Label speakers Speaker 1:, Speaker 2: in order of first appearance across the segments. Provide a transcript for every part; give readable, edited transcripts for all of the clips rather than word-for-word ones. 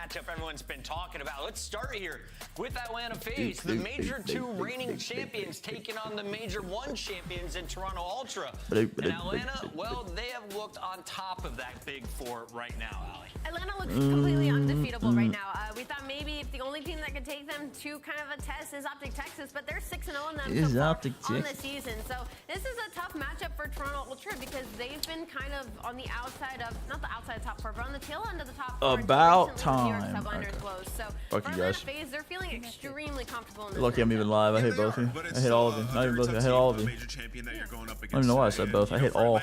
Speaker 1: matchup everyone's been talking about. Let's start here with Atlanta FaZe, the Major 2 reigning champions taking on the Major 1 champions in Toronto Ultra. And Atlanta, well, they have looked on top of that Big Four right now, Ali.
Speaker 2: Atlanta looks completely undefeatable right now. We thought maybe if the only team that could take them to kind of a test is Optic Texas, but they're 6-0 in them so far on the season. So this is a tough matchup for Toronto Ultra because they've been kind of on the outside of, not the outside of top 4, but on the tail end of the top 4.
Speaker 3: About time.
Speaker 2: Okay. So
Speaker 3: fuck you guys.
Speaker 2: FaZe, they're feeling extremely comfortable in this.
Speaker 3: Lucky I'm even live. I hate both of you. I hate all of you. Not even both of you. I hate all of you. I don't even know why I said both. I hate all.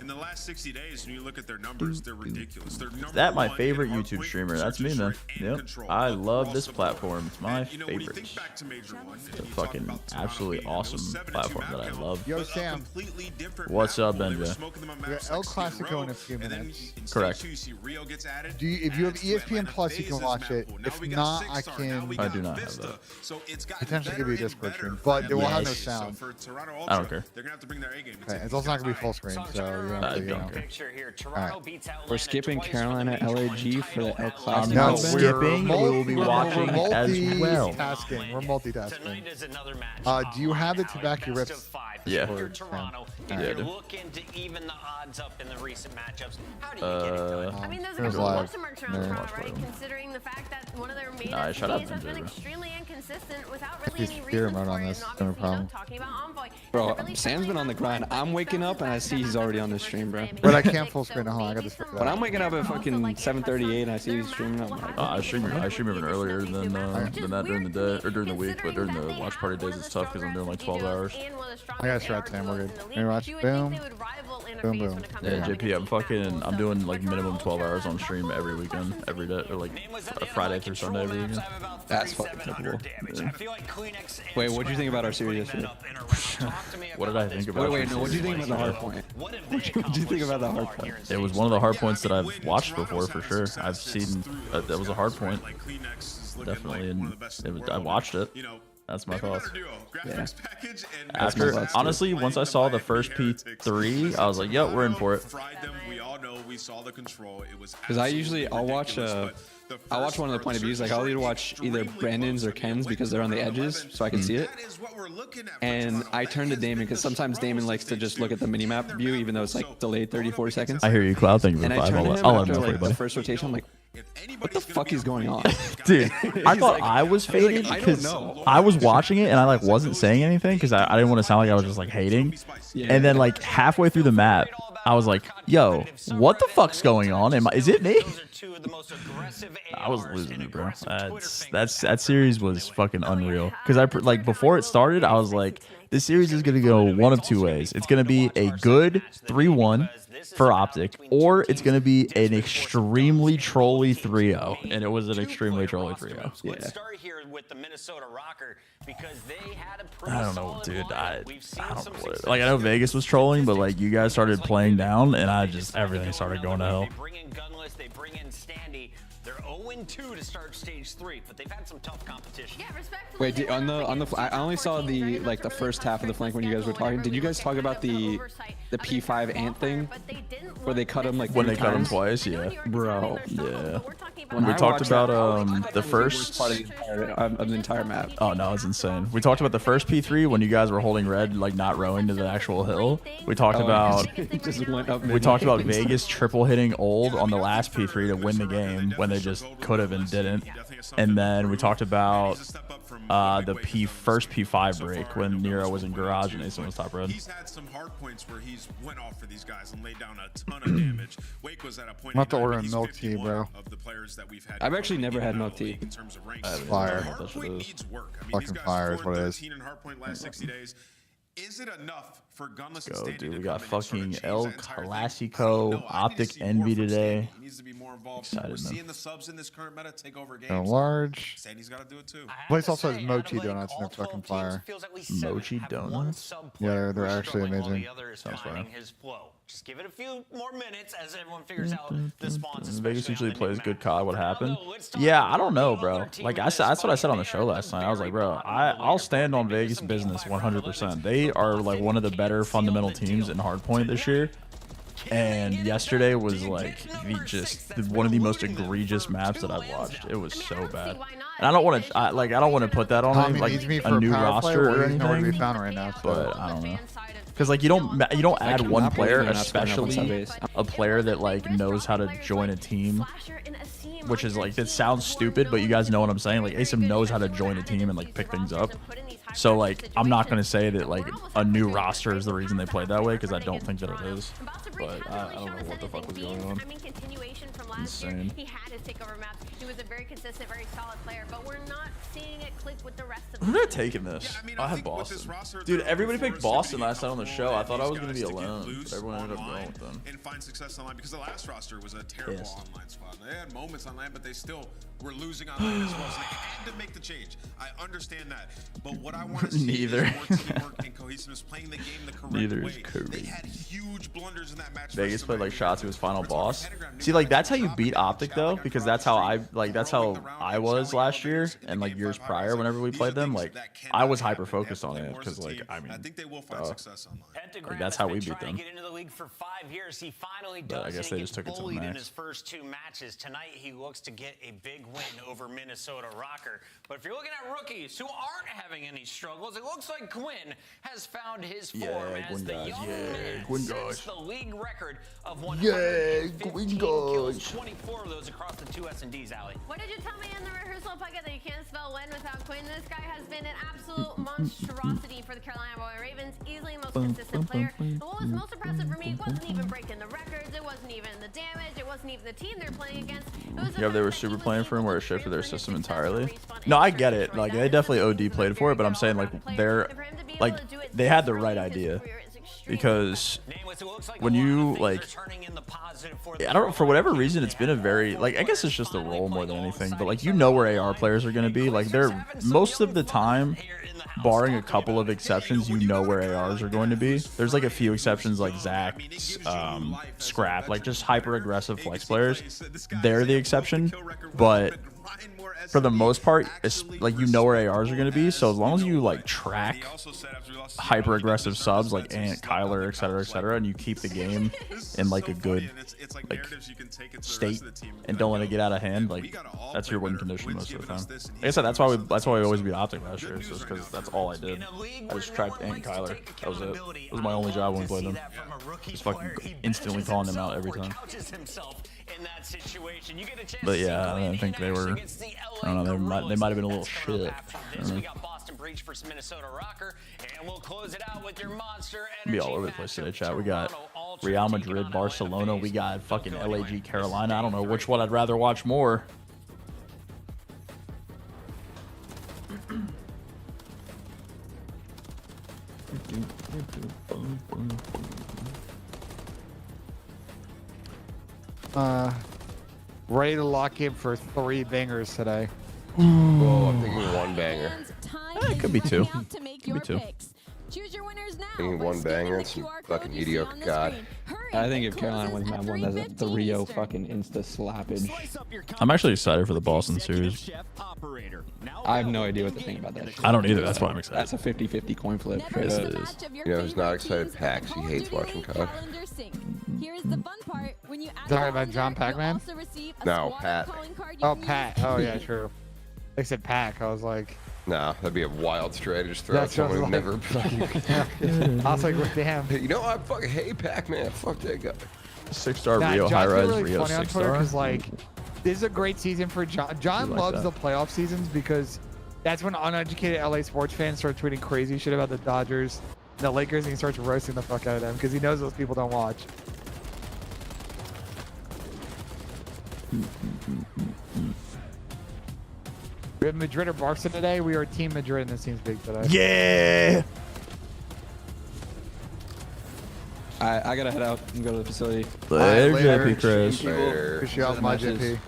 Speaker 4: In the last 60 days, when you look at their numbers, they're ridiculous. They're
Speaker 3: that my favorite YouTube streamer. That's me, man. Yep. I love this platform. It's my favorite. It's a fucking absolutely awesome platform that I love.
Speaker 5: Yo, Sam.
Speaker 3: What's up, Benja?
Speaker 5: El Clasico in a few minutes.
Speaker 3: Correct.
Speaker 5: If you have ESPN Plus, you can watch it. If not, I can.
Speaker 3: I do not have that.
Speaker 5: Potentially give you a Discord stream, but it will have no sound.
Speaker 3: I don't care.
Speaker 5: Okay, it's also not gonna be full screen, so you're gonna have to, you know.
Speaker 3: Right.
Speaker 6: We're skipping Carolina LAG for the El Clasico.
Speaker 3: No, skipping. We will be watching as well.
Speaker 5: We're multitasking. Do you have it to back your rips?
Speaker 3: Yeah.
Speaker 1: Toronto, if you're looking to even the odds up in the recent matchups, how do you get it done?
Speaker 2: I mean, there's a question marks around Toronto, right? Considering the fact that one of their main SPs has been extremely inconsistent without really any reason for it, and obviously, talking about Envoy.
Speaker 6: Bro, Sam's been on the grind. I'm waking up and I see he's already on the stream, bro.
Speaker 5: But I can't full screen. Hold on, I got this.
Speaker 6: But I'm waking up at fucking 7:38 and I see he's streaming. I'm like,
Speaker 3: I stream even earlier than that during the day or during the week, but during the watch party days it's tough because I'm doing like 12 hours.
Speaker 5: I got strat, Sam. We're good. Let me watch. Boom. Boom, boom.
Speaker 3: Yeah, JP, I'm doing like minimum 12 hours on stream every weekend, every day, or like Friday through Sunday every weekend.
Speaker 6: That's fucking typical. Yeah. Wait, what do you think about our series yesterday?
Speaker 3: What did I think about?
Speaker 6: Wait, no. What do you think about the Hardpoint? What do you think about the Hardpoint?
Speaker 3: It was one of the Hardpoints that I've watched before for sure. I've seen that was a Hardpoint, definitely, and I watched it. That's my thoughts.
Speaker 6: Yeah.
Speaker 3: After, honestly, once I saw the first P3, I was like, "Yep, we're in for it."
Speaker 6: Because I'll watch one of the point of views. Like I'll either watch either Brandon's or Ken's because they're on the edges, so I can see it. And I turn to Damon because sometimes Damon likes to just look at the minimap view, even though it's like delayed 30-40 seconds.
Speaker 3: I hear you, Cloud. Thank you for the 5. I'll let him know for you, buddy.
Speaker 6: The first rotation, I'm like, what the fuck is going on?
Speaker 3: Dude, I thought I was faded because I was watching it and I like wasn't saying anything because I didn't want to sound like I was just like hating. And then like halfway through the map, I was like, "Yo, what the fuck's going on? Is it me?" I was losing it, bro. That series was fucking unreal. Because like before it started, I was like, "This series is gonna go one of two ways. It's gonna be a good 3-1 for Optic, or it's gonna be an extremely trolly 3-0." And it was an extremely trolly 3-0. Yeah. I don't know, dude. I don't know what like I know Vegas was trolling, but like you guys started playing down, and everything started going to hell.
Speaker 1: They bring in Gunless, they bring in Standy. They're 0-2 to start stage 3, but they've had some tough competition.
Speaker 2: Yeah, respectfully.
Speaker 6: Wait, I only saw the first half of the flank when you guys were talking. Did you guys talk about the P5 ant thing where they cut him like
Speaker 3: when they cut him twice? Yeah,
Speaker 6: bro.
Speaker 3: Yeah. When we talked about the first
Speaker 6: part of the entire map.
Speaker 3: Oh no, it's insane. We talked about the first P3 when you guys were holding red, like not rowing to the actual hill. We talked about Vegas triple hitting old on the last P3 to win the game when they just could have and didn't. And then we talked about the first P5 break when Nero was in garage and Ace was top red.
Speaker 4: He's had some hard points where he's went off for these guys and laid down a ton of damage. Wake was at a point.
Speaker 5: I'm about to order a milk tea, bro.
Speaker 6: I've actually never had milk tea.
Speaker 5: Fire.
Speaker 4: Fucking
Speaker 5: fire is what it is.
Speaker 4: Is it enough for Gunless
Speaker 3: Go,
Speaker 4: and Standy
Speaker 3: dude.
Speaker 4: to
Speaker 3: We got
Speaker 4: come in and
Speaker 3: fucking
Speaker 4: change
Speaker 3: El
Speaker 4: that entire
Speaker 3: Clasico,
Speaker 4: game?
Speaker 3: Optic Envy today.
Speaker 4: He needs to be more involved.
Speaker 3: Excited,
Speaker 4: We're
Speaker 3: man.
Speaker 4: seeing the subs in this current meta take over games.
Speaker 5: Large.
Speaker 4: Sandy's got to do it too.
Speaker 5: Place also has mochi donuts and they're fucking fire.
Speaker 3: Mochi donuts?
Speaker 5: Yeah, they're actually amazing.
Speaker 3: Sounds fire.
Speaker 1: Just give it a few more minutes as everyone figures out the spawns.
Speaker 3: Vegas usually plays good COD. What happened? Yeah, I don't know, bro. Like that's what I said on the show last night. I was like, bro, I'll stand on Vegas business 100%. They are like one of the better fundamental teams in Hardpoint this year. And yesterday was like one of the most egregious maps that I've watched. It was so bad. And I don't want to put that on him, like a new roster or anything. But I don't know. Because like you don't add one player, especially a player that like knows how to join a team, which is like, it sounds stupid, but you guys know what I'm saying. Like Asim knows how to join a team and like pick things up. So like I'm not gonna say that like a new roster is the reason they played that way, because I don't think that it is. But I don't know what the fuck was going on. Insane.
Speaker 2: He had his takeover maps. He was a very consistent, very solid player, but we're not seeing it click with the rest of
Speaker 3: Who did I take in this? I had Boston. Dude, everybody picked Boston last time on the show. I thought I was gonna be alone, but everyone ended up going with them.
Speaker 4: And find success online, because the last roster was a terrible online squad. They had moments online, but they still were losing online as well. So they had to make the change. I understand that, but what I want to see is more teamwork and cohesiveness, playing the game the correct way. They had huge blunders in that match.
Speaker 3: Vegas played like Shots, his final boss. See, like that's how you beat Optic though, because that's how I was last year and like years prior. Whenever we played them, like I was hyper focused on it, because like I mean, like, that's how we beat them. But I guess they just took it to the max.
Speaker 1: In his first 2 matches tonight, he looks to get a big win over Minnesota Rocker. But if you're looking at rookies who aren't having any struggles, it looks like Quinn has found his form as the young man sets the league record of 115 kills, 24 of those across the 2 S&Ds, Allie.
Speaker 2: What did you tell me in the rehearsal bucket that you can't spell win without Quinn? This guy has been an absolute monstrosity for the Carolina Ravens, easily the most consistent player. And what was most impressive for me wasn't even breaking the records, it wasn't even the damage, it wasn't even the team they're playing against.
Speaker 3: Yeah, they were super playing for him where it shifted their system entirely. No, I get it. Like they definitely OD played for it, but I'm saying like they had the right idea. Because when you like, I don't know, for whatever reason, it's been a very like, I guess it's just the role more than anything, but like you know where AR players are going to be. Like they're most of the time, barring a couple of exceptions, you know where ARs are going to be. There's like a few exceptions like Zach, Scrap, like just hyper aggressive flex players. They're the exception, but for the most part, it's like you know where ARs are going to be. So as long as you like track hyper aggressive subs like Ant, Kyler, etc., and you keep the game in like a good like state and don't let it get out of hand, like that's your win condition most of the time. Like I said, that's why we always beat Optic last year, just because that's all I did. I just tracked Ant and Kyler. That was it. It was my only job when we played them. Just fucking instantly calling them out every time. But yeah, I think they were, I don't know, they might have been a little shit.
Speaker 1: We got Boston Breach versus Minnesota Rocker, and we'll close it out with your Monster
Speaker 3: Energy. Be all over the place today, chat. We got Real Madrid, Barcelona. We got fucking LAG, Carolina. I don't know which one I'd rather watch more.
Speaker 5: Ready to lock in for 3 bangers today.
Speaker 7: Oh, I'm thinking 1 banger.
Speaker 3: It could be 2. Could be 2.
Speaker 2: Choose your winners now.
Speaker 7: Thinking 1 banger and some fucking mediocre god.
Speaker 6: I think if Carolina wins map 1, that's the Rio fucking insta slappage.
Speaker 3: I'm actually excited for the Boston series.
Speaker 6: I have no idea what to think about that shit.
Speaker 3: I don't either. That's why I'm excited.
Speaker 6: That's a 50-50 coin flip.
Speaker 3: Yes, it is.
Speaker 7: You know who's not excited? Pax. He hates watching COD.
Speaker 2: Here's the fun part. When you
Speaker 5: Sorry about John Pac-Man?
Speaker 7: No, Pat.
Speaker 5: Oh, Pat. Oh, yeah, true. They said Pac. I was like...
Speaker 7: Nah, that'd be a wild strategy. Just throw out someone who never fucking...
Speaker 5: I was like, damn.
Speaker 7: You know, I fucking hate Pac-Man. Fuck that guy.
Speaker 3: 6-star Rio high-rise,
Speaker 5: really
Speaker 3: Rio
Speaker 5: funny on Twitter
Speaker 3: 6-star.
Speaker 5: because, like, this is a great season for John. John loves the playoff seasons because that's when uneducated LA sports fans start tweeting crazy shit about the Dodgers, the Lakers, and he starts roasting the fuck out of them because he knows those people don't watch. We have Madrid or Barca today. We are Team Madrid, and this seems big today.
Speaker 3: Yeah.
Speaker 6: I gotta head out and go to the facility.
Speaker 3: Later, JP Chris.
Speaker 5: Push you off my JP.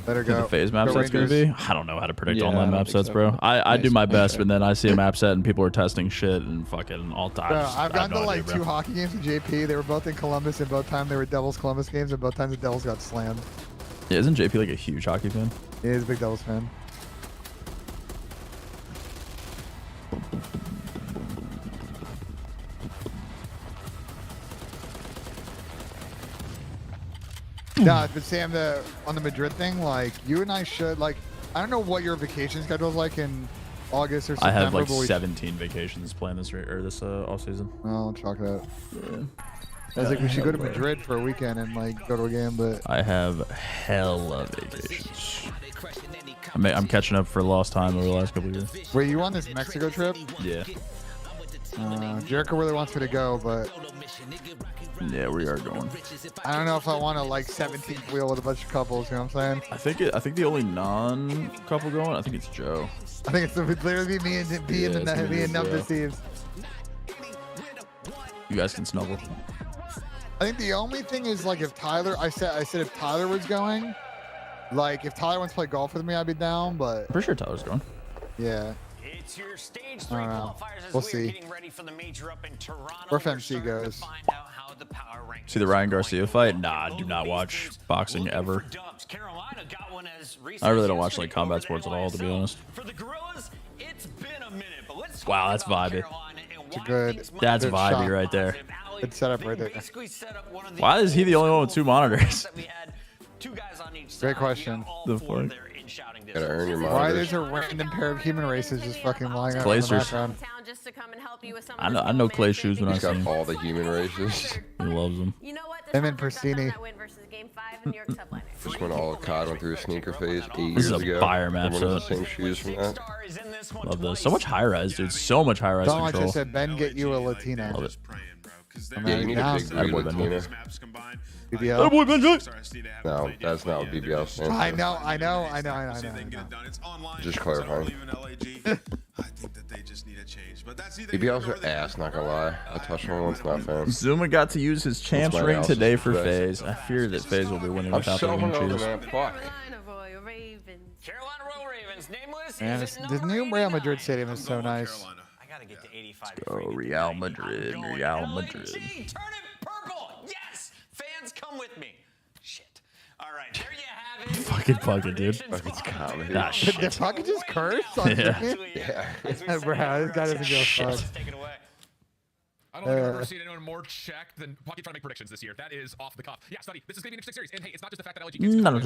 Speaker 5: Better go.
Speaker 3: The phase map set's gonna be? I don't know how to predict online map sets, bro.
Speaker 6: So.
Speaker 3: I do my best, but then I see a map set and people are testing shit and fucking all time.
Speaker 5: I've gone to like 2 hockey games with JP. They were both in Columbus, and both times they were Devils Columbus games, and both times the Devils got slammed.
Speaker 3: Yeah, isn't JP like a huge hockey fan?
Speaker 5: He is a big Devils fan. No, but Sam, on the Madrid thing, like you and I should like. I don't know what your vacation schedule is like in August or September.
Speaker 3: I have like 17 vacations planned this off season.
Speaker 5: Oh, chalk it up. Yeah. I was like, we should go to Madrid for a weekend and like go to a game, but
Speaker 3: I have hella vacations. I'm catching up for lost time over the last couple of years.
Speaker 5: Were you on this Mexico trip?
Speaker 3: Yeah.
Speaker 5: Jericho really wants me to go, but
Speaker 3: yeah, we are going.
Speaker 5: I don't know if I want to like 17th wheel with a bunch of couples. You know what I'm saying?
Speaker 3: I think the only non-couple going, I think it's Joe.
Speaker 5: I think it's literally me and Number Steves.
Speaker 3: You guys can snuggle.
Speaker 5: I think the only thing is like if Tyler, I said if Tyler was going, like if Tyler wants to play golf with me, I'd be down. But
Speaker 3: I'm pretty sure Tyler's going.
Speaker 5: Yeah.
Speaker 1: It's your stage 3 qualifiers as
Speaker 5: we'll
Speaker 1: we
Speaker 5: see.
Speaker 1: are getting ready for the major up in Toronto.
Speaker 5: Where FMC goes.
Speaker 3: See the Ryan Garcia fight? Nah, I do not watch boxing ever. I really don't watch like combat sports at all, to be honest. Wow, that's vibey.
Speaker 5: It's a good.
Speaker 3: That's
Speaker 5: good
Speaker 3: vibey
Speaker 5: shot.
Speaker 3: right there.
Speaker 5: Good setup right there.
Speaker 3: Why is he the only one with 2 monitors?
Speaker 5: Great question.
Speaker 3: The fuck?
Speaker 7: Gotta earn your
Speaker 5: Why
Speaker 7: monitors.
Speaker 5: there's a random pair of human races just fucking lying out in the
Speaker 3: Glazers.
Speaker 5: background?
Speaker 3: I know Clay shoes when I
Speaker 7: He's
Speaker 3: see
Speaker 7: got
Speaker 3: him.
Speaker 7: all the human races.
Speaker 3: He loves them.
Speaker 2: You know what?
Speaker 5: Him and Persini.
Speaker 7: Just when all COD went through a sneaker phase 8
Speaker 3: This
Speaker 7: years
Speaker 3: is a
Speaker 7: ago.
Speaker 3: fire map,
Speaker 7: One of the
Speaker 3: so
Speaker 7: same shoes from that.
Speaker 3: love this. So much high res, dude. So much high res
Speaker 5: Don't like I
Speaker 3: control.
Speaker 5: said, Ben, get you a Latina.
Speaker 3: Love it.
Speaker 7: Yeah, you need a big
Speaker 3: Attaboy,
Speaker 7: booty Latina.
Speaker 5: BBL.
Speaker 3: boy, Benji.
Speaker 7: No, that's not what BBL stands for.
Speaker 5: I know.
Speaker 7: Just clarifying. BBLs are ass, not gonna lie. I touched one once, not fan.
Speaker 3: Zuma got to use his champs
Speaker 7: my
Speaker 3: ring
Speaker 7: house
Speaker 3: today
Speaker 7: is
Speaker 3: for
Speaker 7: best.
Speaker 3: FaZe. I fear that FaZe will be winning
Speaker 7: I'm
Speaker 3: without
Speaker 7: so
Speaker 3: the wing
Speaker 7: hungover,
Speaker 3: cheese.
Speaker 7: man. Fuck.
Speaker 1: Carolina Royal Ravens, nameless.
Speaker 5: Man, this new Real Madrid stadium is so nice.
Speaker 1: I gotta get to 85.
Speaker 3: Oh, Real Madrid, Real Madrid.
Speaker 1: Turn it purple. Yes, fans, come with me. Shit. All right, there you have it.
Speaker 3: Fucking fuck it, dude.
Speaker 7: It's comedy.
Speaker 3: Ah, shit.
Speaker 5: Did fucking just curse on
Speaker 3: Yeah.
Speaker 5: Bro, this guy doesn't give a fuck.
Speaker 1: Take it away.
Speaker 8: I don't think I've ever seen anyone more checked than Pocket trying to make predictions this year. That is off the cuff. Yeah, study. This is going to be an interesting series. And hey, it's not just the fact that LG gets Carolina,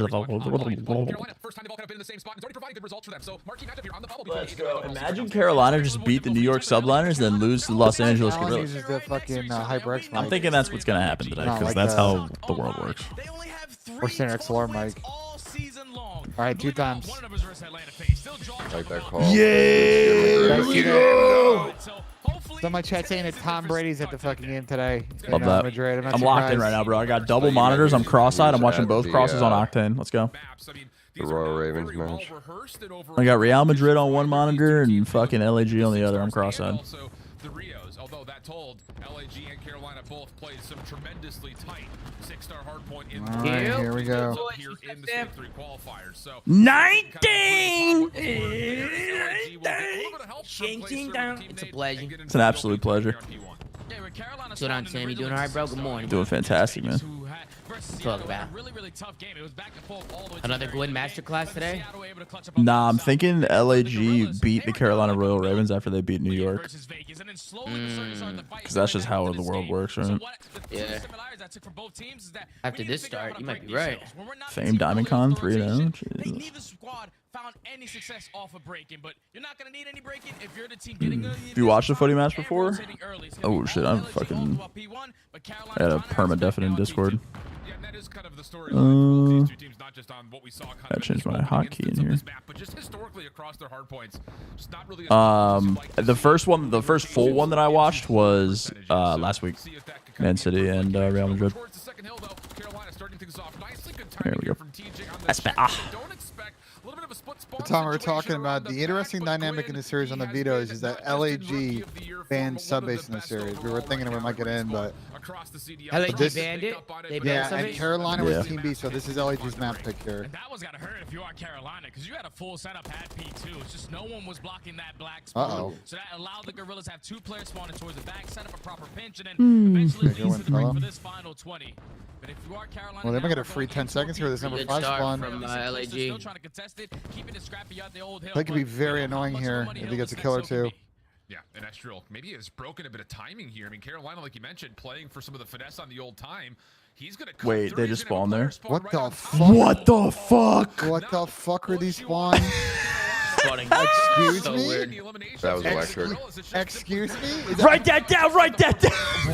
Speaker 8: first time they've all kind of been in the same spot. It's already providing good results for them. So, marquee matchup here on the bubble.
Speaker 3: Let's go. Imagine Carolina just beat the New York Subliners, then lose to the Los Angeles
Speaker 5: Alan
Speaker 3: Gorillas.
Speaker 5: uses the fucking HyperX
Speaker 3: I'm
Speaker 5: mic.
Speaker 3: thinking that's what's gonna happen today, because
Speaker 5: like
Speaker 3: that's
Speaker 5: that.
Speaker 3: how the world works.
Speaker 5: Or Center XLR mic. Alright, 2 times.
Speaker 7: Like that call.
Speaker 5: So my chat saying that Tom Brady's at the fucking game today.
Speaker 3: Love
Speaker 5: in,
Speaker 3: that.
Speaker 5: Madrid.
Speaker 3: I'm locked in right now, bro. I got double monitors. I'm cross-eyed. I'm watching both crosses on Octane. Let's go.
Speaker 7: The Royal Ravens match.
Speaker 3: I got Real Madrid on one monitor and fucking LAG on the other. I'm cross-eyed.
Speaker 8: The Rios, although that told, LAG and Carolina both played some tremendously tight 6-star hardpoint in the
Speaker 5: Alright, here we go.
Speaker 8: here in the stage 3 qualifiers. So
Speaker 9: 19!
Speaker 8: It's
Speaker 9: a pleasure.
Speaker 3: It's an absolute pleasure.
Speaker 9: What's going on, Sam? You doing all right, bro? Good morning.
Speaker 3: Doing fantastic, man.
Speaker 9: Talk about another good masterclass today.
Speaker 3: Nah, I'm thinking LAG beat the Carolina Royal Ravens after they beat New York. Because that's just how the world works, right?
Speaker 9: Yeah. After this start, you might be right.
Speaker 3: Fame Diamond Con 3-0. Jesus.
Speaker 10: Found any success off of breaking, but you're not gonna need any breaking if you're the team getting
Speaker 3: Have you watched the footy match before? Oh shit, I'm fucking. I had a perma-definite in Discord. I changed my hotkey in here. The first full one that I watched was last week, Man City and Real Madrid. There we go. That's better.
Speaker 5: The time we were talking about the interesting dynamic in the series on the vetoes is that LAG banned sub-base in the series. We were thinking we might get in, but
Speaker 9: LAG banned it. They banned
Speaker 5: yeah, and
Speaker 9: sub-base?
Speaker 5: Carolina was Team B, so this is LAG's map pick here.
Speaker 10: And that was gotta hurt if you are Carolina, because you had a full setup at P2. It's just no one was blocking that black spawn. So that allowed the Gorillas to have 2 players spawning towards the back, set up a proper pinch, and then eventually leads to the break for this final 20. But if you are Carolina,
Speaker 5: Well, they might get a free 10 seconds here with this number
Speaker 9: Good
Speaker 5: 5
Speaker 9: start
Speaker 5: spawn.
Speaker 9: from LAG.
Speaker 5: That could be very annoying here if he gets a kill or 2.
Speaker 8: Yeah, and Estriel maybe has broken a bit of timing here. I mean, Carolina, like you mentioned, playing for some of the finesse on the old time.
Speaker 3: Wait, they just spawned there?
Speaker 5: What the fuck?
Speaker 3: What the fuck?
Speaker 5: What the fuck are these spawns? Excuse me?
Speaker 7: That was electric.
Speaker 5: Excuse me?
Speaker 3: Write that down! Write that down!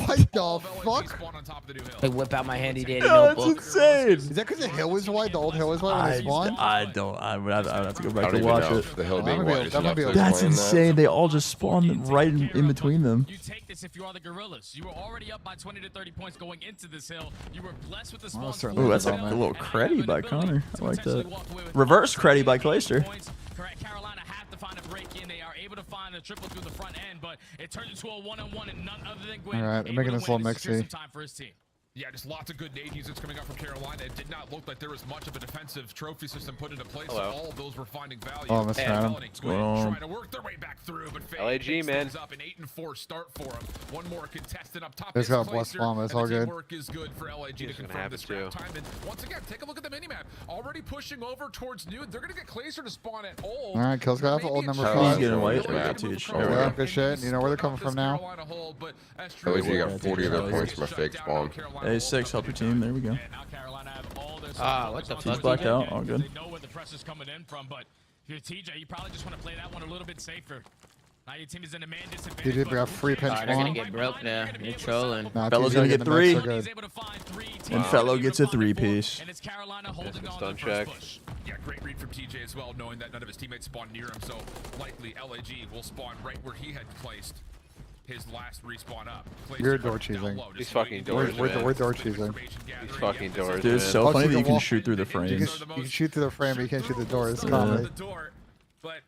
Speaker 5: What the fuck?
Speaker 11: I whip out my handy dandy
Speaker 3: Oh, that's
Speaker 11: notebook.
Speaker 3: insane.
Speaker 5: Is that because the hill was white? The old hill was white when they spawned?
Speaker 3: I would have to go
Speaker 7: I
Speaker 3: back
Speaker 7: don't
Speaker 3: to
Speaker 7: even
Speaker 3: watch
Speaker 7: know
Speaker 3: it.
Speaker 7: if the hill
Speaker 5: That
Speaker 7: being
Speaker 5: might be-
Speaker 7: white is
Speaker 5: that might
Speaker 7: enough
Speaker 5: be
Speaker 7: to
Speaker 5: a-
Speaker 3: That's
Speaker 7: explain
Speaker 3: insane.
Speaker 7: that.
Speaker 3: They all just spawned right in between them.
Speaker 10: You take this if you are the Gorillas. You were already up by 20 to 30 points going into this hill. You were blessed with the spawn.
Speaker 5: certainly
Speaker 3: Ooh, that's like a little creddy by Connor. I like that. Reverse creddy by Clayster.
Speaker 10: Carolina have to find a break in. They are able to find a triple through the front end, but it turns into a one-on-one and none other than Gwyn.
Speaker 5: All right, they're making this a little mixy.
Speaker 10: Time for his team.
Speaker 8: Yeah, just lots of good nade usage coming out from Carolina. It did not look like there was much of a defensive trophy system put into place. So all of those were finding value.
Speaker 5: Oh, Mr. Adam.
Speaker 8: Trying to work their way back through, but
Speaker 12: LAG, man.
Speaker 8: up an 8-4 start for him. One more contestant up top.
Speaker 5: He's got a blessed bomb. It's all good.
Speaker 8: Work is good for LAG to confirm this scrap time. And once again, take a look at the minimap. Already pushing over towards new. They're going to get Clayster to spawn at old.
Speaker 5: All right, Kill's got off old number
Speaker 7: He's
Speaker 5: 5.
Speaker 3: getting white.
Speaker 5: Yeah, good shit. You know where they're coming from now?
Speaker 7: LAG got 40 of their points from a fake spawn.
Speaker 3: A6, help your team. There we go.
Speaker 11: What the
Speaker 3: He's
Speaker 11: fuck?
Speaker 3: blacked out. All good.
Speaker 10: They know where the pressure's coming in from, but if you're TJ, you probably just want to play that one a little bit safer. Now your team is in a man disadvantage.
Speaker 5: He did got free pinch
Speaker 11: They're gonna
Speaker 5: spawn.
Speaker 11: get broke now. They're trolling.
Speaker 5: Nah,
Speaker 3: Fella's
Speaker 5: TJ
Speaker 3: gonna
Speaker 5: getting
Speaker 3: get
Speaker 5: the
Speaker 3: 3.
Speaker 5: mix so good.
Speaker 3: And Fellow gets a 3-piece.
Speaker 10: And it's Carolina holding on
Speaker 12: Stun
Speaker 10: to the first
Speaker 12: check.
Speaker 10: push.
Speaker 8: Yeah, great read from TJ as well, knowing that none of his teammates spawned near him. So likely LAG will spawn right where he had placed his last respawn up.
Speaker 5: You're door cheesing.
Speaker 12: These fucking doors,
Speaker 5: We're
Speaker 12: man.
Speaker 5: door cheesing.
Speaker 12: These fucking doors,
Speaker 3: Dude, it's
Speaker 12: man.
Speaker 3: so
Speaker 5: Plus,
Speaker 3: funny
Speaker 5: you
Speaker 3: that you
Speaker 5: can
Speaker 3: can
Speaker 5: walk-
Speaker 3: shoot through the
Speaker 5: You
Speaker 3: frames.
Speaker 5: can shoot through the frame, but you can't shoot the door. It's
Speaker 3: Yeah.
Speaker 5: comedy.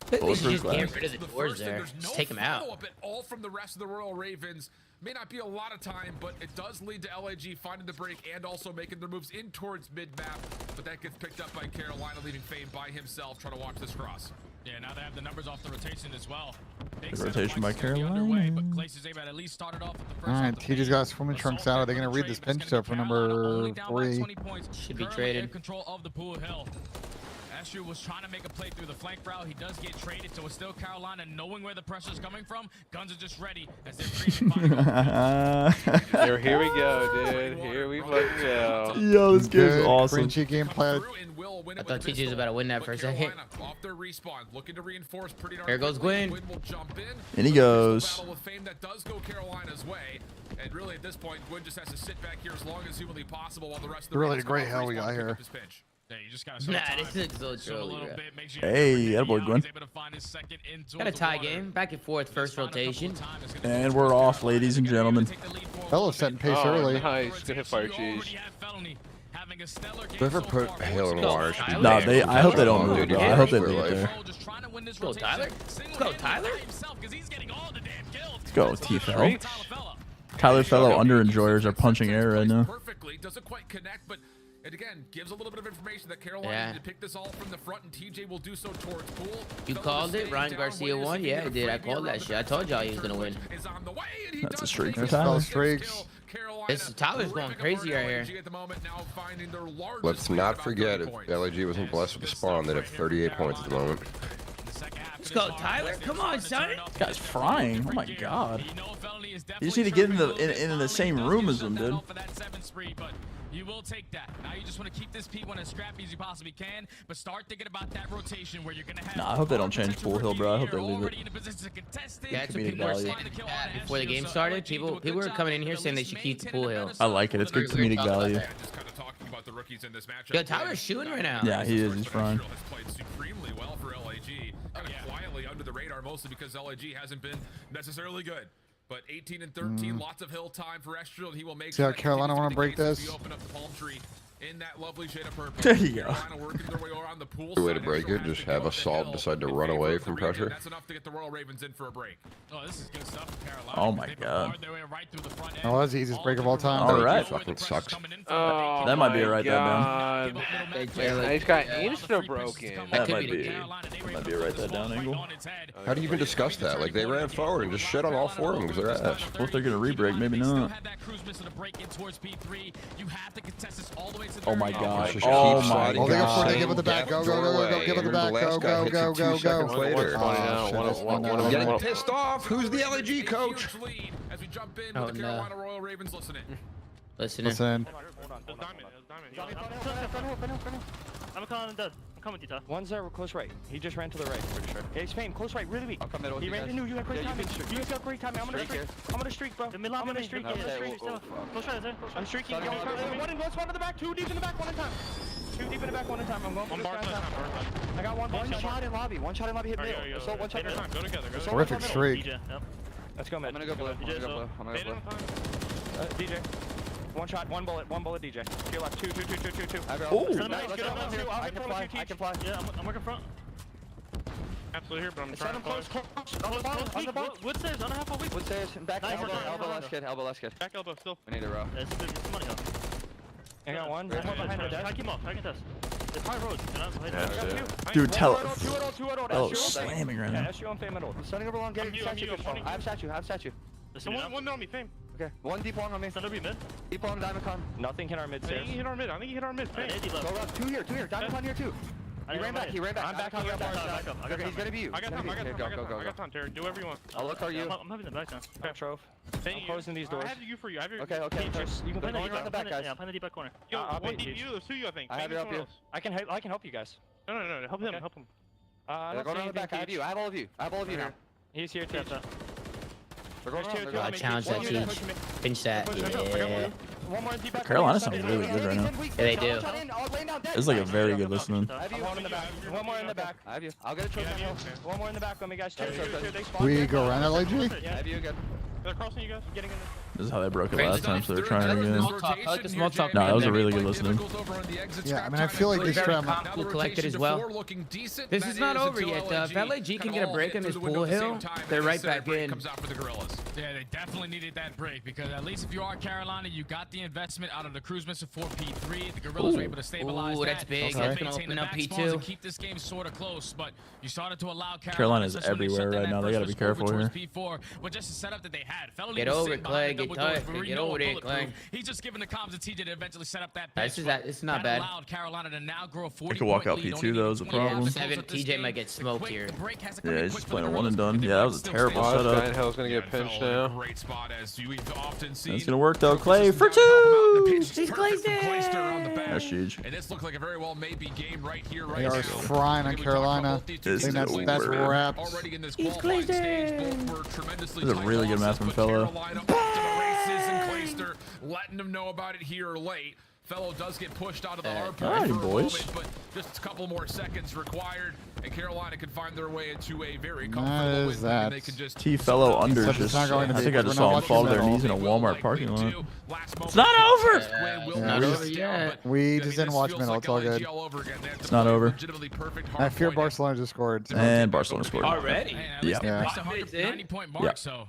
Speaker 11: They should just
Speaker 3: glass.
Speaker 11: get rid of the doors there. Just take them out.
Speaker 8: At all from the rest of the Royal Ravens. May not be a lot of time, but it does lead to LAG finding the break and also making their moves in towards mid-map. But that gets picked up by Carolina, leaving Fame by himself, trying to watch this cross.
Speaker 10: Yeah, now they have the numbers off the rotation as well.
Speaker 3: Good rotation by Carolina.
Speaker 10: Underway, but Clayster's able to at least started off with the first
Speaker 5: All right,
Speaker 10: off the
Speaker 5: TJ's
Speaker 10: pace.
Speaker 5: got swimming trunks out. Are they going to read this pinch up for number 3?
Speaker 11: Should be
Speaker 10: Currently
Speaker 11: traded.
Speaker 10: in control of the pool hill. Astro was trying to make a play through the flank route. He does get traded, so it's still Carolina knowing where the pressure's coming from. Guns are just ready as they're creating fire.
Speaker 12: Here we go, dude. Here we fucking go.
Speaker 3: Yo, this game's
Speaker 5: Good,
Speaker 3: awesome.
Speaker 5: cringy gameplay.
Speaker 11: I thought TJ was about to win that for a second.
Speaker 8: Off their respawn, looking to reinforce pretty darn
Speaker 11: There goes
Speaker 8: quickly.
Speaker 11: Gwyn.
Speaker 8: Will jump in.
Speaker 3: And he goes.
Speaker 8: Battle with Fame that does go Carolina's way. And really at this point, Gwyn just has to sit back here as long as humanly possible while the rest of the
Speaker 5: Really
Speaker 8: Ravens
Speaker 5: great
Speaker 8: come
Speaker 5: hell
Speaker 8: off
Speaker 5: we
Speaker 8: respawn
Speaker 5: got
Speaker 8: to pick
Speaker 5: here.
Speaker 8: up his pinch.
Speaker 10: Yeah, you just gotta
Speaker 11: Nah, this is so trolly, bro.
Speaker 3: Hey, attaboy, Gwyn.
Speaker 11: Got a tie game. Back and forth, first rotation.
Speaker 3: And we're off, ladies and gentlemen.
Speaker 5: Fellow setting pace
Speaker 12: Oh,
Speaker 5: early.
Speaker 12: nice. Good hit fire cheese.
Speaker 7: Whoever put a hill in water should be
Speaker 3: Nah,
Speaker 7: banned.
Speaker 3: I hope they don't move,
Speaker 7: Dude,
Speaker 3: bro.
Speaker 7: you
Speaker 3: I
Speaker 7: can't
Speaker 3: hope they
Speaker 7: for
Speaker 3: leave
Speaker 7: life.
Speaker 3: there.
Speaker 11: Let's go, Tyler. Let's go, Tyler.
Speaker 3: Let's go, T-Fel. Tyler Fellow under-enjoyers are punching air right now.
Speaker 8: Perfectly, doesn't quite connect, but it again gives a little bit of information that Carolina need to pick this all from the front, and TJ will do so towards pool.
Speaker 11: You called it. Ryan Garcia won. Yeah, I did. I called that shit. I told y'all he was gonna win.
Speaker 3: That's a streak for
Speaker 5: There's
Speaker 3: Tyler.
Speaker 5: Fellow streaks.
Speaker 11: This Tyler's going crazy right here.
Speaker 7: Let's not forget, if LAG wasn't blessed with a spawn, they'd have 38 points at the moment.
Speaker 11: Let's go, Tyler. Come on, son.
Speaker 3: This guy's frying. Oh my god. You just need to get in the same room as him, dude.
Speaker 10: You will take that. Now you just want to keep this P1 as scrappy as you possibly can, but start thinking about that rotation where you're going to have...
Speaker 3: Nah, I hope they don't change Pool Hill, bro. I hope they leave it.
Speaker 11: Yeah, that's what
Speaker 3: Comedic
Speaker 11: people were
Speaker 3: value.
Speaker 11: saying before the game started. People were coming in here saying they should keep the Pool Hill.
Speaker 3: I like it. It's good comedic value.
Speaker 8: Just kind of talking about the rookies in this matchup.
Speaker 11: Yo, Tyler's shooting right now.
Speaker 3: Yeah, he is. He's frying.
Speaker 8: Has played supremely well for LAG. Kind of quietly under the radar, mostly because LAG hasn't been necessarily good. But 18 and 13, lots of hill time for Estrel, and he will make
Speaker 5: See how
Speaker 8: sure that
Speaker 5: Carolina
Speaker 8: continues
Speaker 5: wanna
Speaker 8: to be
Speaker 5: break
Speaker 8: the case as
Speaker 5: this?
Speaker 8: we open up the palm tree in that lovely shade of purple.
Speaker 3: There you go.
Speaker 8: Carolina working their way around the pool
Speaker 7: The way to
Speaker 8: side.
Speaker 7: break
Speaker 8: Estrel
Speaker 7: it,
Speaker 8: has
Speaker 7: just
Speaker 8: to
Speaker 7: have
Speaker 8: go
Speaker 7: a
Speaker 8: up the
Speaker 7: Salt
Speaker 8: hill
Speaker 7: decide to
Speaker 8: in
Speaker 7: run
Speaker 8: favor
Speaker 7: away
Speaker 8: of
Speaker 7: from
Speaker 8: the region.
Speaker 7: pressure.
Speaker 8: That's enough to get the Royal Ravens in for a break.
Speaker 10: Oh, this is good stuff for Carolina.
Speaker 3: Oh my
Speaker 10: They
Speaker 3: god.
Speaker 10: barred their way right through the front end.
Speaker 5: Oh, that's the easiest break of all time.
Speaker 3: All right.
Speaker 7: Fucking sucks.
Speaker 12: Oh,
Speaker 3: That might be
Speaker 12: my
Speaker 3: a write that down.
Speaker 12: God.
Speaker 11: Yeah,
Speaker 12: He's got insta broken.
Speaker 3: That might be a write that down angle.
Speaker 7: How do you even discuss that? Like, they ran forward and just shit on all four of them because they're ass.
Speaker 3: What if they're gonna re-break? Maybe not. Oh my god.
Speaker 7: Just
Speaker 3: Oh
Speaker 7: keep
Speaker 3: my
Speaker 7: sliding
Speaker 5: Oh, they got four.
Speaker 3: god.
Speaker 5: They give it the back. Go, go, go, go, go. Give it the back. Go, go, go, go, go.
Speaker 7: Later.
Speaker 5: Oh, shit, that's one
Speaker 7: I'm
Speaker 5: down.
Speaker 7: getting pissed off. Who's the LAG coach?
Speaker 8: As we jump in
Speaker 11: Oh,
Speaker 8: with the
Speaker 11: no.
Speaker 8: Carolina Royal Ravens listening.
Speaker 11: Listening.
Speaker 5: Listen.
Speaker 13: I'm calling dead. I'm coming, Tita.
Speaker 14: One's there, close right. He just ran to the right, pretty sure. Yeah, he's fame, close right, really weak.
Speaker 12: I'll come middle with
Speaker 14: He
Speaker 12: you
Speaker 14: ran
Speaker 12: guys.
Speaker 14: to new, you got great timing. You guys got great timing. I'm gonna streak. I'm gonna streak, bro.
Speaker 13: The middle,
Speaker 14: I'm gonna streak.
Speaker 13: Close right, there.
Speaker 14: I'm streaking. One to the back, 2 deep in the back, 1 at a time. 2 deep in the back, 1 at a time. I'm going for this guy. I got one shot in lobby. One shot in lobby hit middle. Assault, one shot in middle.
Speaker 13: Go together.
Speaker 5: Terrific streak.
Speaker 14: Let's go mid.
Speaker 12: I'm gonna go blue. I'm gonna go blue.
Speaker 14: DJ. One shot, one bullet, DJ. To your left, 2.
Speaker 13: Ooh.
Speaker 14: Nice, good on you. I can fly.
Speaker 13: Yeah, I'm working front. Absolutely here, but I'm trying to
Speaker 14: close.
Speaker 13: On the bar. Wood stairs, on a half a week.
Speaker 14: Wood stairs, back
Speaker 12: Elbow last kid.
Speaker 13: Back elbow, still.
Speaker 12: We need a row.
Speaker 13: It's money though.
Speaker 14: I got one more behind the desk.
Speaker 13: I keep off, I can test. It's high roads.
Speaker 3: Dude, tell it.
Speaker 14: 2-0.
Speaker 3: Oh, slamming right now.
Speaker 14: Yeah, SU on fame middle. Stunning over long, get statue. I have statue.
Speaker 13: One on me, fame.
Speaker 14: Okay, one deep long on me.
Speaker 13: Send mid.
Speaker 14: Deep long, Diamond Con. Nothing hit our mid stairs.
Speaker 13: I think he hit our mid. Fame.
Speaker 14: Go up, 2 here. Diamond Con here too. He ran back. I'm back on your bar. Okay, he's gonna be you.
Speaker 13: I got time, I got time, Terry. Do whatever you want.
Speaker 14: I'll look for you.
Speaker 13: I'm having the back now.
Speaker 14: Okay, Trove. I'm closing these doors.
Speaker 13: I have you for you.
Speaker 14: Okay. You can put it around the back, guys.
Speaker 13: Yeah, I'm behind the deep back corner.
Speaker 8: Yo, one deep you, there's 2 you, I think.
Speaker 14: I have you up here. I can help you guys.
Speaker 13: No. Help him.
Speaker 14: They're going around the back. I have you. I have all of you now. He's here too. They're going around.
Speaker 11: I challenge that teach. Pinch that. Yeah.
Speaker 14: One more deep back.
Speaker 3: Carolina sounds really good right now.
Speaker 11: Yeah, they do.
Speaker 3: This is like a very good listening.
Speaker 14: I have you. One in the back. One more in the back. I have you. I'll get a choke on hill. One more in the back. Let me guys.
Speaker 5: We go around LAG?
Speaker 14: Yeah, I have you again.
Speaker 13: They're crossing you guys.
Speaker 14: Getting in
Speaker 3: This is how they broke it last time, so they're trying it again.
Speaker 11: I like the small talk.
Speaker 3: No, that was a really good listening.
Speaker 5: Yeah, I mean, I feel like this
Speaker 11: Very
Speaker 5: strat
Speaker 11: calm, cool, collected as well. This is not over yet. If LAG can get a break on this pool hill, they're right back in.
Speaker 10: Yeah, they definitely needed that break because at least if you are Carolina, you got the investment out of the cruise missile 4P3. The Gorillas were able to stabilize
Speaker 11: that. That's big. That's gonna open up P2
Speaker 10: and keep this game sort of close, but you started to allow
Speaker 3: Carolina's everywhere right now. They gotta be careful here.
Speaker 10: P4, but just the setup that they had.
Speaker 11: Get over it, Clay. Get tight. Get over it, Clay.
Speaker 10: He's just giving the comms to TJ to eventually set up that.
Speaker 11: This is not bad.
Speaker 10: Allowed Carolina to now grow 40.
Speaker 3: They could walk out P2 though is a problem.
Speaker 11: 7. TJ might get smoked here.
Speaker 3: Yeah, he's just playing a 1 and done. Yeah, that was a terrible setup.
Speaker 12: Hell's gonna get pinched now.
Speaker 8: Great spot as you often see.
Speaker 3: It's gonna work though. Clay for 2.
Speaker 11: He's glazed it.
Speaker 3: That's huge.
Speaker 8: And this looked like a very well maybe game right here, right
Speaker 5: They
Speaker 8: now.
Speaker 5: are frying on Carolina. I think that's wraps.
Speaker 8: Already in this qualifying stage, both were tremendously
Speaker 3: This is a really good match from Fellow.
Speaker 8: Letting them know about it here late. Fellow does get pushed out of the hard
Speaker 3: All right,
Speaker 8: point for
Speaker 3: boys.
Speaker 8: a moment, but just a couple more seconds required, and Carolina can find their way into a very comfortable win. And they can just
Speaker 3: T Fellow under
Speaker 5: Except it's
Speaker 3: just.
Speaker 5: not going to
Speaker 3: I
Speaker 5: be,
Speaker 3: think I
Speaker 5: because
Speaker 3: just
Speaker 5: we're
Speaker 3: saw
Speaker 5: not
Speaker 3: him fall to
Speaker 5: watching
Speaker 3: their
Speaker 5: that
Speaker 3: knees in a
Speaker 8: all.
Speaker 3: Walmart parking lot.
Speaker 8: It's
Speaker 3: not over.
Speaker 11: It's not over yet.
Speaker 5: We just didn't watch middle. It's all good.
Speaker 3: It's not over.
Speaker 5: I fear Barcelona just scored.
Speaker 3: And Barcelona scored.
Speaker 11: Already?
Speaker 3: Yeah.
Speaker 5: Yeah.
Speaker 10: 90-point mark, so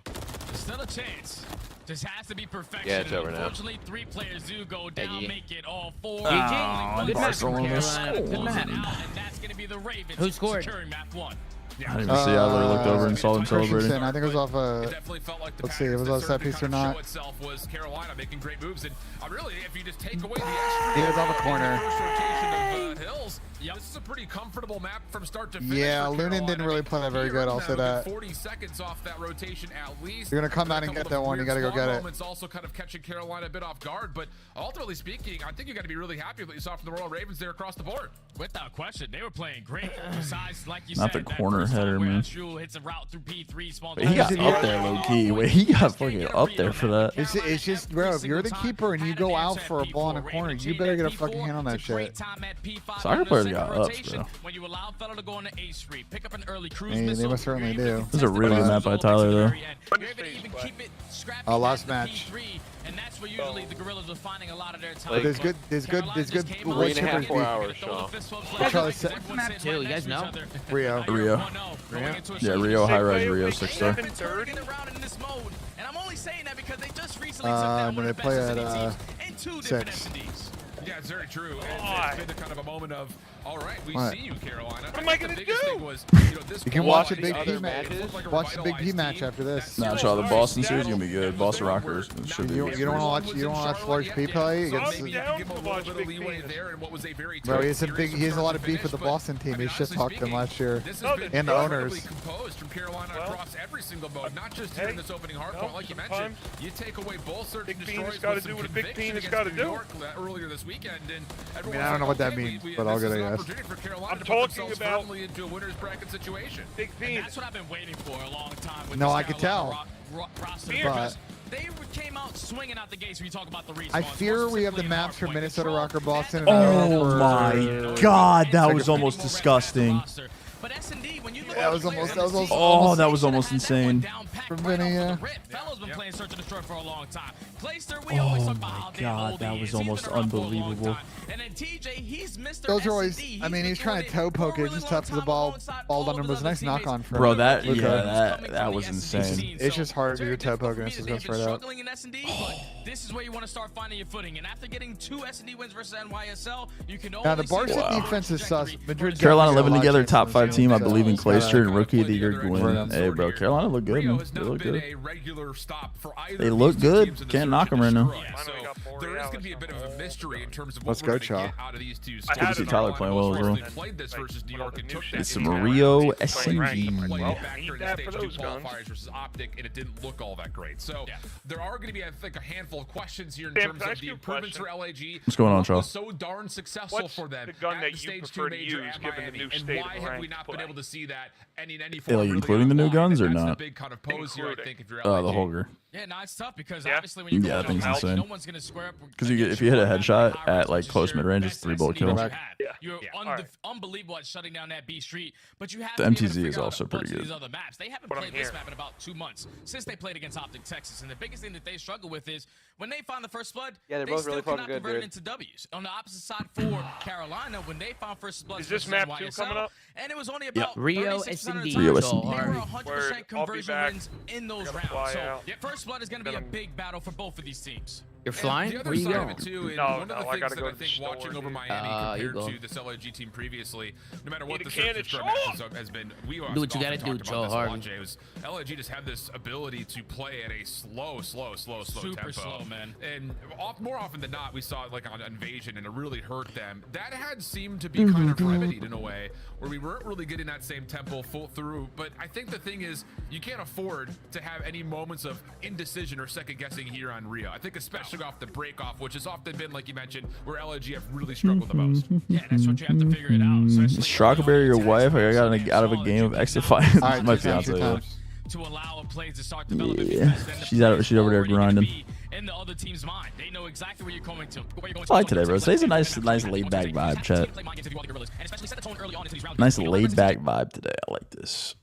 Speaker 10: still a chance. This has to be perfection.
Speaker 12: Yeah, it's over now.
Speaker 10: Unfortunately, 3 players do go down, make it all 4.
Speaker 11: Good match from
Speaker 3: Barcelona
Speaker 11: Carolina. Good match.
Speaker 10: And that's going to be the Ravens.
Speaker 11: Who scored?
Speaker 10: Securing map 1.
Speaker 3: I didn't even see. I literally looked over and saw them celebrating.
Speaker 5: Christensen, I think it was off let's see, it was on set piece or not.
Speaker 8: Was Carolina making great moves, and really, if you just take away the extra,
Speaker 5: He was on the corner.
Speaker 8: rotation of Hills, this is a pretty comfortable map from start to finish.
Speaker 5: Yeah,
Speaker 8: for
Speaker 5: Lunin
Speaker 8: Carolina.
Speaker 5: didn't really play that very good. I'll say that.
Speaker 8: 40 seconds off that rotation at least.
Speaker 5: You're gonna come out and get that one. You gotta go get it.
Speaker 8: It's also kind of catching Carolina a bit off guard, but ultimately speaking, I think you got to be really happy with what you saw from the Royal Ravens there across the board.
Speaker 10: Without question, they were playing great. Besides, like you
Speaker 3: Not
Speaker 10: said,
Speaker 3: the corner
Speaker 10: that first
Speaker 3: header,
Speaker 10: time where
Speaker 3: man.
Speaker 10: Shrew hits a route through P3, small
Speaker 3: But he got
Speaker 10: distance.
Speaker 3: up there low key. Wait, he got fucking up there for that.
Speaker 5: It's just, bro, if you're the keeper and you go out for a ball in the corner, you better get a fucking hand on that shit.
Speaker 3: Soccer players got ups, bro.
Speaker 10: When you allow Fellow to go on the ace read, pick up an early cruise
Speaker 5: Hey, they
Speaker 10: missile,
Speaker 5: must certainly do.
Speaker 3: This is a really good map by Tyler, though.
Speaker 5: Last match.
Speaker 10: And that's where usually the Gorillas are finding a lot of their time.
Speaker 5: But there's good wood chippers.
Speaker 12: 3.5 hours, Shaw.
Speaker 11: Map 2, you guys know?
Speaker 5: Rio.
Speaker 3: Yeah, Rio, high rise, Rio, 6-star.
Speaker 10: And I'm only saying that because they just recently
Speaker 5: When they play at 6.
Speaker 8: Yeah, it's very true. It's been kind of a moment of All right, we
Speaker 5: What?
Speaker 8: see you, Carolina.
Speaker 14: What am I gonna do?
Speaker 5: You can watch a Big P match. Watch the Big P match after this.
Speaker 3: Nah, child, the Boston series is gonna be good. Boston Rockers should be.
Speaker 5: You don't want to watch. You don't want to watch Large P play against. Bro, he has a lot of beef with the Boston team. He shit talked them last year, and the owners.
Speaker 8: Composed from Carolina across every single mode, not just here in this opening hardpoint, like you mentioned. You take away both search and destroys.
Speaker 14: Got to do what a big team has got to do.
Speaker 8: Earlier this weekend, and
Speaker 5: I mean, I don't know what that means, but I'll get it. Yes.
Speaker 14: I'm talking about
Speaker 8: into a winner's bracket situation.
Speaker 14: Big Bean.
Speaker 10: That's what I've been waiting for a long time. With
Speaker 5: No,
Speaker 10: this
Speaker 5: I could tell.
Speaker 10: But they came out swinging out the gates when you talk about the respawn.
Speaker 5: I fear we have the maps for Minnesota Rocker Boston.
Speaker 3: Oh my God, that was almost disgusting.
Speaker 10: But S&D, when you look
Speaker 5: that was almost
Speaker 3: insane.
Speaker 5: For Vinny, yeah.
Speaker 10: Fellows been playing Search and Destroy for a long time.
Speaker 3: Oh my God, that was almost unbelievable.
Speaker 10: And then TJ, he's Mr.
Speaker 5: Those are always. I mean, he's trying to toe poke it. It's just tough because the ball under him. It was a nice knock on for him.
Speaker 3: Bro, that was insane.
Speaker 5: It's just hard to do toe poking. This is going straight out.
Speaker 10: This is where you want to start finding your footing. And after getting 2 S&D wins versus NYSL, you can
Speaker 5: now the Barca defense is sus.
Speaker 3: Carolina living together, top 5 team, I believe in Clayster and Rookie of the Year Gwynn. Hey, bro, Carolina look good, man. They look good. They look good. Can't knock them right now.
Speaker 8: So there is going to be a bit of a mystery in terms of
Speaker 5: Let's
Speaker 8: what we're
Speaker 5: go,
Speaker 8: going to
Speaker 5: Cha.
Speaker 8: get out of these two.
Speaker 3: Good to see Tyler playing well as well.
Speaker 8: Played this versus New York and took that
Speaker 3: It's some Rio SNG.
Speaker 8: factor in the stage 2 qualifiers versus Optic, and it didn't look all that great. So there are going to be, I think, a handful of questions here in terms of the improvements for LAG.
Speaker 3: What's going on, Charles?
Speaker 8: So darn successful for them
Speaker 14: the gun
Speaker 8: at
Speaker 14: that
Speaker 8: the
Speaker 14: you
Speaker 8: stage 2
Speaker 14: prefer to
Speaker 8: major
Speaker 14: use,
Speaker 8: at
Speaker 14: given the
Speaker 8: Miami,
Speaker 14: new
Speaker 8: and
Speaker 14: state
Speaker 8: why
Speaker 14: of
Speaker 8: have we
Speaker 14: ranked
Speaker 8: not been
Speaker 14: play?
Speaker 8: able to see that in any
Speaker 3: Like,
Speaker 8: form?
Speaker 3: including the new guns or
Speaker 8: that's
Speaker 3: not?
Speaker 8: the big kind of pose here, I think, if you're
Speaker 3: The
Speaker 8: LAG.
Speaker 3: Holger.
Speaker 10: Yeah, no, it's tough because obviously when you
Speaker 3: Yeah,
Speaker 10: go
Speaker 3: that thing's
Speaker 10: out,
Speaker 3: insane.
Speaker 10: no one's gonna square up.
Speaker 3: Because if you hit a headshot at like close mid range, it's 3-bullet kill.
Speaker 10: You're unbelievable at shutting down that B Street, but you have
Speaker 3: The
Speaker 10: to be able to
Speaker 3: MTZ
Speaker 10: figure
Speaker 3: is
Speaker 10: out
Speaker 3: also
Speaker 10: a bunch
Speaker 3: pretty
Speaker 10: of
Speaker 3: good.
Speaker 10: these other maps. They haven't played this map in about 2 months since they played against Optic Texas, and the biggest thing that they struggle with is when they found the first blood,
Speaker 12: they're
Speaker 10: they
Speaker 12: both
Speaker 10: still
Speaker 12: really
Speaker 10: cannot
Speaker 12: fucking good,
Speaker 10: convert it
Speaker 12: dude.
Speaker 10: into W's. On the opposite side for Carolina, when they found first blood,
Speaker 14: Is this map 2 coming up?
Speaker 10: and it was only about
Speaker 11: Rio
Speaker 10: 36% of the
Speaker 11: S&D.
Speaker 10: time,
Speaker 3: Rio
Speaker 10: they
Speaker 3: S&D.
Speaker 10: were 100% conversion
Speaker 14: back.
Speaker 10: wins in those
Speaker 14: Gotta
Speaker 10: rounds.
Speaker 14: fly
Speaker 10: So
Speaker 14: out.
Speaker 10: first blood is going to be a big battle for both of these teams.
Speaker 11: You're flying?
Speaker 8: The other
Speaker 11: Where you
Speaker 8: side
Speaker 11: going?
Speaker 8: of it too, and
Speaker 14: No,
Speaker 8: one of the
Speaker 14: I
Speaker 8: things
Speaker 14: gotta
Speaker 8: that
Speaker 14: go
Speaker 8: I
Speaker 14: to the
Speaker 8: think
Speaker 14: store,
Speaker 8: watching over
Speaker 14: dude.
Speaker 8: Miami
Speaker 11: you
Speaker 8: compared
Speaker 11: go.
Speaker 8: to this LAG team previously, no matter what
Speaker 14: Need
Speaker 8: the
Speaker 14: a
Speaker 8: search
Speaker 14: can
Speaker 8: and
Speaker 14: of
Speaker 8: destroy
Speaker 14: Joe.
Speaker 8: matches has been, we
Speaker 11: Do what you
Speaker 8: often
Speaker 11: gotta do,
Speaker 8: talked
Speaker 11: Joe
Speaker 8: about
Speaker 11: Harden.
Speaker 8: this a lot, Jay, was LAG just have this ability to play at a slow
Speaker 10: Super
Speaker 8: tempo.
Speaker 10: slow, man.
Speaker 8: And more often than not, we saw it like on Invasion, and it really hurt them. That had seemed to be kind of remedied in a way, where we weren't really getting that same tempo full through. But I think the thing is, you can't afford to have any moments of indecision or second guessing here on Rio. I think especially off the break off, which has often been, like you mentioned, where LAG have really struggled the most.
Speaker 10: Yeah, that's what you have to figure it out.
Speaker 3: Strawberry, your wife? I got out of a game of Exit Fight.
Speaker 5: All right,
Speaker 3: My
Speaker 5: two times,
Speaker 3: fiance.
Speaker 5: two times.
Speaker 10: To allow a play to start developing.
Speaker 3: Yeah, she's over there grinding.
Speaker 10: In the other team's mind, they know exactly where you're going to.
Speaker 3: I like today, bro. Today's a nice laid back vibe, chat. Nice laid back vibe today. I like this.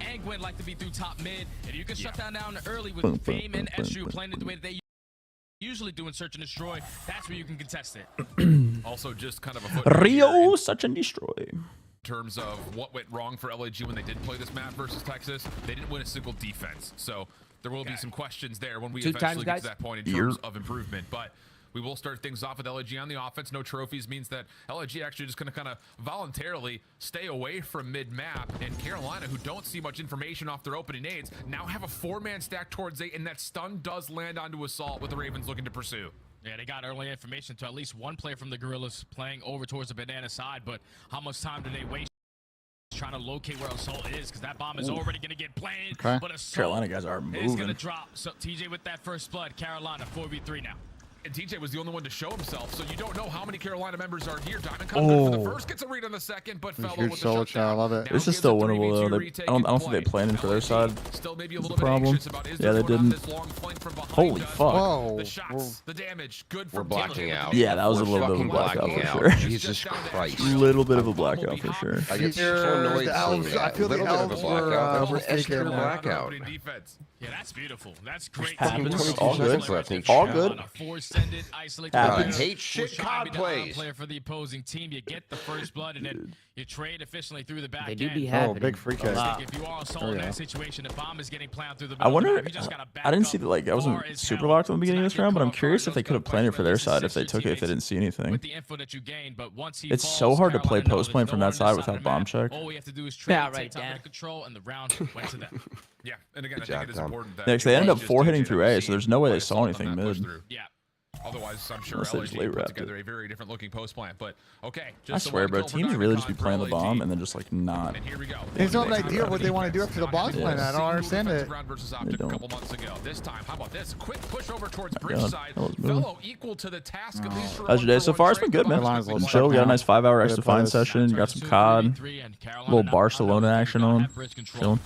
Speaker 10: And Gwen like to be through top mid, and you can shut down early with Fame and SU playing it the way that they usually do in Search and Destroy. That's where you can contest it.
Speaker 8: Also, just kind of a foot
Speaker 3: Rio Search and Destroy.
Speaker 8: In terms of what went wrong for LAG when they did play this map versus Texas, they didn't win a single defense. So there will be some questions there when we eventually get to that point in terms of improvement. But we will start things off with LAG on the offense. No trophies means that LAG actually just going to kind of voluntarily stay away from mid-map. And Carolina, who don't see much information off their opening nades, now have a 4-man stack towards 8, and that stun does land onto Assault with the Ravens looking to pursue.
Speaker 10: Yeah, they got early information to at least one player from the Gorillas playing over towards the banana side, but how much time do they waste trying to locate where Assault is? Because that bomb is already going to get planted, but Assault
Speaker 3: Carolina guys are
Speaker 10: is going
Speaker 3: moving.
Speaker 10: to drop. So TJ with that first blood, Carolina 4v3 now.
Speaker 8: And TJ was the only one to show himself, so you don't know how many Carolina members are here. Diamond comes in for the first, gets a read on the second, but Fellow with the shutdown.
Speaker 5: I love it.
Speaker 3: This is still winnable though. I don't think they planned it for their side.
Speaker 8: Still maybe a
Speaker 3: That's
Speaker 8: little
Speaker 3: the
Speaker 8: bit
Speaker 3: problem.
Speaker 8: anxious about is
Speaker 3: Yeah, they
Speaker 8: there one on
Speaker 3: didn't.
Speaker 8: this long flank from behind
Speaker 3: Holy
Speaker 8: us.
Speaker 3: fuck.
Speaker 5: Whoa.
Speaker 8: The shots, the damage, good
Speaker 7: We're
Speaker 8: from
Speaker 7: blacking out.
Speaker 3: Yeah, that was a little bit of a
Speaker 7: Fucking
Speaker 3: blackout
Speaker 7: blacking
Speaker 3: for
Speaker 7: out.
Speaker 3: sure.
Speaker 7: Jesus Christ.
Speaker 3: Little bit of a blackout for sure.
Speaker 7: I get so annoyed
Speaker 5: The elves,
Speaker 7: seeing
Speaker 5: I
Speaker 7: that.
Speaker 5: feel the
Speaker 7: Little bit of a
Speaker 5: elves were
Speaker 7: blackout. That's an
Speaker 5: mistaken
Speaker 7: extra
Speaker 5: there.
Speaker 7: blackout.
Speaker 8: Defense.
Speaker 10: Yeah, that's beautiful. That's great.
Speaker 3: Happens.
Speaker 7: Fucking 22
Speaker 3: All good.
Speaker 7: seconds left in each
Speaker 3: All
Speaker 7: shot.
Speaker 3: good.
Speaker 10: extended, isolate
Speaker 7: hate shit COD plays.
Speaker 10: player for the opposing team. You get the first blood, and then you trade efficiently through the back
Speaker 11: They
Speaker 10: end.
Speaker 11: do be happening.
Speaker 5: big free kick.
Speaker 10: If you are assault in that situation, the bomb is getting planted through the
Speaker 3: I
Speaker 10: middle of the
Speaker 3: wonder.
Speaker 10: map. You just gotta back
Speaker 3: I didn't
Speaker 10: up
Speaker 3: see that. Like, I wasn't
Speaker 10: far as
Speaker 3: super
Speaker 10: hell.
Speaker 3: locked in the beginning of
Speaker 10: So
Speaker 3: this round, but I'm
Speaker 10: now
Speaker 3: curious
Speaker 10: your
Speaker 3: if they could have
Speaker 10: coverage
Speaker 3: planned it
Speaker 10: goes
Speaker 3: for their
Speaker 10: back
Speaker 3: side
Speaker 10: to
Speaker 3: if they took it if they didn't see anything.
Speaker 10: with the info that you gained, but once he
Speaker 3: It's
Speaker 10: falls,
Speaker 3: so hard to play
Speaker 10: Carolina knows
Speaker 3: post plane
Speaker 10: there's
Speaker 3: from
Speaker 10: no
Speaker 3: that
Speaker 10: one
Speaker 3: side
Speaker 10: inside
Speaker 3: without
Speaker 10: the
Speaker 3: bomb
Speaker 10: map.
Speaker 3: check.
Speaker 10: All we have to do is trade,
Speaker 11: Yeah,
Speaker 10: take
Speaker 11: right,
Speaker 10: top
Speaker 11: Dan.
Speaker 10: of control, and the round went to them.
Speaker 8: Yeah, and again, I
Speaker 7: Good
Speaker 8: think
Speaker 7: job,
Speaker 8: it is
Speaker 7: Tom.
Speaker 8: important that
Speaker 3: Yeah, 'cause they ended up
Speaker 8: just
Speaker 3: 4-hitting
Speaker 8: didn't
Speaker 3: through
Speaker 8: see
Speaker 3: A, so there's no way they saw
Speaker 8: assault on
Speaker 3: anything
Speaker 8: that push
Speaker 3: mid.
Speaker 8: through. Yeah. Otherwise, I'm sure
Speaker 3: Unless they just
Speaker 8: LAG
Speaker 3: late
Speaker 8: put
Speaker 3: wrapped
Speaker 8: together
Speaker 3: it.
Speaker 8: a very different looking post plant. But okay,
Speaker 3: I
Speaker 8: just the
Speaker 3: swear,
Speaker 8: one
Speaker 3: bro,
Speaker 8: kill for
Speaker 3: teams really just be
Speaker 8: Dynacon for
Speaker 3: playing the bomb
Speaker 8: LAG.
Speaker 3: and then just like not.
Speaker 8: And here we go.
Speaker 5: They just don't have an idea what they want to do after the bomb's
Speaker 3: Yeah.
Speaker 5: planted. I don't understand it.
Speaker 8: Round versus
Speaker 3: They
Speaker 8: Optic a
Speaker 3: don't.
Speaker 8: couple months ago. This time, how about this? Quick push over towards
Speaker 3: God,
Speaker 8: Bridgeside.
Speaker 3: that was moving.
Speaker 8: Fellow equal to the task of these.
Speaker 3: How's your day so far? It's been good, man.
Speaker 5: Carolina's a
Speaker 3: Been
Speaker 5: little
Speaker 3: chill. We got a
Speaker 5: stuck
Speaker 3: nice 5-hour extra fine
Speaker 5: Good
Speaker 3: session. Got some COD. A little Barcelona action on. Chilling.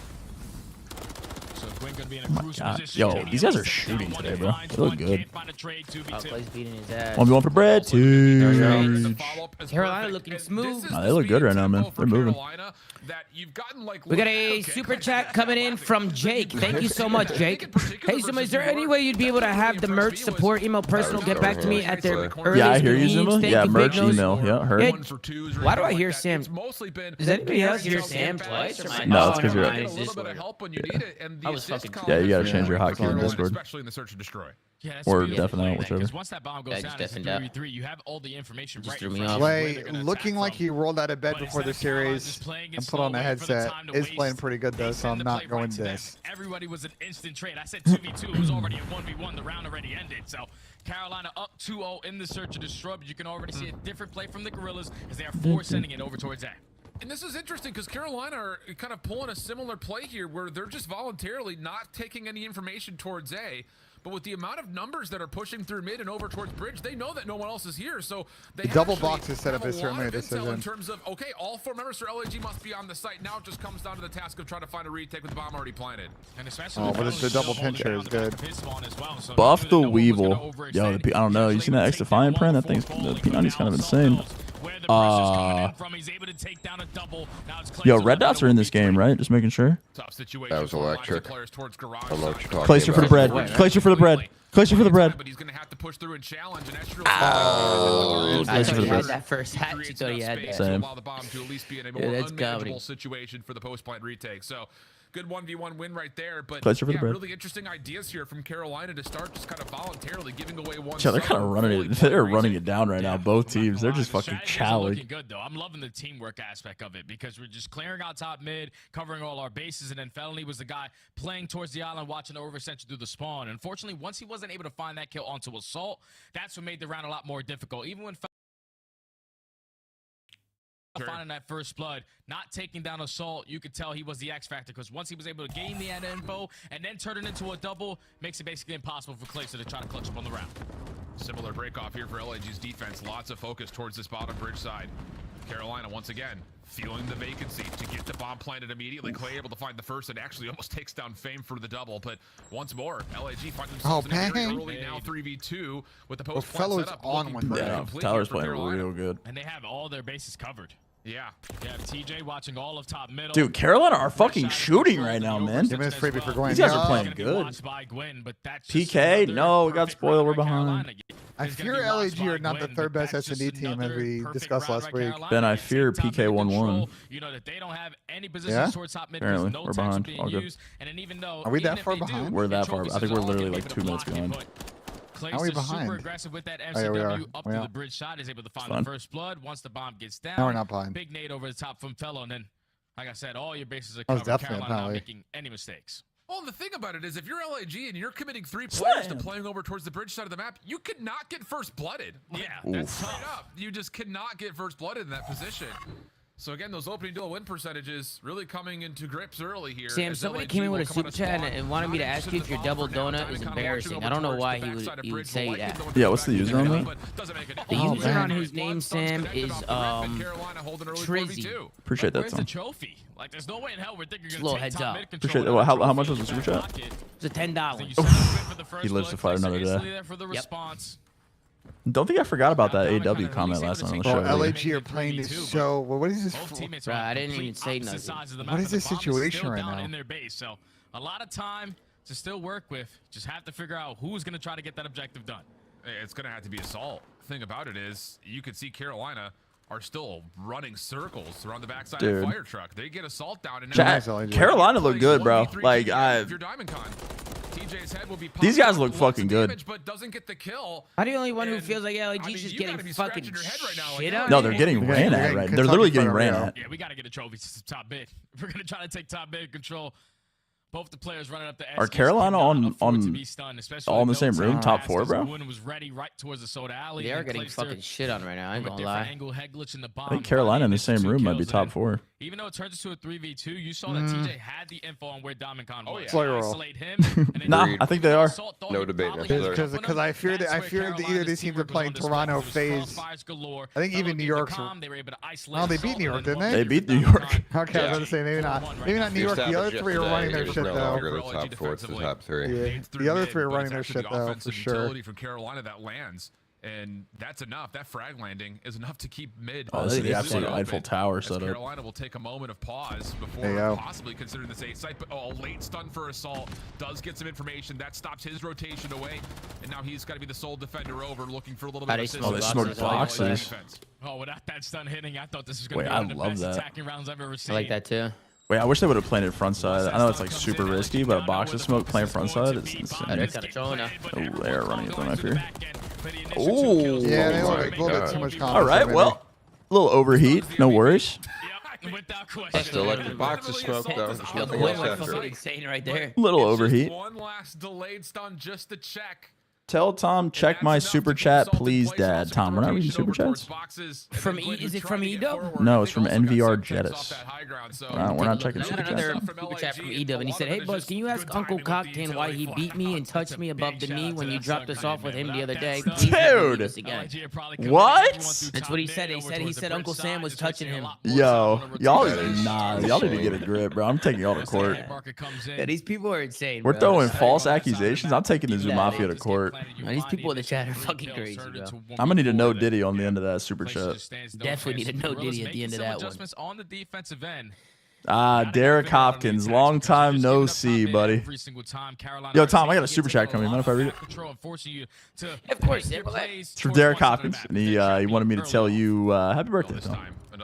Speaker 3: Oh my God. Yo, these guys are shooting today, bro. They look good.
Speaker 11: Clay's beating his ass.
Speaker 3: 1v1 for bread, too.
Speaker 11: Carolina looking smooth.
Speaker 3: Nah, they look good right now, man. They're moving.
Speaker 11: We got a super chat coming in from Jake. Thank you so much, Jake. Hey, Zuma, is there any way you'd be able to have the merch support email personal get back to me at their earliest
Speaker 3: Yeah, I hear you,
Speaker 11: convenience?
Speaker 3: Zuma.
Speaker 11: Thank
Speaker 3: Yeah,
Speaker 11: you,
Speaker 3: merch
Speaker 11: Big Nose.
Speaker 3: email. Yeah, heard.
Speaker 11: Yeah, why do I hear Sam? Does anybody else hear Sam twice? Or am I-
Speaker 3: No, it's 'cause you're-
Speaker 11: it's Discord.
Speaker 3: Yeah.
Speaker 11: I was fucking.
Speaker 3: Yeah, you gotta change your hotkey in Discord.
Speaker 8: Especially in the search and destroy.
Speaker 10: Yeah, that's
Speaker 3: Or
Speaker 10: the beautiful
Speaker 3: definitely
Speaker 10: thing,
Speaker 3: out, whichever.
Speaker 10: because once that bomb goes
Speaker 11: Yeah,
Speaker 10: down,
Speaker 11: just
Speaker 10: it's a
Speaker 11: definitely out.
Speaker 10: 3v3. You have all the information
Speaker 11: Just
Speaker 10: right
Speaker 11: threw
Speaker 10: in
Speaker 11: me
Speaker 10: front
Speaker 11: off.
Speaker 10: of you where
Speaker 5: Clay,
Speaker 10: they're gonna
Speaker 5: looking
Speaker 10: attack
Speaker 5: like
Speaker 10: from.
Speaker 5: he rolled out of bed
Speaker 10: But
Speaker 5: before the
Speaker 10: instead of Carolina
Speaker 5: series
Speaker 10: just playing it
Speaker 5: and put
Speaker 10: slow,
Speaker 5: on a
Speaker 10: waiting for the
Speaker 5: headset.
Speaker 10: time to
Speaker 5: Is
Speaker 10: waste,
Speaker 5: playing pretty good
Speaker 10: they
Speaker 5: though, so
Speaker 10: send
Speaker 5: I'm
Speaker 10: the
Speaker 5: not
Speaker 10: play
Speaker 5: going
Speaker 10: right to them.
Speaker 5: this.
Speaker 10: Everybody was an instant trade. I said 2v2. It was already a 1v1. The round already ended. So Carolina up 2-0 in the search and destroy, but you can already see a different play from the Gorillas as they are sending it over towards A.
Speaker 8: And this is interesting because Carolina are kind of pulling a similar play here where they're just voluntarily not taking any information towards A. But with the amount of numbers that are pushing through mid and over towards bridge, they know that no one else is here. So they
Speaker 5: Double
Speaker 8: actually
Speaker 5: box is set up
Speaker 8: have
Speaker 5: as
Speaker 8: a
Speaker 5: their
Speaker 8: lot
Speaker 5: main
Speaker 8: of intel
Speaker 5: decision.
Speaker 8: in terms of, okay, all 4 members for LAG must be on the site. Now it just comes down to the task of trying to find a retake with the bomb already planted.
Speaker 10: And especially
Speaker 5: Oh, but it's the double pincher is good.
Speaker 3: Buff the Weevil. Yo, I don't know. You seen that X Defiant print? That thing's, the P90's kind of insane. Yo, red dots are in this game, right? Just making sure.
Speaker 7: That was electric. I don't know what you're talking
Speaker 3: Clayster for the bread.
Speaker 7: about.
Speaker 3: Clayster for the bread. Clayster for the bread.
Speaker 8: But he's going to have to push through and challenge. And
Speaker 11: I
Speaker 3: Clayster
Speaker 11: thought
Speaker 3: for
Speaker 11: you
Speaker 3: the
Speaker 11: had
Speaker 3: bread.
Speaker 11: that first hat. You thought you had that.
Speaker 3: Same.
Speaker 8: Allow the bomb to at least be in a more
Speaker 11: Yeah, that's
Speaker 8: unmanageable
Speaker 11: comedy.
Speaker 8: situation for the post-plant retake. So good 1v1 win right there. But
Speaker 3: Clayster for the
Speaker 8: yeah,
Speaker 3: bread.
Speaker 8: really interesting ideas here from Carolina to start just kind of voluntarily giving away one.
Speaker 3: Yeah, they're kind of running it. They're running it down right now. Both teams. They're just fucking
Speaker 10: Looking
Speaker 3: chowing.
Speaker 10: good though. I'm loving the teamwork aspect of it because we're just clearing out top mid, covering all our bases, and then Felony was the guy playing towards the island, watching the overextension through the spawn. Unfortunately, once he wasn't able to find that kill onto Assault, that's what made the round a lot more difficult. Even when finding that first blood, not taking down Assault, you could tell he was the X factor because once he was able to gain the end info and then turn it into a double, makes it basically impossible for Clayster to try to clutch up on the round. Similar break off here for LAG's defense. Lots of focus towards this bottom bridge side. Carolina once again feeling the vacancy to get the bomb planted immediately. Clay able to find the first and actually almost takes down Fame for the double. But once more, LAG find themselves in a very early now 3v2 with the post
Speaker 5: Fellow
Speaker 8: plant
Speaker 5: is
Speaker 8: setup.
Speaker 5: on
Speaker 8: looking
Speaker 5: one
Speaker 8: pretty
Speaker 3: Yeah,
Speaker 8: complete
Speaker 3: Tyler's
Speaker 8: here for
Speaker 3: playing
Speaker 8: Carolina.
Speaker 3: real good.
Speaker 10: And they have all their bases covered.
Speaker 8: Yeah.
Speaker 10: You have TJ watching all of top middle.
Speaker 3: Dude, Carolina are fucking shooting right now, man.
Speaker 5: Give me this freebie for Gwen.
Speaker 3: These guys are
Speaker 5: Yeah.
Speaker 3: playing good. PK? No, we got spoiled. We're behind.
Speaker 5: I fear LAG are not the third best S&D team as we discussed last week.
Speaker 3: Ben, I fear PK 1-1.
Speaker 10: You know that they don't have any positions
Speaker 5: Yeah?
Speaker 10: towards top mid.
Speaker 3: Apparently,
Speaker 10: no
Speaker 3: we're
Speaker 10: tanks are
Speaker 3: behind.
Speaker 10: being
Speaker 3: All good.
Speaker 10: used, and then even though
Speaker 5: Are we that
Speaker 10: even if
Speaker 5: far
Speaker 10: they do,
Speaker 5: behind?
Speaker 3: We're that
Speaker 10: trophy
Speaker 3: far. I think we're
Speaker 10: systems
Speaker 3: literally
Speaker 10: all
Speaker 3: like
Speaker 10: get
Speaker 3: 2
Speaker 10: able
Speaker 3: minutes
Speaker 10: to block it,
Speaker 3: behind.
Speaker 10: but
Speaker 5: How are we
Speaker 10: Clayster's
Speaker 5: behind?
Speaker 10: super aggressive with that
Speaker 5: Oh, yeah, we
Speaker 10: MCW
Speaker 5: are.
Speaker 10: up
Speaker 5: We
Speaker 10: to
Speaker 5: are.
Speaker 10: the bridge shot, is able to find
Speaker 3: Fun.
Speaker 10: the first blood. Once the bomb gets down,
Speaker 5: Now we're not behind.
Speaker 10: big nade over the top from Fellow, and then, like I said, all your bases are
Speaker 5: That was
Speaker 10: covered.
Speaker 5: definitely a
Speaker 10: Carolina not
Speaker 5: penalty.
Speaker 10: making any mistakes.
Speaker 8: Well, and the thing about it is if you're LAG and you're committing 3 players to playing over towards the bridge side of the map, you could not get first blooded.
Speaker 10: Yeah,
Speaker 8: that's straight up. You just cannot get first blooded in that position. So again, those opening duel win percentages really coming into grips early here.
Speaker 11: Sam,
Speaker 8: as
Speaker 11: somebody
Speaker 8: LAG
Speaker 11: came in
Speaker 8: will
Speaker 11: with a
Speaker 8: come out
Speaker 11: super
Speaker 8: of
Speaker 11: chat
Speaker 8: spawn.
Speaker 11: and wanted me to
Speaker 8: Not
Speaker 11: ask you if
Speaker 8: interested
Speaker 11: your
Speaker 8: in the
Speaker 11: double
Speaker 8: bomb for now.
Speaker 11: donut
Speaker 8: Time
Speaker 11: is
Speaker 8: kind of
Speaker 11: embarrassing.
Speaker 8: watching
Speaker 11: I don't know
Speaker 8: over
Speaker 11: why
Speaker 8: towards
Speaker 11: he
Speaker 8: the
Speaker 11: would
Speaker 8: backside of
Speaker 11: say
Speaker 8: Bridge,
Speaker 11: that.
Speaker 8: will like
Speaker 3: Yeah, what's the user on that?
Speaker 8: but doesn't make it
Speaker 11: The
Speaker 8: all
Speaker 11: user
Speaker 8: that
Speaker 11: on
Speaker 8: great.
Speaker 11: his name,
Speaker 8: Bloodstone's
Speaker 11: Sam,
Speaker 8: connected
Speaker 11: is
Speaker 8: off the rip, and Carolina holding early
Speaker 11: Trizzy.
Speaker 8: 4v2.
Speaker 3: Appreciate that,
Speaker 10: Where's the
Speaker 3: Tom.
Speaker 10: trophy? Like, there's no way in hell we're thinking you're
Speaker 11: Little
Speaker 10: gonna take
Speaker 11: heads
Speaker 10: top
Speaker 11: up.
Speaker 10: mid control.
Speaker 3: Appreciate that. Well, how much was the super chat?
Speaker 11: It's a $10.
Speaker 3: He lives to fight another day.
Speaker 10: There for the response.
Speaker 3: Don't think I forgot about that AW comment last night on the
Speaker 5: Bro,
Speaker 3: show.
Speaker 5: LAG are playing this so. What is this?
Speaker 11: Bro, I didn't even say nothing.
Speaker 5: What is this situation right now?
Speaker 10: In their base, so a lot of time to still work with. Just have to figure out who's going to try to get that objective done.
Speaker 8: it's going to have to be Assault. Thing about it is, you could see Carolina are still running circles around the backside of the fire truck. They get Assault down, and now
Speaker 3: Carolina look good, bro. Like these guys look fucking good.
Speaker 8: But doesn't get the kill.
Speaker 11: I'm the only one who feels like LAG's just getting fucking shit on.
Speaker 3: No, they're getting ran at right. They're literally getting ran at.
Speaker 10: Yeah, we gotta get a trophy to top mid. We're gonna try to take top mid control. Both the players running up the
Speaker 3: Are Carolina on all in the same room, top 4, bro?
Speaker 10: Was ready right towards the soda alley.
Speaker 11: They are getting fucking shit on right now. I ain't gonna lie.
Speaker 3: I think Carolina in the same room might be top 4.
Speaker 10: Even though it turns into a 3v2, you saw that TJ had the info on where Diamondcon was.
Speaker 5: Isolate
Speaker 10: him.
Speaker 3: Nah, I think they are.
Speaker 7: No debate.
Speaker 5: Because I fear that either of these teams are playing Toronto FaZe. I think even New York's. Oh, they beat New York, didn't they?
Speaker 3: They beat New York.
Speaker 5: Okay, I was gonna say maybe not. Maybe not New York. The other 3 are running their shit though.
Speaker 7: Top 4, it's the top 3.
Speaker 5: Yeah, the other 3 are running their shit though for sure.
Speaker 8: From Carolina that lands. And that's enough. That frag landing is enough to keep mid.
Speaker 3: Oh, this is the absolute Eiffel Tower setup.
Speaker 8: Carolina will take a moment of pause before possibly considering this A site. But a late stun for Assault does get some information that stops his rotation away, and now he's got to be the sole defender over, looking for a little bit of assistance.
Speaker 3: Oh, they smoked boxes.
Speaker 10: Oh, without that stun hitting, I thought this was going to be
Speaker 3: one
Speaker 10: one of the best attacking rounds I've ever seen.
Speaker 11: I like that too.
Speaker 3: Wait, I wish they would have planted front side. I know it's like super risky, but a box of smoke playing front side is insane.
Speaker 11: They're kind of trolling now.
Speaker 3: Oh, they're running it up here.
Speaker 5: Oh, yeah, they look like a little bit too much confidence.
Speaker 3: All right, well, a little overheat. No worries.
Speaker 7: Still like the box of smoke though.
Speaker 11: Insane right there.
Speaker 3: Little overheat.
Speaker 8: One last delayed stun just to check.
Speaker 3: Tell Tom, check my super chat, please, Dad. Tom, we're not reading super chats.
Speaker 11: From is it from Edub?
Speaker 3: No, it's from NVR Jettis. We're not checking super
Speaker 11: another
Speaker 3: chats.
Speaker 11: super chat from Edub, and he said, "Hey, Buzz, can you ask Uncle Octane why he beat me and touched me above the knee when you dropped us off with him the other day?"
Speaker 3: Dude, what?
Speaker 11: That's what he said. He said Uncle Sam was touching him.
Speaker 3: Yo, y'all need to get a grip, bro. I'm taking y'all to court.
Speaker 11: Yeah, these people are insane.
Speaker 3: We're throwing false accusations. I'm taking the Zoo Mafia to court.
Speaker 11: These people in the chat are fucking crazy, bro.
Speaker 3: I'm gonna need a no Diddy on the end of that super chat.
Speaker 11: Definitely need a no Diddy at the end of that one.
Speaker 10: On the defensive end.
Speaker 3: Derek Hopkins, long time no see, buddy. Yo, Tom, I got a super chat coming. Mind if I read it?
Speaker 11: Of course,
Speaker 3: it's from Derek Hopkins, and he wanted me to tell you happy birthday, Tom.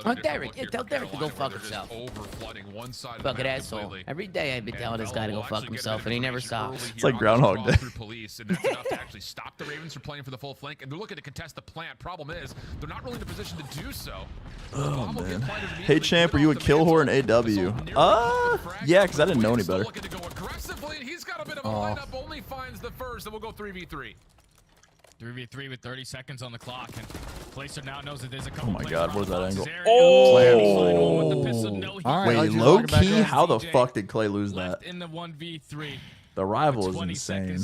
Speaker 11: Oh, Derek, yeah, tell Derek to go fuck himself. Fucking asshole. Every day I've been telling this guy to go fuck himself, and he never stops.
Speaker 3: It's like Groundhog Day.
Speaker 8: Police, and that's enough to actually stop the Ravens from playing for the full flank, and they're looking to contest the plant. Problem is, they're not really in a position to do so.
Speaker 3: Oh, man. Hey, champ, are you a kill whore in AW? Yeah, because I didn't know any better.
Speaker 8: He's got a bit of a lineup, only finds the first, and we'll go 3v3.
Speaker 10: 3v3 with 30 seconds on the clock, and Placer now knows that there's a couple.
Speaker 3: Oh my God, where's that angle?
Speaker 10: Oh!
Speaker 3: Wait, low key, how the fuck did Clay lose that?
Speaker 10: In the 1v3.
Speaker 3: The rival is insane.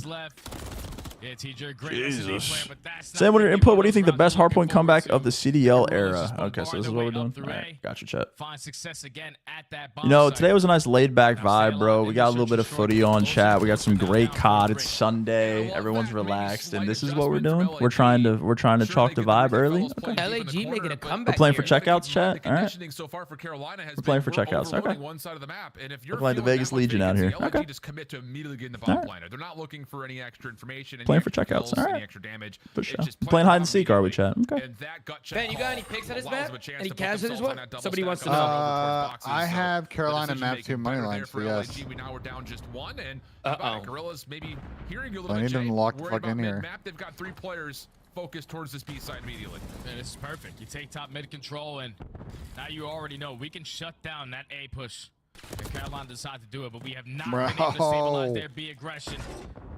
Speaker 10: Yeah, TJ, great
Speaker 3: Jesus. Sam, what are your input? What do you think the best hardpoint comeback of the CDL era? Okay, so this is what we're doing. All right, gotcha, chat.
Speaker 10: Find success again at that
Speaker 3: you know, today was a nice laid-back vibe, bro. We got a little bit of footy on chat. We got some great COD. It's Sunday. Everyone's relaxed, and this is what we're doing. We're trying to chalk the vibe early. Okay.
Speaker 11: LAG making a comeback.
Speaker 3: We're playing for checkouts, chat. All right.
Speaker 8: We're
Speaker 3: playing for checkouts. Okay. We're playing the Vegas Legion out here. Okay.
Speaker 8: Just commit to immediately getting the bomb planet. They're not looking for any extra information.
Speaker 3: Playing for checkouts. All right. For sure. Playing hide and seek, are we, chat? Okay.
Speaker 11: Ben, you got any picks on his map? Any calves on his one? Somebody wants to know.
Speaker 5: I have Carolina map 2 money lines for yes.
Speaker 8: Now we're down just one, and Gorillas maybe hearing you a little
Speaker 5: I need them to lock the fuck in here.
Speaker 8: They've got 3 players focused towards this B side immediately.
Speaker 10: And this is perfect. You take top mid control, and now you already know we can shut down that A push. And Carolina decided to do it, but we have not been able to stabilize their B aggression.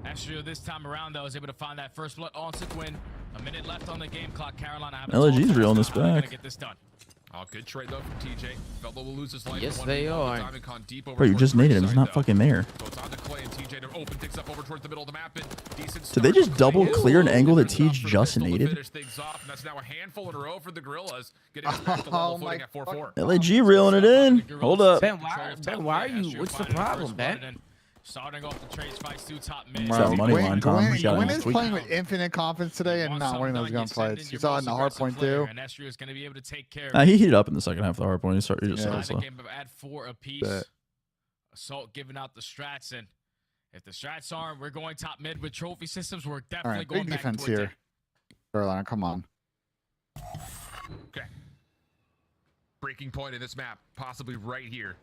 Speaker 10: Astrio this time around, though, is able to find that first blood on win. A minute left on the game clock. Carolina
Speaker 3: LG's real in this back.
Speaker 8: Get this done. Oh, good trade though from TJ. Fellow will lose his life.
Speaker 11: Yes, they are.
Speaker 3: Bro, you just needed him. He's not fucking there.
Speaker 8: So it's on to Clay and TJ to open things up over towards the middle of the map.
Speaker 3: Did they just double clear an angle that Teach just needed?
Speaker 8: That's now a handful in a row for the Gorillas. Getting us back to level footing at 4-4.
Speaker 3: LAG reeling it in. Hold up.
Speaker 11: Ben, why are you? What's the problem, Ben?
Speaker 10: Starting off the trades fights through top mid.
Speaker 3: It's that money line, Tom.
Speaker 5: Gwen is playing with infinite confidence today and not winning those gunfights. You saw it in the hardpoint too.
Speaker 3: He heated up in the second half of the hardpoint. He just started slow.
Speaker 10: Add 4 apiece. Assault giving out the strats, and if the strats aren't, we're going top mid with trophy systems. We're definitely going back towards
Speaker 5: here.
Speaker 10: it.
Speaker 5: Carolina, come on.
Speaker 8: Okay. Breaking point in this map, possibly right here.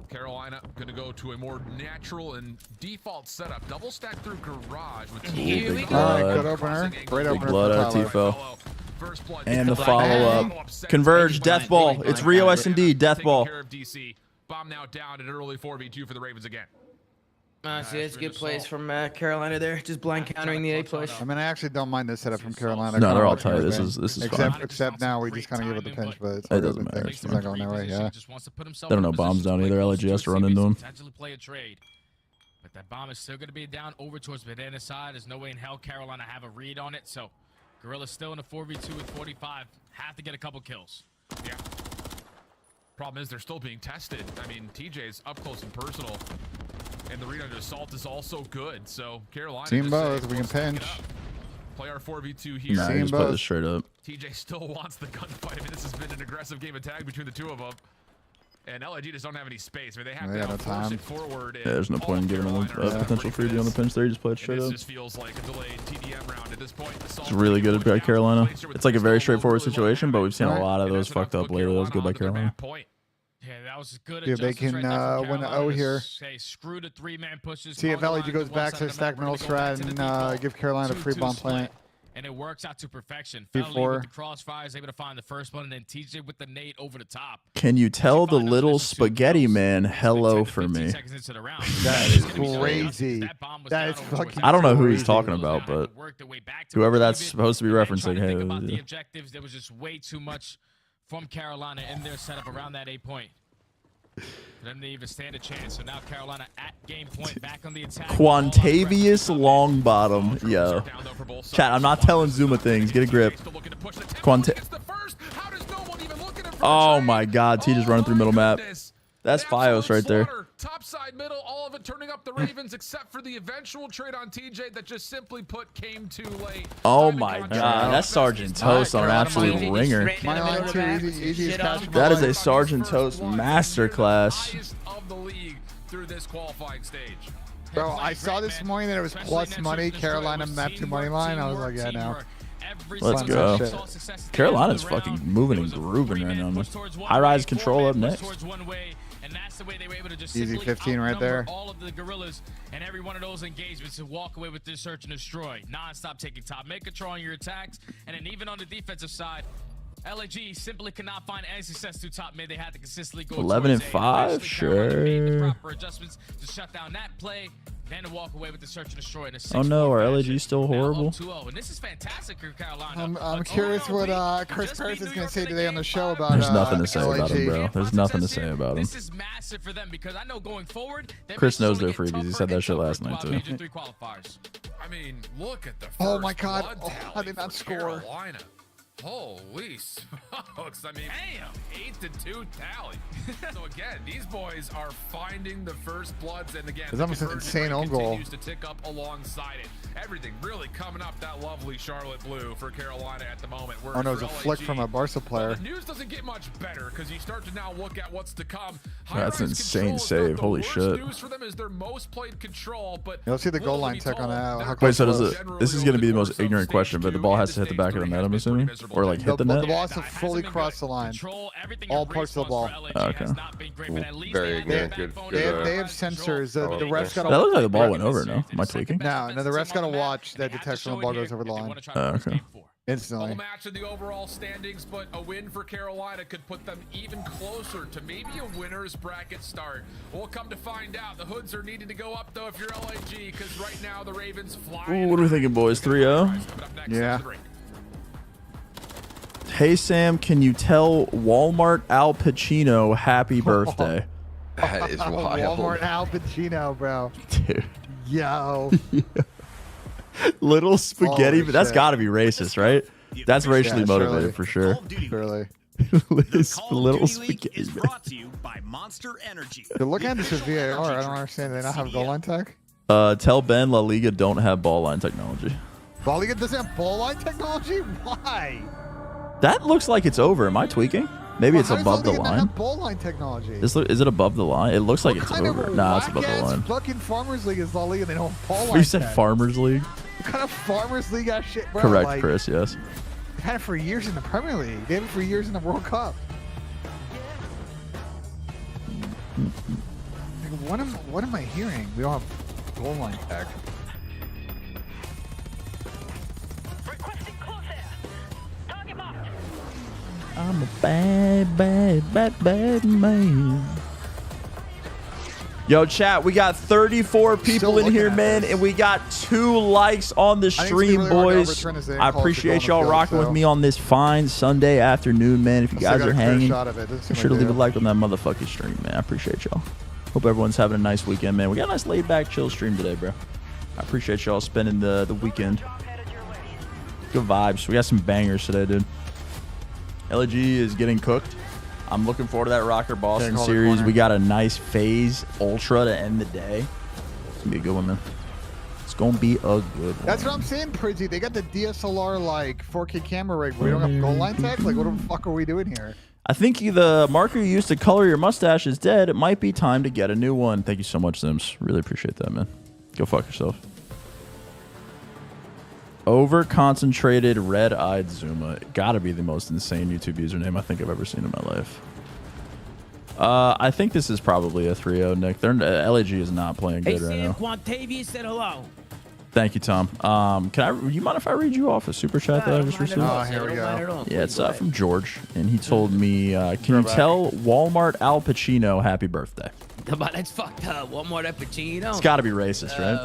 Speaker 8: Carolina going to go to a more natural and default setup. Double stack through garage. With
Speaker 3: Here we
Speaker 5: go. All right, good opener. Great opener.
Speaker 3: Big blood out of Tifo. And the follow-up. Converge, death ball. It's Rio S&D, death ball.
Speaker 8: Bomb now down at an early 4v2 for the Ravens again.
Speaker 11: See, it's good plays from Carolina there. Just blind countering the A push.
Speaker 5: I mean, I actually don't mind this setup from Carolina.
Speaker 3: No, they're all tight. This is fine.
Speaker 5: Except now we just kind of give it the pinch, but
Speaker 3: it doesn't matter.
Speaker 5: It's not going that way. Yeah.
Speaker 3: They don't know bombs down either. LG has to run into them.
Speaker 10: But that bomb is still going to be down over towards banana side. There's no way in hell Carolina have a read on it. So Gorilla's still in a 4v2 with 45. Have to get a couple kills.
Speaker 8: Yeah. Problem is they're still being tested. I mean, TJ's up close and personal. And the read under assault is also good. So Carolina.
Speaker 5: Team both. We can pinch.
Speaker 8: Play our 4v2 here.
Speaker 3: Nah, just put this straight up.
Speaker 8: TJ still wants the gunfight. I mean, this has been an aggressive game of tag between the two of them. And LIG just don't have any space. I mean, they have to force it forward.
Speaker 3: Yeah, there's no point in giving them a potential freebie on the pinch there. You just play it straight up.
Speaker 8: This just feels like a delayed TDM round at this point.
Speaker 3: It's really good by Carolina. It's like a very straightforward situation, but we've seen a lot of those fucked up lately. That was good by Carolina.
Speaker 10: Yeah, that was good.
Speaker 5: Yeah, they can win the O here.
Speaker 10: Hey, screw the 3-man pushes.
Speaker 5: See if LG goes back to the stack middle strat and give Carolina a free bomb plant.
Speaker 10: And it works out to perfection.
Speaker 5: Before
Speaker 10: with the crossfire is able to find the first one, and then TJ with the nade over the top.
Speaker 3: Can you tell the little spaghetti man hello for me?
Speaker 5: That is crazy. That is fucking.
Speaker 3: I don't know who he's talking about, but whoever that's supposed to be referencing, hey.
Speaker 10: The objectives, there was just way too much from Carolina in their setup around that A point. For them to even stand a chance. So now Carolina at game point, back on the attack.
Speaker 3: Quantavious Longbottom. Yo. Chat, I'm not telling Zuma things. Get a grip. Oh my god, T just running through middle map. That's Fios right there.
Speaker 8: Top side, middle, all of it turning up the Ravens, except for the eventual trade on TJ that just simply put came too late.
Speaker 3: Oh my god, that's Sergeant Toast on an absolute ringer. That is a Sergeant Toast masterclass.
Speaker 8: Of the league through this qualifying stage.
Speaker 5: Bro, I saw this morning that it was plus money. Carolina map to money line. I was like, yeah, no.
Speaker 3: Let's go. Carolina's fucking moving and grooving right now. High rise control up next.
Speaker 10: And that's the way they were able to just
Speaker 5: easy 15 right there.
Speaker 10: All of the gorillas and every one of those engagements to walk away with this search and destroy. Non-stop taking top, make control on your attacks, and then even on the defensive side, LAG simply cannot find any success through top mid. They had to consistently go
Speaker 3: 11 and 5, sure.
Speaker 10: Made the proper adjustments to shut down that play. Then to walk away with the search and destroy in a 6-4
Speaker 3: Oh no, our LAG still horrible.
Speaker 10: And this is fantastic for Carolina.
Speaker 5: I'm curious what Chris Curtis is going to say today on the show about
Speaker 3: There's nothing to say about him, bro. There's nothing to say about him.
Speaker 10: This is massive for them because I know going forward,
Speaker 3: Chris knows their freebies. He said that shit last night too.
Speaker 8: I mean, look at the first
Speaker 5: oh my god, I did not score.
Speaker 8: Carolina. Holy smokes. I mean, 8-2 tally. So again, these boys are finding the first bloods, and again,
Speaker 5: it's almost an insane own goal.
Speaker 8: Continues to tick up alongside it. Everything really coming up that lovely Charlotte blue for Carolina at the moment.
Speaker 5: Oh no, it's a flick from a Barca player.
Speaker 8: The news doesn't get much better because you start to now look at what's to come.
Speaker 3: That's an insane save. Holy shit.
Speaker 8: News for them is their most played control, but
Speaker 5: you'll see the goal line tech on that.
Speaker 3: Wait, so does it? This is going to be the most ignorant question, but the ball has to hit the back of the net, I'm assuming, or like hit the net.
Speaker 5: The ball has to fully cross the line. All parts of the ball.
Speaker 3: Oh, okay.
Speaker 7: Very good.
Speaker 5: They have sensors. The refs got.
Speaker 3: That looks like the ball went over. No, am I tweaking?
Speaker 5: No, the refs got to watch that detection when the ball goes over the line.
Speaker 3: Okay.
Speaker 5: Instantly.
Speaker 8: Match in the overall standings, but a win for Carolina could put them even closer to maybe a winner's bracket start. We'll come to find out. The hoods are needed to go up though if you're LAG, because right now the Ravens fly.
Speaker 3: Ooh, what are we thinking, boys? 3-0.
Speaker 5: Yeah.
Speaker 3: Hey Sam, can you tell Walmart Al Pacino happy birthday?
Speaker 7: That is wild.
Speaker 5: Walmart Al Pacino, bro.
Speaker 3: Dude.
Speaker 5: Yo.
Speaker 3: Little spaghetti, but that's got to be racist, right? That's racially motivated for sure.
Speaker 5: Surely.
Speaker 3: Little spaghetti.
Speaker 15: Brought to you by Monster Energy.
Speaker 5: Look at this with VAR. I don't understand. They not have goal line tech.
Speaker 3: Tell Ben La Liga don't have ball line technology.
Speaker 5: La Liga doesn't have ball line technology? Why?
Speaker 3: That looks like it's over. Am I tweaking? Maybe it's above the line.
Speaker 5: Ball line technology.
Speaker 3: Is it above the line? It looks like it's over. Nah, it's above the line.
Speaker 5: Fucking Farmers League is La Liga. They don't have ball line.
Speaker 3: You said Farmers League?
Speaker 5: What kind of Farmers League ass shit, bro?
Speaker 3: Correct,
Speaker 5: like,
Speaker 3: Chris. Yes.
Speaker 5: They've had it for years in the Premier League. They have it for years in the World Cup. Like, what am I hearing? We don't have goal line tech.
Speaker 3: I'm a bad man. Yo, chat, we got 34 people in here, man, and we got 2 likes on the stream, boys. I appreciate y'all rocking with me on this fine Sunday afternoon, man. If you guys are hanging, be sure to leave a like on that motherfucking stream, man. I appreciate y'all. Hope everyone's having a nice weekend, man. We got a nice laid-back, chill stream today, bro. I appreciate y'all spending the weekend. Good vibes. We got some bangers today, dude. LG is getting cooked. I'm looking forward to that Rocker Boston series. We got a nice FaZe Ultra to end the day. It's going to be a good one, man. It's going to be a good one.
Speaker 5: That's what I'm saying, Prizzy. They got the DSLR, like, 4K camera rig. We don't have goal line tech? Like, what the fuck are we doing here?
Speaker 3: I think the marker you used to color your mustache is dead. It might be time to get a new one. Thank you so much, Sims. Really appreciate that, man. Go fuck yourself. Over-concentrated, red-eyed Zuma. Gotta be the most insane YouTube username I think I've ever seen in my life. I think this is probably a 3-0, Nick. LAG is not playing good right now.
Speaker 11: Quantavious said hello.
Speaker 3: Thank you, Tom. You mind if I read you off a super chat that I just received?
Speaker 5: Oh, here we go.
Speaker 3: Yeah, it's from George, and he told me, can you tell Walmart Al Pacino happy birthday?
Speaker 11: Come on, that's fucked up. One more Pacino.
Speaker 3: It's got to be racist, right?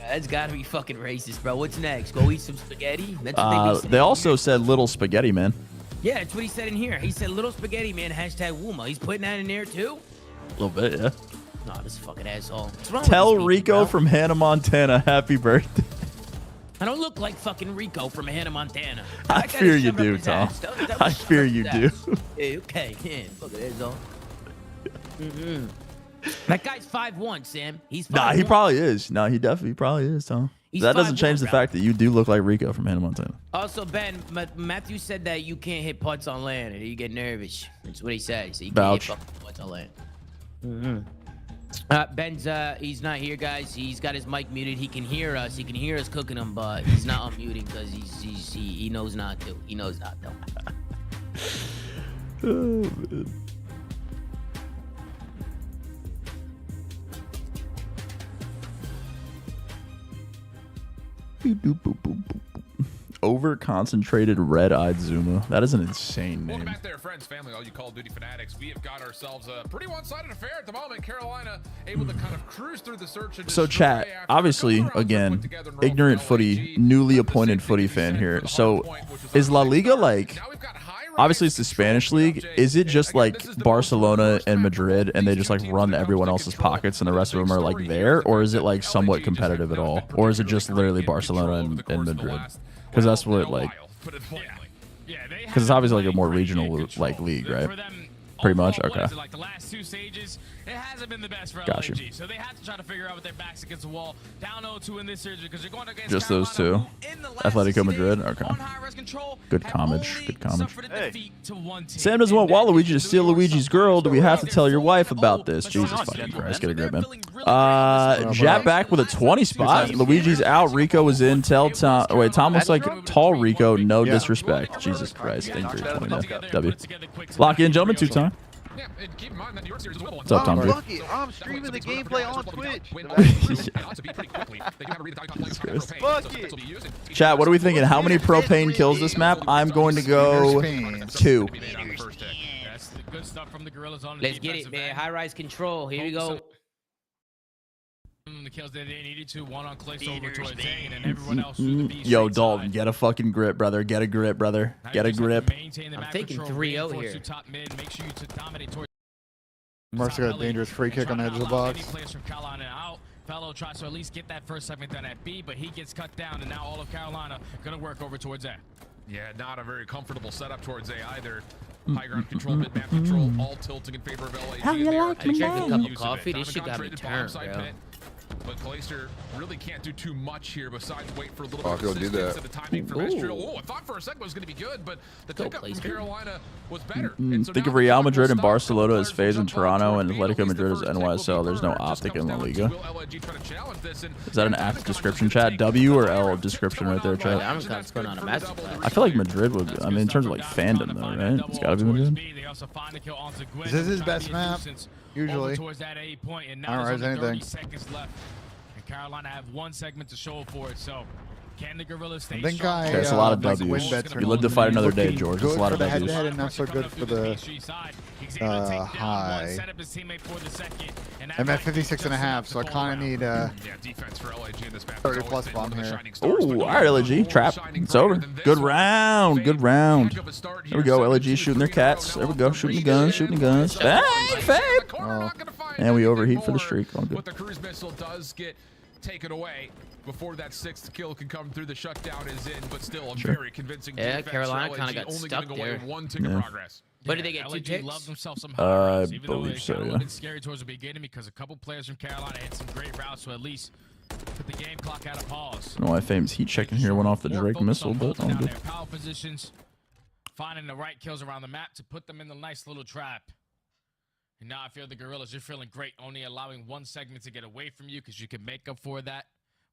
Speaker 11: That's got to be fucking racist, bro. What's next? Go eat some spaghetti? That's what
Speaker 3: they also said little spaghetti, man.
Speaker 11: Yeah, that's what he said in here. He said little spaghetti, man, hashtag Wuma. He's putting that in there, too?
Speaker 3: A little bit, yeah.
Speaker 11: No, this fucking asshole.
Speaker 3: Tell Rico from Hannah, Montana happy birthday.
Speaker 11: I don't look like fucking Rico from Hannah, Montana.
Speaker 3: I fear you do, Tom. I fear you do.
Speaker 11: Hey, okay, yeah, look at that, though. That guy's 5'1", Sam. He's 5'1".
Speaker 3: Nah, he probably is. No, he definitely probably is, Tom. That doesn't change the fact that you do look like Rico from Hannah, Montana.
Speaker 11: Also, Ben, Matthew said that you can't hit putts on land and you get nervous. That's what he said. So you can't hit putts on land. Ben's he's not here, guys. He's got his mic muted. He can hear us. He can hear us cooking him, but he's not unmuting because he knows not to. He knows not to.
Speaker 3: Oh, man. Over-concentrated red-eyed Zuma. That is an insane name.
Speaker 8: Welcome back there, friends, family, all you Call of Duty fanatics. We have got ourselves a pretty one-sided affair at the moment. Carolina able to kind of cruise through the search and
Speaker 3: so chat, obviously, again, ignorant footy, newly appointed footy fan here. So is La Liga like, obviously it's the Spanish league. Is it just like Barcelona and Madrid and they just like run everyone else's pockets and the rest of them are like there? Or is it like somewhat competitive at all? Or is it just literally Barcelona and Madrid? Because that's what like, because it's obviously like a more regional like league, right? Pretty much. Okay.
Speaker 10: Like the last 2 stages, it hasn't been the best for
Speaker 3: Got
Speaker 10: LAG.
Speaker 3: you.
Speaker 10: So they have to try to figure out with their backs against the wall. Down 0-2 in this series because you're going against
Speaker 3: just those two. Atletico Madrid. Okay. Good homage. Good homage.
Speaker 10: Hey.
Speaker 3: Sam doesn't want Waluigi to steal Luigi's girl. Do we have to tell your wife about this? Jesus fucking Christ. Get a grip, man. Jap back with a 20 spot. Luigi's out. Rico is in. Tell Tom. Wait, Tom looks like tall Rico. No disrespect. Jesus Christ. Thank you for 20. W. Lock in, gentlemen. 2-time.
Speaker 8: Yeah, and keep in mind that New York series is
Speaker 3: What's up, Tom?
Speaker 14: I'm streaming the gameplay on Twitch.
Speaker 3: Chat, what are we thinking? How many propane kills this map? I'm going to go 2.
Speaker 11: Let's get it, man. High-rise control. Here we go.
Speaker 10: The kills that they needed to, one on Clicks over to Octane and everyone else.
Speaker 3: Yo, Dalton, get a fucking grip, brother. Get a grip, brother. Get a grip.
Speaker 11: I'm taking 3-0 here.
Speaker 5: Mercer got a dangerous free kick on the edge of the box.
Speaker 10: Fellow tries to at least get that first segment done at B, but he gets cut down, and now all of Carolina gonna work over towards A.
Speaker 8: Yeah, not a very comfortable setup towards A either. High ground control, mid map control, all tilting in favor of LAG.
Speaker 11: How you like me now? A cup of coffee. This shit got me turned, bro.
Speaker 8: But Clayster really can't do too much here besides wait for a little
Speaker 7: Oh,
Speaker 8: bit of
Speaker 7: he'll do that.
Speaker 8: assistance and the timing from Estriel. Oh, I thought for a second it was going to be good, but the pickup from Carolina was better. And so
Speaker 3: Think
Speaker 8: now
Speaker 3: of Real
Speaker 8: the
Speaker 3: Madrid and
Speaker 8: stop.
Speaker 3: Barcelona as FAZE and
Speaker 8: Jump on
Speaker 3: Toronto,
Speaker 8: toward
Speaker 3: and
Speaker 8: Beat. At
Speaker 3: Atletico
Speaker 8: least the
Speaker 3: Madrid as
Speaker 8: first take will
Speaker 3: NYSL.
Speaker 8: be
Speaker 3: There's no
Speaker 8: Burr. Just
Speaker 3: optic in
Speaker 8: comes
Speaker 3: La
Speaker 8: down to
Speaker 3: Liga.
Speaker 8: will LIG try to challenge this, and
Speaker 3: Is that an F description chat? W or L description right there, chat?
Speaker 11: I'm kind of putting on a massive class.
Speaker 3: I feel like Madrid would. I mean, in terms of like fandom, though, right? It's got to be Madrid.
Speaker 5: This is his best map, usually.
Speaker 10: I
Speaker 5: don't rise anything.
Speaker 10: Carolina have one segment to show for it, so can the Gorillas stay
Speaker 5: I think I
Speaker 3: Okay, it's a lot of
Speaker 5: like
Speaker 3: W's.
Speaker 5: win bets
Speaker 3: You live to fight another day,
Speaker 5: looking
Speaker 3: George.
Speaker 5: good
Speaker 3: It's a lot
Speaker 5: for
Speaker 3: of
Speaker 5: the
Speaker 3: W's.
Speaker 5: head-to-head and not so good for the high. I'm at 56.5, so I kind of need
Speaker 8: defense for LIG in this map
Speaker 5: 30 plus bomb here.
Speaker 3: Oh, all right, LG. Trap. It's over. Good round. Good round. There we go. LG shooting their cats. There we go. Shooting the guns. Shooting the guns. Bang! Fade! Oh. And we overheat for the streak. All good.
Speaker 8: But the cruise missile does get taken away before that 6th kill can come through. The shutdown is in, but still a very convincing defense.
Speaker 11: Carolina
Speaker 8: LIG
Speaker 11: kind of got
Speaker 8: only
Speaker 11: stuck
Speaker 8: giving away
Speaker 11: there.
Speaker 8: 1 tick of progress.
Speaker 11: What did they get? 2
Speaker 10: LIG
Speaker 11: ticks?
Speaker 10: loved themselves some
Speaker 3: I
Speaker 10: even though
Speaker 3: believe
Speaker 10: it
Speaker 3: so,
Speaker 10: got a
Speaker 3: yeah.
Speaker 10: little bit scary towards the beginning because a couple players from Carolina had some great routes to at least put the game clock at a pause.
Speaker 3: I don't know why Fame's heat checking here went off the Drake missile, but all
Speaker 10: down
Speaker 3: good.
Speaker 10: their power positions, finding the right kills around the map to put them in the nice little trap. And now I feel the Gorillas, you're feeling great, only allowing 1 segment to get away from you because you can make up for that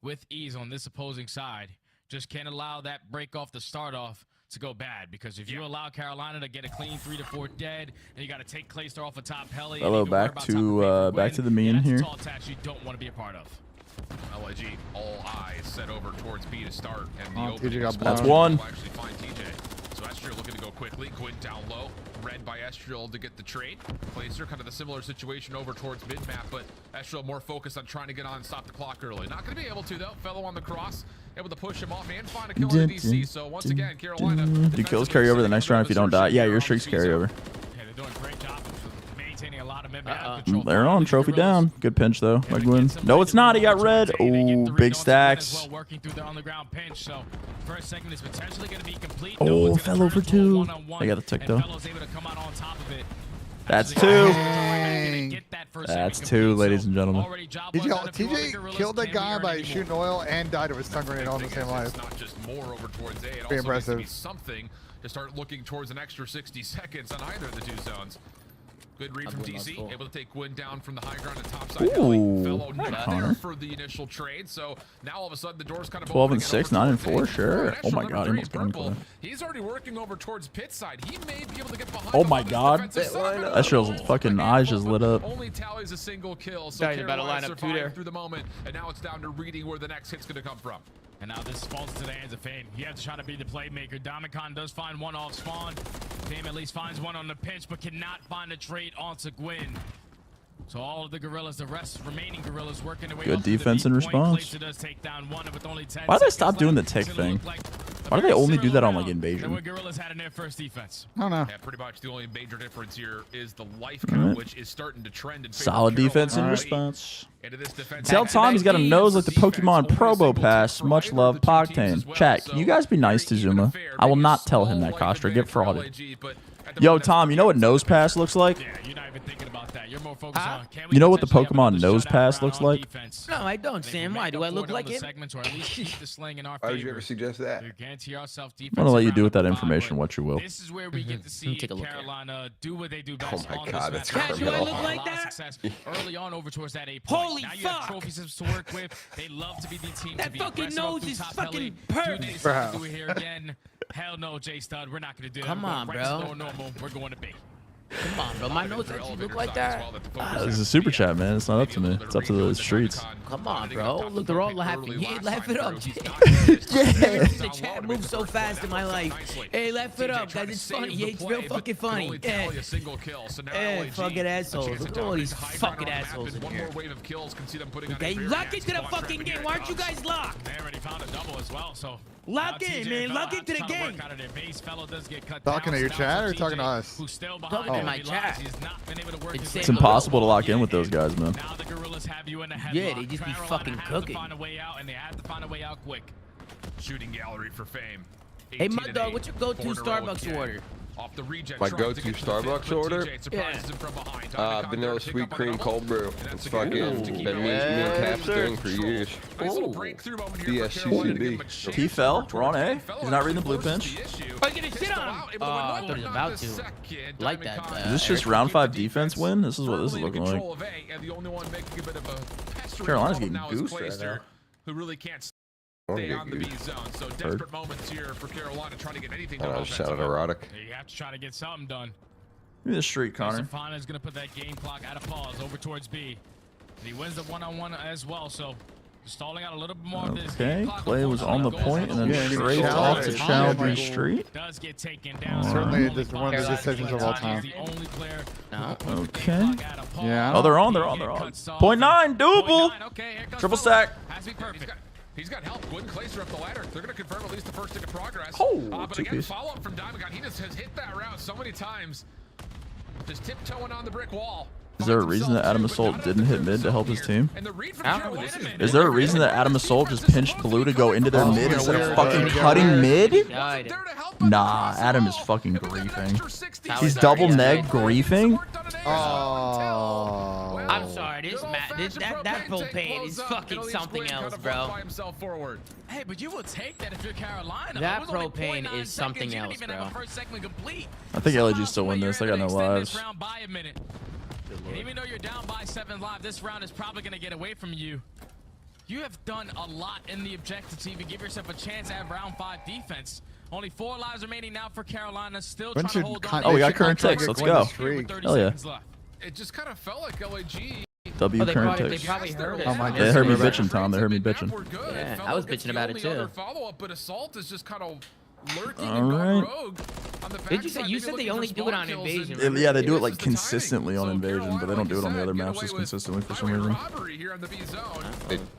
Speaker 10: with ease on this opposing side. Just can't allow that break off the start off to go bad, because if you allow Carolina to get a clean 3 to 4 dead, and you got to take Clayster off a top heli.
Speaker 3: Hello, back to the mean here.
Speaker 10: That's a tall task you don't want to be a part of.
Speaker 8: LIG, all eyes set over towards B to start, and the
Speaker 5: Oh,
Speaker 8: opening
Speaker 5: TJ got
Speaker 8: is
Speaker 5: blown.
Speaker 3: That's one.
Speaker 8: will actually find TJ. So Estriel looking to go quickly. Quinn down low. Red by Estriel to get the trade. Placer, kind of the similar situation over towards mid-map, but Estriel more focused on trying to get on and stop the clock early. Not going to be able to, though. Fellow on the cross, able to push him off and find a kill on the DC. So once again, Carolina...
Speaker 3: Do kills carry over the next round if you don't die? Yeah, your streaks carry over.
Speaker 10: Yeah, they're doing a great job of maintaining a lot of mid-map control.
Speaker 3: They're on trophy down. Good pinch though. Like win. No, it's not. He got red. Oh, big stacks.
Speaker 10: Working through the underground pinch, so first segment is potentially going to be complete.
Speaker 3: Oh, fellow for 2. I got the tick though. That's 2. That's 2, ladies and gentlemen.
Speaker 5: TJ killed that guy by shooting oil and died of a stun grenade all in the same life.
Speaker 8: It's not just more over towards A. It
Speaker 5: Very
Speaker 8: also needs to be
Speaker 5: impressive.
Speaker 8: something to start looking towards an extra 60 seconds on either of the 2 zones. Good read from DC, able to take Gwyn down from the high ground and top side. Fellow not there for the initial trade, so now all of a sudden the door's kind of
Speaker 3: 12 and 6, 9 and 4, sure. Oh my god, he almost got him.
Speaker 8: He's already working over towards pit side. He may be able to get behind.
Speaker 3: Oh my god. That show's fucking eyes just lit up.
Speaker 8: Only tallies a single kill, so Carolina survived through the moment, and now it's down to reading where the next hit's going to come from.
Speaker 10: And now this falls into the hands of Fame. You have to try to be the playmaker. Domicon does find one off spawn. Fame at least finds one on the pinch, but cannot find a trade onto Gwyn. So all of the Gorillas, the remaining Gorillas working their way
Speaker 3: Good
Speaker 10: up to the
Speaker 3: defense
Speaker 10: B
Speaker 3: and
Speaker 10: point.
Speaker 3: response.
Speaker 10: Clayster does take down one with only 10
Speaker 3: Why do they stop
Speaker 10: seconds
Speaker 3: doing the
Speaker 10: left.
Speaker 3: tick
Speaker 10: It's gonna
Speaker 3: thing?
Speaker 10: look like a
Speaker 3: Why do they
Speaker 10: very
Speaker 3: only do that
Speaker 10: similar
Speaker 3: on like
Speaker 10: round than
Speaker 3: Invasion?
Speaker 10: what Gorillas had in their first defense.
Speaker 5: I don't know.
Speaker 8: Yeah, pretty much the only major difference here is the life count, which is starting to trend in favor
Speaker 3: Solid
Speaker 8: of Carolina.
Speaker 3: defense and response.
Speaker 8: Into this defense.
Speaker 3: Tell Tom he's got a nose like the Pokemon Probo Pass. Much love, Octane. Chat, can you guys be nice to Zuma? I will not tell him that, Coster. Get frauded. Yo, Tom, you know what Nose Pass looks like?
Speaker 10: Yeah, you're not even thinking about that. You're more focused on can
Speaker 3: You know what the
Speaker 10: potentially have
Speaker 3: Pokemon
Speaker 10: another
Speaker 3: Nose
Speaker 10: shutout
Speaker 3: Pass
Speaker 10: round
Speaker 3: looks
Speaker 10: on
Speaker 3: like?
Speaker 10: defense?
Speaker 11: No, I don't,
Speaker 10: They
Speaker 11: Sam.
Speaker 10: can
Speaker 11: Why?
Speaker 10: make
Speaker 11: Do I
Speaker 10: up
Speaker 11: look
Speaker 10: for it
Speaker 11: like
Speaker 10: on the
Speaker 11: him?
Speaker 10: segments, or at least keep the sling in our
Speaker 7: Why would you
Speaker 10: favor.
Speaker 7: ever suggest that?
Speaker 10: To guarantee ourselves
Speaker 3: I'm gonna let you do with that information what you will.
Speaker 10: This is where we get to see
Speaker 11: Take a look at it.
Speaker 10: Carolina do what they do best
Speaker 7: my
Speaker 10: on
Speaker 7: God,
Speaker 10: this
Speaker 7: that's
Speaker 10: map.
Speaker 11: Cat, do I
Speaker 7: Carmelo.
Speaker 11: look like
Speaker 10: A lot of
Speaker 11: that?
Speaker 10: success early on over towards that A point.
Speaker 11: Holy
Speaker 10: now you have
Speaker 11: fuck.
Speaker 10: trophy systems to work with. They love to be the team
Speaker 11: That
Speaker 10: to be
Speaker 11: fucking
Speaker 10: aggressive up
Speaker 11: nose
Speaker 10: through
Speaker 11: is
Speaker 10: top
Speaker 11: fucking
Speaker 10: heli. Do they
Speaker 11: perfect.
Speaker 10: decide to do it here again? Hell no, J Stud. We're not gonna do that.
Speaker 11: Come
Speaker 10: We're
Speaker 11: on,
Speaker 10: going right
Speaker 11: bro.
Speaker 10: to the normal. We're going to B.
Speaker 11: Come on, bro. My nose actually look like that.
Speaker 3: This is a super chat, man. It's not up to me. It's up to the streets.
Speaker 11: Come on, bro. Look, they're all laughing. Yeah, laugh it up.
Speaker 3: Yeah.
Speaker 11: The chat moves so fast in my life. Hey, laugh it up, guys. It's funny. Yeah, it's real fucking funny. Yeah. Fucking assholes. Look at all these fucking assholes in here. Okay, lock into the fucking game. Why aren't you guys locked?
Speaker 10: They already found a double as well, so
Speaker 11: Lock in, man. Lock into the game.
Speaker 5: Talking to your chat or talking to us?
Speaker 11: Talking to my chat.
Speaker 3: It's impossible to lock in with those guys, man.
Speaker 10: Now the Gorillas have you in a headlock.
Speaker 11: Yeah, they just be
Speaker 10: Carolina
Speaker 11: fucking
Speaker 10: has
Speaker 11: cooking.
Speaker 10: To find a way out, and they have to find a way out quick.
Speaker 8: Shooting gallery for Fame.
Speaker 11: Hey,
Speaker 8: 18
Speaker 11: Mud
Speaker 8: and
Speaker 11: Dog,
Speaker 8: 8,
Speaker 11: what's your go-to
Speaker 8: corner roll
Speaker 11: Starbucks
Speaker 8: again.
Speaker 11: order?
Speaker 8: Off the regen,
Speaker 7: My go-to Starbucks order? Vanilla sweet cream cold brew. It's fucking been me and Cap's doing for years. BSCCB.
Speaker 3: T fell. We're on A. He's not reading the blue pinch.
Speaker 11: Oh, get a shit on him. Oh, I thought he was about to. Like that.
Speaker 3: Is this just round 5 defense win? This is what this is looking like. Carolina's getting goosed right now.
Speaker 8: Who really can't stay on the B zone. So desperate moments here for Carolina trying to get anything done.
Speaker 7: I just sounded erotic.
Speaker 10: You have to try to get something done.
Speaker 3: Give me the street, Connor.
Speaker 10: Stefano's going to put that game clock at a pause over towards B. And he wins the one-on-one as well, so stalling out a little bit more of this.
Speaker 3: Okay, Clay was on the point and then straight off to challenge street.
Speaker 10: Does get taken down.
Speaker 5: Certainly one of the decisions of all time.
Speaker 3: Okay.
Speaker 5: Yeah.
Speaker 3: Oh, they're on. .9, doable. Triple stack.
Speaker 8: He's got help. Gwyn Clayster up the ladder. They're going to confirm at least the first stick of progress.
Speaker 3: Oh,
Speaker 8: but again, follow-up from Diamond. He just has hit that route so many times. Just tiptoeing on the brick wall.
Speaker 3: Is there a reason that Adam Assault didn't hit mid to help his team? Is there a reason that Adam Assault just pinched blue to go into their mid instead of fucking cutting mid? Nah, Adam is fucking griefing. He's double neg griefing.
Speaker 11: Oh. I'm sorry, that propane is fucking something else, bro.
Speaker 10: Hey, but you will take that if you're Carolina.
Speaker 11: That propane is something else, bro.
Speaker 3: I think LAG still win this. They got no lives.
Speaker 10: And even though you're down by 7 live, this round is probably going to get away from you. You have done a lot in the objective to even give yourself a chance at round 5 defense. Only 4 lives remaining now for Carolina. Still trying to hold on.
Speaker 3: Oh, we got current ticks. Let's go. Hell yeah.
Speaker 8: It just kind of felt like LAG.
Speaker 3: W current ticks.
Speaker 11: They probably heard it.
Speaker 3: They heard me bitching, Tom. They heard me bitching.
Speaker 11: Yeah, I was bitching about it too.
Speaker 8: Follow-up, but Assault is just kind of lurking
Speaker 3: and going
Speaker 8: rogue.
Speaker 11: Did you say you said they only do it on Invasion?
Speaker 3: Yeah, they do it like consistently on Invasion, but they don't do it on the other maps as consistently for some reason.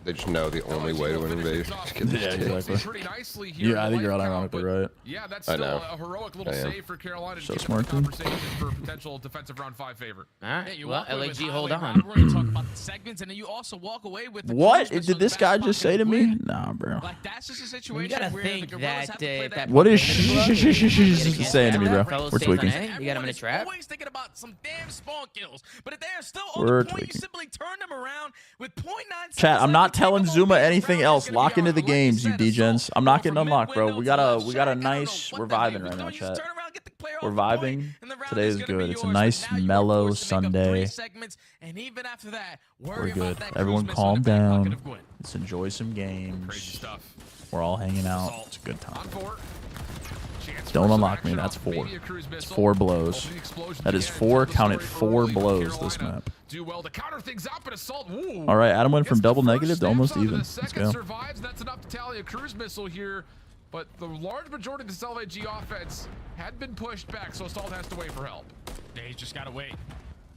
Speaker 7: They just know the only way to win Invasion.
Speaker 3: Yeah, exactly. Yeah, I think you're ironically right.
Speaker 8: Yeah, that's still a heroic little save for Carolina to
Speaker 3: so
Speaker 8: get
Speaker 3: smart,
Speaker 8: the conversation for potential defensive round 5 favor.
Speaker 11: All right, well, LAG, hold on.
Speaker 10: Talk about the segments, and then you also walk away with
Speaker 3: what did this guy just say to me? Nah, bro.
Speaker 10: Like that's just a situation.
Speaker 11: You gotta think that.
Speaker 3: What is saying to me, bro? We're tweaking.
Speaker 11: You got him in a trap.
Speaker 10: Always thinking about some damn spawn kills, but if they're still on the point, you simply turn them around with .9.
Speaker 3: Chat, I'm not telling Zuma anything else. Lock into the games, you degens. I'm not getting unlocked, bro. We got a nice. We're vibing right now, chat. We're vibing. Today is good. It's a nice mellow Sunday. We're good. Everyone calm down. Let's enjoy some games. We're all hanging out. It's a good time. Don't unlock me. That's 4. It's 4 blows. That is 4. Count it 4 blows this map. All right, Adam went from double negative to almost even. Let's go.
Speaker 8: That's enough to tally a cruise missile here, but the large majority of the LAG offense had been pushed back, so Assault has to wait for help.
Speaker 10: Yeah, he's just gotta wait.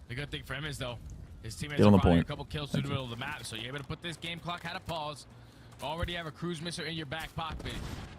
Speaker 10: The good thing for him is though, his teammates
Speaker 3: Get on
Speaker 10: are
Speaker 3: the
Speaker 10: probably
Speaker 3: point.
Speaker 10: a couple kills through the middle of the map, so you're able to put this game clock at a pause. Already have a cruise missile in your back pocket.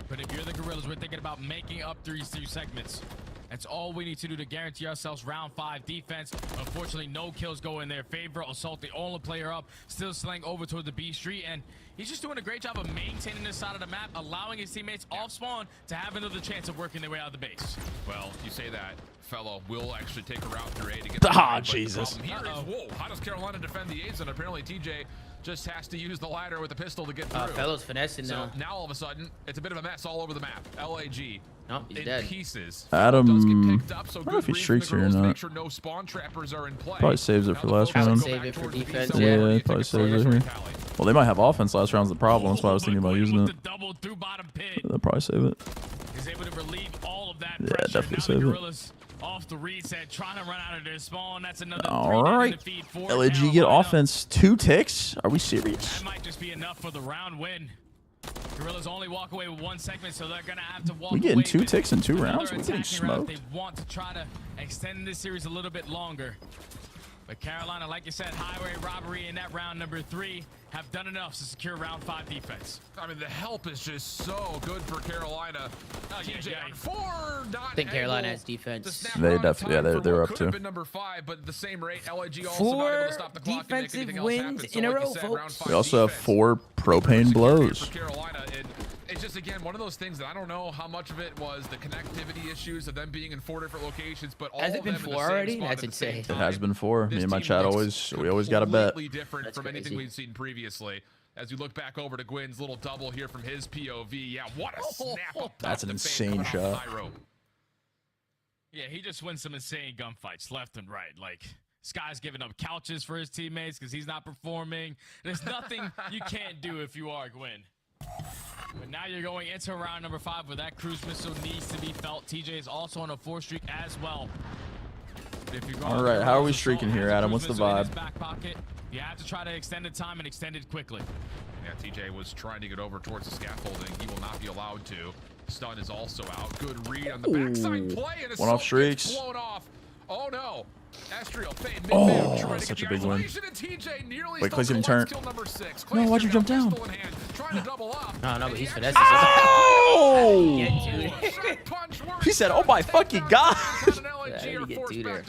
Speaker 10: But if you're the Gorillas, we're thinking about making up these 2 segments. That's all we need to do to guarantee ourselves round 5 defense. Unfortunately, no kills go in their favor. Assault, the only player up, still slaying over toward the B street, and he's just doing a great job of maintaining this side of the map, allowing his teammates off spawn to have another chance of working their way out of the base.
Speaker 8: Well, you say that, fellow will actually take a route through A to get the
Speaker 3: Jesus.
Speaker 8: Here is, whoa, how does Carolina defend the A's? And apparently TJ just has to use the ladder with a pistol to get through.
Speaker 11: Fellow's finessing
Speaker 8: so
Speaker 11: now.
Speaker 8: Now all of a sudden, it's a bit of a mess all over the map. LAG.
Speaker 11: No, he's
Speaker 8: in
Speaker 11: dead.
Speaker 8: Pieces.
Speaker 3: Adam,
Speaker 8: I
Speaker 3: don't know if he streaks here or not.
Speaker 8: Sure no spawn trappers are in play.
Speaker 3: Probably saves it for last round.
Speaker 11: Save it for defense.
Speaker 3: Yeah, probably saves it here. Well, they might have offense last round's the problem. That's why I was thinking about using it. They'll probably save it.
Speaker 10: He's able to relieve all of that
Speaker 3: Yeah,
Speaker 10: pressure.
Speaker 3: definitely save it.
Speaker 10: Off the reset, trying to run out of their spawn. That's another
Speaker 3: all right. LAG get offense. 2 ticks? Are we serious?
Speaker 10: That might just be enough for the round win. Gorillas only walk away with 1 segment, so they're gonna have to walk.
Speaker 3: We getting 2 ticks in 2
Speaker 10: with
Speaker 3: rounds.
Speaker 10: another
Speaker 3: We getting
Speaker 10: attacking round if
Speaker 3: smoked.
Speaker 10: They want to try to extend this series a little bit longer. But Carolina, like you said, highway robbery in that round number 3 have done enough to secure round 5 defense.
Speaker 8: I mean, the help is just so good for Carolina. TJ on 4.
Speaker 11: I think Carolina has defense.
Speaker 3: They definitely, yeah, they're up too.
Speaker 8: Number 5, but at the same rate, LAG also
Speaker 11: 4
Speaker 8: not able to stop the clock
Speaker 11: defensive wins in a row, folks.
Speaker 3: We also have 4 propane blows.
Speaker 8: it's just, again, one of those things that I don't know how much of it was the connectivity issues of them being in 4 different locations, but all
Speaker 11: Has it
Speaker 8: of
Speaker 11: been
Speaker 8: them
Speaker 11: 4
Speaker 8: in the same
Speaker 11: already?
Speaker 8: spot
Speaker 11: That's
Speaker 8: at the same
Speaker 11: insane.
Speaker 3: It
Speaker 8: time.
Speaker 3: has been 4. Me
Speaker 8: This
Speaker 3: and my
Speaker 8: team
Speaker 3: chat
Speaker 8: looks
Speaker 3: we always got a bet.
Speaker 8: completely different
Speaker 11: That's
Speaker 8: from anything
Speaker 11: crazy.
Speaker 8: we've seen previously. As we look back over to Gwyn's little double here from his POV. Yeah, what a snap up
Speaker 3: That's
Speaker 8: top
Speaker 3: an
Speaker 8: to Fame
Speaker 3: insane
Speaker 8: coming off
Speaker 3: shot.
Speaker 8: high rope.
Speaker 10: Yeah, he just wins some insane gunfights left and right. Like, this guy's giving up couches for his teammates because he's not performing. There's nothing you can't do if you are Gwyn. But now you're going into round number 5 where that cruise missile needs to be felt. TJ is also on a 4 streak as well.
Speaker 3: All right, how are we streaking here, Adam? What's the vibe?
Speaker 10: Back pocket. You have to try to extend the time and extend it quickly.
Speaker 8: Yeah, TJ was trying to get over towards the scaffolding. He will not be allowed to. Stun is also out. Good read on the backside play. And
Speaker 3: One off streaks.
Speaker 8: blown off. Oh no. Estriel, Fade,
Speaker 3: Oh,
Speaker 8: trying to
Speaker 3: that's
Speaker 8: get
Speaker 3: such a
Speaker 8: the
Speaker 3: big win.
Speaker 8: isolation, and TJ nearly
Speaker 3: Wait,
Speaker 8: stole
Speaker 3: Clay's gonna
Speaker 8: Collette's
Speaker 3: turn.
Speaker 8: kill number 6.
Speaker 3: No, why'd you
Speaker 8: Clay's
Speaker 3: jump
Speaker 8: got a
Speaker 3: down?
Speaker 8: pistol in hand, trying to double up.
Speaker 11: No, but he's finessing.
Speaker 3: Oh!
Speaker 11: Yeah, dude.
Speaker 8: Shot punch works.
Speaker 3: He said, "Oh my fucking god!"
Speaker 11: Yeah, you get dude there.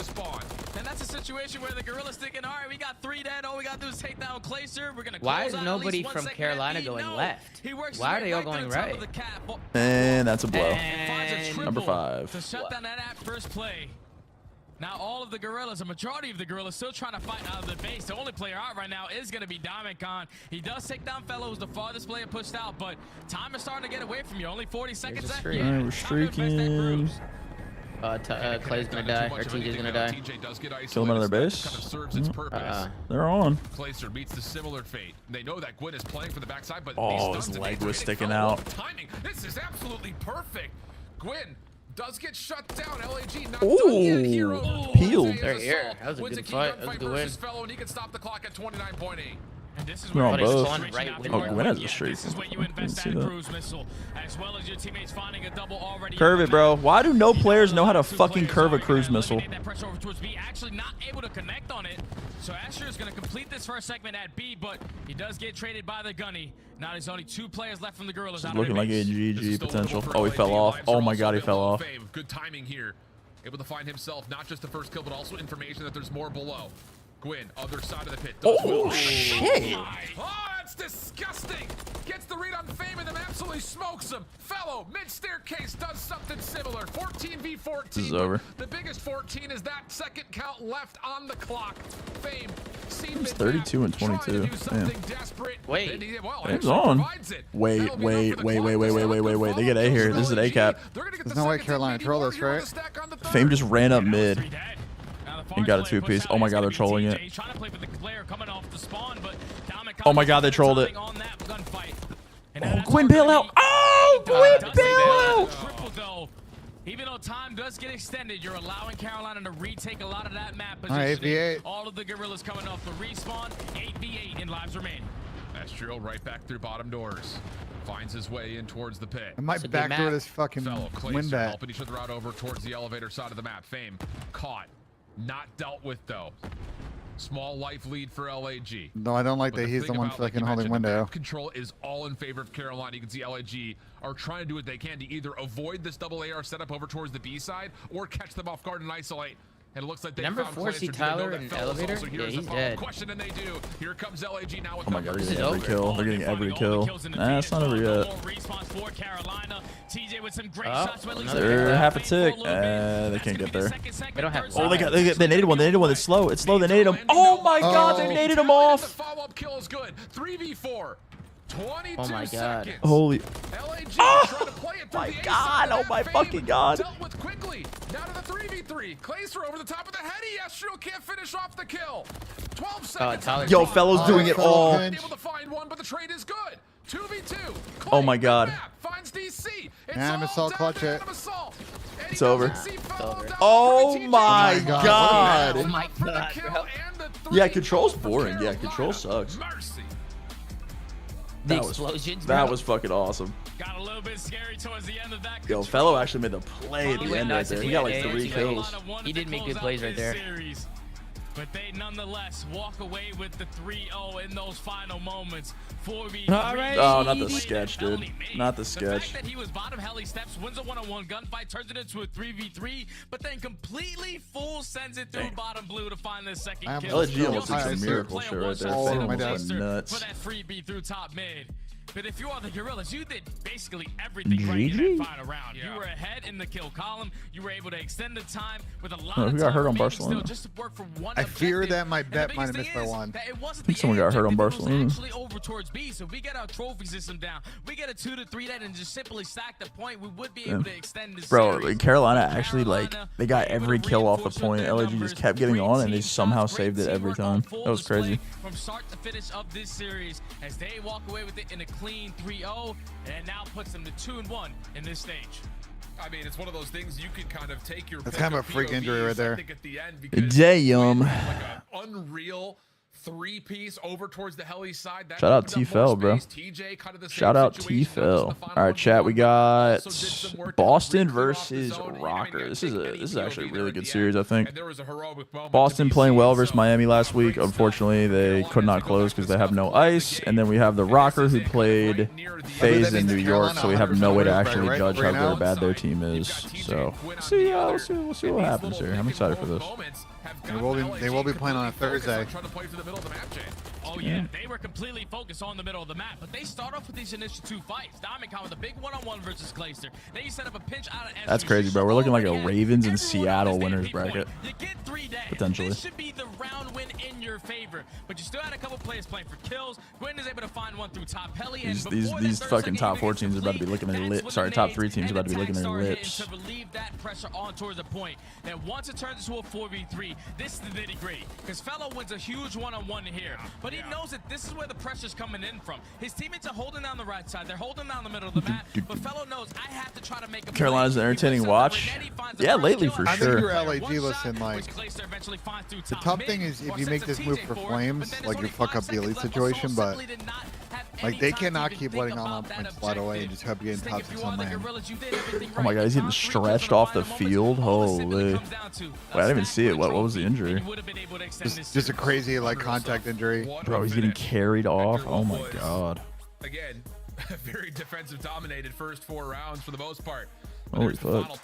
Speaker 10: And that's a situation where the Gorilla's thinking, all right, we got 3 dead. All we got to do is take down Clayster. We're going to
Speaker 11: Why
Speaker 10: close
Speaker 11: is
Speaker 10: out
Speaker 11: nobody
Speaker 10: at least 1
Speaker 11: from
Speaker 10: second
Speaker 11: Carolina
Speaker 10: at
Speaker 11: going
Speaker 10: no.
Speaker 11: left?
Speaker 10: He works
Speaker 11: Why are
Speaker 10: his
Speaker 11: they all
Speaker 10: way
Speaker 11: going
Speaker 10: to the top
Speaker 11: right?
Speaker 10: of the cap.
Speaker 3: And that's a blow.
Speaker 10: And
Speaker 3: Number 5.
Speaker 10: to shut down that first play. Now all of the Gorillas, a majority of the Gorillas, still trying to fight out of the base. The only player out right now is going to be Diamond Khan. He does take down Fellow, who's the farthest player pushed out, but time is starting to get away from you. Only 40 seconds left.
Speaker 3: All right, we're streaking.
Speaker 11: Clay's gonna die, or TJ's gonna die.
Speaker 3: Kill him out of their base.
Speaker 8: Kind of serves its purpose.
Speaker 3: They're on.
Speaker 8: Clayster meets the similar fate. They know that Gwyn is playing for the backside, but
Speaker 3: Oh,
Speaker 8: these
Speaker 3: his
Speaker 8: stuns
Speaker 3: leg
Speaker 8: today
Speaker 3: was
Speaker 8: creating
Speaker 3: sticking
Speaker 8: foul
Speaker 3: out.
Speaker 8: timing. This is absolutely perfect. Gwyn does get shut down. LAG not
Speaker 3: Ooh,
Speaker 8: done yet. Hero
Speaker 3: peeled.
Speaker 11: They're here. That was a
Speaker 8: wins
Speaker 11: good
Speaker 8: key
Speaker 11: fight. That was
Speaker 8: gunfight
Speaker 11: a good
Speaker 8: versus
Speaker 11: win.
Speaker 8: Fellow, and he can stop the clock at 29.8.
Speaker 10: And this is
Speaker 3: They're
Speaker 10: where
Speaker 3: on
Speaker 10: it is
Speaker 3: both.
Speaker 10: switching
Speaker 11: Right,
Speaker 10: out
Speaker 11: Gwyn.
Speaker 10: the
Speaker 3: Oh, Gwyn has a
Speaker 10: yeah,
Speaker 3: streak.
Speaker 10: This is when you
Speaker 3: Didn't
Speaker 10: invest
Speaker 3: see
Speaker 10: that
Speaker 3: that.
Speaker 10: cruise missile, as well as your teammates finding a double already.
Speaker 3: Curve it, bro. Why do no players know how to fucking curve a cruise missile?
Speaker 10: That pressure over towards B, actually not able to connect on it. So Asher is going to complete this first segment at B, but he does get traded by the Gunny. Now there's only 2 players left from the Gorillas.
Speaker 3: This is looking like a GG potential. Oh, he fell off. Oh my god, he fell off.
Speaker 8: Good timing here. Able to find himself not just the first kill, but also information that there's more below. Gwyn, other side of the pit.
Speaker 3: Oh, shit.
Speaker 8: Oh, that's disgusting. Gets the read on Fame and then absolutely smokes him. Fellow, mid-staircase does something similar. 14v14.
Speaker 3: This is over.
Speaker 8: The biggest 14 is that second count left on the clock. Fame,
Speaker 3: It's 32 and 22. Damn.
Speaker 11: Wait.
Speaker 3: Fame's on. Wait. They get A here. This is an A cap.
Speaker 5: There's no way Carolina troll this, right?
Speaker 3: Fame just ran up mid and got a 2-piece. Oh my god, they're trolling it. Oh my god, they trolled it. Oh, Gwyn bailout. Oh, Gwyn bailout.
Speaker 10: Even though time does get extended, you're allowing Carolina to retake a lot of that map
Speaker 5: All right,
Speaker 10: positioning.
Speaker 5: 8v8.
Speaker 10: All of the Gorillas coming off the respawn. 8v8 in lives remaining.
Speaker 8: Astro right back through bottom doors. Finds his way in towards the pit.
Speaker 5: I might backdoor this fucking
Speaker 8: Fellow
Speaker 5: win
Speaker 8: Clayster
Speaker 5: bet.
Speaker 8: helping each other out over towards the elevator side of the map. Fame caught. Not dealt with though. Small life lead for LAG.
Speaker 5: No, I don't like
Speaker 8: But
Speaker 5: that he's
Speaker 8: thing
Speaker 5: the one
Speaker 8: about, like
Speaker 5: fucking
Speaker 8: you
Speaker 5: holding
Speaker 8: mentioned, the
Speaker 5: window.
Speaker 8: map control is all in favor of Carolina. You can see LAG are trying to do what they can to either avoid this double AR setup over towards the B side or catch them off guard and isolate. And it looks like they
Speaker 11: Number
Speaker 8: found
Speaker 11: 4, see
Speaker 8: Clayster.
Speaker 11: Tyler
Speaker 8: They know
Speaker 11: in
Speaker 8: that Fellows
Speaker 11: elevator?
Speaker 8: also here
Speaker 11: Yeah,
Speaker 8: as a
Speaker 11: he's
Speaker 8: follow-up
Speaker 11: dead.
Speaker 8: question, and they do. Here comes LAG now with
Speaker 3: Oh my god,
Speaker 8: numbers.
Speaker 3: they're getting every kill. They're getting every kill. Nah, it's not over yet. They're half a tick. They can't get there.
Speaker 11: They don't have.
Speaker 3: Oh, they needed one. They needed one. It's slow. It's slow. They needed him. Oh my god, they needed him off.
Speaker 8: Follow-up kill is good. 3v4. 22
Speaker 11: Oh my god.
Speaker 8: seconds.
Speaker 3: Holy.
Speaker 8: LAG
Speaker 3: Oh
Speaker 8: trying to play it through
Speaker 3: my
Speaker 8: the A
Speaker 3: god.
Speaker 8: side
Speaker 3: Oh
Speaker 8: of
Speaker 3: my
Speaker 8: that
Speaker 3: fucking
Speaker 8: Fame.
Speaker 3: god.
Speaker 8: Dealt with quickly. Now to the 3v3. Clayster over the top of the head. Astro can't finish off the kill. 12 seconds.
Speaker 11: Tyler.
Speaker 3: Yo, Fellow's doing it all.
Speaker 8: Able to find one, but the trade is good. 2v2. Clay,
Speaker 3: Oh my god.
Speaker 8: good map, finds DC. It's
Speaker 5: Animus
Speaker 8: all
Speaker 5: Assault, clutch
Speaker 8: down to
Speaker 5: it.
Speaker 8: Animus Assault. And he
Speaker 3: It's over.
Speaker 8: doesn't see Fellow down.
Speaker 3: Oh
Speaker 8: TJ
Speaker 3: my
Speaker 8: Jones
Speaker 3: god.
Speaker 11: Oh my
Speaker 8: for the
Speaker 11: god,
Speaker 8: kill
Speaker 11: bro.
Speaker 8: and the
Speaker 3: Yeah,
Speaker 8: 3
Speaker 3: control's
Speaker 8: for
Speaker 3: boring. Yeah,
Speaker 8: Carolina.
Speaker 3: control sucks.
Speaker 8: Mercy.
Speaker 11: The
Speaker 3: That was-
Speaker 11: explosions.
Speaker 3: That
Speaker 11: bro.
Speaker 3: was fucking awesome.
Speaker 10: Got a little bit scary towards the end of that.
Speaker 3: Yo, Fellow actually made the play at
Speaker 11: He
Speaker 3: the
Speaker 11: went
Speaker 3: end right
Speaker 11: nuts
Speaker 3: there.
Speaker 11: at
Speaker 3: He
Speaker 11: the
Speaker 3: got like
Speaker 11: end.
Speaker 3: 3
Speaker 11: He
Speaker 3: kills.
Speaker 11: He did make good plays right there.
Speaker 10: Series. But they nonetheless walk away with the 3-0 in those final moments. 4v3.
Speaker 11: All right.
Speaker 3: Oh, not the sketch, dude. Not the
Speaker 10: The
Speaker 3: sketch.
Speaker 10: fact that he was bottom hell, he steps, wins a one-on-one gunfight, turns it into a 3v3, but then completely full sends it through bottom blue to find the second
Speaker 5: I
Speaker 10: kill.
Speaker 3: LG almost
Speaker 10: He
Speaker 3: did
Speaker 10: also
Speaker 3: some
Speaker 10: sees
Speaker 3: miracle
Speaker 10: play
Speaker 3: shit
Speaker 10: on
Speaker 3: right there.
Speaker 10: one
Speaker 5: Oh
Speaker 10: shot
Speaker 5: my
Speaker 10: to
Speaker 5: God.
Speaker 10: Clayster
Speaker 3: Nuts.
Speaker 10: For that freebie through top mid. But if you are the Gorillas, you did basically everything right in that final round. You were ahead in the kill column. You were able to extend the time with a lot of
Speaker 3: who got hurt on Barcelona?
Speaker 10: just to work for one
Speaker 5: I fear that my bet might have missed by one.
Speaker 3: I think someone got hurt on Barcelona.
Speaker 10: Actually over towards B, so if we get our trophy system down, we get a 2-3 that and just simply stack the point, we would be able to extend this
Speaker 3: Bro,
Speaker 10: series.
Speaker 3: Carolina actually, like, they got every kill off the point. LAG just kept getting on, and they somehow saved it every time. That was crazy.
Speaker 10: From start to finish of this series, as they walk away with it in a clean 3-0, and now puts them to 2-1 in this stage.
Speaker 8: I mean, it's one of those things you can kind of take your.
Speaker 5: That's kind of a freak injury right there.
Speaker 3: Damn.
Speaker 8: Like an unreal three-piece over towards the heli side. That
Speaker 3: Shout out T-Fel, bro. Shout out T-Fel. All right, chat. We got Boston versus Rocker. This is actually a really good series, I think. Boston playing well versus Miami last week. Unfortunately, they could not close because they have no ice. And then we have the Rocker who played FAZE in New York, so we have no way to actually judge how good or bad their team is. So we'll see what happens here. I'm excited for this.
Speaker 5: They will be playing on a Thursday.
Speaker 10: Oh yeah, they were completely focused on the middle of the map, but they start off with these initial 2 fights. Diamond with a big one-on-one versus Clayster. Then you set up a pinch out of
Speaker 3: That's crazy, bro. We're looking like a Ravens and Seattle winners bracket.
Speaker 10: You get 3 days.
Speaker 3: Potentially.
Speaker 10: This should be the round win in your favor, but you still had a couple players playing for kills. Gwyn is able to find one through top heli.
Speaker 3: These fucking top 4 teams are about to be looking their lit. Sorry, top 3 teams are about to be looking their lips.
Speaker 10: To relieve that pressure on towards the point. And once it turns into a 4v3, this is the nitty-gritty. Because Fellow wins a huge one-on-one here, but he knows that this is where the pressure's coming in from. His teammates are holding down the right side. They're holding down the middle of the map, but Fellow knows I have to try to make a
Speaker 3: Carolina's an entertaining watch. Yeah, lately for
Speaker 5: I think
Speaker 3: sure.
Speaker 5: you're LAG listen, like, the tough thing is if you make this move for Flames, like you fuck up the elite situation, but like they cannot keep letting online points slide away and just hope you get in top 6 on land.
Speaker 3: Oh my god, he's getting stretched off the field. Holy. Wait, I didn't even see it. What was the injury?
Speaker 5: Just a crazy like contact injury.
Speaker 3: Bro, he's getting carried off. Oh my god.
Speaker 8: Again, very defensive dominated first 4 rounds for the most part.
Speaker 3: Holy fuck.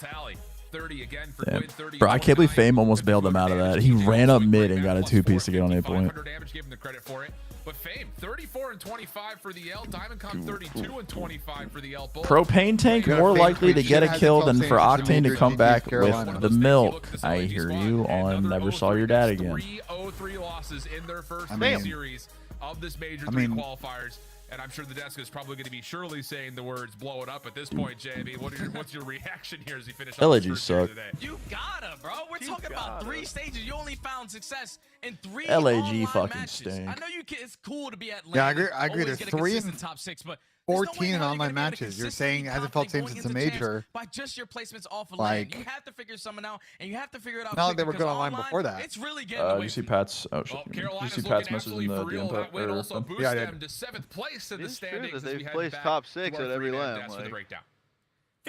Speaker 8: 30 again for
Speaker 3: Damn.
Speaker 8: Gwyn, 30
Speaker 3: Bro, I can't believe Fame almost bailed him out of that. He ran up mid and got a 2-piece to get on 8 point.
Speaker 8: Gave him the credit for it. But Fame, 34 and 25 for the L. Diamond 32 and 25 for the L.
Speaker 3: Propane tank more likely to get a kill than for Octane to come back with the milk. I hear you on Never Saw Your Dad Again.
Speaker 8: 3-0-3 losses in their first series of this major 3 qualifiers. And I'm sure the desk is probably going to be surely saying the words "blow it up" at this point, JB. What's your reaction here as he finishes?
Speaker 3: LAG suck.
Speaker 10: You gotta, bro. We're talking about 3 stages. You only found success in 3
Speaker 3: LAG fucking
Speaker 10: matches.
Speaker 3: stink.
Speaker 10: I know you can, it's cool to be at.
Speaker 5: Yeah, I agree. There's 3 in
Speaker 10: top 6, but
Speaker 5: 14 in online matches. You're saying hasn't felt same since a major.
Speaker 10: By just your placements off of
Speaker 5: like,
Speaker 10: lane. You have to figure something out, and you have to figure it out.
Speaker 5: Not like they were good online before that.
Speaker 10: It's really getting
Speaker 3: you see Pat's? Oh shit! You see Pat's message in the DM?
Speaker 8: Yeah, I did. To 7th place in the standings.
Speaker 12: They've placed top 6 at every lane.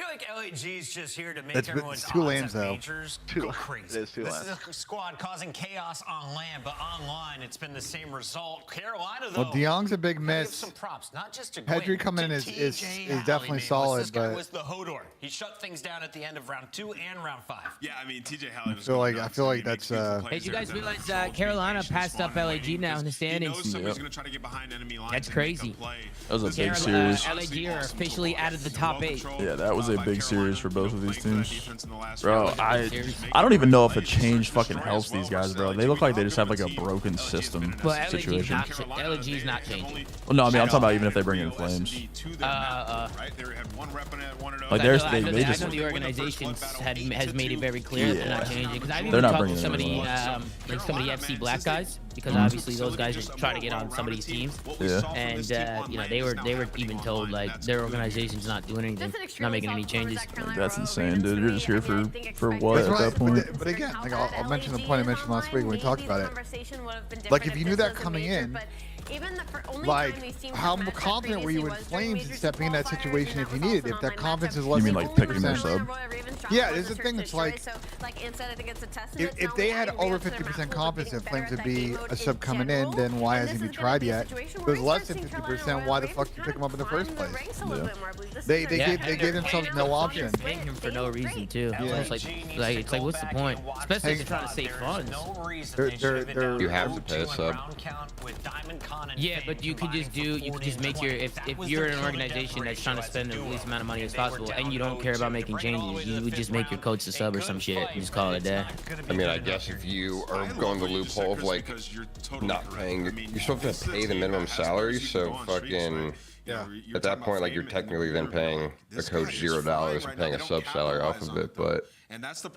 Speaker 1: I feel like LAG's just here to make everyone's
Speaker 5: two lanes though.
Speaker 1: Majors go crazy. This is a squad causing chaos on land, but online it's been the same result. Carolina though.
Speaker 5: Well, DeYoung's a big miss.
Speaker 1: Some props, not just to
Speaker 5: Pedri coming in is definitely solid,
Speaker 1: this guy was the Hodor. He shut things down at the end of round 2 and round 5.
Speaker 4: Yeah, I mean TJ Halley.
Speaker 5: I feel like that's.
Speaker 11: Hey, did you guys realize Carolina passed up LAG now in the standings? That's crazy.
Speaker 3: That was a big series.
Speaker 11: LAG are officially out of the top 8.
Speaker 3: Yeah, that was a big series for both of these teams. Bro, I don't even know if a change fucking helps these guys, bro. They look like they just have like a broken system situation.
Speaker 11: LAG's not changing.
Speaker 3: Well, no, I mean I'm talking about even if they bring in Flames. Like they just.
Speaker 11: I know the organization has made it very clear they're not changing. Because I've even talked to somebody like some of the FC Black guys, because obviously those guys are trying to get on some of these teams.
Speaker 3: Yeah.
Speaker 11: And you know they were even told like their organization's not doing anything, not making any changes.
Speaker 3: Like, that's insane, dude. You're just here for what at that point?
Speaker 5: But again, like I'll mention the point I mentioned last week when we talked about it. Like if you knew that coming in, like how confident were you in Flames in stepping in that situation if you needed? If that confidence is less
Speaker 3: than 50%.
Speaker 5: You mean like picking their sub? Yeah, there's the thing. It's like if they had over 50% confidence that Flames would be a sub coming in, then why hasn't he tried yet? If it was less than 50%, why the fuck did you pick him up in the first place?
Speaker 3: Yeah.
Speaker 5: They gave themselves no option.
Speaker 11: Paying him for no reason too. Yeah. It's like what's the point? Especially if you're trying to save funds.
Speaker 7: You have to pay a sub.
Speaker 11: Yeah, but you could just make your if you're an organization that's trying to spend the least amount of money as possible and you don't care about making changes, you would just make your coach a sub or some shit and just call it a day.
Speaker 7: I mean, I guess if you are going the loophole of like not paying, you're still going to pay the minimum salary, so fucking. At that point, like you're technically then paying the coach $0 and paying a sub salary off of it, but.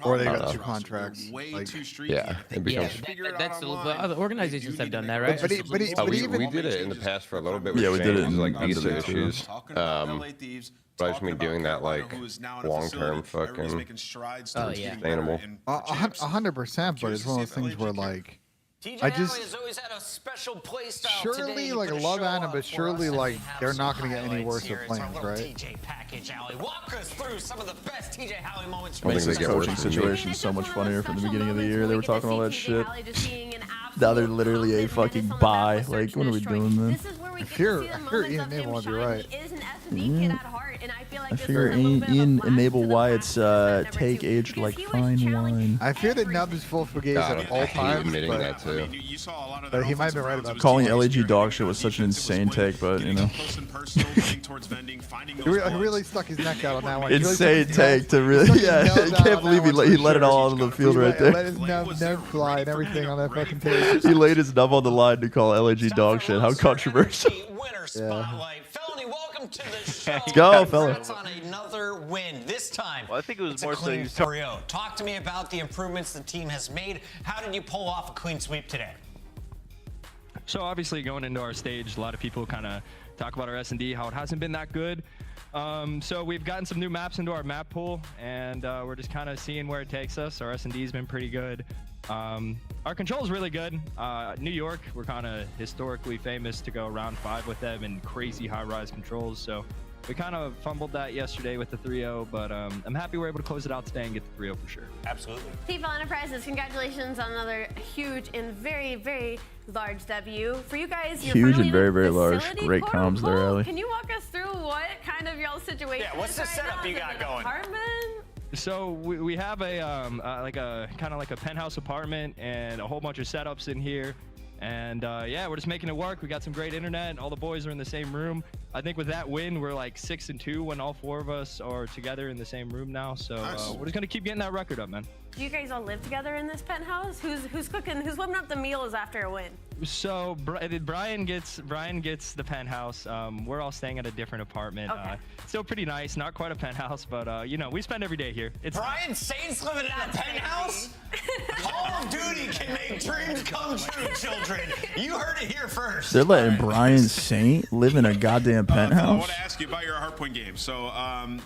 Speaker 16: Or they got 2 contracts. Like,
Speaker 7: yeah, it becomes.
Speaker 11: That's the other organizations have done that, right?
Speaker 16: But
Speaker 7: we did it in the past for a little bit.
Speaker 3: Yeah, we did it in
Speaker 7: like visa
Speaker 3: the
Speaker 7: issues. But I just mean doing that like long-term fucking sustainable.
Speaker 16: 100%, but it's one of those things where like. I just surely like I love Anna, but surely like they're not going to get any worse with plans, right?
Speaker 1: Walk us through some of the best TJ Howie moments.
Speaker 3: Makes this coaching situation so much funnier from the beginning of the year. They were talking all that shit. Now they're literally a fucking buy. Like, what are we doing, man?
Speaker 16: I fear Ian Enable would be right.
Speaker 3: I figure Ian Enable Wyatt's take aged like fine wine.
Speaker 16: I fear that Nub is full for gays at all times, but he might be right about
Speaker 3: calling LAG dog shit was such an insane take, but you know.
Speaker 16: He really stuck his neck out on that one.
Speaker 3: Insane take to really, yeah. I can't believe he let it all onto the field right there.
Speaker 16: Let his nub fly and everything on that fucking take.
Speaker 3: He laid his nub on the line to call LAG dog shit. How controversial.
Speaker 1: Felony, welcome to the show.
Speaker 3: Let's go, fella.
Speaker 1: Congrats on another win. This time,
Speaker 12: well, I think it was more
Speaker 1: clean 3-0. Talk to me about the improvements the team has made. How did you pull off a clean sweep today?
Speaker 6: So obviously going into our stage, a lot of people kind of talk about our S&D, how it hasn't been that good. So we've gotten some new maps into our map pool, and we're just kind of seeing where it takes us. Our S&D's been pretty good. Our control is really good. New York, we're kind of historically famous to go round 5 with them and crazy high-rise controls. So we kind of fumbled that yesterday with the 3-0, but I'm happy we're able to close it out today and get the 3-0 for sure.
Speaker 1: Absolutely.
Speaker 2: TFL Enterprises, congratulations on another huge and very, very large W. For you guys, you're
Speaker 3: huge and very, very large. Great comms there, Ellie.
Speaker 2: Can you walk us through what kind of y'all's situation
Speaker 1: is? Yeah, what's the setup you got going?
Speaker 6: So we have a kind of like a penthouse apartment and a whole bunch of setups in here, and yeah, we're just making it work. We got some great internet. All the boys are in the same room. I think with that win, we're like 6-2 when all 4 of us are together in the same room now. So we're just gonna keep getting that record up, man.
Speaker 2: Do you guys all live together in this penthouse? Who's cooking? Who's whipping up the meals after a win?
Speaker 6: So Brian gets the penthouse. We're all staying at a different apartment.
Speaker 2: Okay.
Speaker 6: Still pretty nice, not quite a penthouse, but you know, we spend every day here. It's
Speaker 1: Brian Saint's living in a penthouse? Call of Duty can make dreams come true, children. You heard it here first.
Speaker 3: They're letting Brian Saint live in a goddamn penthouse.
Speaker 4: I want to ask you about your Hardpoint game. So,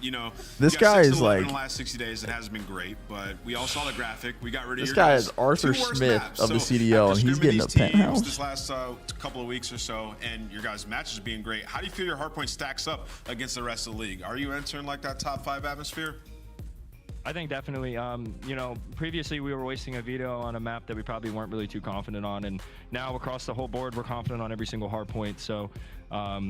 Speaker 4: you know,
Speaker 3: this guy is like
Speaker 4: in the last 60 days. It hasn't been great, but we all saw the graphic. We got rid of
Speaker 3: this guy is Arthur Smith of the CDL, and he's getting a penthouse.
Speaker 4: This last couple of weeks or so, and your guys' matches being great. How do you feel your Hardpoint stacks up against the rest of the league? Are you entering like that top 5 atmosphere?
Speaker 6: I think definitely. You know, previously we were wasting a veto on a map that we probably weren't really too confident on, and now across the whole board we're confident on every single hardpoint. So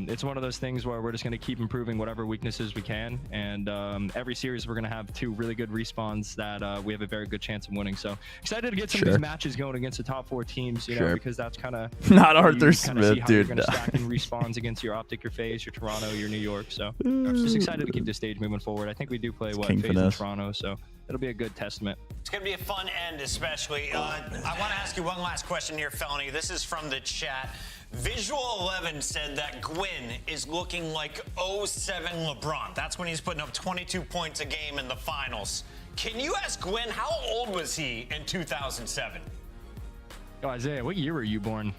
Speaker 6: it's one of those things where we're just going to keep improving whatever weaknesses we can, and every series we're going to have 2 really good respawns that we have a very good chance of winning. So excited to get some of these matches going against the top 4 teams, you know, because that's kind of
Speaker 3: not Arthur Smith, dude.
Speaker 6: You're going to stack in respawns against your Optic, your FaZe, your Toronto, your New York. So just excited to keep this stage moving forward. I think we do play FaZe in Toronto, so it'll be a good testament.
Speaker 1: It's going to be a fun end, especially. I want to ask you one last question here, Felony. This is from the chat. Visual 11 said that Gwyn is looking like 07 LeBron. That's when he's putting up 22 points a game in the finals. Can you ask Gwyn, how old was he in 2007?
Speaker 6: Oh, Isaiah, what year were you born?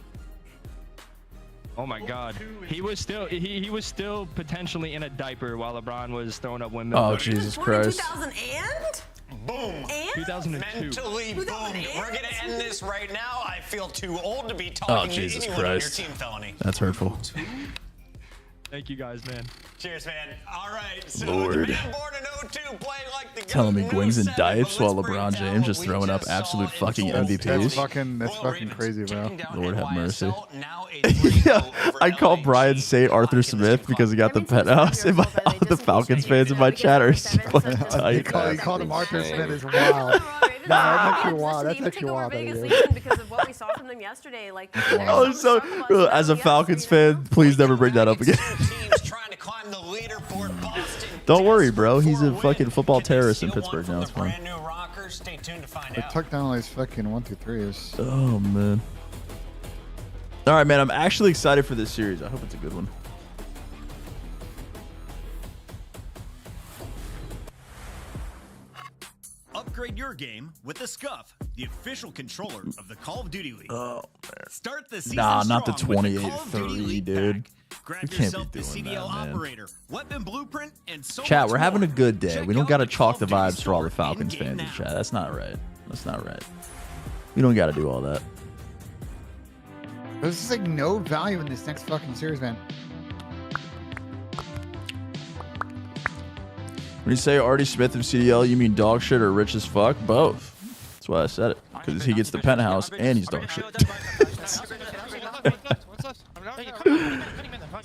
Speaker 6: Oh my God, he was still potentially in a diaper while LeBron was throwing up windmills.
Speaker 3: Oh Jesus Christ!
Speaker 2: 2000 and
Speaker 1: boom.
Speaker 6: 2002.
Speaker 1: Mentally boom. We're gonna end this right now. I feel too old to be talking to anyone on your team, Felony.
Speaker 3: That's hurtful.
Speaker 6: Thank you guys, man.
Speaker 1: Cheers, man. All right. So
Speaker 3: Lord.
Speaker 1: the man born in 02 playing like the
Speaker 3: Telling me Gwyn's in diapers while LeBron James just throwing up absolute fucking MVPs.
Speaker 16: That's fucking crazy, bro.
Speaker 3: Lord have mercy. Yeah, I call Brian Saint Arthur Smith because he got the penthouse. All the Falcons fans in my chat are fucking tight.
Speaker 16: He called him Arthur Smith as wild. That's actually wild. That's actually wild.
Speaker 2: Because of what we saw from them game yesterday. Like,
Speaker 3: oh, so as a Falcons fan, please never bring that up again. Don't worry, bro. He's a fucking football terrorist in Pittsburgh now. It's fine.
Speaker 16: They tucked down all these fucking 1, 2, 3s.
Speaker 3: Oh man. All right, man. I'm actually excited for this series. I hope it's a good one.
Speaker 15: Upgrade your game with the Scuff, the official controller of the Call of Duty League.
Speaker 3: Oh man.
Speaker 15: Start the season
Speaker 3: not the
Speaker 15: strong with
Speaker 3: 28-3, dude.
Speaker 15: Grab
Speaker 3: You can't
Speaker 15: yourself
Speaker 3: be
Speaker 15: the
Speaker 3: doing
Speaker 15: CDL
Speaker 3: that, man.
Speaker 15: operator, weapon blueprint, and so
Speaker 3: Chat,
Speaker 15: much
Speaker 3: we're having a
Speaker 15: more.
Speaker 3: good day.
Speaker 15: Check
Speaker 3: We don't
Speaker 15: out
Speaker 3: got to
Speaker 15: the
Speaker 3: chalk the
Speaker 15: Call of Duty
Speaker 3: vibes for all the
Speaker 15: store
Speaker 3: Falcons
Speaker 15: in-game
Speaker 3: fans in
Speaker 15: now.
Speaker 3: chat. That's not right. That's not right. We don't got to do all that.
Speaker 16: There's just like no value in this next fucking series, man.
Speaker 3: When you say Artie Smith of CDL, you mean dog shit or rich as fuck? Both. That's why I said it. Because he gets the penthouse and he's dog shit.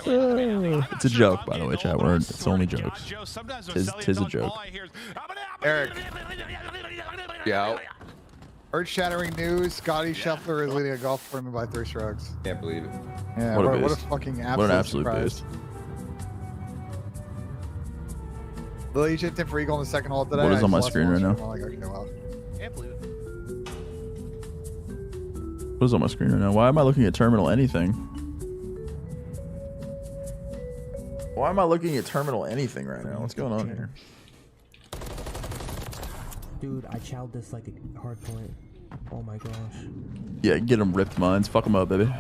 Speaker 3: It's a joke, by the way, chat. It's only jokes. Tis a joke.
Speaker 16: Eric.
Speaker 7: Yeah.
Speaker 16: Earth-shattering news. Scotty Scheffler is leading a golf tournament by 3 strokes.
Speaker 7: Can't believe it.
Speaker 16: Yeah,
Speaker 3: What a
Speaker 16: what a
Speaker 3: beast.
Speaker 16: fucking
Speaker 3: What an absolute
Speaker 16: surprise.
Speaker 3: beast.
Speaker 16: Lily, you chipped in for Eagle in the second hole today.
Speaker 3: What is
Speaker 16: I
Speaker 3: on my
Speaker 16: just
Speaker 3: screen
Speaker 16: lost
Speaker 3: right
Speaker 16: one.
Speaker 3: now?
Speaker 16: I'm like, okay, wow.
Speaker 14: Can't believe it.
Speaker 3: What is on my screen right now? Why am I looking at terminal anything? Why am I looking at terminal anything right now? What's going on here?
Speaker 17: Dude, I chowed this like a hardpoint. Oh my gosh.
Speaker 3: Yeah, get them ripped mines. Fuck them up, baby.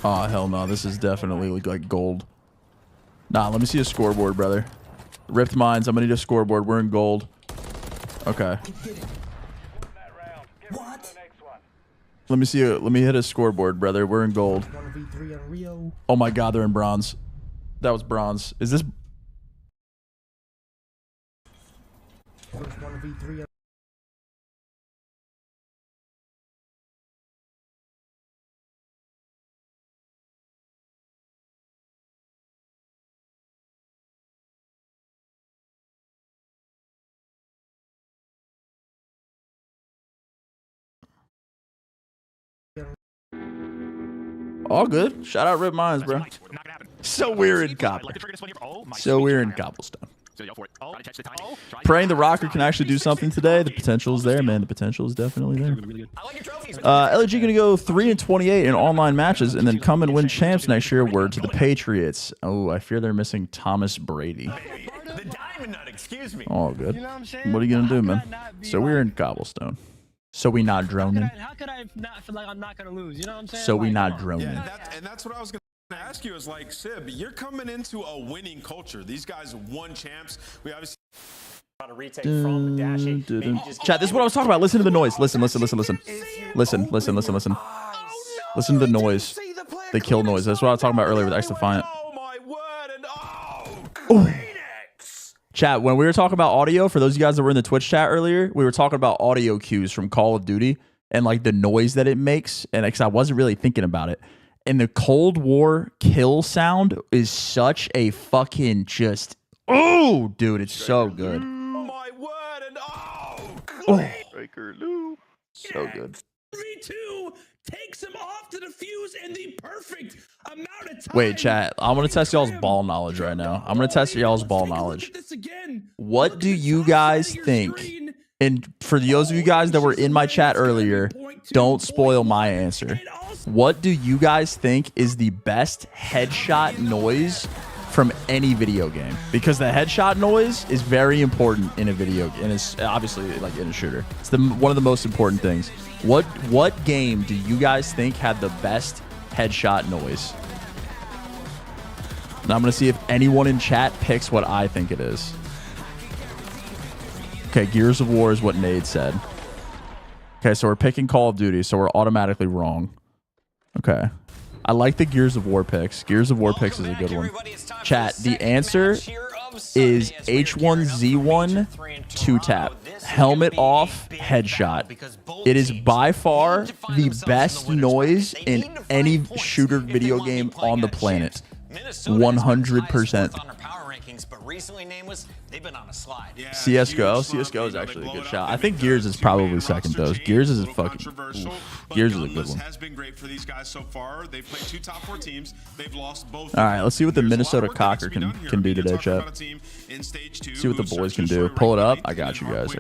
Speaker 3: Oh, hell no. This is definitely like gold. Nah, let me see a scoreboard, brother. Ripped mines. I'm going to need a scoreboard. We're in gold. Okay.
Speaker 17: What?
Speaker 3: Let me see. Let me hit a scoreboard, brother. We're in gold. Oh my God, they're in bronze. That was bronze. Is this?
Speaker 17: First 1v3.
Speaker 3: All good. Shout out Rip Mines, bro. So we're in copper. So we're in cobblestone. Praying the rocker can actually do something today. The potential is there, man. The potential is definitely there. LG gonna go 3-28 in online matches and then come and win champs next year. Word to the Patriots. Oh, I fear they're missing Thomas Brady.
Speaker 1: The diamond nut, excuse me.
Speaker 3: All good. What are you gonna do, man? So we're in cobblestone. So we not droning.
Speaker 14: How could I not feel like I'm not gonna lose? You know what I'm saying?
Speaker 3: So we not droning.
Speaker 4: And that's what I was going to ask you is like, Sib, you're coming into a winning culture. These guys won champs. We obviously
Speaker 3: Chat, this is what I was talking about. Listen to the noise. Listen. Listen to the noise. The kill noise. That's what I was talking about earlier with X Defiant. Oh. Chat, when we were talking about audio, for those of you guys that were in the Twitch chat earlier, we were talking about audio cues from Call of Duty and like the noise that it makes. And because I wasn't really thinking about it. And the Cold War kill sound is such a fucking just, oh, dude, it's so good. Oh, so good.
Speaker 9: V2 takes him off to the fuse in the perfect amount of time.
Speaker 3: Wait, chat. I'm going to test y'all's ball knowledge right now. I'm going to test y'all's ball knowledge. What do you guys think? And for those of you guys that were in my chat earlier, don't spoil my answer. What do you guys think is the best headshot noise from any video game? Because the headshot noise is very important in a video game, and it's obviously like in a shooter. It's one of the most important things. What game do you guys think had the best headshot noise? Now I'm gonna see if anyone in chat picks what I think it is. Okay, Gears of War is what Nade said. Okay, so we're picking Call of Duty, so we're automatically wrong. Okay. I like the Gears of War picks. Gears of War picks is a good one. Chat, the answer is H1Z1 2-tap. Helmet off, headshot. It is by far the best noise in any shooter video game on the planet. 100%.
Speaker 1: rankings, but recently, Nameless, they've been on a slide.
Speaker 4: Yeah,
Speaker 3: CSGO is actually a good shot. I think Gears is probably second though. Gears is a fucking Gears is a good one.
Speaker 4: Has been great for these guys so far. They've played 2 top 4 teams. They've lost both.
Speaker 3: All right, let's see what the Minnesota Cocker can do today, chat. See what the boys can do. Pull it up. I got you guys.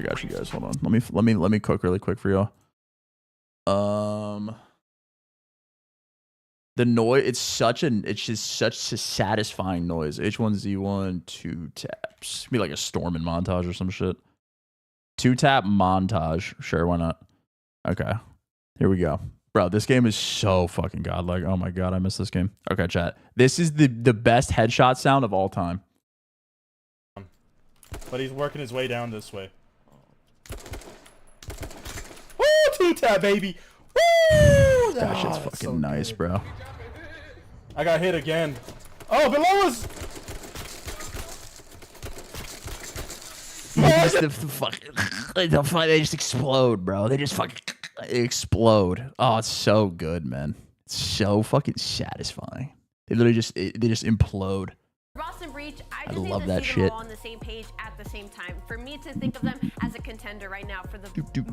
Speaker 3: Hold on. Let me cook really quick for y'all. The noise, it's just such a satisfying noise. H1Z1 2 taps. Be like a Stormin montage or some shit. 2 tap montage. Sure, why not? Okay. Here we go. Bro, this game is so fucking godlike. Oh my god, I miss this game. Okay, chat. This is the best headshot sound of all time.
Speaker 18: But he's working his way down this way. Woo! 2 tap, baby! Woo!
Speaker 3: That shit's fucking so nice, good. Bro.
Speaker 18: I got hit again. Oh, below us!
Speaker 3: They just explode, bro. They just fucking explode. Oh, it's so good, man. It's so fucking satisfying. They literally just implode.
Speaker 2: Boston Breach, I
Speaker 3: I
Speaker 2: just
Speaker 3: love
Speaker 2: need
Speaker 3: that
Speaker 2: to see
Speaker 3: shit.
Speaker 2: them all on the same page at the same time. For me to think of them as a contender right now for the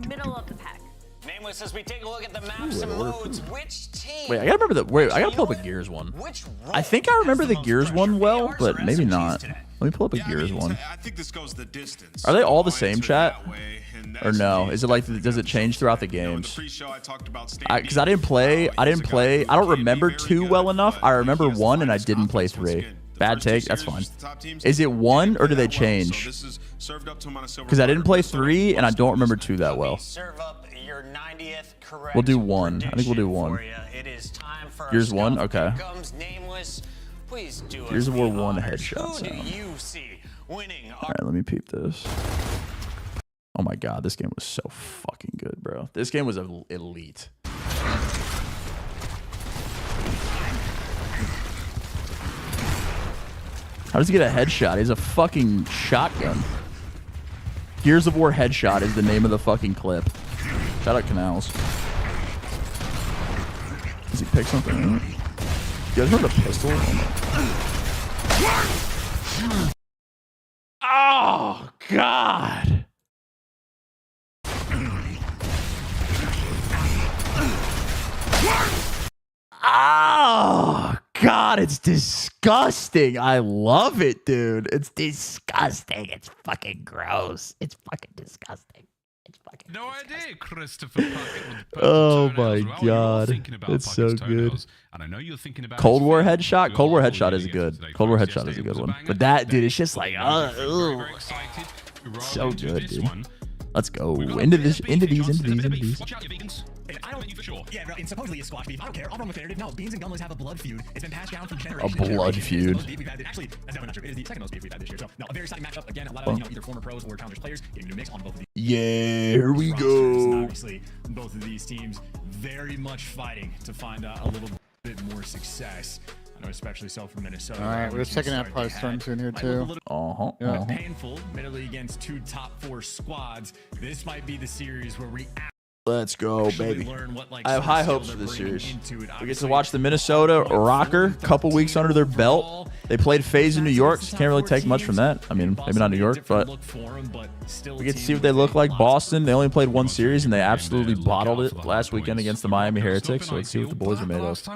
Speaker 2: middle of the pack.
Speaker 1: Nameless, as we take a look at the maps and modes, which team?
Speaker 3: Wait, I gotta remember I gotta pull up a Gears one. I think I remember the Gears one well, but maybe not. Let me pull up a Gears one.
Speaker 4: I think this goes the distance.
Speaker 3: Are they all the same, chat? Or no? Is it like, does it change throughout the games? Because I didn't play. I don't remember 2 well enough. I remember 1 and I didn't play 3. Bad take. That's fine. Is it 1 or do they change? Because I didn't play 3 and I don't remember 2 that well. We'll do 1. I think we'll do 1. Here's 1. Okay. Here's where 1 headshot sound. All right, let me peep this. Oh my god, this game was so fucking good, bro. This game was elite. How does he get a headshot? He has a fucking shotgun. Gears of War headshot is the name of the fucking clip. Shout out Canals. Does he pick something? You guys remember the pistol? Oh god. Oh god, it's disgusting. I love it, dude. It's disgusting. It's fucking gross. It's fucking disgusting. It's fucking
Speaker 19: no idea, Christopher Puckett.
Speaker 3: Oh my god, it's so good.
Speaker 19: And I know you're thinking about
Speaker 3: Cold War headshot. Cold War headshot is good. Cold War headshot is a good one. But that, dude, it's just like, so good, dude. Let's go into these.
Speaker 15: I don't for sure. Yeah, bro, and supposedly it's squash beef. I don't care. I'll run with narrative. No, Beans and Gumless have a blood feud. It's been passed down from generation
Speaker 3: to generation. A blood feud.
Speaker 15: Actually, that's definitely not true. It is the second most beef we've had this year. So, no, a very exciting matchup. Again, a lot of either former pros or challengers players getting a mix on both of these.
Speaker 3: Yeah, here we go.
Speaker 15: Obviously, both of these teams very much fighting to find a little bit more success. I know, especially so for Minnesota.
Speaker 5: All right, we're checking out Price turn soon here too.
Speaker 15: Painful, admittedly against 2 top 4 squads. This might be the series where we.
Speaker 3: Let's go, baby. I have high hopes for this series. We get to watch the Minnesota Rocker, a couple weeks under their belt. They played FaZe in New York, so can't really take much from that. I mean, maybe not New York, but we get to see what they look like. Boston, they only played 1 series, and they absolutely bottled it last weekend against the Miami Heretics, so let's see what the boys are made of.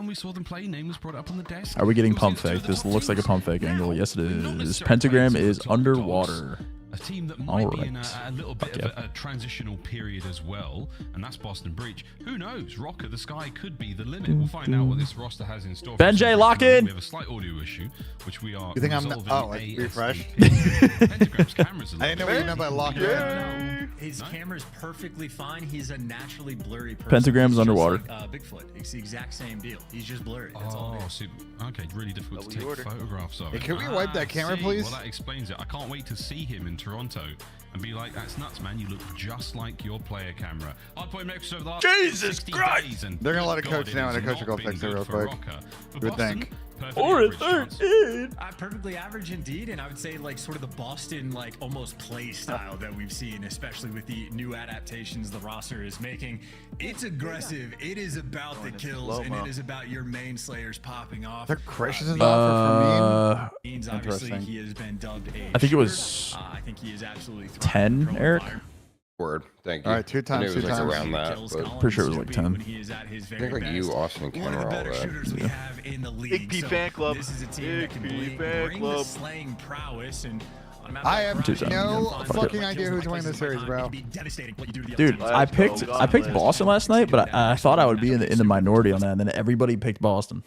Speaker 3: Are we getting pump fake? This looks like a pump fake angle. Yes, it is. Pentagram is underwater.
Speaker 19: A team that might be in a little bit of a transitional period as well, and that's Boston Breach. Who knows? Rocker, the sky could be the limit. We'll find out what this roster has in store.
Speaker 3: Ben J, lock in.
Speaker 19: We have a slight audio issue, which we are.
Speaker 16: You think
Speaker 19: resolving.
Speaker 16: I refresh?
Speaker 19: Pentagram's cameras.
Speaker 16: I didn't know what you meant by lock in.
Speaker 15: His camera's perfectly fine. He's a naturally blurry person.
Speaker 3: Pentagram's underwater.
Speaker 15: Like, Bigfoot. It's the exact same deal. He's just blurry. That's all it is.
Speaker 19: So, okay, really difficult to take photographs of.
Speaker 16: Hey, can we wipe that camera, please?
Speaker 19: Well, that explains it. I can't wait to see him in Toronto and be like, that's nuts, man. You look just like your player camera. Hardpoint makes over the last
Speaker 16: Jesus
Speaker 19: 60
Speaker 16: Christ!
Speaker 19: days, and
Speaker 16: they're gonna let a coach now, and a coach will go fix it real quick. You would think.
Speaker 19: Or a 13.
Speaker 15: Perfectly average indeed, and I would say like sort of the Boston like almost play style that we've seen, especially with the new adaptations the roster is making. It's aggressive. It is about the kills, and it is about your main slayers popping off.
Speaker 5: They're Christians offer for
Speaker 15: Means obviously he has been dubbed a
Speaker 3: I think it was
Speaker 15: I think he is absolutely
Speaker 3: 10, Eric.
Speaker 7: Word. Thank you.
Speaker 16: All right, 2 times.
Speaker 7: I knew it was like around that. But
Speaker 3: Pretty sure it was like 10.
Speaker 7: I think like you, Austin, and Ken are all that.
Speaker 12: Big P fan club.
Speaker 15: This is a team that can bring the slaying prowess and
Speaker 5: I have no fucking idea who's winning this series, bro.
Speaker 3: Dude, I picked Boston last night, but I thought I would be in the minority on that, and then everybody picked Boston.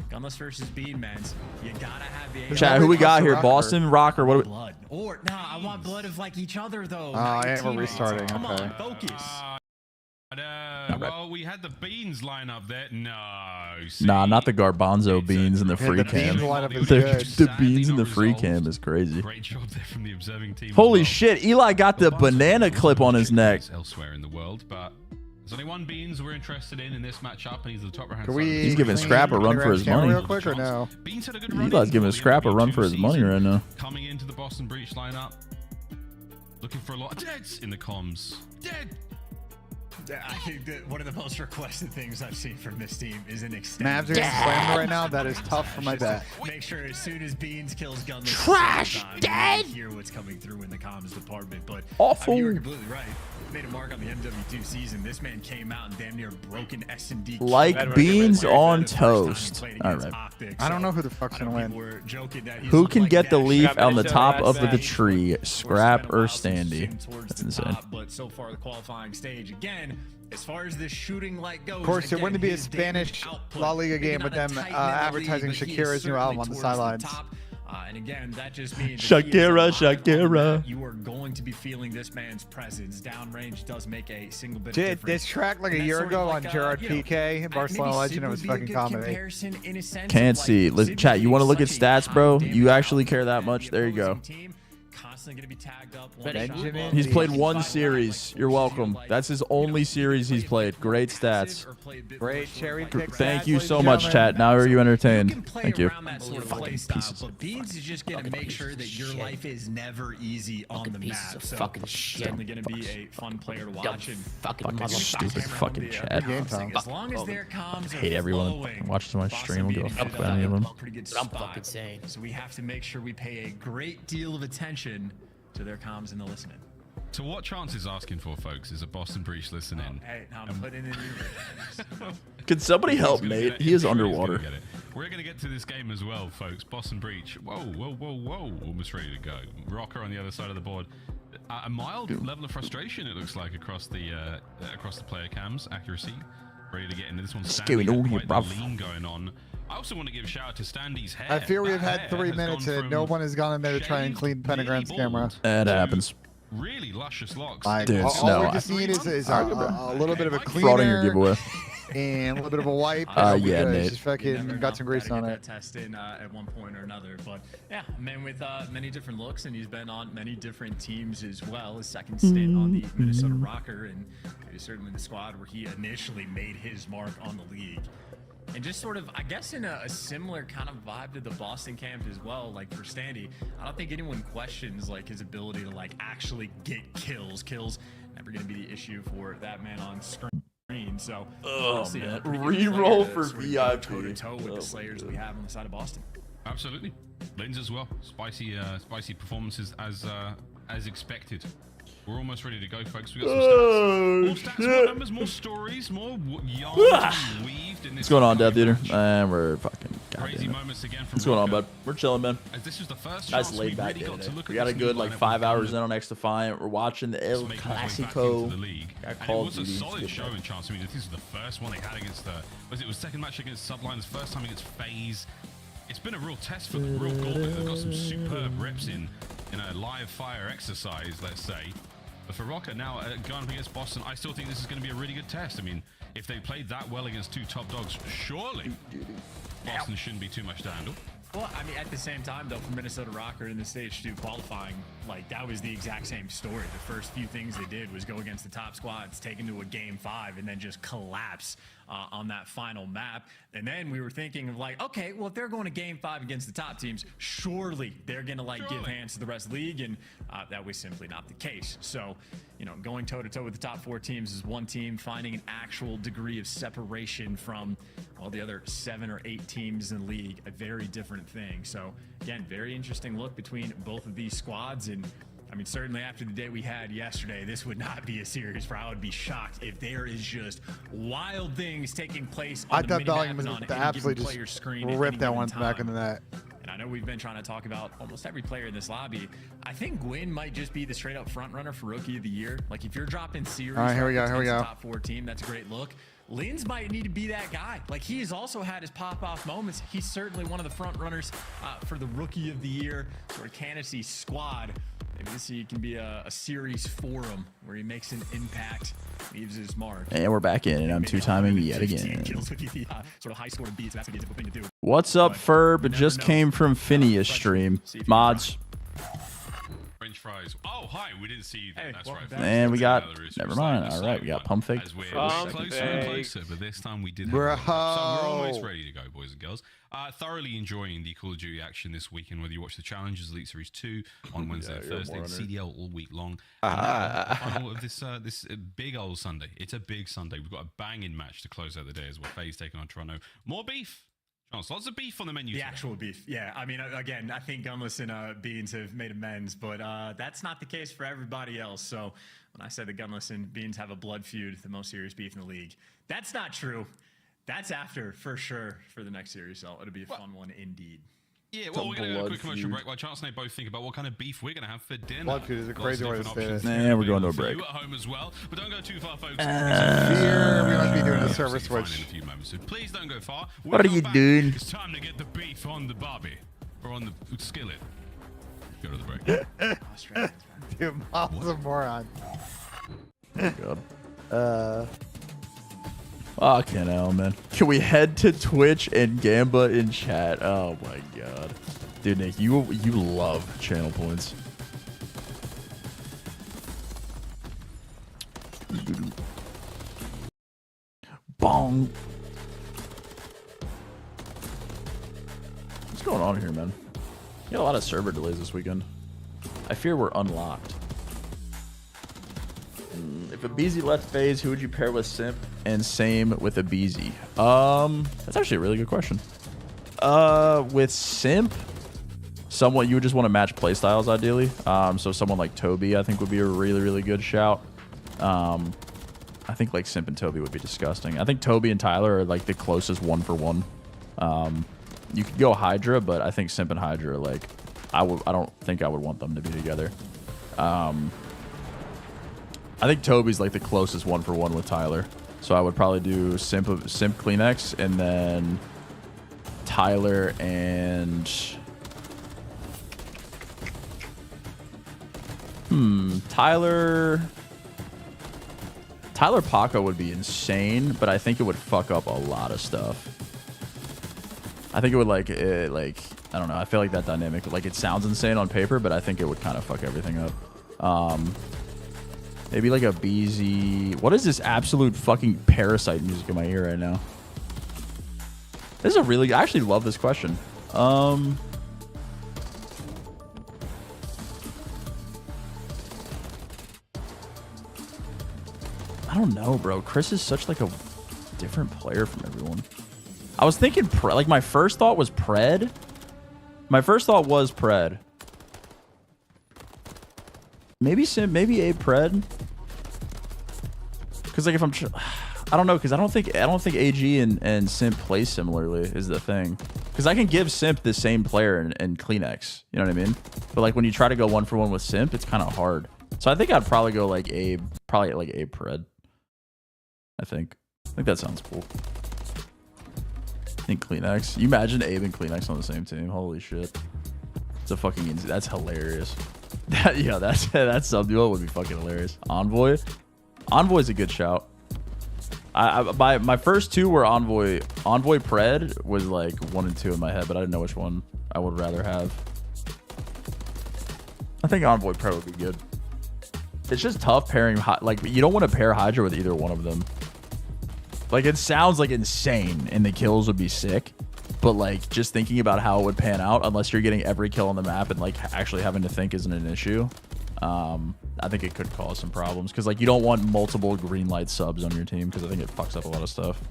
Speaker 15: Gunless versus Beanmans. You gotta have the
Speaker 3: Chad, who we got here? Boston, Rocker. What?
Speaker 15: Blood. Or no, I want blood of like each other though.
Speaker 5: Oh, I am restarting.
Speaker 15: Come
Speaker 5: Okay.
Speaker 15: on, focus.
Speaker 19: Well, we had the beans line up there. No.
Speaker 3: Nah, not the garbanzo beans in the free cam. The beans in the free cam is crazy.
Speaker 19: Great job there from the observing team.
Speaker 3: Holy shit! Eli got the banana clip on his neck.
Speaker 19: Elsewhere in the world, but there's only one beans we're interested in this matchup, and he's the top right hand
Speaker 5: Can
Speaker 19: side.
Speaker 3: He's giving Scrap a run for his money.
Speaker 5: Real quick or no?
Speaker 3: Eli's giving Scrap a run for his money right now.
Speaker 19: Coming into the Boston Breach lineup, looking for a lot of deads in the comms. Dead.
Speaker 15: I think that one of the most requested things I've seen from this team is an extended.
Speaker 5: Mavs are getting slammed right now. That is tough for my bet.
Speaker 15: Make sure as soon as Beans kills Gunless,
Speaker 11: Trash dead.
Speaker 15: Hear what's coming through in the comms department. But
Speaker 3: awful.
Speaker 15: You were completely right. Made a mark on the MW2 season. This man came out and damn near broke an S&D.
Speaker 3: Like beans on toast. All right.
Speaker 5: I don't know who the fuck's gonna win.
Speaker 3: Who can get the leaf on the top of the tree? Scrap or Standy? That's insane.
Speaker 15: But so far the qualifying stage again. As far as this shooting light goes,
Speaker 5: Of course, it wouldn't be a Spanish La Liga game with them advertising Shakira's new album on the sidelines.
Speaker 15: And again, that just means
Speaker 3: Shakira.
Speaker 15: you are going to be feeling this man's presence. Downrange does make a single bit of difference.
Speaker 5: This track like a year ago on Gerard Piqué, Barcelona legend, it was fucking comedy.
Speaker 3: Can't see. Listen, chat, you want to look at stats, bro? You actually care that much? There you go.
Speaker 15: Constantly gonna be tagged up.
Speaker 3: He's played one series. You're welcome. That's his only series he's played. Great stats.
Speaker 5: Great cherry pick.
Speaker 3: Thank you so much, chat. Now are you entertained? Thank you.
Speaker 15: Fucking pieces. But Beans is just gonna make sure that your life is never easy on the map. So
Speaker 11: fucking shit.
Speaker 15: Definitely gonna be a fun player to watch. And
Speaker 3: Fucking stupid fucking chat.
Speaker 15: as long as their comms
Speaker 3: I hate everyone that watches my stream. Will give a fuck about any of them.
Speaker 11: I'm fucking saying.
Speaker 15: So we have to make sure we pay a great deal of attention to their comms and the listening.
Speaker 19: So what Chance is asking for, folks, is a Boston Breach listening.
Speaker 15: Hey, I'm putting in
Speaker 3: Can somebody help Nate? He is underwater.
Speaker 19: We're going to get to this game as well, folks. Boston Breach. Whoa. Almost ready to go. Rocker on the other side of the board. A mild level of frustration, it looks like, across the player cams. Accuracy. Ready to get into this one. Standy had quite the lean going on. I also want to give a shout out to Standy's hair.
Speaker 5: I fear we have had 3 minutes and no one has gone in there to try and clean Pentagram's camera.
Speaker 3: That happens.
Speaker 19: Really luscious locks.
Speaker 3: Dude,
Speaker 5: all we just need is a little bit of a
Speaker 3: frauding your
Speaker 5: cleaner
Speaker 3: giveaway.
Speaker 5: and a little bit of a wipe.
Speaker 3: Yeah, Nate.
Speaker 5: Just fucking got some grease on it.
Speaker 15: Test in at one point or another, but yeah, a man with many different looks, and he's been on many different teams as well. His second stint on the Minnesota Rocker, and he's certainly the squad where he initially made his mark on the league. And just sort of, I guess, in a similar kind of vibe to the Boston camp as well, like for Standy, I don't think anyone questions like his ability to like actually get kills. Kills never going to be the issue for that man on screen. So,
Speaker 3: man. Reroll for VIP.
Speaker 15: Toe to toe with the Slayers we have on the side of Boston.
Speaker 19: Absolutely, Lens as well. Spicy performances as expected. We're almost ready to go, folks. We got some stats. More stats, more numbers, more stories, more yarns weaved in this.
Speaker 3: What's going on, Death Eater? And we're fucking
Speaker 19: crazy moments again from
Speaker 3: What's going on, bud? We're chilling, man.
Speaker 19: As this was the first
Speaker 3: nice
Speaker 19: chance
Speaker 3: laid back
Speaker 19: really
Speaker 3: day
Speaker 19: got
Speaker 3: today.
Speaker 19: to look
Speaker 3: We
Speaker 19: at
Speaker 3: got a
Speaker 19: this
Speaker 3: good
Speaker 19: new
Speaker 3: like
Speaker 19: lineup
Speaker 3: 5 hours
Speaker 19: before
Speaker 3: in on X Defiant. We're watching the El
Speaker 19: making their way back
Speaker 3: Clasico.
Speaker 19: into the league.
Speaker 3: Got
Speaker 19: And it
Speaker 3: Call
Speaker 19: was
Speaker 3: of
Speaker 19: a
Speaker 3: Duty.
Speaker 19: solid showing, Chance. I mean, this is the first one they had against it was second match against Subliners, first time against FaZe. It's been a real test for them, real goal. They've got some superb reps in a live fire exercise, let's say. But for Rocker now going up against Boston, I still think this is going to be a really good test. I mean, if they played that well against 2 top dogs, surely Boston shouldn't be too much to handle.
Speaker 15: Well, I mean, at the same time, though, for Minnesota Rocker in the stage 2 qualifying, like, that was the exact same story. The first few things they did was go against the top squads, take into a game 5, and then just collapse on that final map. And then we were thinking of like, okay, well, if they're going to game 5 against the top teams, surely they're going to like give hands to the rest of the league. And that was simply not the case. So, you know, going toe to toe with the top 4 teams is one team. Finding an actual degree of separation from all the other 7 or 8 teams in the league, a very different thing. So again, very interesting look between both of these squads. And I mean, certainly after the day we had yesterday, this would not be a series where I would be shocked if there is just wild things taking place on the minimap and on any given player's screen.
Speaker 16: Rip that one back into that.
Speaker 15: And I know we've been trying to talk about almost every player in this lobby. I think Gwyn might just be the straight up front runner for Rookie of the Year. Like if you're dropping series,
Speaker 16: all right, here we go.
Speaker 15: Top 4 team, that's a great look. Lins might need to be that guy. Like he has also had his pop-off moments. He's certainly one of the front runners for the Rookie of the Year sort of candidacy squad. Maybe this can be a series for him where he makes an impact, leaves his mark.
Speaker 3: And we're back in, and I'm two-timing yet again.
Speaker 15: Sort of high score beats. That's a difficult thing to do.
Speaker 3: What's up, Ferb? It just came from Phineas stream. Mods.
Speaker 19: French fries. Oh, hi. We didn't see you. That's right.
Speaker 3: And we got, never mind. All right, we got pump fake.
Speaker 19: Closer and closer, but this time we did have a so we're almost ready to go, boys and girls. Thoroughly enjoying the Call of Duty action this weekend, whether you watch the Challenges Elite Series 2 on Wednesday and Thursday, CDL all week long. Final of this big old Sunday. It's a big Sunday. We've got a banging match to close out the day as well. FaZe taking on Toronto. More beef. Lots of beef on the menu.
Speaker 15: The actual beef, yeah. I mean, again, I think Gunless and Beans have made amends, but that's not the case for everybody else. So when I said that Gunless and Beans have a blood feud, the most serious beef in the league, that's not true. That's after, for sure, for the next series. So it'll be a fun one indeed.
Speaker 19: Yeah, well, we're going to go a quick commercial break while Chance and I both think about what kind of beef we're going to have for dinner.
Speaker 16: Blood feud is a crazy way to say it.
Speaker 3: And we're going to a break.
Speaker 19: You at home as well, but don't go too far, folks.
Speaker 16: Here, we might be doing a server switch.
Speaker 19: In a few moments, so please don't go far.
Speaker 3: What are you doing?
Speaker 19: It's time to get the beef on the barbie or on the skillet. Go to the break.
Speaker 16: Dude, Mom's a moron.
Speaker 3: God. Fucking hell, man. Can we head to Twitch and Gamba in chat? Oh my god. Dude, Nick, you love channel points. Bong. What's going on here, man? You got a lot of server delays this weekend. I fear we're unlocked. If a BZ left FaZe, who would you pair with Simp? And same with a BZ. That's actually a really good question. With Simp, someone you would just want to match playstyles ideally. So someone like Toby, I think would be a really, really good shout. I think like Simp and Toby would be disgusting. I think Toby and Tyler are like the closest 1-for-1. You could go Hydra, but I think Simp and Hydra are like, I don't think I would want them to be together. I think Toby's like the closest 1-for-1 with Tyler. So I would probably do Simp Kleenex and then Tyler and Tyler Paco would be insane, but I think it would fuck up a lot of stuff. I think it would like I don't know. I feel like that dynamic, like it sounds insane on paper, but I think it would kind of fuck everything up. Maybe like a BZ. What is this absolute fucking parasite music in my ear right now? This is a really, I actually love this question. I don't know, bro. Chris is such like a different player from everyone. I was thinking, like my first thought was Pred. Maybe Sim, maybe a Pred. Because like if I'm, I don't know, because I don't think AG and Simp play similarly is the thing. Because I can give Simp the same player and Kleenex, you know what I mean? But like when you try to go 1-for-1 with Simp, it's kind of hard. So I think I'd probably go like a Pred. I think that sounds cool. I think Kleenex. You imagine Abe and Kleenex on the same team? Holy shit! It's a fucking. That's hilarious. That's something that would be fucking hilarious. Envoy's a good shout. My first two were Envoy Pred was like 1 and 2 in my head, but I didn't know which one I would rather have. I think Envoy Pred would be good. It's just tough pairing, like you don't want to pair Hydra with either one of them. Like, it sounds like insane, and the kills would be sick. But, like, just thinking about how it would pan out, unless you're getting every kill on the map and, like, actually having to think isn't an issue, I think it could cause some problems. Because, like, you don't want multiple green light subs on your team, because I think it fucks up a lot of stuff.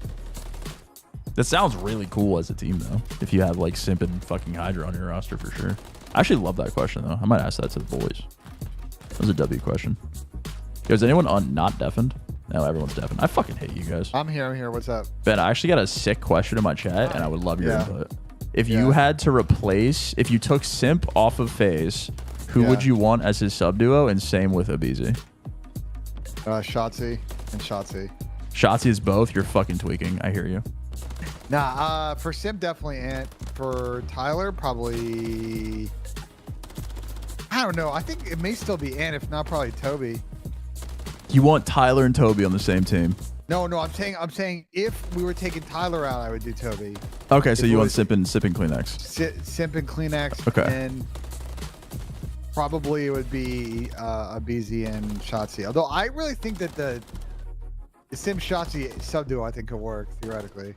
Speaker 3: That sounds really cool as a team, though, if you have, like, Simp and fucking Hydra on your roster for sure. I actually love that question, though. I might ask that to the boys. That was a W question. Yo, is anyone not deafened? No, everyone's deafened. I fucking hate you guys.
Speaker 16: I'm here. What's up?
Speaker 3: Ben, I actually got a sick question in my chat, and I would love your input. If you had to replace, if you took Simp off of FaZe, who would you want as his sub duo? And same with Abizi.
Speaker 16: Shotzzy and Shotzzy.
Speaker 3: Shotzzy is both. You're fucking tweaking. I hear you.
Speaker 16: Nah, for Simp, definitely Ant. For Tyler, probably... I don't know. I think it may still be Ant, if not probably Toby.
Speaker 3: You want Tyler and Toby on the same team?
Speaker 16: No, I'm saying if we were taking Tyler out, I would do Toby.
Speaker 3: Okay, so you want Simp and Kleenex?
Speaker 16: Simp and Kleenex.
Speaker 3: Okay.
Speaker 16: And probably it would be Abizi and Shotzzy. Although I really think that the Simp Shotzzy sub duo I think could work theoretically.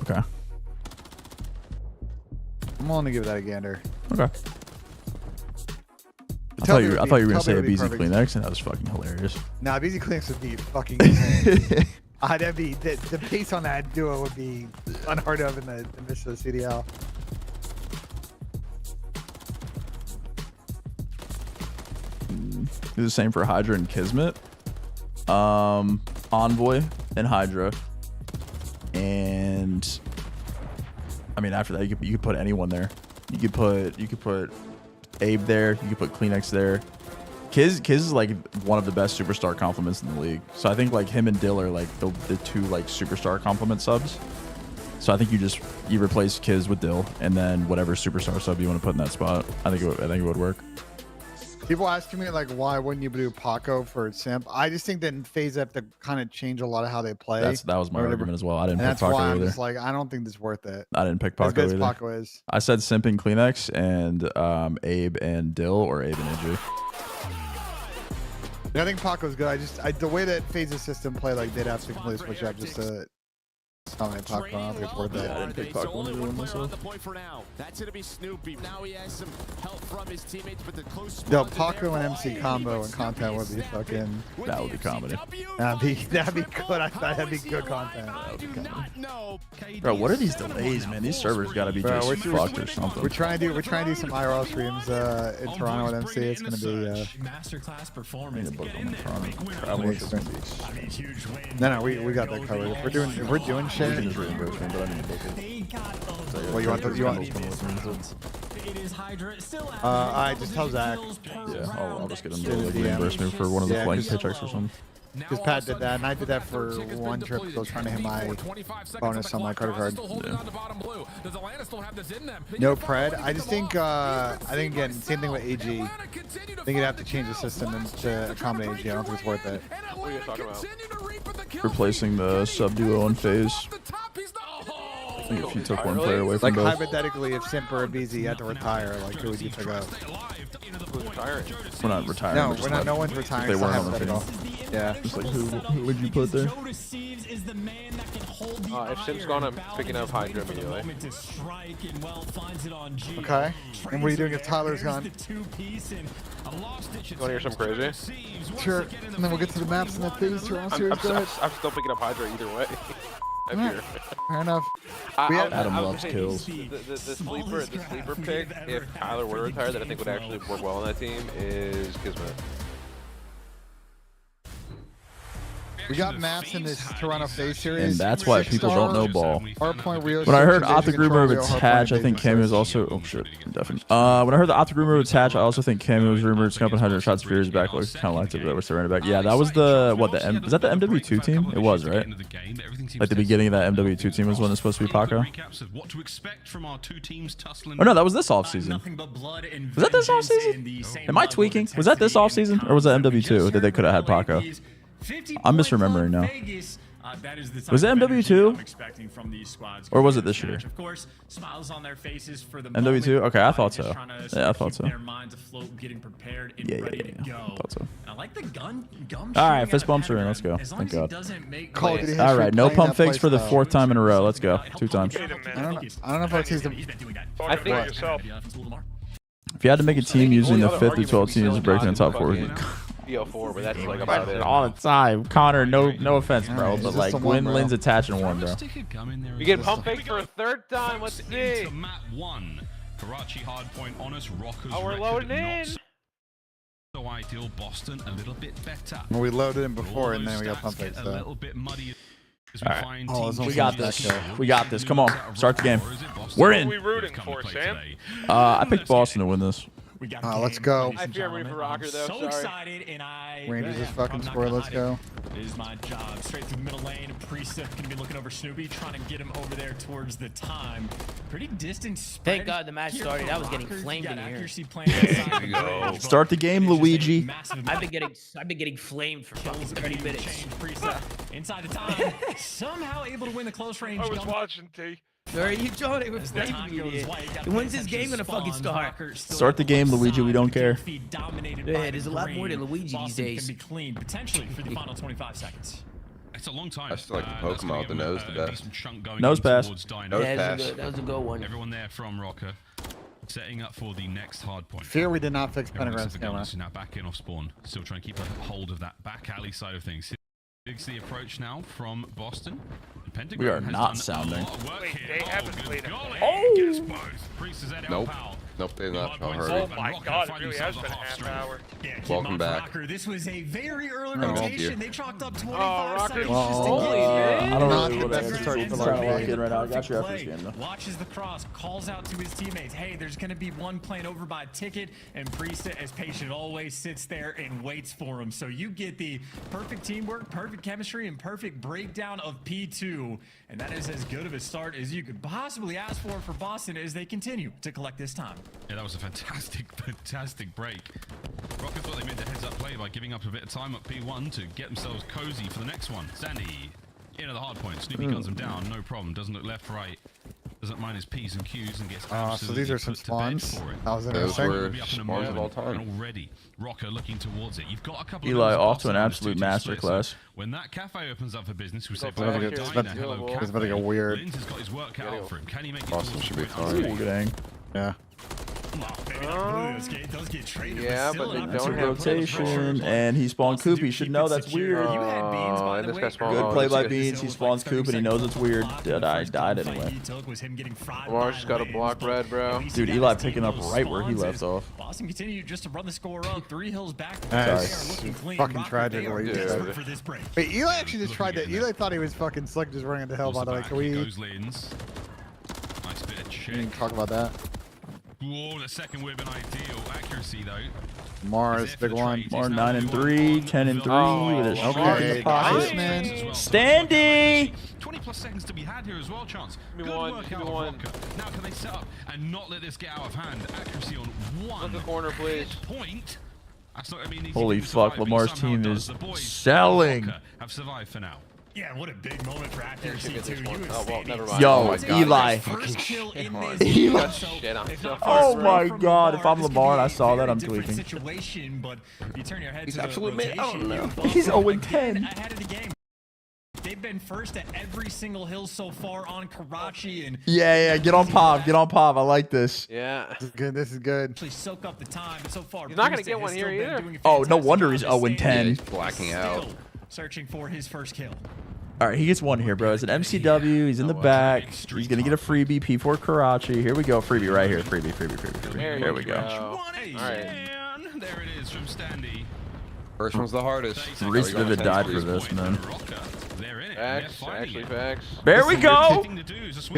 Speaker 3: Okay.
Speaker 16: I'm willing to give that a gander.
Speaker 3: Okay. I thought you were gonna say Abizi Kleenex, and that was fucking hilarious.
Speaker 16: Nah, Abizi Kleenex would be fucking insane. That'd be the pace on that duo would be unheard of in the midst of the CDL.
Speaker 3: Do the same for Hydra and Kismet. Envoy and Hydra. And I mean, after that, you could put anyone there. You could put Abe there. You could put Kleenex there. Kiz is like one of the best superstar compliments in the league. So I think like him and Dill are like the two like superstar compliment subs. So I think you replace Kiz with Dill, and then whatever superstar sub you want to put in that spot. I think it would work.
Speaker 16: People asking me like, why wouldn't you do Paco for Simp? I just think that in FaZe have to kind of change a lot of how they play.
Speaker 3: That was my argument as well. I didn't pick
Speaker 16: that's
Speaker 3: Paco
Speaker 16: why I'm
Speaker 3: either.
Speaker 16: just like, I don't think this is worth it.
Speaker 3: I didn't pick Paco
Speaker 16: as good
Speaker 3: either.
Speaker 16: As Paco is.
Speaker 3: I said Simp and Kleenex and Abe and Dill, or Abe and AJ.
Speaker 16: I think Paco's good. The way that FaZe's system play, like they'd have to completely switch up just to dominate Paco. I don't think it's worth it.
Speaker 3: I didn't pick Paco on everyone myself.
Speaker 20: That's gonna be Snoopy. Now he has some help from his teammates, but the close.
Speaker 16: Yo, Paco and MC combo and content would be fucking.
Speaker 3: That would be comedy.
Speaker 16: That'd be good. I thought that'd be good content.
Speaker 3: Bro, what are these delays, man? These servers gotta be just fucked or something.
Speaker 16: We're trying to do some IRL streams in Toronto at MC. It's gonna be
Speaker 15: masterclass performance.
Speaker 16: No, we got that covered. If we're doing shit.
Speaker 3: But I need to book it.
Speaker 16: Well, you want? I just tell Zach.
Speaker 3: Yeah, I'll just get him to like reimburse me for one of the flank paychecks or something.
Speaker 16: Because Pat did that, and I did that for one trip. So I was trying to hit my bonus on my credit card.
Speaker 3: Yeah.
Speaker 16: No pred. I just think, again, same thing with AG. I think you'd have to change the system to accommodate AG. I don't think it's worth it.
Speaker 13: What are you talking about?
Speaker 3: Replacing the sub duo on FaZe. I think if you took one player away from both.
Speaker 16: Hypothetically, if Simp or Abizi had to retire, like who would you pick up?
Speaker 13: Who's retiring?
Speaker 3: We're not retiring.
Speaker 16: No, we're not. No one's retiring.
Speaker 3: They weren't on the team.
Speaker 16: Yeah.
Speaker 3: Just like who would you put there?
Speaker 13: If Sim's gone, I'm picking up Hydra immediately.
Speaker 16: Okay. And what are you doing if Tyler's gone?
Speaker 13: You want to hear something crazy?
Speaker 16: Sure. And then we'll get to the maps in that phase. I'm
Speaker 13: still picking up Hydra either way.
Speaker 16: Fair enough.
Speaker 3: Adam loves kills.
Speaker 13: The sleeper pick, if Tyler were to retire, that I think would actually work well on that team is Kismet.
Speaker 16: We got maps in this Toronto FaZe series.
Speaker 3: And that's why people don't know ball.
Speaker 16: Hardpoint, Rio.
Speaker 3: When I heard Optic Rumor of Attach, I think Cameo was also... Oh, shit. Definitely. When I heard the Optic Rumor of Attach, I also think Cameo was rumored to come up 100 shots for years back. Like, kind of liked it, but we're running back. Yeah, that was the... What, was that the MW2 team? It was, right? Like, the beginning of that MW2 team was when it's supposed to be Paco? Oh, no, that was this offseason. Was that this offseason? Am I tweaking? Was that this offseason? Or was that MW2 that they could have had Paco? I'm misremembering now.
Speaker 15: That is the type
Speaker 3: Was it
Speaker 15: of energy
Speaker 3: MW2?
Speaker 15: I'm expecting from these squads.
Speaker 3: Or was it this year?
Speaker 15: Of course, smiles on their faces for the
Speaker 3: MW2? Okay, I thought
Speaker 15: just
Speaker 3: so.
Speaker 15: trying to
Speaker 3: Yeah, I thought
Speaker 15: keep
Speaker 3: so.
Speaker 15: Their minds afloat, getting prepared and ready to go.
Speaker 3: I thought so.
Speaker 15: And I like the gum
Speaker 3: All right,
Speaker 15: shooting
Speaker 3: fist
Speaker 15: out of
Speaker 3: bumps are in.
Speaker 15: Pentagon.
Speaker 3: Let's go.
Speaker 15: As long
Speaker 3: Thank
Speaker 15: as he
Speaker 3: God.
Speaker 15: doesn't make
Speaker 16: Call of Duty
Speaker 15: plays.
Speaker 16: history
Speaker 3: All right, no
Speaker 16: playing
Speaker 3: pump
Speaker 16: that
Speaker 3: fakes for the
Speaker 16: playstyle.
Speaker 3: 4th time in a row. Let's go. 2 times.
Speaker 16: I don't know if Ortiz the
Speaker 13: I think
Speaker 3: If you had to make a team using the 5th through 12 teams, breaking the top 4.
Speaker 13: BO4, but that's like about it.
Speaker 3: All the time. Connor, no offense, bro,
Speaker 16: Alright,
Speaker 3: but
Speaker 16: it's
Speaker 3: like
Speaker 16: just the one,
Speaker 3: when
Speaker 16: bro.
Speaker 3: Lynn's attaching one, bro.
Speaker 13: You get pump fake for a 3rd time. Let's see.
Speaker 19: Into map 1. Karachi Hardpoint, honest Rockers.
Speaker 13: Oh, we're loading in.
Speaker 19: So ideal. Boston a little bit better.
Speaker 16: Well, we loaded in before,
Speaker 19: All
Speaker 16: and then
Speaker 19: those
Speaker 16: we got
Speaker 19: stats
Speaker 16: pump
Speaker 19: get
Speaker 16: fakes.
Speaker 19: a
Speaker 16: So.
Speaker 19: little bit muddy as we
Speaker 3: All right.
Speaker 19: find
Speaker 16: Oh,
Speaker 19: teams
Speaker 16: it's
Speaker 3: We got
Speaker 16: almost
Speaker 3: this.
Speaker 16: back
Speaker 3: We got this. Come on. Start the game. We're in.
Speaker 13: Who are we rooting for, Sam?
Speaker 3: I picked Boston to win this.
Speaker 15: We got
Speaker 16: Let's go.
Speaker 13: I fear rooting for Rocker, though.
Speaker 15: So
Speaker 13: Sorry.
Speaker 15: excited, and
Speaker 16: Rangers is fucking
Speaker 15: I'm not
Speaker 16: score.
Speaker 15: gonna
Speaker 16: Let's
Speaker 15: hide
Speaker 16: go.
Speaker 15: It is my job. Straight through the middle lane. Priesta gonna be looking over Snoopy, trying to get him over there towards the time. Pretty distant spread.
Speaker 11: Thank God the match
Speaker 15: here
Speaker 11: started.
Speaker 15: for
Speaker 11: I was getting
Speaker 15: Rockers.
Speaker 11: flamed
Speaker 15: You got
Speaker 11: in here.
Speaker 15: accuracy playing inside the bridge, but
Speaker 3: Start the game,
Speaker 15: it's just a
Speaker 3: Luigi.
Speaker 15: massive
Speaker 11: I've been getting flamed for fucking 30 minutes.
Speaker 15: Priesta inside the time. Somehow able to win the close range.
Speaker 14: I was watching T.
Speaker 11: Where are you, John? It was
Speaker 15: As the
Speaker 11: flaming
Speaker 15: time
Speaker 11: me.
Speaker 15: goes light, gotta
Speaker 11: When's
Speaker 15: pay
Speaker 11: this game
Speaker 15: attention
Speaker 11: gonna fucking
Speaker 15: spawns.
Speaker 11: start?
Speaker 15: Rockers still
Speaker 3: Start the
Speaker 15: on
Speaker 3: game,
Speaker 15: one
Speaker 3: Luigi. We
Speaker 15: side.
Speaker 3: don't care.
Speaker 15: Feed dominated
Speaker 11: Yeah,
Speaker 15: by
Speaker 11: there's
Speaker 15: the
Speaker 11: a lot more
Speaker 15: green.
Speaker 11: to Luigi these
Speaker 15: Boston
Speaker 11: days.
Speaker 15: can be clean potentially for the final 25 seconds.
Speaker 19: It's a long time.
Speaker 7: I still like the
Speaker 19: That's
Speaker 7: Pokemon
Speaker 19: gonna
Speaker 7: with the
Speaker 19: give
Speaker 7: nose
Speaker 19: him
Speaker 7: the
Speaker 19: a
Speaker 7: best.
Speaker 19: decent chunk going
Speaker 3: Nose
Speaker 19: in
Speaker 3: pass.
Speaker 19: towards Dino.
Speaker 7: Nose
Speaker 11: Yeah,
Speaker 7: pass.
Speaker 11: that was a good one.
Speaker 19: Everyone there from Rocker, setting up for the next hard point.
Speaker 16: Fear we did not fix
Speaker 19: Everyone
Speaker 16: Pentagram's
Speaker 19: sits the
Speaker 16: camera.
Speaker 19: guns, now back in off spawn. Still trying to keep a hold of that back alley side of things. Big's the approach now from Boston. Pentagram
Speaker 3: We are
Speaker 19: has
Speaker 3: not
Speaker 19: done
Speaker 3: sounding.
Speaker 19: A lot of work
Speaker 14: Wait,
Speaker 19: here.
Speaker 14: they haven't
Speaker 19: good
Speaker 14: played him.
Speaker 19: golly,
Speaker 3: Oh!
Speaker 19: gets both. Priest is at
Speaker 7: Nope.
Speaker 19: Pal.
Speaker 7: Nope, they're not.
Speaker 19: Hard
Speaker 7: I'll
Speaker 19: points
Speaker 7: hurry.
Speaker 14: Oh
Speaker 19: up, and
Speaker 14: my
Speaker 19: Rocker
Speaker 14: God, it
Speaker 19: find
Speaker 14: really
Speaker 19: themselves
Speaker 14: has
Speaker 19: a
Speaker 14: been a
Speaker 19: half
Speaker 14: half
Speaker 19: strength.
Speaker 14: hour.
Speaker 15: Yeah,
Speaker 7: Welcome
Speaker 15: Mark
Speaker 7: back.
Speaker 15: Rocker, this was a very early
Speaker 7: Oh,
Speaker 15: rotation.
Speaker 7: dear.
Speaker 15: They chalked up 25
Speaker 14: Rocker,
Speaker 15: seconds
Speaker 14: holy
Speaker 15: just to get
Speaker 14: man.
Speaker 15: it.
Speaker 3: I don't
Speaker 16: Not
Speaker 3: really
Speaker 16: the
Speaker 3: want
Speaker 16: best
Speaker 3: to
Speaker 16: start for
Speaker 3: try to
Speaker 16: Larry.
Speaker 3: lock in right now. I got you after
Speaker 15: Play.
Speaker 3: this game, though.
Speaker 15: Watches the cross, calls out to his teammates, hey, there's going to be one playing over by a ticket, and Priesta, as patient always, sits there and waits for him. So you get the perfect teamwork, perfect chemistry, and perfect breakdown of P2, and that is as good of a start as you could possibly ask for Boston as they continue to collect this time.
Speaker 19: Yeah, that was a fantastic break. Rockers thought they made the heads-up play by giving up a bit of time at P1 to get themselves cozy for the next one. Sandy, into the hard point. Snoopy guns him down, no problem. Doesn't look left, right. Doesn't mind his P's and Q's and gets
Speaker 16: So these are some
Speaker 19: put to bed
Speaker 16: spawns.
Speaker 19: for it.
Speaker 16: That was
Speaker 7: Those
Speaker 16: interesting.
Speaker 7: were
Speaker 19: Be up in a
Speaker 7: spawns of
Speaker 19: moment,
Speaker 7: all time.
Speaker 19: and already, Rocker looking towards it. You've got a couple
Speaker 3: Eli
Speaker 19: of
Speaker 3: off to an
Speaker 19: those
Speaker 3: absolute
Speaker 19: spots on the 2-2 split,
Speaker 3: masterclass.
Speaker 19: so when that cafe opens up for business, we say,
Speaker 16: It's about to get- it's about to-
Speaker 19: hello,
Speaker 16: it's about to get weird.
Speaker 19: Lynn's has got his work cut out for him. Can he make it
Speaker 7: Boston
Speaker 19: towards
Speaker 7: should
Speaker 19: the
Speaker 7: be
Speaker 19: point?
Speaker 7: fine.
Speaker 3: Ooh, good ang.
Speaker 16: Yeah.
Speaker 15: Those get traded,
Speaker 13: Yeah,
Speaker 15: still
Speaker 13: but they
Speaker 15: an
Speaker 3: That's a
Speaker 13: don't have
Speaker 3: rotation, and he spawned Coop. He should know that's weird.
Speaker 15: You had Beans, by
Speaker 13: and
Speaker 15: the
Speaker 13: this
Speaker 15: way.
Speaker 13: guy spawned-
Speaker 3: Good
Speaker 13: Oh,
Speaker 3: play
Speaker 13: that's
Speaker 3: by
Speaker 13: good.
Speaker 3: Beans. He spawns Coop, and he knows it's weird. That I died anyway.
Speaker 13: Lamar's just got a block red, bro.
Speaker 3: Dude, Eli picking up right where he left off.
Speaker 15: Boston continued just to run the score up. 3 hills back.
Speaker 16: That's
Speaker 15: They are looking clean.
Speaker 16: fucking
Speaker 15: Rocker,
Speaker 16: tragic
Speaker 15: they are
Speaker 16: what he did.
Speaker 15: desperate for this break.
Speaker 16: Wait, Eli actually just tried that. Eli thought he was fucking slick just running into hell, by the way. Can we
Speaker 19: Goes Lynn's. Nice bit of check.
Speaker 16: talk about that?
Speaker 19: Whoa, the second would have been ideal. Accuracy, though.
Speaker 16: Mars, big one.
Speaker 3: Mar 9-3, 10-3 with a shot in
Speaker 16: okay.
Speaker 3: the pocket.
Speaker 16: Nice.
Speaker 3: Standy!
Speaker 19: 20 plus seconds to be had here as well, Chance.
Speaker 13: Give me
Speaker 19: Good
Speaker 13: one,
Speaker 19: work
Speaker 13: give me
Speaker 19: out of
Speaker 13: one.
Speaker 19: Rocker. Now can they set up and not let this get out of hand? Accuracy on one.
Speaker 13: Look the corner, please.
Speaker 19: Point. That's not, I mean,
Speaker 3: Holy fuck, Lamar's team is
Speaker 19: The boys
Speaker 3: selling.
Speaker 19: Rocker have survived for now.
Speaker 15: Yeah, what a big moment for accuracy,
Speaker 13: get this
Speaker 15: too.
Speaker 13: one.
Speaker 15: You
Speaker 13: Oh, well, never
Speaker 15: and
Speaker 13: mind.
Speaker 3: Yo,
Speaker 13: Oh my God.
Speaker 3: Eli.
Speaker 15: First kill in this
Speaker 3: Eli.
Speaker 15: game, so
Speaker 13: Shit, I'm
Speaker 15: if
Speaker 13: so
Speaker 15: not
Speaker 3: Oh
Speaker 15: first
Speaker 3: my
Speaker 15: from
Speaker 3: God, if I'm
Speaker 15: this could
Speaker 3: Lamar
Speaker 15: be
Speaker 3: and I
Speaker 15: a
Speaker 3: saw that,
Speaker 15: very
Speaker 3: I'm
Speaker 15: different
Speaker 3: tweaking.
Speaker 15: Situation, but you turn your head
Speaker 7: He's
Speaker 15: to the
Speaker 7: absolute man.
Speaker 15: rotation,
Speaker 7: I don't know.
Speaker 15: you Boston
Speaker 3: He's 0-10.
Speaker 15: again ahead of the game. They've been first at every single hill so far on Karachi and
Speaker 3: Yeah, get on Pop. Get on Pop. I like this.
Speaker 13: Yeah.
Speaker 16: This is good. This is good.
Speaker 15: actually soak up the time, but so far
Speaker 13: He's not gonna
Speaker 15: Priest
Speaker 13: get
Speaker 15: has
Speaker 13: one
Speaker 15: still
Speaker 13: here
Speaker 15: been
Speaker 13: either.
Speaker 15: doing a
Speaker 3: Oh, no
Speaker 15: fantastic
Speaker 3: wonder
Speaker 15: job
Speaker 3: he's
Speaker 15: of
Speaker 3: 0-10.
Speaker 15: staying
Speaker 7: He's blacking out.
Speaker 15: still searching for his first kill.
Speaker 3: All right, he gets one here, bro. It's an MCW. He's in the back. He's going to get a freebie. P4 Karachi. Here we go. Freebie right here. Freebie. Here we go.
Speaker 13: All right.
Speaker 19: And there it is from Standy.
Speaker 7: First one's the hardest.
Speaker 3: Reese
Speaker 7: How we
Speaker 3: Vivid
Speaker 7: got
Speaker 3: died
Speaker 7: 10
Speaker 3: for
Speaker 7: threes.
Speaker 3: this, man.
Speaker 19: They're in it.
Speaker 13: Facts. Actually, facts.
Speaker 3: There we go.
Speaker 16: 2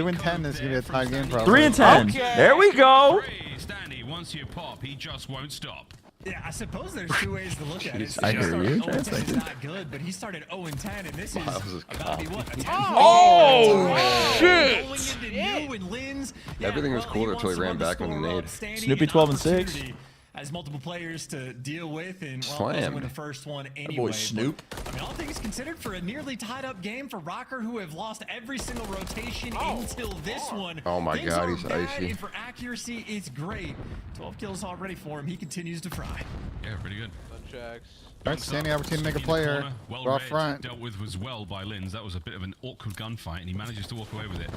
Speaker 16: and 10 is gonna be a tie game, probably.
Speaker 3: 3 and 10. There we go.
Speaker 19: Standy, once you pop, he just won't stop.
Speaker 15: Yeah, I suppose there's 2 ways to look at it.
Speaker 3: I hear you.
Speaker 15: 0-10 is not good, but he started 0-10, and this is
Speaker 7: Wow, this is
Speaker 15: about to be what? A 10
Speaker 3: Oh, shit.
Speaker 15: Going into new and Lynn's. Yeah,
Speaker 7: Everything was
Speaker 15: well,
Speaker 7: cooler
Speaker 15: wants
Speaker 7: until he
Speaker 15: to
Speaker 7: ran
Speaker 15: run the
Speaker 7: back on the
Speaker 15: score
Speaker 7: nade.
Speaker 15: up, standing
Speaker 3: Snoopy
Speaker 15: an
Speaker 3: 12 and 6.
Speaker 15: opportunity has multiple players to deal with, and well, doesn't win the first one anyway.
Speaker 3: Boy, Snoop.
Speaker 15: But, I mean, all things considered, for a nearly tied-up game for Rocker, who have lost every single rotation until this one.
Speaker 7: Oh my
Speaker 15: Things
Speaker 7: God,
Speaker 15: are
Speaker 7: he's
Speaker 15: bad,
Speaker 7: icy.
Speaker 15: and for accuracy, it's great. 12 kills already for him. He continues to fry.
Speaker 19: Yeah, pretty good.
Speaker 16: Alright, standing opportunity to make a player.
Speaker 19: Well
Speaker 16: Go up
Speaker 19: read,
Speaker 16: front.
Speaker 19: dealt with as well by Lins. That was a bit of an awkward gunfight, and he manages to walk away with it.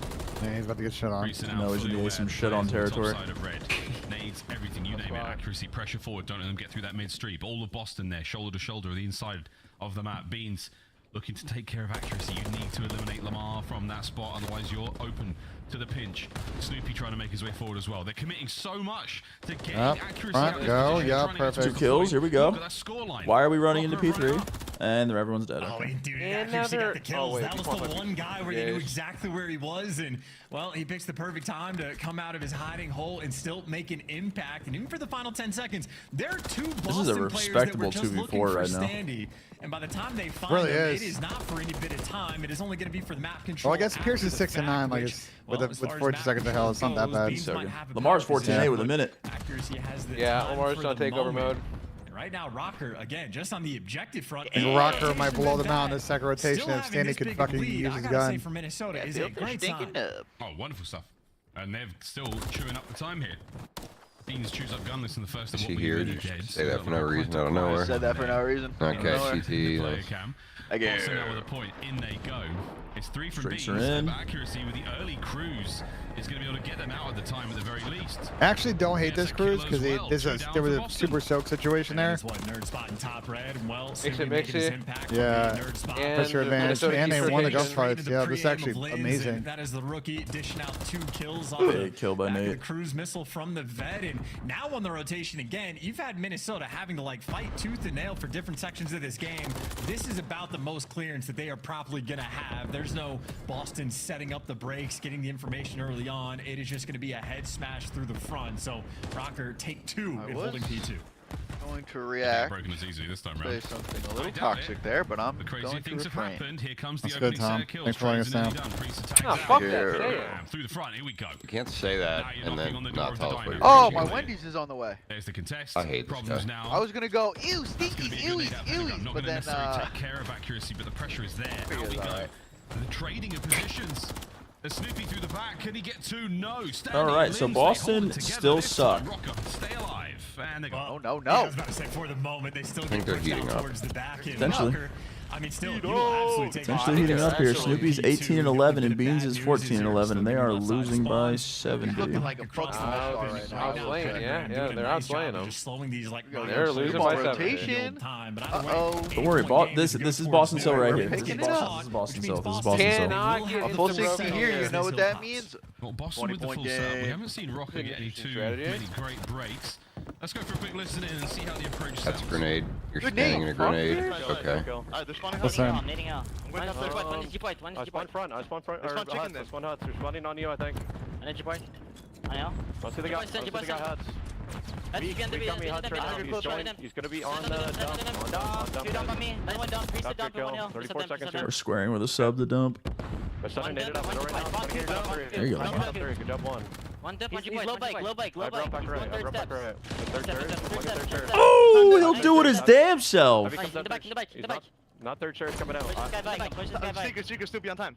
Speaker 16: Yeah, he's about to get shit on.
Speaker 3: No, he's gonna get some shit on territory.
Speaker 19: Side of red. Nades, everything, you name it. Accuracy, pressure forward. Don't let them get through that mid street. All of Boston there, shoulder to shoulder, the inside of the map. Beans looking to take care of accuracy. You need to eliminate Lamar from that spot, otherwise you're open to the pinch. Snoopy trying to make his way forward as well. They're committing so much to getting accuracy out of this
Speaker 16: go.
Speaker 19: position,
Speaker 16: Yeah,
Speaker 19: trying to get
Speaker 16: perfect.
Speaker 3: 2 kills. Here we go.
Speaker 19: Look at that scoreline.
Speaker 3: Why are we running into P3? And everyone's dead.
Speaker 15: Oh,
Speaker 3: Okay.
Speaker 15: dude, accuracy got the kills. That was the one guy where they knew exactly where he was, and well, he picks the perfect time to come out of his hiding hole and still make an impact. And even for the final 10 seconds, there are 2 Boston players that were just looking for
Speaker 3: right now.
Speaker 15: Standy. And by the time they find
Speaker 16: Really
Speaker 15: him,
Speaker 16: is.
Speaker 15: it is not for any bit of time. It is only going to be for the map control.
Speaker 16: Well, I guess Pierce is 6 and 9. Like it's with 40 seconds to hell, it's not that bad.
Speaker 3: So good. Lamar's 14-8 with a minute.
Speaker 15: Accuracy has the
Speaker 13: Yeah,
Speaker 15: time
Speaker 13: Lamar's
Speaker 15: for
Speaker 13: on
Speaker 15: the
Speaker 13: takeover
Speaker 15: moment.
Speaker 13: mode.
Speaker 15: And right now, Rocker, again, just on the objective front.
Speaker 16: And Rocker might blow them out in the second rotation if Standy could fucking use his gun.
Speaker 15: For Minnesota is a great sign.
Speaker 19: Oh, wonderful stuff. And they're still chewing up the time here. Beans chews up gunless in the first of what we really did.
Speaker 7: Say that for no reason. I don't know where.
Speaker 12: Said that for no reason.
Speaker 7: Okay, CT.
Speaker 19: Player cam. Also now with a point, in they go. It's 3 from Beans. Accuracy with the early cruise is going to be able to get them out at the time at the very least.
Speaker 16: I actually don't hate this cruise because there was a super soak situation there.
Speaker 15: Nerd spot in top red. Well,
Speaker 16: yeah, pressure advantage, and they won the gunfights. Yeah, this is actually amazing.
Speaker 15: That is the rookie dishing out 2 kills off
Speaker 3: Big kill by Nate.
Speaker 15: the cruise missile from the vet, and now on the rotation again. You've had Minnesota having to like fight tooth and nail for different sections of this game. This is about the most clearance that they are probably gonna have. There's no Boston setting up the breaks, getting the information early on. It is just going to be a head smash through the front. So Rocker take 2 in holding P2.
Speaker 12: Going to react.
Speaker 19: Broken as easily this time
Speaker 12: Say
Speaker 19: round.
Speaker 12: something a little toxic there, but I'm
Speaker 19: The crazy
Speaker 12: going to
Speaker 19: things have
Speaker 12: refrain.
Speaker 19: happened. Here comes the
Speaker 16: That's
Speaker 19: opening
Speaker 16: good, Tom.
Speaker 19: set of kills.
Speaker 16: Thanks for letting us
Speaker 19: Trains
Speaker 16: know.
Speaker 19: nearly done. Priest attacks
Speaker 13: Oh,
Speaker 19: out.
Speaker 13: fuck that.
Speaker 19: Bam, through the front. Here we go.
Speaker 7: You can't say that
Speaker 19: Now you're
Speaker 7: and
Speaker 19: knocking
Speaker 7: then
Speaker 19: on the door
Speaker 7: not
Speaker 19: of
Speaker 7: tell
Speaker 19: the
Speaker 7: us what
Speaker 19: diner.
Speaker 7: you're
Speaker 12: Oh,
Speaker 7: doing.
Speaker 12: my Wendy's is on the way.
Speaker 19: There's the contest.
Speaker 7: I hate this
Speaker 19: Problems
Speaker 7: guy.
Speaker 19: now.
Speaker 12: I was gonna go, ew,
Speaker 19: It's gonna
Speaker 12: stinky,
Speaker 19: be a
Speaker 12: ew,
Speaker 19: good lead out there.
Speaker 12: ew,
Speaker 19: I'm not
Speaker 12: but
Speaker 19: gonna
Speaker 12: then,
Speaker 19: necessarily take care of accuracy, but the pressure is there. Out we go. The trading of positions. The Snoopy through the back. Can he get 2? No.
Speaker 3: All right, so Boston still suck.
Speaker 19: Rocker, stay alive. And they go.
Speaker 12: Oh, no,
Speaker 15: Yeah, I
Speaker 12: no.
Speaker 15: was about to say, for the moment, they still
Speaker 7: I think
Speaker 15: get
Speaker 7: they're
Speaker 15: pushed out
Speaker 7: heating up.
Speaker 15: towards the back end.
Speaker 3: Potentially.
Speaker 15: Rocker, I mean, still, you will absolutely take
Speaker 3: Potentially heating up here. Snoopy's 18 and 11, and Beans is 14 and 11, and they are losing by 70.
Speaker 12: Looking like a pro right now.
Speaker 13: Outplaying, yeah, they're outplaying them.
Speaker 15: Just slowing these like
Speaker 13: They're losing by 7.
Speaker 12: Rotation.
Speaker 15: Uh-oh.
Speaker 3: Don't worry, this is Boston Cell right here. This is
Speaker 12: Picking it up.
Speaker 3: Boston Cell. This is Boston Cell.
Speaker 13: Cannot get
Speaker 12: A
Speaker 13: into
Speaker 12: full
Speaker 13: the
Speaker 12: 60
Speaker 13: rope.
Speaker 12: here, you know what that means?
Speaker 19: Well, Boston with the
Speaker 12: 20-point
Speaker 19: full set. We
Speaker 12: game.
Speaker 19: haven't seen Rocker get any
Speaker 13: Interesting
Speaker 19: too
Speaker 13: strategy.
Speaker 19: many great breaks. Let's go for a quick listen in and see how the approach sounds.
Speaker 7: That's a grenade. You're
Speaker 12: Good
Speaker 7: standing
Speaker 12: name.
Speaker 7: in a grenade.
Speaker 12: Fuck
Speaker 7: Okay.
Speaker 12: Alright, they're spawning
Speaker 16: Listen.
Speaker 12: I'm going up there.
Speaker 20: One is G-point, one is
Speaker 13: I spawn
Speaker 20: G-point.
Speaker 13: front, I spawn front.
Speaker 12: They spawn chicken
Speaker 13: Huts,
Speaker 12: there.
Speaker 13: I spawn huts. They're spawning on you, I think.
Speaker 20: And then G-point. I know.
Speaker 13: I'll see the guy.
Speaker 20: G-point,
Speaker 13: I'll see the guy huts.
Speaker 20: That's
Speaker 13: We got me huts right now. He's going to be on the dump.
Speaker 20: Two dump on me. One dump. Priest to dump and one hill.
Speaker 13: 34 seconds here.
Speaker 3: We're squaring with a sub to dump.
Speaker 13: They're starting to hit it up right now.
Speaker 3: There you go.
Speaker 13: Good job, one.
Speaker 20: One dip, one
Speaker 13: He's
Speaker 20: G-point.
Speaker 13: low bike.
Speaker 20: Low bike.
Speaker 13: I drop back right. I drop back right. The third chair.
Speaker 3: Oh, he'll do it his damn self.
Speaker 20: In the back, in the back, in the back.
Speaker 13: Not third chair, it's coming out.
Speaker 20: Push this guy back. Push this guy back.
Speaker 12: Secret still be on time.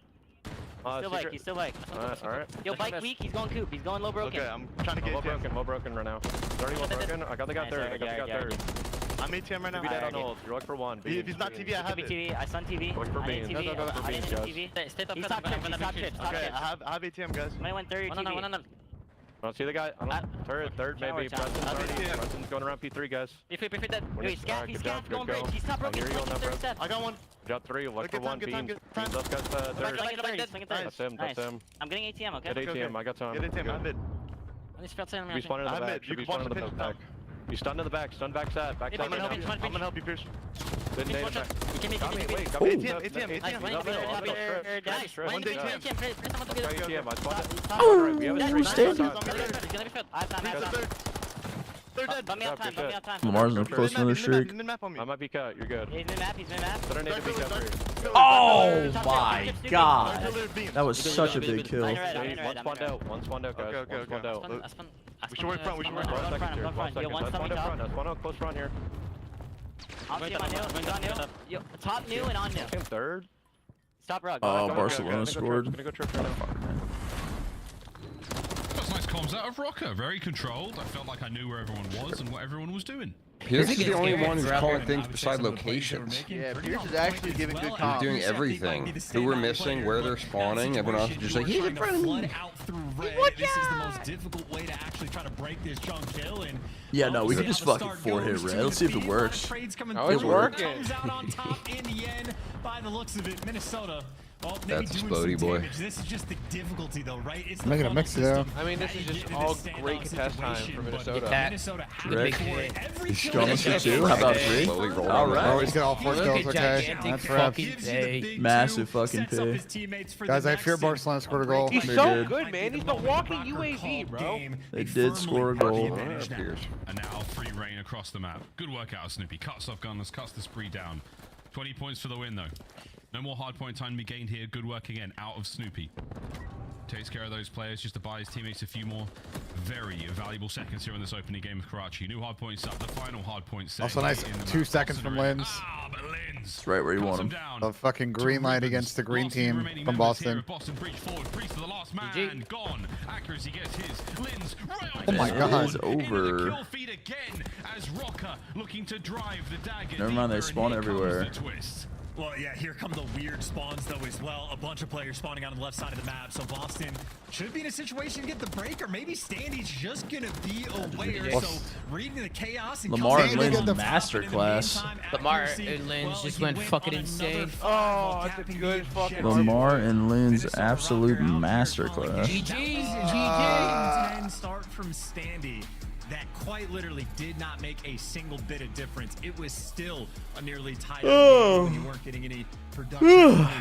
Speaker 20: Still bike, he's still bike.
Speaker 13: Alright.
Speaker 20: Yo, bike weak, he's going coop. He's going low broken.
Speaker 12: Okay, I'm trying to get
Speaker 13: low broken right now. He's already low broken. I got the guy third. I got the guy third.
Speaker 12: I'm ATM right now.
Speaker 13: Be dead on hold. You're looking for one.
Speaker 12: If he's not TV, I have it.
Speaker 20: TV, I stun TV.
Speaker 13: Look for
Speaker 20: I
Speaker 13: beans.
Speaker 20: didn't TV.
Speaker 13: Look for
Speaker 20: I
Speaker 13: beans,
Speaker 20: didn't
Speaker 13: guys.
Speaker 20: TV. Stay top
Speaker 12: He's
Speaker 20: chips, top chips.
Speaker 12: Okay, I have ATM, guys.
Speaker 20: I went 30 TV.
Speaker 13: I don't see the guy. I don't third maybe. Preston's going around P3, guys.
Speaker 20: If that. Wait, scat, he's
Speaker 13: Good
Speaker 20: going
Speaker 13: go.
Speaker 20: bridge. He's top broken. Third step.
Speaker 12: I got one.
Speaker 13: Job 3, look for one. Beans. Beans up, guys. Third. That's him. That's him.
Speaker 20: I'm getting ATM, okay?
Speaker 13: Get ATM. I got time.
Speaker 12: Get ATM, I have mid.
Speaker 20: Let's spell saying
Speaker 13: Be spawning in the back. Should be spawning in the back. You stunned in the back. Stun back side. Back side.
Speaker 12: I'm gonna help you, Pierce.
Speaker 13: Good name.
Speaker 20: You can make
Speaker 13: Got me.
Speaker 20: it.
Speaker 13: Wait. Got me.
Speaker 12: ATM.
Speaker 20: Nice,
Speaker 12: One day ATM.
Speaker 13: ATM. I spawned it.
Speaker 3: Oh,
Speaker 13: We have a
Speaker 3: we're standing.
Speaker 20: Third dead. Bump me out time.
Speaker 3: Lamar's up close to another streak.
Speaker 13: I might be cut. You're good.
Speaker 20: He's mid-map.
Speaker 13: Better need to be cut for you.
Speaker 3: Oh my god. That was such a big kill.
Speaker 13: One spawned out. One spawned out, guys. One spawned out.
Speaker 12: We should work front. We should work front. One out close front here.
Speaker 14: Yo, top new and on new.
Speaker 12: Third.
Speaker 14: Stop rug.
Speaker 3: Barcelona scored.
Speaker 12: Gonna go trip right now.
Speaker 19: That's nice comms out of Rocker. Very controlled. I felt like I knew where everyone was and what everyone was doing.
Speaker 7: Pierce is the only one who's calling things beside locations.
Speaker 16: Yeah, Pierce is actually giving good
Speaker 7: He's
Speaker 16: comms.
Speaker 7: doing everything. Who we're missing, where they're spawning. Everyone else is just like, he's in front of me.
Speaker 15: This is the most difficult way to actually try to break this chunk kill. And
Speaker 3: Yeah, no, we can just fucking 4-hit red. Let's see if it works.
Speaker 13: Oh, it's working.
Speaker 15: Comes out on top in the end by the looks of it. Minnesota. Well,
Speaker 7: That's Explodey boy.
Speaker 15: This is just the difficulty, though, right? It's
Speaker 16: Making a mix there.
Speaker 13: I mean, this is just all great contest time for Minnesota.
Speaker 15: Minnesota
Speaker 3: Rick.
Speaker 15: every
Speaker 3: He's going for 2. How about 3?
Speaker 7: Slowly roll
Speaker 3: All
Speaker 7: down the
Speaker 3: right.
Speaker 16: Oh, he's got all 4 kills. Okay, that's rough.
Speaker 3: Massive fucking pay.
Speaker 16: Guys, I fear Barcelona scored a goal.
Speaker 13: He's
Speaker 3: They
Speaker 13: so
Speaker 3: did.
Speaker 13: good, man. He's the walking UAV, bro.
Speaker 3: They did score a goal.
Speaker 19: And now free reign across the map. Good work out of Snoopy. Cuts off Gunless, cuts the spree down. 20 points for the win, though. No more hardpoint time to be gained here. Good work again out of Snoopy. Takes care of those players just to buy his teammates a few more very valuable seconds here in this opening game of Karachi. New hardpoint up, the final hardpoint set.
Speaker 16: Also nice 2 seconds from Lins.
Speaker 19: But Lins.
Speaker 3: It's right where you want him.
Speaker 16: A fucking green light against the green team from Boston.
Speaker 19: Boston breach forward, breach to the last man. Gone. Accuracy gets his. Lins right on
Speaker 16: Oh my God.
Speaker 3: It's over.
Speaker 19: kill feed again as Rocker looking to drive the dagger.
Speaker 3: Never mind, they
Speaker 19: deeper,
Speaker 3: spawn
Speaker 19: and here
Speaker 3: everywhere.
Speaker 19: comes the twist.
Speaker 15: Well, yeah, here come the weird spawns, though, as well. A bunch of players spawning on the left side of the map. So Boston should be in a situation to get the break, or maybe Standy's just going to be aware. So reading the chaos and
Speaker 3: Lamar and
Speaker 16: Lynn's
Speaker 3: Lynn's masterclass.
Speaker 11: Lamar and Lynn's just went fucking insane.
Speaker 13: Oh, that's a good fucking.
Speaker 3: Lamar and Lynn's absolute masterclass.
Speaker 11: GG's.
Speaker 15: 10 start from Standy. That quite literally did not make a single bit of difference. It was still a nearly tied game when you weren't getting any production.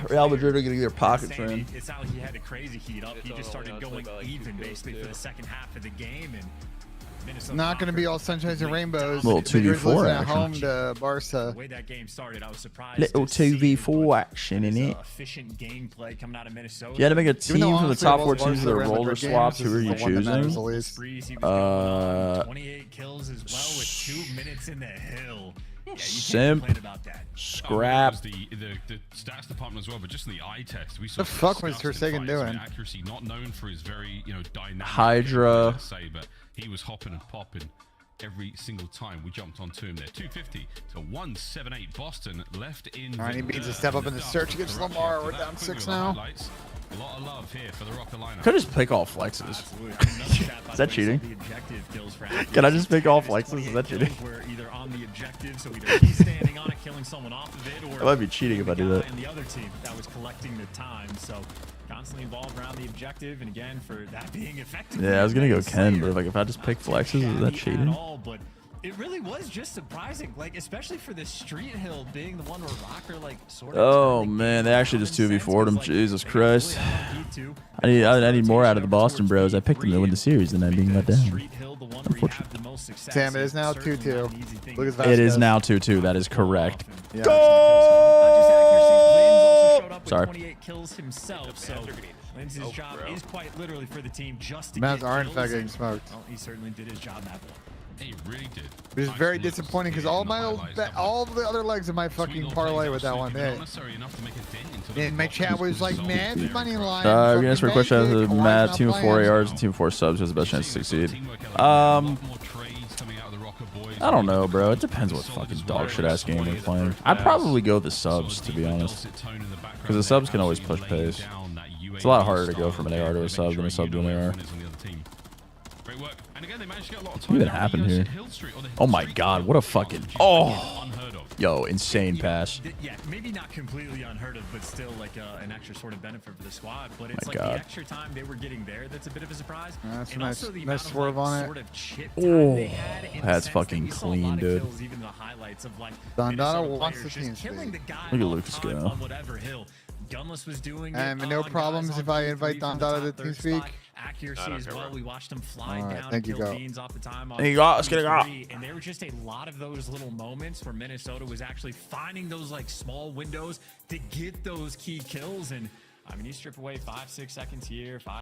Speaker 3: Real Madrid are going to get their pockets ran.
Speaker 15: It's not like he had a crazy heat up. He just started going even basically for the second half of the game. And Minnesota
Speaker 16: Not going to be all sunshines and rainbows.
Speaker 3: Little
Speaker 16: The Grizzlies
Speaker 3: 2v4
Speaker 16: at
Speaker 3: action.
Speaker 16: home to Barca.
Speaker 15: The way that game started, I was surprised.
Speaker 3: Little
Speaker 15: to see
Speaker 3: 2v4 action in it.
Speaker 15: Efficient gameplay coming out of Minnesota.
Speaker 3: If you had to make a
Speaker 16: Even
Speaker 3: team
Speaker 16: though
Speaker 3: from the
Speaker 16: honestly,
Speaker 3: top
Speaker 16: both
Speaker 3: 4 teams of the
Speaker 16: Barca and
Speaker 3: roller
Speaker 16: Madrid
Speaker 3: swaps,
Speaker 16: games,
Speaker 3: who are
Speaker 16: this
Speaker 3: you
Speaker 16: is the one that matters
Speaker 3: choosing?
Speaker 16: the least.
Speaker 15: Sprees, he was going on 28 kills as well with 2 minutes in the hill. Yeah, you can't
Speaker 3: Simp.
Speaker 15: complain about that.
Speaker 3: Scrap.
Speaker 19: The stats department as well, but just in the eye test, we saw
Speaker 16: The fuck was
Speaker 19: disgusting
Speaker 16: Terstegen
Speaker 19: fights. I mean,
Speaker 16: doing?
Speaker 19: accuracy not known for his very dynamic
Speaker 3: Hydra.
Speaker 19: let's say, but he was hopping and popping every single time we jumped onto him there. 250 to 178. Boston left in.
Speaker 16: All right, he
Speaker 19: the
Speaker 16: needs to
Speaker 19: dirt
Speaker 16: step up
Speaker 19: in
Speaker 16: in the
Speaker 19: dust.
Speaker 16: search against
Speaker 19: Karachi
Speaker 16: Lamar.
Speaker 19: after
Speaker 16: We're
Speaker 19: that,
Speaker 16: down
Speaker 19: quickly
Speaker 16: 6
Speaker 19: with the
Speaker 16: now.
Speaker 19: highlights. A lot of love here for the Rocker lineup.
Speaker 3: Could I just pick all flexes?
Speaker 15: Is
Speaker 3: that cheating? Can I just pick all flexes? Is that cheating?
Speaker 15: We're either on the objective, so either he's standing on it, killing someone off of it, or
Speaker 3: That might be cheating if I do that.
Speaker 15: And the other team that was collecting the time, so constantly involved around the objective, and again for that being effective.
Speaker 3: Yeah, I was going to go Ken, but like if I just pick flexes, is that cheating?
Speaker 15: But it really was just surprising, like especially for the street hill being the one where Rocker like sort of.
Speaker 3: Oh man, they actually just 2v4'd him. Jesus Christ. I need more out of the Boston Bros. I picked them to win the series, and I'm being let down. Unfortunately.
Speaker 16: Sam, it is now 2-2. Lucas
Speaker 3: It is
Speaker 16: Vasquez.
Speaker 3: now 2-2. That is correct.
Speaker 16: Yeah.
Speaker 3: Sorry.
Speaker 15: 28 kills himself, so Lindsay's job is quite literally for the team just to
Speaker 16: Mavs
Speaker 15: get
Speaker 16: aren't in
Speaker 15: kills,
Speaker 16: fact getting
Speaker 15: and,
Speaker 16: smoked.
Speaker 15: well, he certainly did his job that way.
Speaker 19: He really did.
Speaker 16: It was very disappointing because all the other legs of my fucking parlay with that one hit. And my chat was like, man, money line.
Speaker 3: We're gonna ask for a question as to Matt, team of 4 ARs and team of 4 subs has the best chance to succeed. I don't know, bro. It depends what fucking dog shit ass game we're playing. I'd probably go with the subs, to be honest, because the subs can always push pace. It's a lot harder to go from an AR to a sub than a sub to an AR. What even happened here? Oh my god, what a fucking... Oh! Yo, insane pass.
Speaker 15: Yeah, maybe not completely unheard of, but still like an extra sort of benefit for the squad. But it's
Speaker 3: My
Speaker 15: like
Speaker 3: God.
Speaker 15: the extra time they were getting there that's a bit of a surprise.
Speaker 16: That's a
Speaker 15: and
Speaker 16: nice,
Speaker 15: also the
Speaker 16: nice
Speaker 15: amount
Speaker 16: swerve
Speaker 15: of, like,
Speaker 16: on it.
Speaker 15: sort of chip time
Speaker 3: Oh,
Speaker 15: they had in the
Speaker 3: that's
Speaker 15: sense that
Speaker 3: fucking
Speaker 15: you saw a
Speaker 3: clean,
Speaker 15: lot of
Speaker 3: dude.
Speaker 15: kills, even the highlights of like
Speaker 16: Dondada
Speaker 15: Minnesota
Speaker 16: wants
Speaker 15: players
Speaker 16: the team
Speaker 15: just killing the guy
Speaker 3: Look at
Speaker 15: off
Speaker 3: Lucas
Speaker 15: time
Speaker 3: go.
Speaker 15: on whatever hill. Gunless was doing
Speaker 16: And
Speaker 15: it
Speaker 16: no
Speaker 15: on
Speaker 16: problems
Speaker 15: guys
Speaker 16: if
Speaker 15: on
Speaker 16: I
Speaker 15: 2-3
Speaker 16: invite
Speaker 15: from the
Speaker 16: Dondada
Speaker 15: top
Speaker 16: to
Speaker 15: third
Speaker 16: TeamSpeak.
Speaker 15: spot. Accuracy as well. We watched him fly
Speaker 16: All right,
Speaker 15: down
Speaker 16: thank
Speaker 15: and
Speaker 16: you,
Speaker 15: kill
Speaker 16: Go.
Speaker 15: Beans off the time.
Speaker 3: There you go. Let's get it go.
Speaker 15: And there were just a lot of those little moments where Minnesota was actually finding those like small windows to get those key kills. And I mean, you strip away 5-6 seconds here, 5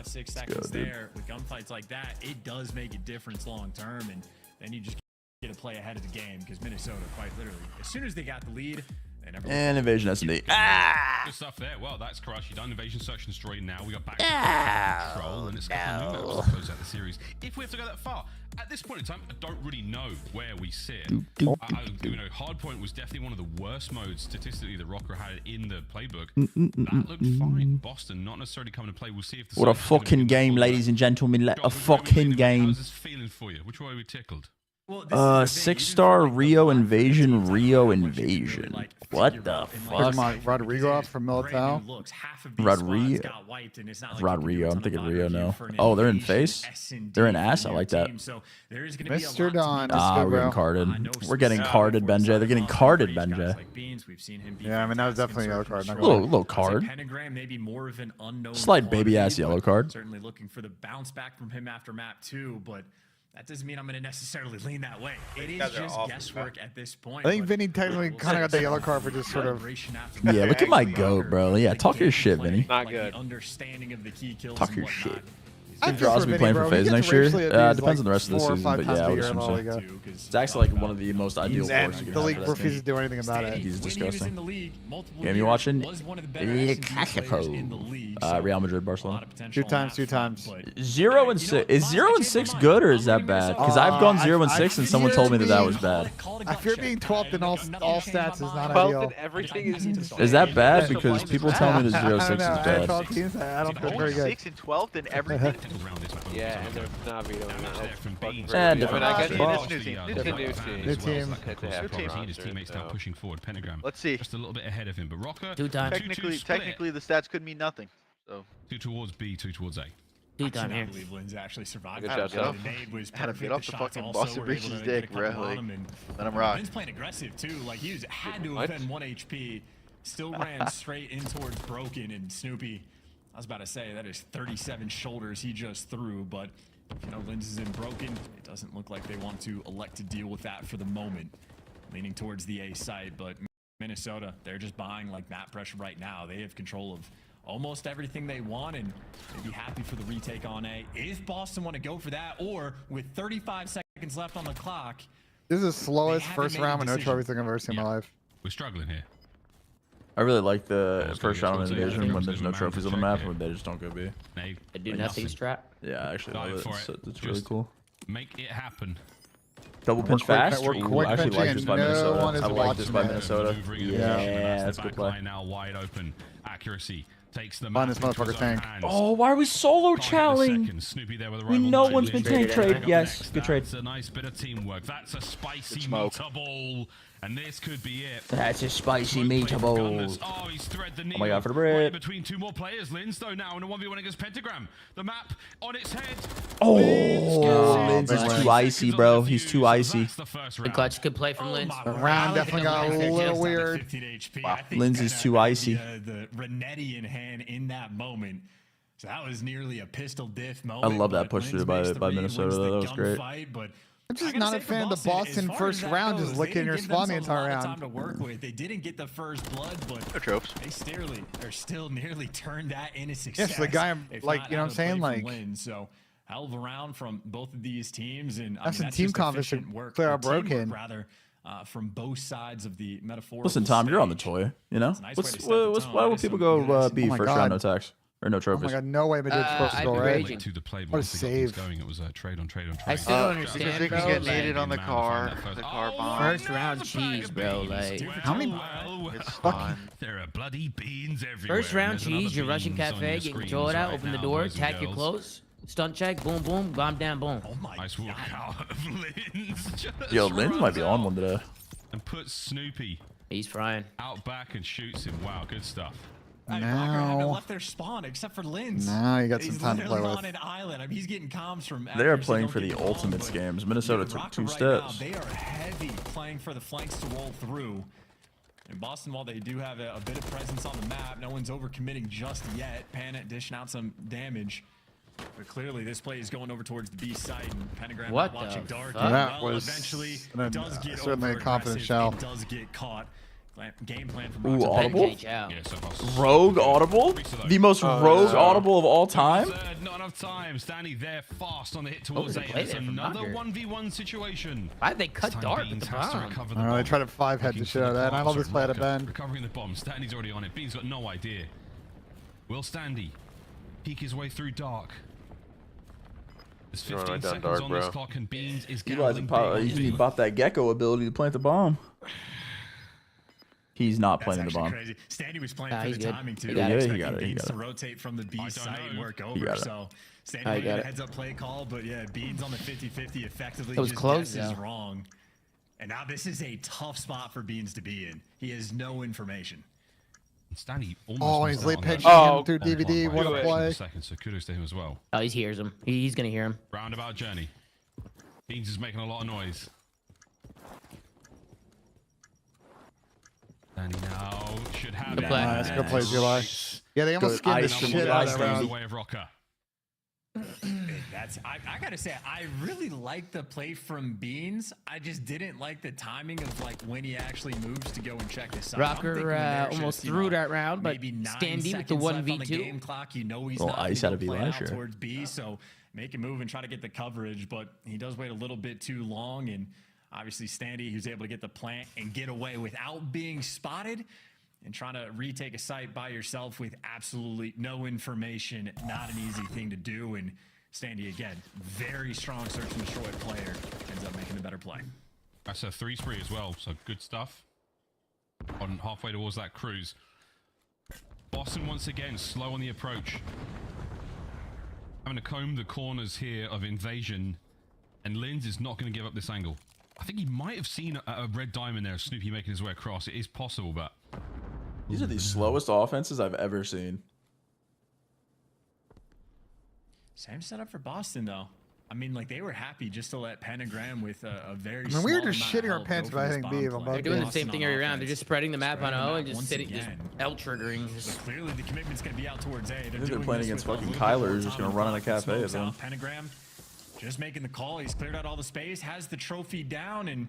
Speaker 15: 6 seconds there with gunfights like that, it does make a difference long term, and then you just get to play ahead of the game because Minnesota, quite literally, as soon as they got the lead,
Speaker 3: and invasion S&D.
Speaker 19: Good stuff there. Well, that's Crush. You done invasion, search, and destroy. Now we got back to control, and it's got new maps to close out the series. If we have to go that far, at this point in time, I don't really know where we sit. Hardpoint was definitely one of the worst modes statistically that Rocker had in the playbook. That looked fine. Boston not necessarily coming to play. We'll see if the
Speaker 3: what a fucking game, ladies and gentlemen. A fucking game.
Speaker 19: How's this feeling for you? Which way are we tickled?
Speaker 3: 6-star Rio Invasion. What the fuck?
Speaker 16: Rodrigo from Militao.
Speaker 3: Rodrigo. I'm thinking Rio now. Oh, they're in face? They're in ass? I like that.
Speaker 16: Mr. Don.
Speaker 3: We're getting carded. We're getting carded, Benjay. They're getting carded, Benjay.
Speaker 16: Yeah, I mean, that was definitely a yellow card.
Speaker 3: A little card. Slight baby-ass yellow card.
Speaker 15: Certainly looking for the bounce back from him after map 2, but that doesn't mean I'm going to necessarily lean that way. It is just guesswork at this point.
Speaker 16: I think Vinny technically kind of got the yellow card for just sort of.
Speaker 3: Yeah, look at my goat, bro. Yeah, talk your shit, Vinny.
Speaker 13: Not good.
Speaker 3: Talk your shit. Steve Draws will be playing for FaZe next year. Depends on the rest of the season, but yeah, I would assume so. It's actually like one of the most ideal boards you can have.
Speaker 16: The league refuses to do anything about it.
Speaker 3: He's disgusting. Game you watching? Real Madrid, Barcelona.
Speaker 16: 2 times.
Speaker 3: 0-6. Is 0-6 good or is that bad? Because I've gone 0-6 and someone told me that was bad.
Speaker 16: I fear being 12th in all stats is not ideal.
Speaker 13: Everything
Speaker 3: is that bad? Because people tell me that 0-6 is bad.
Speaker 16: I don't feel very good.
Speaker 13: 6 and 12th in everything. Yeah, and they're not vetoing
Speaker 3: that.
Speaker 16: New team.
Speaker 19: His teammates start pushing forward. Pentagram.
Speaker 13: Let's see.
Speaker 19: Just a little bit ahead of him, but Rocker.
Speaker 11: 2 times.
Speaker 13: Technically, the stats could mean nothing. So
Speaker 19: 2 towards B, 2 towards A.
Speaker 11: 2 times here.
Speaker 15: I believe Lynn's actually survived.
Speaker 13: Good job, Joe. Had him get off the fucking Boston Breach's dick, bro. Let him rock.
Speaker 15: Lynn's playing aggressive too. Like he had to have been 1 HP. Still ran straight in towards Broken and Snoopy. I was about to say that is 37 shoulders he just threw, but you know, Linz is in Broken. It doesn't look like they want to elect to deal with that for the moment. Leaning towards the A site, but Minnesota, they're just buying like map pressure right now. They have control of almost everything they want, and they'd be happy for the retake on A. If Boston want to go for that, or with 35 seconds left on the clock.
Speaker 16: This is the slowest first round with no trophies I've ever seen in my life.
Speaker 19: We're struggling here.
Speaker 3: I really like the first round of invasion when there's no trophies on the map and they just don't go B.
Speaker 11: I do nothing strap.
Speaker 3: Yeah, I actually love it. It's really cool.
Speaker 19: Make it happen.
Speaker 3: Double pinch fast.
Speaker 16: We're quick
Speaker 3: I actually like this by Minnesota. I like this by Minnesota.
Speaker 19: Yeah, that's a good play. Now wide open. Accuracy. Takes the
Speaker 16: this motherfucker tank.
Speaker 3: Oh, why are we solo chowing? We know one's been tank trade. Yes, good trade.
Speaker 19: It's a nice bit of teamwork. That's a spicy meatball. And this could be it.
Speaker 3: That's a spicy meatball.
Speaker 19: Oh, he's thread the needle.
Speaker 3: Oh my god, for the bread.
Speaker 19: Between 2 more players. Linz, though, now in a 1v1 against Pentagram. The map on its head.
Speaker 3: Oh, Linz is too icy, bro. He's too icy.
Speaker 11: The clutch could play from Linz.
Speaker 16: The round definitely got a little weird.
Speaker 3: Wow. Linz is too icy.
Speaker 15: The Renetti in hand in that moment. So that was nearly a pistol diff moment.
Speaker 3: I love that push through by Minnesota. That was great.
Speaker 16: I'm just not a fan of the Boston first round, just licking your spawn the entire round.
Speaker 15: Time to work with. They didn't get the first blood, but they still nearly turned that into success.
Speaker 16: Yes, the guy, like, you know what I'm saying? Like,
Speaker 15: so hell of a round from both of these teams, and
Speaker 16: that's some team confidence work. Clear out Broken.
Speaker 15: Rather, from both sides of the metaphor.
Speaker 3: Listen, Tom, you're on the toy. You know, why would people go B first round no tax? Or no trophies.
Speaker 16: Oh my god, no way Madrid's supposed to go right.
Speaker 19: To the play
Speaker 16: what a save.
Speaker 19: Going. It was a trade on trade on trade.
Speaker 11: I still don't understand,
Speaker 13: they can get needed on the car. The car bomb.
Speaker 11: First round cheese, bro. Like,
Speaker 16: how many?
Speaker 13: It's fun.
Speaker 19: There are bloody beans everywhere.
Speaker 11: First round cheese, you're rushing cafe, get control out, open the door, tack your clothes. Stunt check, boom, boom, bomb down, boom.
Speaker 19: Oh my nice walk out of Linz.
Speaker 3: Yo, Linz might be on one today.
Speaker 19: And put Snoopy.
Speaker 11: He's frying.
Speaker 19: Out back and shoots him. Wow, good stuff.
Speaker 15: Now left their spawn except for Linz.
Speaker 16: Now you got some time to play with.
Speaker 15: On an island. I mean, he's getting comms from.
Speaker 3: They are playing for the ultimates games. Minnesota took 2 steps.
Speaker 15: They are heavy playing for the flanks to roll through. In Boston, while they do have a bit of presence on the map, no one's overcommitting just yet. Panic dishing out some damage. But clearly, this play is going over towards the B side, and Pentagram watching dark.
Speaker 16: That was
Speaker 15: eventually
Speaker 16: certainly a confident shell.
Speaker 15: Does get caught. game plan from
Speaker 3: Ooh,
Speaker 15: Rockstar.
Speaker 3: audible?
Speaker 15: Yeah, so far.
Speaker 3: Rogue audible? The most rogue audible of all time?
Speaker 19: Not enough time. Standing there fast on the hit towards A. It's another 1v1 situation.
Speaker 11: Why'd they cut Dark with the bomb?
Speaker 16: I don't know, they tried to 5-head the shit out of that, and I love this play out of Bend.
Speaker 19: Recovering the bomb. Standy's already on it. Bean's got no idea. Will Standy peek his way through Dark? There's 15 seconds on this clock, and Beans is gambling big.
Speaker 3: He bought that gecko ability to plant the bomb. He's not planting the bomb.
Speaker 15: Crazy. Standy was playing for the timing too.
Speaker 3: He got it.
Speaker 15: Beans to rotate from the B side and work over. So Standy got a heads up play call, but yeah, Beans on the 50-50 effectively just guesses wrong. And now this is a tough spot for Beans to be in. He has no information.
Speaker 19: Standy
Speaker 16: he's late pitching him through DVD. What a play.
Speaker 19: So kudos to him as well.
Speaker 11: Oh, he hears him. He's gonna hear him.
Speaker 19: Roundabout journey. Beans is making a lot of noise. Standy now should have it.
Speaker 16: Nice, good play, July. Yeah, they almost skinned the shit out of that round.
Speaker 19: The way of Rocker.
Speaker 15: I gotta say, I really like the play from Beans. I just didn't like the timing of like when he actually moves to go and check his side.
Speaker 11: Rocker almost threw that round, but Standy with the 1v2.
Speaker 15: Game clock, you know he's
Speaker 3: well,
Speaker 15: not
Speaker 3: ice out of
Speaker 15: play out
Speaker 3: sure.
Speaker 15: towards B, so make a move and try to get the coverage, but he does wait a little bit too long, and obviously Standy, who's able to get the plant and get away without being spotted. And trying to retake a site by yourself with absolutely no information, not an easy thing to do. And Standy, again, very strong search and destroy player, ends up making a better play.
Speaker 19: That's a 3 spree as well, so good stuff. On halfway towards that cruise. Boston once again slow on the approach. Having to comb the corners here of Invasion, and Linz is not going to give up this angle. I think he might have seen a red diamond there, Snoopy making his way across. It is possible, but...
Speaker 3: These are the slowest offenses I've ever seen.
Speaker 15: Same setup for Boston, though. I mean, like, they were happy just to let Pentagram with a very
Speaker 16: we were just shitting our pants by hitting B.
Speaker 11: They're doing the same thing every round. They're just spreading the map on O and just sitting, just L-triggering.
Speaker 15: So clearly, the commitment's going to be out towards A.
Speaker 3: They're playing against fucking Kyler, who's just going to run in a cafe.
Speaker 15: Pentagram just making the call. He's cleared out all the space, has the trophy down, and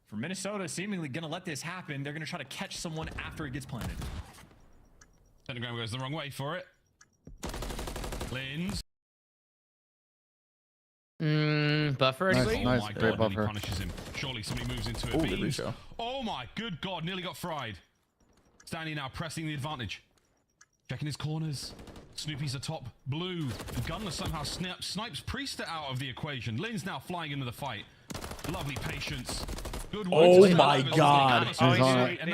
Speaker 15: for Minnesota, seemingly going to let this happen. They're going to try to catch someone after it gets planted.
Speaker 19: Pentagram goes the wrong way for it. Linz.
Speaker 11: Buffer anyway?
Speaker 16: Nice, great buffer.
Speaker 19: Punishes him. Surely somebody moves into it. Beans. Oh my good god, nearly got fried. Standy now pressing the advantage. Checking his corners. Snoopy's atop blue. And Gunner somehow snipes Priester out of the equation. Linz now flying into the fight. Lovely patience. Good work.
Speaker 3: Oh my god.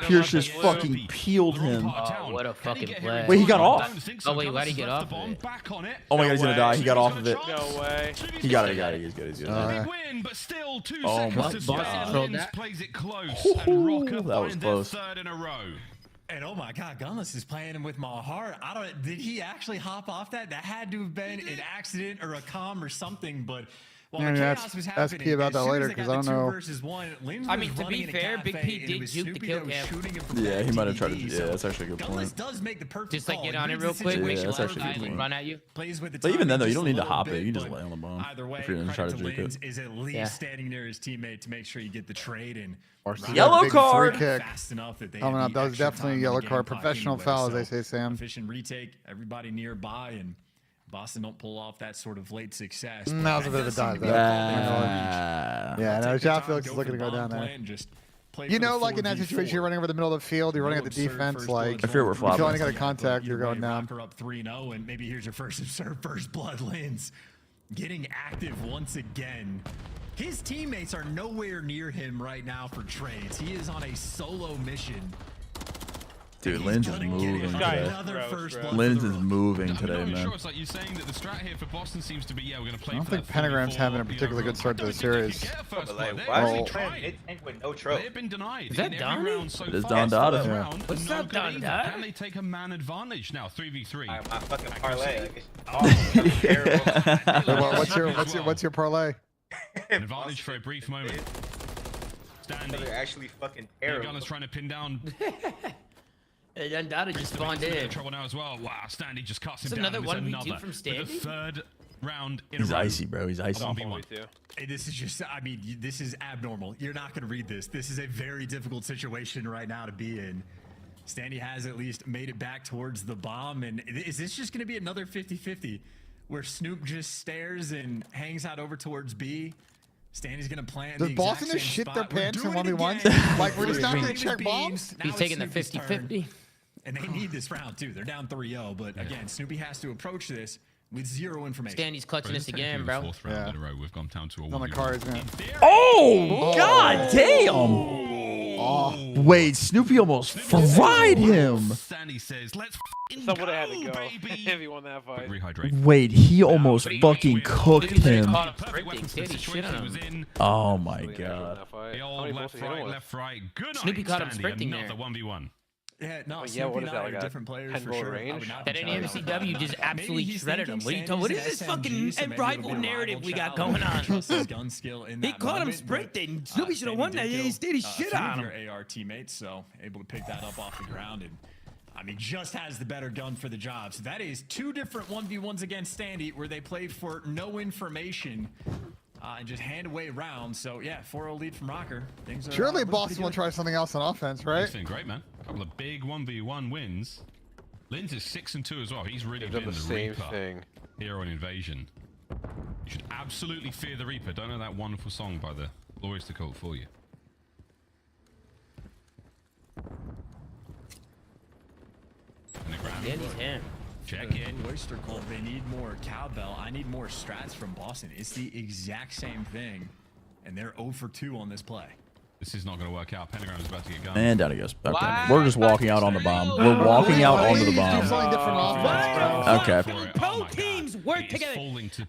Speaker 3: Pierce just fucking peeled him.
Speaker 11: Oh, what a fucking play.
Speaker 3: Wait, he got off.
Speaker 11: Oh, wait, why'd he get off?
Speaker 3: Oh my god, he's gonna die. He got off of it.
Speaker 13: No way.
Speaker 3: He got it. He's good. He's good.
Speaker 19: Big win, but still 2
Speaker 3: Oh
Speaker 19: seconds
Speaker 3: my
Speaker 19: to
Speaker 3: god.
Speaker 19: spare. Linz plays it close. And Rocker
Speaker 3: that was
Speaker 19: finds
Speaker 3: close.
Speaker 19: their 3rd in a row.
Speaker 15: And oh my god, Gunless is playing him with my heart. Did he actually hop off that? That had to have been an accident or a comm or something, but while the chaos was happening,
Speaker 16: ask P about that later, because I don't know.
Speaker 15: I
Speaker 11: mean, to be fair, Big P did juke the kill cam.
Speaker 3: Yeah, he might have tried to. Yeah, that's actually a good point.
Speaker 15: Does make the perfect
Speaker 11: just like get on it real quick, make sure
Speaker 3: that's actually a good point.
Speaker 11: run at you.
Speaker 3: But even then, though, you don't need to hop it. You can just lay on the bomb.
Speaker 15: Either way,
Speaker 3: if you're gonna try to juke it.
Speaker 15: is at least standing near his teammate to make sure you get the trade and
Speaker 3: yellow card.
Speaker 15: Fast enough that they
Speaker 16: coming up. That was definitely a yellow card. Professional foul, as they say, Sam.
Speaker 15: Efficient retake. Everybody nearby, and Boston don't pull off that sort of late success.
Speaker 16: That was a bit of a dive, though. Yeah, no, John Felix is looking to go down there. You know, like in that situation, you're running over the middle of the field, you're running at the defense, like,
Speaker 3: if you're flopping,
Speaker 16: you feel any kind of contact, you're going down.
Speaker 15: Up 3-0, and maybe here's your first blood. Linz getting active once again. His teammates are nowhere near him right now for trades. He is on a solo mission.
Speaker 3: Dude, Linz is moving today. Linz is moving today, man.
Speaker 19: Sure, it's like you're saying that the strat here for Boston seems to be, we're going to play.
Speaker 16: I don't think Pentagram's having a particularly good start to the series.
Speaker 19: No trope. They've been denied.
Speaker 11: Is that Donnie?
Speaker 3: It is Don Dada.
Speaker 11: What's up, Don Dada?
Speaker 19: Can they take a man advantage now? 3v3.
Speaker 12: My fucking parlay.
Speaker 16: What's your parlay?
Speaker 19: An advantage for a brief moment. Standing.
Speaker 12: They're actually fucking terrible.
Speaker 19: Gunner's trying to pin down.
Speaker 11: And Dada just spawned in.
Speaker 19: Trouble now as well. Wow, Standy just cuts him
Speaker 11: down.
Speaker 19: down.
Speaker 11: Another 1v2 from Standy?
Speaker 19: The 3rd round in
Speaker 3: He's
Speaker 19: a row.
Speaker 3: icy, bro. He's icy.
Speaker 15: Hey, this is just, I mean, this is abnormal. You're not going to read this. This is a very difficult situation right now to be in. Standy has at least made it back towards the bomb. And is this just going to be another 50-50 where Snoop just stares and hangs out over towards B? Standy's going to plant
Speaker 16: Does
Speaker 15: the
Speaker 16: Boston
Speaker 15: exact
Speaker 16: just
Speaker 15: same
Speaker 16: shit their
Speaker 15: spot. We're
Speaker 16: pants in
Speaker 15: doing it
Speaker 16: 1v1s?
Speaker 15: again.
Speaker 16: Like, we're just not
Speaker 15: We're
Speaker 16: going to check
Speaker 15: beams.
Speaker 16: bombs?
Speaker 15: Now
Speaker 11: He's
Speaker 15: it's
Speaker 11: taking the
Speaker 15: Snoopy's
Speaker 11: 50-50.
Speaker 15: and they need this round, too. They're down 3-0. But again, Snoopy has to approach this with zero information.
Speaker 11: Standy's clutching this again, bro.
Speaker 19: Fourth round in a row. We've gone down to a
Speaker 16: On the
Speaker 19: 1v1.
Speaker 16: cards, man.
Speaker 3: Oh, god damn. Wait, Snoopy almost fried him.
Speaker 19: Standy says, let's
Speaker 13: Someone had to go if he won that fight.
Speaker 19: rehydrate.
Speaker 3: Wait, he almost fucking cooked him. Oh my god.
Speaker 19: The old left, right. Good
Speaker 11: Snoopy
Speaker 19: night,
Speaker 11: caught him
Speaker 19: Standy.
Speaker 11: sprinting
Speaker 19: Another
Speaker 11: there.
Speaker 19: 1v1.
Speaker 15: Yeah, no,
Speaker 13: Yeah, what
Speaker 15: Snoopy
Speaker 13: is
Speaker 15: and
Speaker 13: that,
Speaker 15: I
Speaker 13: like
Speaker 15: are
Speaker 13: a
Speaker 15: different players
Speaker 13: 10
Speaker 15: for
Speaker 13: goal
Speaker 15: sure.
Speaker 13: range?
Speaker 11: That NMCW just absolutely shredded him. What are you talking? What is this fucking rival narrative we got going on? He caught him sprinting. Snoopy should have won that. He stayed his shit on him.
Speaker 15: Your AR teammates, so able to pick that up off the ground, and I mean, just has the better gun for the job. So that is two different 1v1s against Standy, where they played for no information and just hand away rounds. So yeah, 4-0 lead from Rocker. Things are
Speaker 16: Surely Boston will try something else on offense, right?
Speaker 19: He's been great, man. A couple of big 1v1 wins. Linz is 6-2 as well. He's really
Speaker 13: They've
Speaker 19: been
Speaker 13: done
Speaker 19: the
Speaker 13: the same
Speaker 19: Reaper
Speaker 13: thing.
Speaker 19: here on Invasion. You should absolutely fear the Reaper. Don't know that wonderful song by the Glorious to Cult for you.
Speaker 11: Danny's him.
Speaker 19: Check it.
Speaker 15: Oyster Cult, they need more cowbell. I need more strats from Boston. It's the exact same thing, and they're 0 for 2 on this play.
Speaker 19: This is not going to work out. Pentagram's about to get going.
Speaker 3: And down he goes. Okay. We're just walking out on the bomb. We're walking out onto the bomb. Okay.
Speaker 11: Pro teams work together.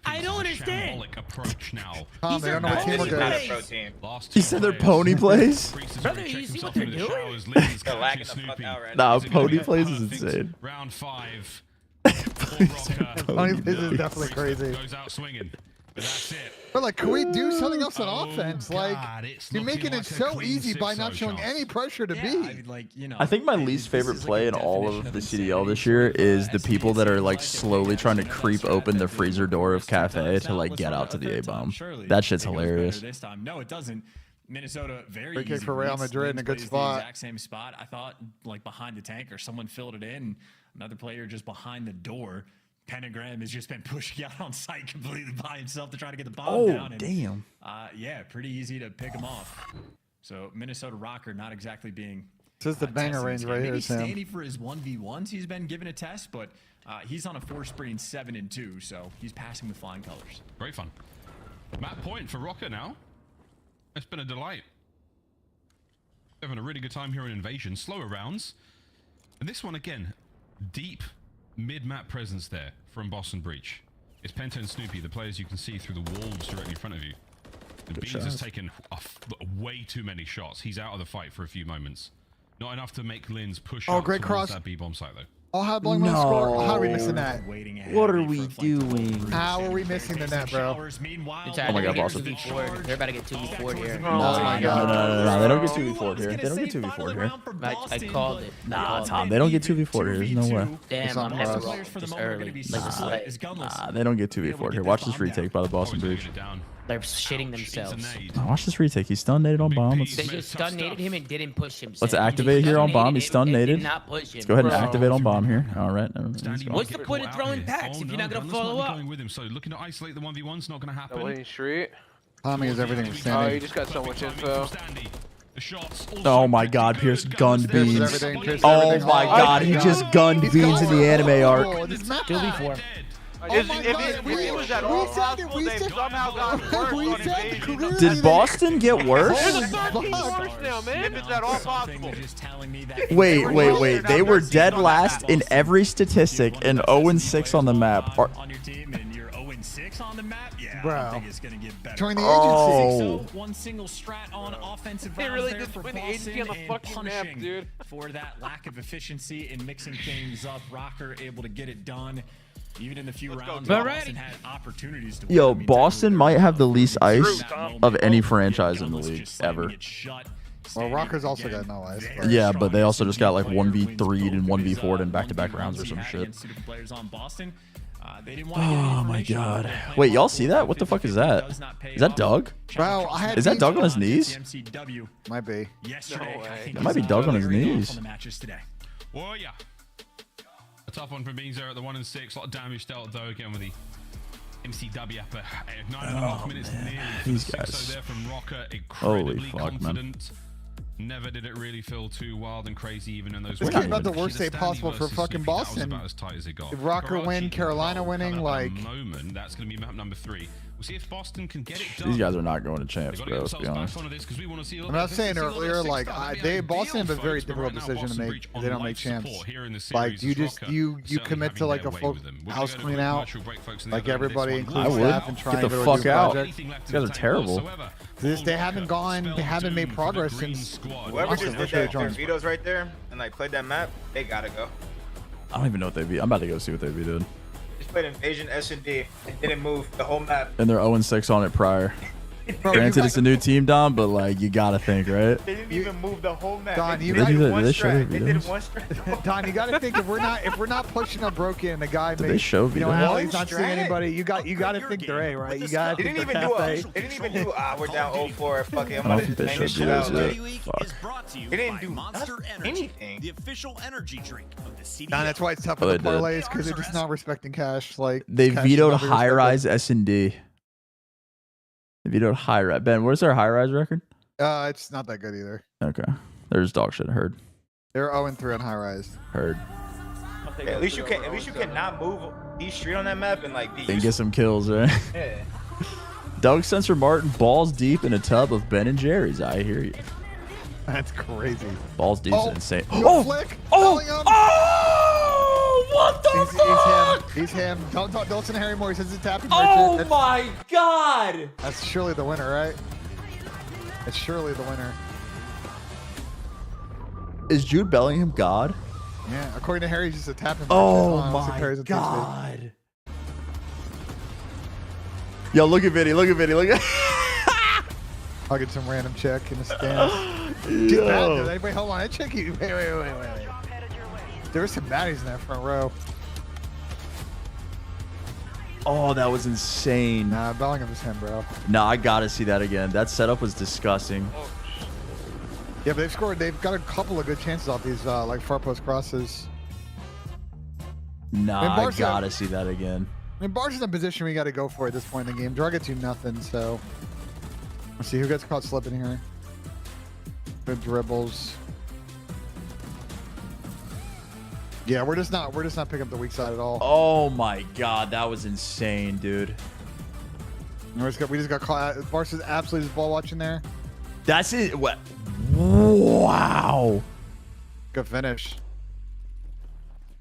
Speaker 11: I don't understand.
Speaker 19: Approach now.
Speaker 16: Tom, they don't know what team we're doing.
Speaker 3: He said they're pony plays?
Speaker 11: Brother, you see what they're doing?
Speaker 12: They're lacking the fuck out right
Speaker 3: Nah, pony plays is insane.
Speaker 19: Round 5.
Speaker 16: Pony plays is definitely crazy.
Speaker 19: Goes out swinging. But that's it.
Speaker 16: But like, can we do something else on offense? Like,
Speaker 19: God, it's
Speaker 16: you're
Speaker 19: looking
Speaker 16: making
Speaker 19: like
Speaker 16: it
Speaker 19: a
Speaker 16: so
Speaker 19: clean
Speaker 16: easy by not
Speaker 19: 6-0
Speaker 16: showing
Speaker 19: chance.
Speaker 16: any pressure to B.
Speaker 3: I think my least favorite play in all of the CDL this year is the people that are like slowly trying to creep open the freezer door of Cafe to like get out to the A-bomb. That shit's hilarious.
Speaker 15: This time, no, it doesn't. Minnesota, very
Speaker 16: Free kick
Speaker 15: easy
Speaker 16: for Real
Speaker 15: release.
Speaker 16: Madrid in a
Speaker 15: Linz
Speaker 16: good
Speaker 15: plays
Speaker 16: spot.
Speaker 15: The exact same spot. I thought, like behind the tank, or someone filled it in. Another player just behind the door. Pentagram has just been pushing out on site completely by himself to try to get the bomb down. And,
Speaker 3: damn.
Speaker 15: Yeah, pretty easy to pick him off. So Minnesota Rocker not exactly being.
Speaker 16: This is the banger range right here, Sam.
Speaker 15: Maybe Standy for his 1v1s, he's been given a test, but he's on a 4-spree 7-2, so he's passing with flying colors.
Speaker 19: Great fun. Map point for Rocker now. It's been a delight. Having a really good time here in Invasion. Slower rounds. And this one again, deep mid-map presence there from Boston Breach. It's Penta and Snoopy, the players you can see through the walls directly in front of you. The Beans has taken way too many shots. He's out of the fight for a few moments. Not enough to make Linz push up
Speaker 16: great
Speaker 19: towards
Speaker 16: cross.
Speaker 19: that B-bomb site though.
Speaker 16: Oh, how blowing my score? How are we missing that?
Speaker 3: What are we doing?
Speaker 16: How are we missing the net, bro?
Speaker 3: Oh my god, Boston.
Speaker 11: They're about to get 2v4 here.
Speaker 16: Oh my god.
Speaker 3: No, they don't get 2v4 here. They don't get 2v4 here.
Speaker 11: I called it.
Speaker 3: Nah, Tom, they don't get 2v4 here. There's no way.
Speaker 11: Damn, I'm gonna have to roll this early.
Speaker 3: Nah, they don't get 2v4 here. Watch this retake by the Boston Breach.
Speaker 11: They're shitting themselves.
Speaker 3: Nah, watch this retake. He's stun naded on bomb.
Speaker 11: They just stun-naded him and didn't push him.
Speaker 3: Let's activate here on bomb. He's stun naded. Let's go ahead and activate on bomb here. All right.
Speaker 11: What's the point of throwing packs if you're not going to follow up?
Speaker 19: With him. So looking to isolate the 1v1's not going to happen.
Speaker 13: Double street.
Speaker 16: Timing is everything for
Speaker 13: Oh, you
Speaker 16: Standy.
Speaker 13: just got so much info.
Speaker 3: Oh my god, Pierce gunned Beans. Oh my god, he just gunned Beans in the anime arc.
Speaker 11: 2v4.
Speaker 13: If he was at all possible, they've somehow gotten worse on Invasion.
Speaker 3: Did Boston get worse?
Speaker 13: They're the third team worse now, man. If it's at all possible.
Speaker 3: Wait. They were dead last in every statistic and 0-6 on the map.
Speaker 15: On your team and you're 0-6 on the map, yeah,
Speaker 16: Bro.
Speaker 15: I think it's gonna get better.
Speaker 16: Join the
Speaker 3: Oh.
Speaker 16: agency.
Speaker 15: One single strat on offensive
Speaker 13: They
Speaker 15: rounds
Speaker 13: really
Speaker 15: there
Speaker 13: did
Speaker 15: for
Speaker 13: win the
Speaker 15: Boston
Speaker 13: agency on the
Speaker 15: and
Speaker 13: fucking map,
Speaker 15: punishing
Speaker 13: dude.
Speaker 15: for that lack of efficiency in mixing things up. Rocker able to get it done. Even in the few rounds where Boston had opportunities to win.
Speaker 3: Yo,
Speaker 15: I mean,
Speaker 3: Boston might have the least ice of any franchise in the league ever.
Speaker 16: Well, Rocker's also got no ice. But
Speaker 3: Yeah, but they also just got like 1v3'd and 1v4'd in back-to-back rounds or some shit.
Speaker 15: Players on Boston. They didn't want to
Speaker 3: Oh my god. Wait, y'all see that? What the fuck is that? Is that Doug?
Speaker 16: Wow,
Speaker 3: Is that Doug on his knees?
Speaker 16: Might be.
Speaker 3: That might be Doug on his knees.
Speaker 19: Oh yeah. A tough one from being there at the 1 and 6. A lot of damage dealt though again with the MCW up at 9.5 minutes nearly.
Speaker 3: These
Speaker 19: So
Speaker 3: guys.
Speaker 19: there from Rocker,
Speaker 3: Holy
Speaker 19: incredibly
Speaker 3: fuck, man.
Speaker 19: confident. Never did it really feel too wild and crazy, even in those.
Speaker 16: This came about the worst day possible for fucking Boston.
Speaker 19: About as tight as it got.
Speaker 16: If Rocker win, Carolina winning, like.
Speaker 19: Moment, that's going to be map number 3. We'll see if Boston can get it done.
Speaker 3: These guys are not going to champs, bro. Let's be honest.
Speaker 16: I'm not saying earlier, like Boston have a very difficult decision to make. If they don't make champs. Like you just you commit to like a full house clean out, like everybody, including staff, and try
Speaker 3: get
Speaker 16: and
Speaker 3: the
Speaker 16: go
Speaker 3: fuck
Speaker 16: to a
Speaker 3: out.
Speaker 16: project.
Speaker 3: These guys are terrible.
Speaker 16: They haven't made progress since.
Speaker 21: Whoever just did that, their vetoes right there, and like played that map, they gotta go.
Speaker 3: I don't even know what they beat. I'm about to go see what they beat, dude.
Speaker 21: Just played Invasion S&D and didn't move the whole map.
Speaker 3: And they're 0-6 on it prior. Granted, it's a new team, Dom, but like you gotta think, right?
Speaker 21: They didn't even move the whole map.
Speaker 16: Don,
Speaker 21: they
Speaker 16: you
Speaker 21: did one
Speaker 3: they show
Speaker 21: strat.
Speaker 3: their
Speaker 21: They did
Speaker 3: videos?
Speaker 21: one strat.
Speaker 16: Don, you gotta think if we're not pushing a broken, the guy
Speaker 3: Did they show
Speaker 16: you know,
Speaker 3: videos?
Speaker 16: Allie's not seeing anybody. You gotta think they're A, right? You gotta
Speaker 21: They
Speaker 16: think
Speaker 21: didn't
Speaker 16: they're
Speaker 21: even do
Speaker 16: cafe.
Speaker 21: They didn't even do we're down 0-4. Fuck it, I'm
Speaker 3: I don't
Speaker 21: gonna
Speaker 3: think they
Speaker 21: bang
Speaker 3: showed
Speaker 21: this shit out.
Speaker 3: videos yet.
Speaker 21: Like,
Speaker 3: Fuck.
Speaker 21: they didn't do anything.
Speaker 22: The official energy drink of the CDL.
Speaker 16: Don, that's why it's tough
Speaker 3: Oh,
Speaker 16: with
Speaker 3: they
Speaker 16: the
Speaker 3: did.
Speaker 16: parlays because they're just not respecting cash. Like
Speaker 3: They
Speaker 16: cash
Speaker 3: vetoed
Speaker 16: is not
Speaker 3: high
Speaker 16: respected.
Speaker 3: rise S&D. They vetoed high rise. Ben, where's their high rise record?
Speaker 16: It's not that good either.
Speaker 3: Okay. There's dog shit. Heard.
Speaker 16: They're 0-3 on high rise.
Speaker 3: Heard.
Speaker 21: Yeah, at least you can not move each street on that map and like be
Speaker 3: And get some kills, right?
Speaker 21: Yeah.
Speaker 3: Doug Sensor Martin balls deep in a tub of Ben and Jerry's. I hear you.
Speaker 16: That's crazy.
Speaker 3: Balls deep is insane.
Speaker 16: No flick.
Speaker 3: Oh! What the fuck?
Speaker 16: He's him. Don't listen to Harry Moore. He says it's tapping.
Speaker 3: Oh
Speaker 16: Richard.
Speaker 3: my god!
Speaker 16: That's surely the winner, right? That's surely the winner.
Speaker 3: Is Jude Bellingham God?
Speaker 16: Yeah, according to Harry, he's just a tapping.
Speaker 3: Oh my god! Yo, look at Vinny. Look at Vinny. Look at.
Speaker 16: I'll get some random check in the stands. Dude, anybody hold on. I check you. Wait. There were some baddies in that front row.
Speaker 3: Oh, that was insane.
Speaker 16: Nah, Bellingham's him, bro.
Speaker 3: Nah, I gotta see that again. That setup was disgusting.
Speaker 16: Yeah, but they've got a couple of good chances off these like far post crosses.
Speaker 3: Nah, I
Speaker 16: Barca-
Speaker 3: gotta see that again.
Speaker 16: I mean, Barca's in a position we got to go for at this point in the game. Draw gets you nothing, so let's see who gets caught slipping here. Good dribbles. Yeah, we're just not picking up the weak side at all.
Speaker 3: Oh my god, that was insane, dude.
Speaker 16: We just got caught. Barca's absolutely just ball watching there.
Speaker 3: That's it. What? Wow.
Speaker 16: Good finish.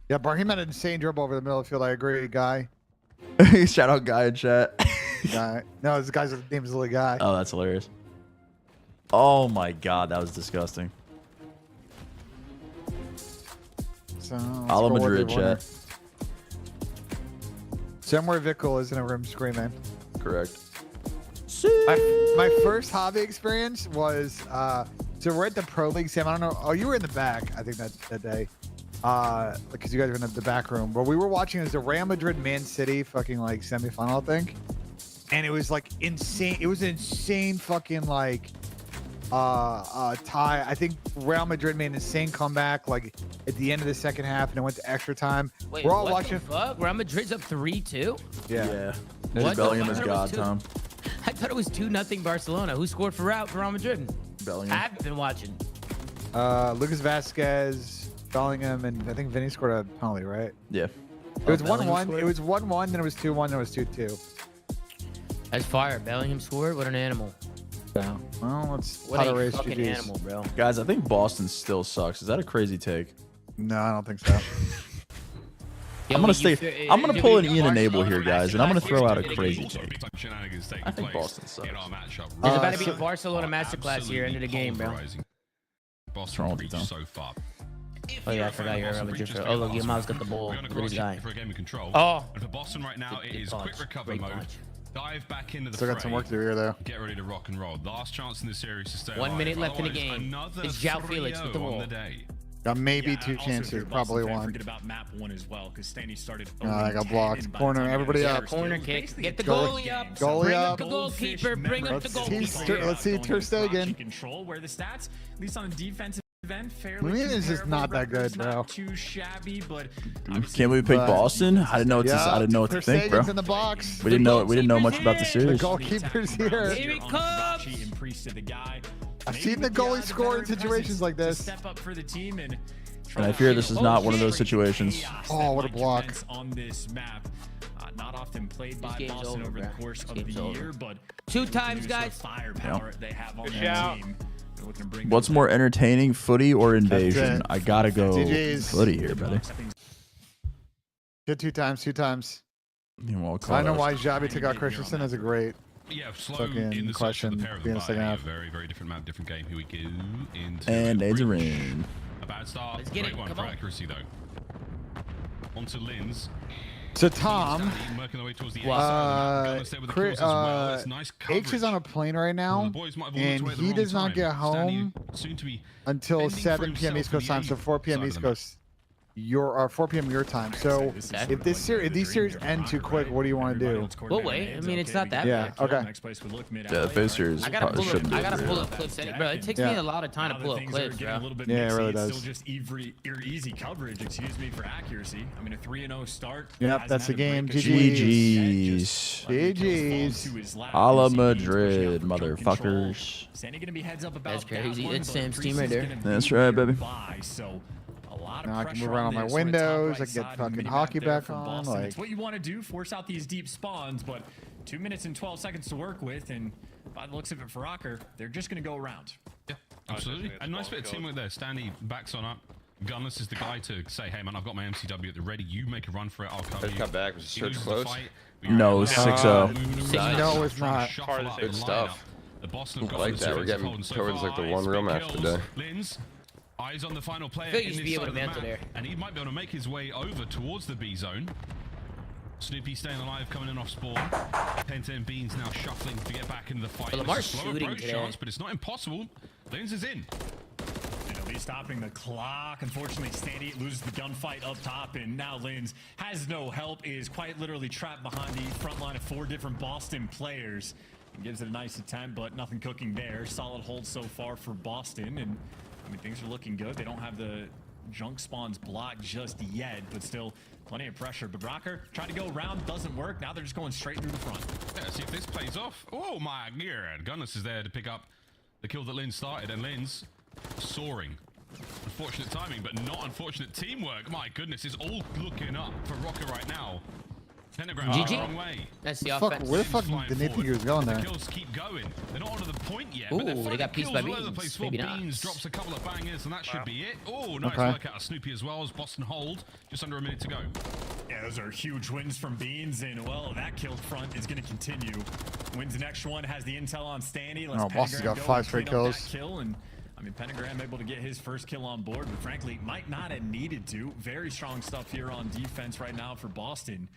Speaker 16: Yeah, Barham had an insane dribble over the middle of the field. I agree, Guy.
Speaker 3: Shout out Guy in chat.
Speaker 16: Guy. No, this guy's name is Lily Guy.
Speaker 3: Oh, that's hilarious. Oh my god, that was disgusting.
Speaker 16: So,
Speaker 3: Ala Madrid chat.
Speaker 16: Somewhere Vickle is in a room screaming.
Speaker 3: Correct.
Speaker 16: My first hobby experience was so we're at the Pro League, Sam. I don't know. Oh, you were in the back, I think that day. Because you guys were in the back room. But we were watching as the Real Madrid Man City fucking like semifinal, I think. And it was like insane. It was an insane fucking like tie. I think Real Madrid made an insane comeback like at the end of the second half and it went to extra time.
Speaker 11: Wait,
Speaker 16: we're all
Speaker 11: what
Speaker 16: watching.
Speaker 11: The fuck? Real Madrid's up 3-2?
Speaker 16: Yeah.
Speaker 11: What?
Speaker 3: Bellingham
Speaker 11: I
Speaker 3: is
Speaker 11: thought it
Speaker 3: God,
Speaker 11: was
Speaker 3: Tom.
Speaker 11: I thought it was 2-0 Barcelona. Who scored for Real Madrid?
Speaker 3: Bellingham.
Speaker 11: I haven't been watching.
Speaker 16: Lucas Vasquez, Bellingham, and I think Vinny scored a penalty, right?
Speaker 3: Yeah.
Speaker 16: It was 1-1. It was 1-1. Then it was 2-1. Then it was 2-2.
Speaker 11: That's fire. Bellingham scored. What an animal.
Speaker 16: Yeah. Well, let's
Speaker 11: What
Speaker 16: how to
Speaker 11: a
Speaker 16: race
Speaker 11: fucking
Speaker 16: GGs.
Speaker 11: animal, bro.
Speaker 3: Guys, I think Boston still sucks. Is that a crazy take?
Speaker 16: No, I don't think so.
Speaker 3: I'm gonna pull an Ian Enable here, guys, and I'm gonna throw out a crazy take. I think Boston sucks.
Speaker 11: There's about to be a Barcelona masterclass here into the game, bro.
Speaker 3: What's wrong with you, Tom?
Speaker 11: Oh yeah, I forgot you're a Real Madrid fan. Oh look, your mom's got the ball. Look at this guy.
Speaker 19: For a game of control.
Speaker 11: Oh.
Speaker 19: And for Boston right now, it is quick recovery mode. Dive back into the
Speaker 16: Still got some work to do here, though.
Speaker 19: Get ready to rock and roll. Last chance in the series to stay
Speaker 11: 1
Speaker 19: alive.
Speaker 11: minute left in the
Speaker 19: Otherwise,
Speaker 11: game.
Speaker 19: another
Speaker 11: It's João Felix with the
Speaker 19: 3-0 on
Speaker 11: ball.
Speaker 19: the day.
Speaker 16: Maybe two chances, probably one.
Speaker 15: Forget about map 1 as well, because Stanley started.
Speaker 16: I got blocked. Corner, everybody up.
Speaker 11: Corner kick. Get the goalie up. Bring up the goalkeeper. Bring up the goalkeeper.
Speaker 16: Let's see Ter Stegen.
Speaker 15: Control where the stats, at least on the defensive end, fairly.
Speaker 16: Is just not that good, bro.
Speaker 15: Not too shabby, but
Speaker 3: can't we pick Boston? I didn't know what to. I didn't know what to think, bro.
Speaker 16: In the box.
Speaker 3: We didn't know much about the series.
Speaker 16: The goalkeeper's here.
Speaker 11: Here he comes.
Speaker 16: I've seen the goalie score in situations like this.
Speaker 15: Step up for the team and
Speaker 3: I fear this is not one of those situations.
Speaker 16: Oh, what a block.
Speaker 15: On this map. Not often played by Boston over the course of the year, but
Speaker 11: 2 times, guys.
Speaker 15: Firepower they have on their team.
Speaker 3: What's more entertaining, footy or invasion? I gotta go footy here, brother.
Speaker 16: Good 2 times. I know why Xabi took out Christensen is a great fucking question in the second half.
Speaker 19: Very, very different map, different game. Here we go.
Speaker 3: And there's a ring.
Speaker 19: A bad start.
Speaker 11: Let's get
Speaker 19: Great
Speaker 11: it.
Speaker 19: one
Speaker 11: Come
Speaker 19: for
Speaker 11: on.
Speaker 19: accuracy, though. On to Linz.
Speaker 16: So Tom, H is on a plane right now, and he does not get home until 7 p.m. East Coast time, so 4 p.m. East Coast. 4 p.m. your time. So if these series end too quick, what do you want to do?
Speaker 11: We'll wait. I mean, it's not that bad.
Speaker 16: Okay.
Speaker 3: Yeah, the FAZE series probably shouldn't be.
Speaker 11: I gotta pull up clips, bro. It takes me a lot of time to pull up clips, bro.
Speaker 16: Yeah, it really does.
Speaker 15: Still just easy coverage, excuse me, for accuracy. I mean, a 3-0 start.
Speaker 16: Yep, that's the game.
Speaker 3: GG's.
Speaker 16: GG's.
Speaker 3: A la Madrid, motherfuckers.
Speaker 15: Sandy gonna be heads up about
Speaker 11: That's crazy. That's Sam's team right there.
Speaker 3: That's right, baby.
Speaker 16: Now I can move around on my windows. I can get fucking hockey back on. Like,
Speaker 15: it's what you want to do, force out these deep spawns, but 2 minutes and 12 seconds to work with, and by the looks of it for Rocker, they're just going to go around.
Speaker 19: Yeah, absolutely. A nice bit of teamwork there. Stanley backs on up. Gunless is the guy to say, hey man, I've got my MCW at the ready. You make a run for it. I'll cover you.
Speaker 7: Cut back. Was Surge close?
Speaker 3: No, 6-0.
Speaker 16: No, it's not.
Speaker 7: Good stuff. I like that. We're getting towards like the one real match today.
Speaker 19: Eyes on the final player.
Speaker 11: I feel you should be able to mantle there.
Speaker 19: And he might be able to make his way over towards the B zone. Snoopy staying alive, coming in off spawn. 10-10 Beans now shuffling to get back into the fight.
Speaker 11: But Lamar's shooting today.
Speaker 19: Chance, but it's not impossible. Linz is in.
Speaker 15: And at least stopping the clock. Unfortunately, Standy loses the gunfight up top, and now Linz has no help, is quite literally trapped behind the front line of 4 different Boston players. And gives it a nice attempt, but nothing cooking there. Solid hold so far for Boston, and I mean, things are looking good. They don't have the junk spawns blocked just yet, but still plenty of pressure. But Rocker tried to go around, doesn't work. Now they're just going straight through the front.
Speaker 19: Yeah, see if this plays off. Oh my god. Gunless is there to pick up the kill that Linz started, and Linz soaring. Unfortunate timing, but not unfortunate teamwork. My goodness, it's all looking up for Rocker right now. Pentagram the wrong way.
Speaker 11: That's the offense.
Speaker 16: Where the fuck did they think he was going there?
Speaker 19: The kills keep going. They're not onto the point yet,
Speaker 11: Ooh,
Speaker 19: but they're
Speaker 11: they got piece by
Speaker 19: kills
Speaker 11: Beans. Maybe not.
Speaker 19: Beans drops a couple of bangers, and that should be it. Oh, nice work out of Snoopy as well as Boston hold. Just under a minute to go.
Speaker 15: Yeah, those are huge wins from Beans, and well, that kill front is going to continue. Wins the next one, has the intel on Stanny.
Speaker 16: Boston's got 5 straight kills.
Speaker 15: I mean, Pentagram able to get his first kill on board, but frankly, might not have needed to. Very strong stuff here on defense right now for Boston.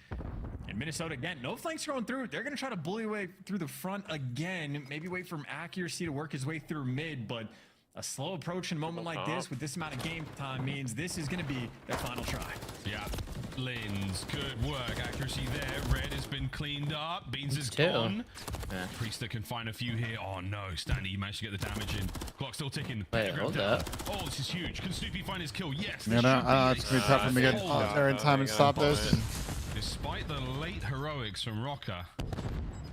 Speaker 15: And Minnesota, again, no flanks going through. They're going to try to bully away through the front again. Maybe wait for accuracy to work his way through mid, but a slow approach in a moment like this with this amount of game time means this is going to be their final try.
Speaker 19: Yeah. Linz, good work. Accuracy there. Red has been cleaned up. Beans is gone. Yeah. Priester can find a few here. Oh no, Stanley, you managed to get the damage in. Clock still ticking.
Speaker 11: Wait, hold up.
Speaker 19: Oh, this is huge. Can Snoopy find his kill? Yes.
Speaker 16: Yeah, no, it's going to be tough for me to get there in time and stop this.
Speaker 19: Despite the late heroics from Rocker,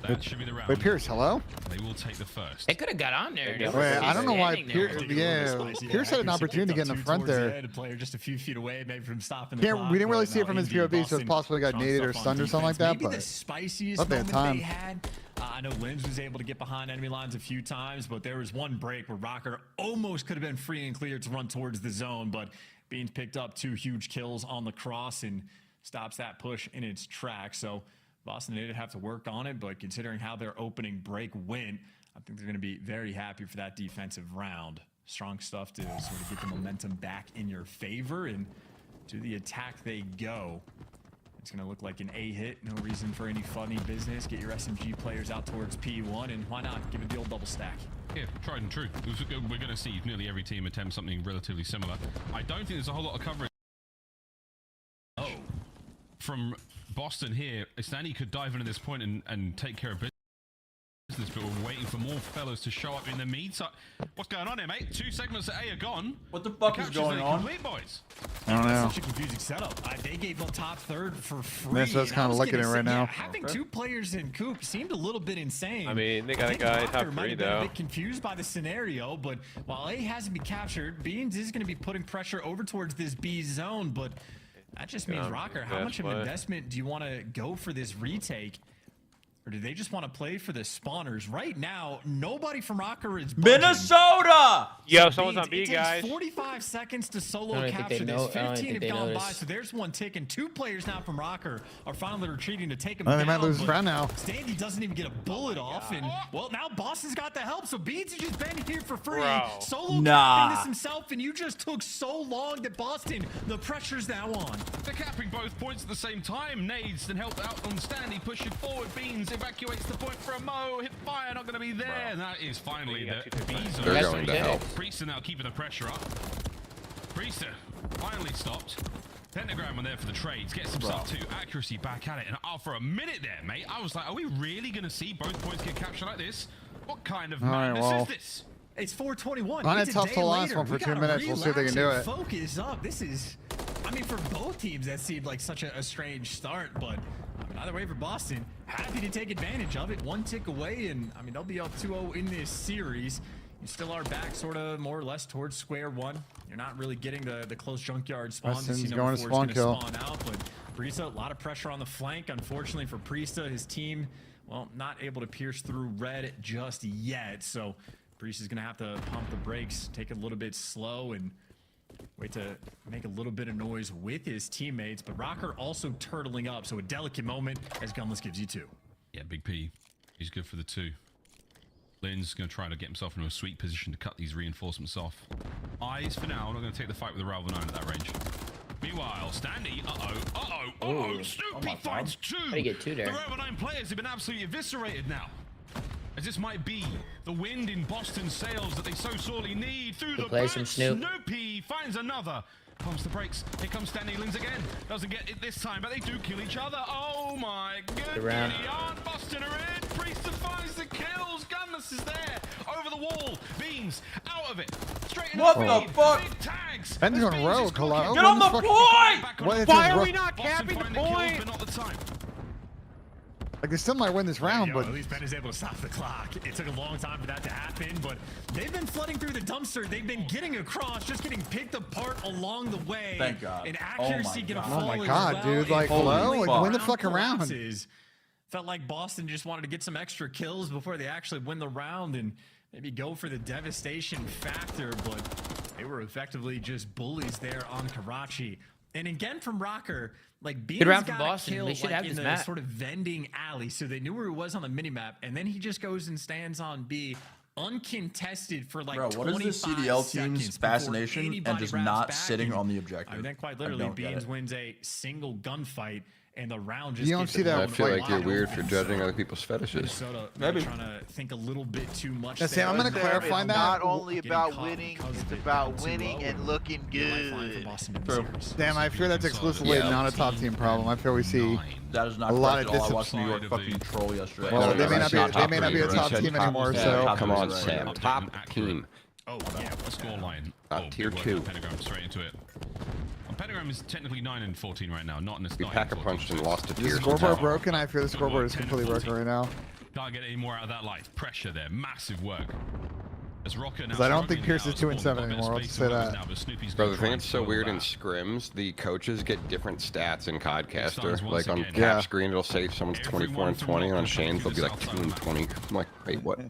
Speaker 19: that should be the round.
Speaker 16: Wait, Pierce, hello?
Speaker 19: They will take the first.
Speaker 11: They could have got on there.
Speaker 16: Wait, I don't know why Pierce. Yeah, Pierce had an opportunity to get in the front there.
Speaker 15: The player just a few feet away, maybe from stopping the
Speaker 16: we didn't really see it from his POV, so it's possible he got naded or stunned or something like that.
Speaker 15: Maybe the spiciest moment they had. I know Linz was able to get behind enemy lines a few times, but there was one break where Rocker almost could have been free and clear to run towards the zone, but Beans picked up 2 huge kills on the cross and stops that push in its tracks. So Boston did have to work on it, but considering how their opening break went, I think they're going to be very happy for that defensive round. Strong stuff to sort of get the momentum back in your favor, and to the attack they go. It's going to look like an A hit. No reason for any funny business. Get your SMG players out towards P1, and why not give it the old double stack?
Speaker 19: Yeah, tried and true. We're going to see nearly every team attempt something relatively similar. I don't think there's a whole lot of coverage. Oh, from Boston here, Stanley could dive into this point and take care of business, but we're waiting for more fellas to show up in the meantime. What's going on here, mate? 2 segments at A are gone.
Speaker 3: What the fuck is going on?
Speaker 19: Complete, boys.
Speaker 16: I don't know.
Speaker 15: Such a confusing setup. They gave up top third for free.
Speaker 16: Minnesota's kind of looking at it right now.
Speaker 15: Having 2 players in Coop seemed a little bit insane.
Speaker 13: I mean, they got a guy top 3 though.
Speaker 15: A bit confused by the scenario, but while A hasn't been captured, Beans is going to be putting pressure over towards this B zone, but that just means, Rocker, how much of an investment do you want to go for this retake? Or do they just want to play for the spawners? Right now, nobody from Rocker is budging.
Speaker 3: Minnesota!
Speaker 13: Yo, someone's on B,
Speaker 15: it
Speaker 13: guys.
Speaker 15: Takes 45 seconds to solo capture this. 15 have gone by, so there's one ticking. 2 players now from Rocker are finally retreating to take him down.
Speaker 16: They might lose round now.
Speaker 15: Standy doesn't even get a bullet off, and well, now Boston's got the help, so Beans has just been here for free. Solo capping this himself, and you just took so long that Boston, the pressure's now on.
Speaker 19: They're capping both points at the same time. Nades then helped out on Standy, pushing forward. Beans evacuates the point for a Mo. Hit fire, not going to be there. And that is finally the Bees.
Speaker 7: They're going to help.
Speaker 19: Priester now keeping the pressure up. Priester finally stopped. Pentagram went there for the trades. Gets himself to accuracy back at it. And for a minute there, mate, I was like, are we really going to see both points get captured like this? What kind of madness is this?
Speaker 15: It's 4:21.
Speaker 16: It's tough to last one for 2 minutes. We'll see if they can do it.
Speaker 15: Focus up. This is, I mean, for both teams, that seemed like such a strange start, but I mean, either way for Boston, happy to take advantage of it. 1 tick away, and I mean, they'll be up 2-0 in this series. You still are back sort of more or less towards square one. You're not really getting the close junkyard spawns.
Speaker 16: Preston's going to spawn kill.
Speaker 15: Spawn out, but Priesta, a lot of pressure on the flank. Unfortunately for Priesta, his team, well, not able to pierce through red just yet. So Priesta's going to have to pump the brakes, take it a little bit slow, and wait to make a little bit of noise with his teammates. But Rocker also turtling up, so a delicate moment as Gunless gives you 2.
Speaker 19: Yeah, Big P. He's good for the 2. Lynn's going to try to get himself into a sweet position to cut these reinforcements off. Eyes for now. Not going to take the fight with the Rival 9 at that range. Meanwhile, Standy, Snoopy finds 2.
Speaker 11: How do you get 2 there?
Speaker 19: The Rival 9 players have been absolutely eviscerated now. As this might be the wind in Boston's sails that they so sorely need. Through the back, Snoopy finds another. Pumps the brakes. Here comes Stanley Lins again. Doesn't get it this time, but they do kill each other. Oh my goodness. Boston are in. Priester finds the kills. Gunless is there. Over the wall. Beams out of it. Straight in
Speaker 3: what the fuck?
Speaker 19: Big tags.
Speaker 16: Ben's going rogue. Hello?
Speaker 3: Get on the point!
Speaker 14: Why are we not capping the point?
Speaker 19: But not the time.
Speaker 16: Like, they still might win this round, but
Speaker 15: at least Ben is able to stop the clock. It took a long time for that to happen, but they've been flooding through the dumpster. They've been getting across, just getting picked apart along the way.
Speaker 3: Thank God.
Speaker 15: And accuracy gonna fall.
Speaker 16: Oh my God, dude! Like, hello, like, win the fucking round.
Speaker 15: Felt like Boston just wanted to get some extra kills before they actually win the round and maybe go for the devastation factor, but they were effectively just bullies there on Karachi. And again from Rocker, like being
Speaker 11: round from Boston. They should have
Speaker 15: in
Speaker 11: this
Speaker 15: the
Speaker 11: map.
Speaker 15: sort of vending alley, so they knew where he was on the minimap, and then he just goes and stands on B, uncontested for like 25
Speaker 3: what is the CDL team's fascination and just not sitting on the objective?
Speaker 15: I mean, then quite literally, Beans wins a single gunfight. And the round just
Speaker 16: you don't see that.
Speaker 7: I feel like you're weird for judging other people's fetishes.
Speaker 15: Maybe trying to think a little bit too much.
Speaker 16: I'm going to clarify that.
Speaker 8: Not only about winning, it's about winning and looking good.
Speaker 16: Damn, I fear that's exclusively not a top team problem. I feel we see
Speaker 3: that is not
Speaker 16: a lot of
Speaker 3: discipline. I watched New York fucking troll yesterday.
Speaker 16: Well, they may not be a top team anymore. So
Speaker 7: come on, Sam, top team.
Speaker 19: Oh yeah, the scoreline.
Speaker 7: Tier 2.
Speaker 19: Pentagram straight into it. Pentagram is technically 9-14 right now, not in this.
Speaker 7: We packer punched and lost to tier.
Speaker 16: The scoreboard broken. I fear the scoreboard is completely broken right now.
Speaker 19: Can't get any more out of that life. Pressure there, massive work. As Rocker now.
Speaker 16: I don't think Pierce is 2-7 anymore. I'll just say that.
Speaker 7: Bro, the thing that's so weird in scrims, the coaches get different stats in Codcaster. Like on cap screen, it'll say someone's 24-20, and on Shane's they'll be like 2-20. I'm like, wait, what?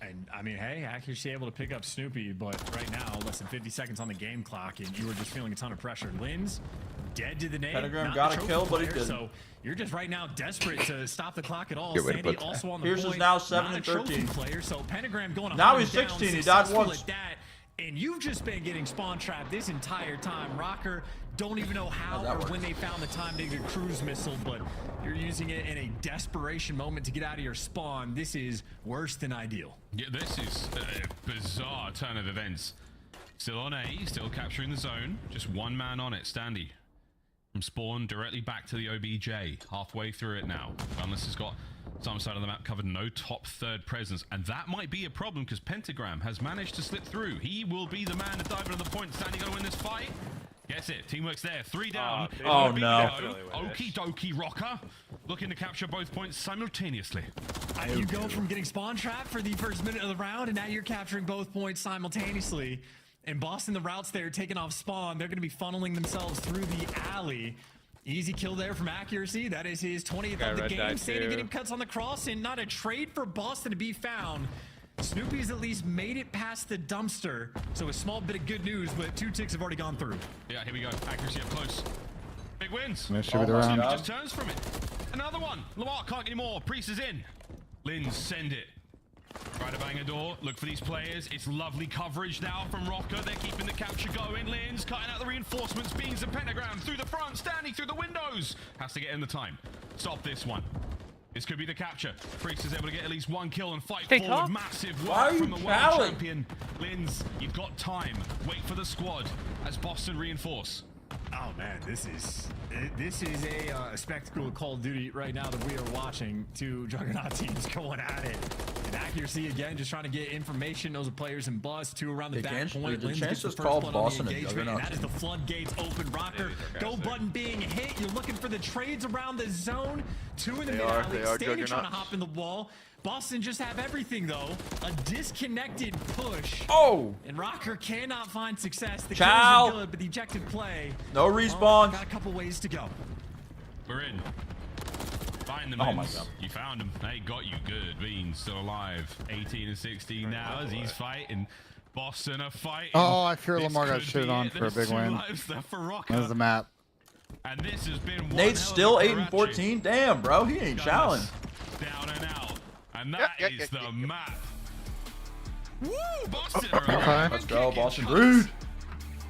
Speaker 15: And I mean, hey, accuracy able to pick up Snoopy, but right now, less than 50 seconds on the game clock, and you were just feeling a ton of pressure. Lynn's dead to the name.
Speaker 3: Pentagram got a kill, but he didn't.
Speaker 15: So you're just right now desperate to stop the clock at all. Sandy also on the
Speaker 3: Pierce
Speaker 15: point.
Speaker 3: Is now 7-13.
Speaker 15: Player, so Pentagram going
Speaker 3: now he's 16. He died once.
Speaker 15: That, And you've just been getting spawn trapped this entire time. Rocker don't even know how or when they found the time to get a cruise missile, but you're using it in a desperation moment to get out of your spawn. This is worse than ideal.
Speaker 19: Yeah, this is a bizarre turn of events. Still on A, still capturing the zone. Just one man on it, Standy. From spawn directly back to the OBJ. Halfway through it now. Gunless has got some side of the map covered, no top third presence. And that might be a problem because Pentagram has managed to slip through. He will be the man to dive into the point. Standy going to win this fight. Gets it. Teamwork's there. 3 down.
Speaker 3: Oh, no.
Speaker 19: Okie dokie, Rocker. Looking to capture both points simultaneously.
Speaker 15: You go from getting spawn trapped for the first minute of the round, and now you're capturing both points simultaneously. And Boston, the routes there taking off spawn, they're going to be funneling themselves through the alley. Easy kill there from Accuracy. That is his 20th of the game. Sandy getting cuts on the cross, and not a trade for Boston to be found. Snoopy's at least made it past the dumpster, so a small bit of good news, but 2 ticks have already gone through.
Speaker 19: Yeah, here we go. Accuracy up close. Big wins.
Speaker 16: Snoopy
Speaker 19: just turns from it. Another one. Lamar can't get any more. Priest is in. Lins, send it. Try to bang a door. Look for these players. It's lovely coverage now from Rocker. They're keeping the capture going. Lins cutting out the reinforcements. Beans and Pentagram through the front. Standing through the windows. Has to get in the time. Stop this one. This could be the capture. Priest is able to get at least 1 kill and fight forward. Massive work from the world champion. Lins, you've got time. Wait for the squad as Boston reinforce.
Speaker 15: Oh man, this is a spectacle of Call of Duty right now that we are watching. 2 Juggernaut teams going at it. And Accuracy again, just trying to get information. Knows the players in bus. 2 around the back point.
Speaker 3: The
Speaker 15: Lins
Speaker 3: chance
Speaker 15: gets
Speaker 3: to
Speaker 15: the
Speaker 3: call
Speaker 15: first
Speaker 3: Boston
Speaker 15: on
Speaker 3: a
Speaker 15: the engagement,
Speaker 3: Juggernaut.
Speaker 15: and that is the floodgates open. Rocker, go button being hit. You're looking for the trades around the zone. 2 in the mid alley. Standing trying to hop in the wall. Boston just have everything though. A disconnected push.
Speaker 3: Oh!
Speaker 15: And Rocker cannot find success. The
Speaker 3: Chow.
Speaker 15: kills are good, but the ejected play.
Speaker 3: No respawn.
Speaker 15: Got a couple ways to go.
Speaker 19: We're in. Find them.
Speaker 3: Oh my god.
Speaker 19: You found him. They got you good. Beans still alive. 18 and 16 now as he's fighting. Boston are fighting.
Speaker 16: Oh, I fear Lamar got shit on for a big win. There's the map.
Speaker 19: And this has been one
Speaker 3: Nate's still 8 and 14. Damn, bro, he ain't challenged.
Speaker 19: Down and out. And that is the map. Woo! Boston.
Speaker 3: Okay. Let's go, Boston Brood.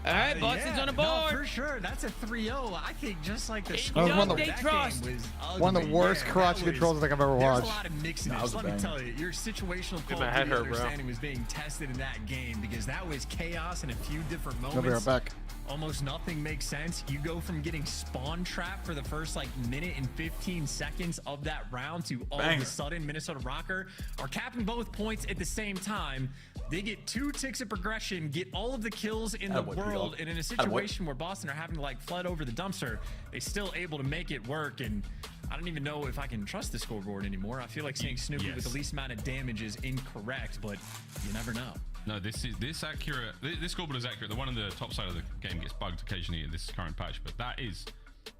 Speaker 11: All right, Boston's on the board.
Speaker 15: No, for sure. That's a 3-0. I think just like the
Speaker 16: That was one of the worst karate controls I think I've ever watched.
Speaker 15: There's a lot of mixiness. Let me tell you, your situational Call of Duty understanding was being tested in that game because that was chaos in a few different moments.
Speaker 16: I'll be right back.
Speaker 15: Almost nothing makes sense. You go from getting spawn trapped for the first like minute and 15 seconds of that round to all of a sudden Minnesota Rocker are capping both points at the same time. They get 2 ticks of progression, get all of the kills in the world, and in a situation where Boston are having to like flood over the dumpster, they still able to make it work. And I don't even know if I can trust the scoreboard anymore. I feel like saying Snoopy with the least amount of damage is incorrect, but you never know.
Speaker 19: No, this scoreboard is accurate. The one on the top side of the game gets bugged occasionally in this current patch, but that is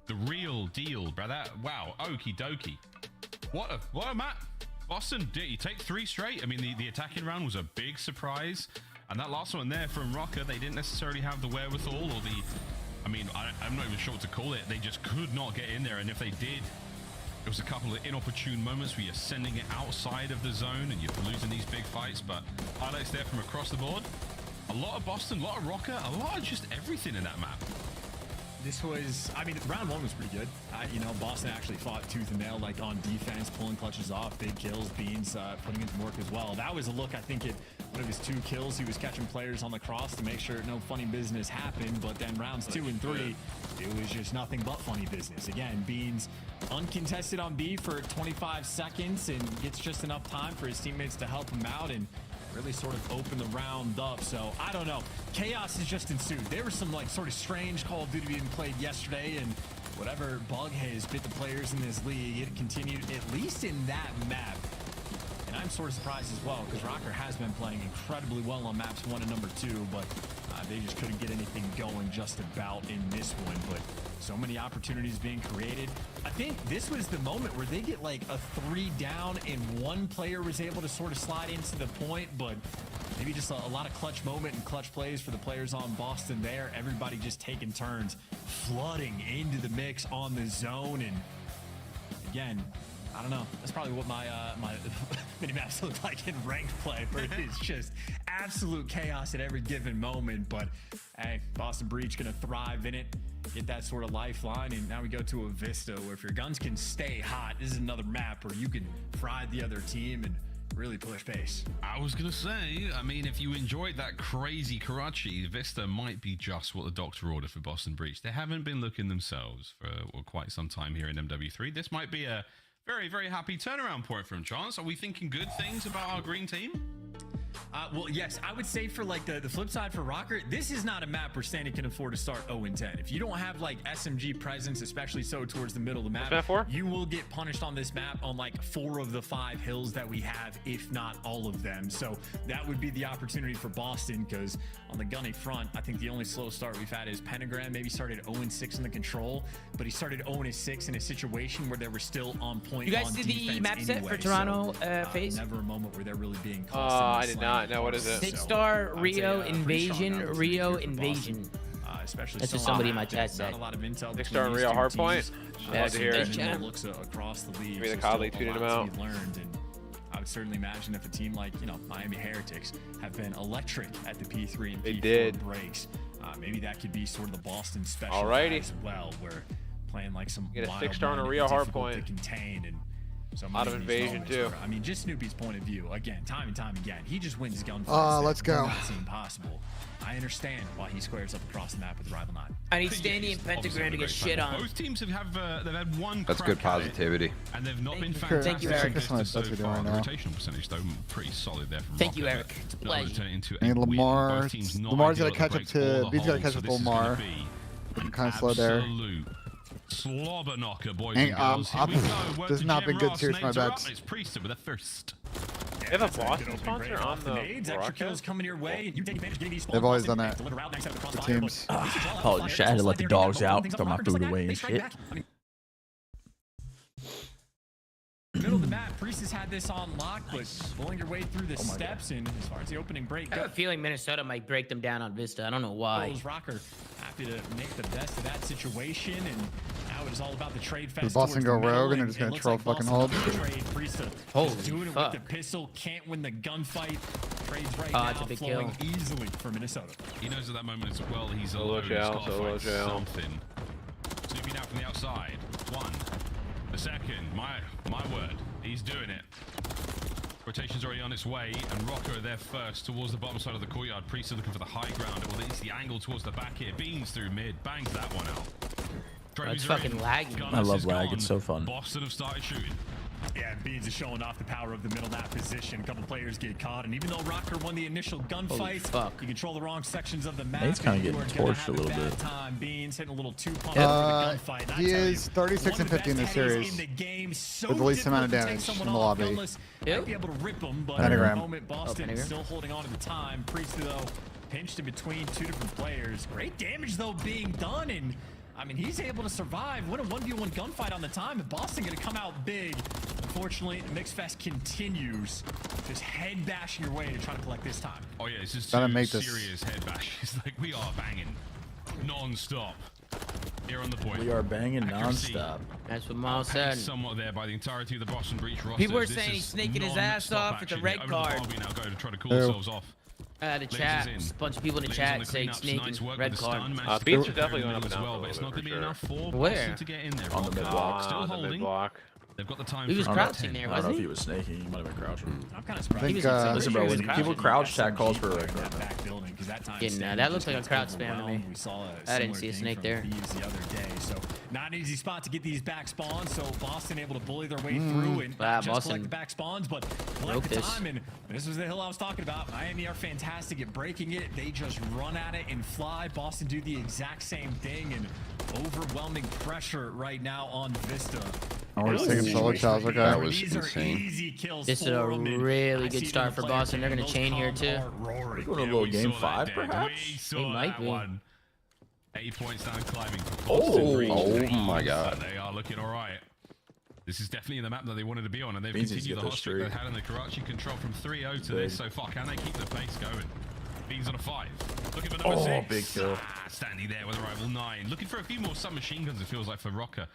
Speaker 19: the real deal, brother. Wow, okie dokie. What a map. Boston, you take 3 straight. I mean, the attacking round was a big surprise, and that last one there from Rocker, they didn't necessarily have the wherewithal or the. I mean, I'm not even sure what to call it. They just could not get in there, and if they did, it was a couple of inopportune moments where you're sending it outside of the zone and you're losing these big fights. But highlights there from across the board. A lot of Boston, a lot of Rocker, a lot of just everything in that map.
Speaker 15: This was, I mean, round 1 was pretty good. You know, Boston actually fought tooth and nail, like on defense, pulling clutches off, big kills, Beans putting it to work as well. That was a look, I think, at one of his 2 kills. He was catching players on the cross to make sure no funny business happened. But then rounds 2 and 3, it was just nothing but funny business. Again, Beans uncontested on B for 25 seconds and gets just enough time for his teammates to help him out and really sort of open the round up. So I don't know, chaos has just ensued. There was some like sort of strange Call of Duty being played yesterday, and whatever bug has bit the players in this league, it continued at least in that map. And I'm sort of surprised as well because Rocker has been playing incredibly well on maps 1 and number 2, but they just couldn't get anything going just about in this one. But so many opportunities being created. I think this was the moment where they get like a 3 down and 1 player was able to sort of slide into the point, but maybe just a lot of clutch moment and clutch plays for the players on Boston there. Everybody just taking turns, flooding into the mix on the zone. And again, I don't know. That's probably what my my mini-maps look like in ranked play, where it's just absolute chaos at every given moment. But hey, Boston Breach gonna thrive in it, get that sort of lifeline, and now we go to a Vista where if your guns can stay hot, this is another map where you can fry the other team and really push pace.
Speaker 19: I was gonna say, I mean, if you enjoyed that crazy Karachi, Vista might be just what the doctor ordered for Boston Breach. They haven't been looking themselves for quite some time here in MW3. This might be a very, very happy turnaround point from Chance. Are we thinking good things about our green team?
Speaker 15: Well, yes, I would say for like the flip side for Rocker, this is not a map where Standing can afford to start 0-10. If you don't have like SMG presence, especially so towards the middle of the map, you will get punished on this map on like 4 of the 5 hills that we have, if not all of them. So that would be the opportunity for Boston, because on the gunny front, I think the only slow start we've had is Pentagram. Maybe started 0-6 in the control, but he started 0-6 in a situation where they were still on point.
Speaker 11: You guys did the map set for Toronto FaZe?
Speaker 15: Never a moment where they're really being
Speaker 13: I did not. Now what is it?
Speaker 11: 6-star Rio Invasion. Rio Invasion.
Speaker 15: Especially
Speaker 11: that's what somebody in my chat said.
Speaker 13: 6-star and Rio Hardpoint. Love to hear it.
Speaker 15: Looks across the league.
Speaker 13: Maybe the colleague tweeted him out.
Speaker 15: I would certainly imagine if a team like, you know, Miami Heretics have been electric at the P3 and P4 breaks, maybe that could be sort of the Boston special as well, where playing like some
Speaker 13: get a 6-star and a Rio Hardpoint
Speaker 15: to contain and
Speaker 13: a lot of invasion too.
Speaker 15: I mean, just Snoopy's point of view, again, time and time again, he just wins gunfights.
Speaker 16: Let's go.
Speaker 15: That seem possible. I understand why he squares up across the map with Rival 9.
Speaker 11: I need Standing and Pentagram to get shit on.
Speaker 19: Both teams have they've had one.
Speaker 7: That's good positivity.
Speaker 19: And they've not been fantastic.
Speaker 11: Thank you, Eric.
Speaker 19: So far. The rotational percentage though pretty solid there from
Speaker 11: Thank you, Eric. It's a pleasure.
Speaker 16: And Lamar's got to catch up to. B's got to catch up to Lamar. Looking kind of slow there.
Speaker 19: Slobber knocker, boys and girls.
Speaker 16: This has not been good series for my bets.
Speaker 19: It's Priest with a first.
Speaker 13: They have a Boston sponsor on the
Speaker 15: extra kills coming your way, and you take advantage of getting these.
Speaker 16: They've always done that. The teams.
Speaker 3: Oh shit! I had to let the dogs out, throw my food away and shit.
Speaker 15: Middle of the map, Priest has had this on lock, but pulling your way through the steps and as far as the opening break.
Speaker 11: I have a feeling Minnesota might break them down on Vista. I don't know why.
Speaker 15: Rocker happy to make the best of that situation, and now it is all about the trade fest.
Speaker 16: Does Boston go rogue and they're just gonna troll fucking hold?
Speaker 15: Holy doing it with the pistol, can't win the gunfight. Trades right now,
Speaker 11: it's a big
Speaker 15: flowing easily for Minnesota.
Speaker 19: He knows at that moment as well. He's
Speaker 13: solo jail, solo jail.
Speaker 19: Something. Snoopy now from the outside. One. The second, my word, he's doing it. Rotation's already on its way, and Rocco there first towards the bottom side of the courtyard. Priest is looking for the high ground, or at least the angle towards the back here. Beans through mid, bangs that one out.
Speaker 11: That's fucking lagging.
Speaker 3: I love lag, it's so fun.
Speaker 19: Boston have started shooting.
Speaker 15: Yeah, Beans is showing off the power of the middle map position. A couple players get caught, and even though Rocker won the initial gunfight, you control the wrong sections of the map.
Speaker 3: He's kind of getting torched a little bit.
Speaker 15: Beans hitting a little too pumped for the gunfight.
Speaker 16: He is 36 and 50 in this series with the least amount of damage in the lobby.
Speaker 15: Might be able to rip him, but
Speaker 16: Pentagram.
Speaker 15: at the moment, Boston still holding on to the time. Priest, though, pinched in between 2 different players. Great damage, though, being done, and I mean, he's able to survive, win a 1v1 gunfight on the time, and Boston going to come out big. Unfortunately, the Mix Fest continues, just head bashing your way to try to collect this time.
Speaker 19: Oh yeah, it's just
Speaker 16: serious
Speaker 19: head bash. It's like we are banging non-stop here on the point.
Speaker 3: We are banging non-stop.
Speaker 11: That's what Miles said.
Speaker 19: Somewhat there by the entirety of the Boston Breach roster.
Speaker 11: People were saying he's snaking his ass off with the red card.
Speaker 19: Now go to try to cool themselves off.
Speaker 11: The chat, a bunch of people in the chat say sneaking red card.
Speaker 13: Beats are definitely going up and
Speaker 19: as
Speaker 13: down
Speaker 19: well, but it's not going to be enough for
Speaker 11: Where?
Speaker 19: Boston to get in there.
Speaker 3: On the mid block.
Speaker 19: Still holding.
Speaker 13: The block.
Speaker 19: They've got the time.
Speaker 11: He was crouching there,
Speaker 3: I don't know
Speaker 11: wasn't
Speaker 3: if
Speaker 11: he?
Speaker 3: he was snaking. He might have been crouching.
Speaker 15: I'm kind of surprised.
Speaker 3: Listen, bro, when people crouch, chat calls for a red card.
Speaker 11: That looks like a crouch spam to me. I didn't see a snake there.
Speaker 15: The other day, so not an easy spot to get these back spawns. So Boston able to bully their way through and not just collect the back spawns, but collect the time. And this was the hill I was talking about. Miami are fantastic at breaking it. They just run at it and fly. Boston do the exact same thing, and overwhelming pressure right now on Vista.
Speaker 16: Oh, we're taking solo Charles. Okay.
Speaker 7: That was insane.
Speaker 11: This is a really good start for Boston. They're going to chain here too.
Speaker 3: We're going to a little game 5, perhaps.
Speaker 11: They might be.
Speaker 19: 8 points down climbing.
Speaker 7: Oh my God.
Speaker 19: They are looking all right. This is definitely the map that they wanted to be on, and they've continued the hot streak they had in the Karachi control from 3-0 to this so far. Can they keep the pace going? Beans on a 5. Looking for number 6.
Speaker 3: Big kill.
Speaker 19: Standing there with a rival 9. Looking for a few more submachine guns, it feels like, for Rocker.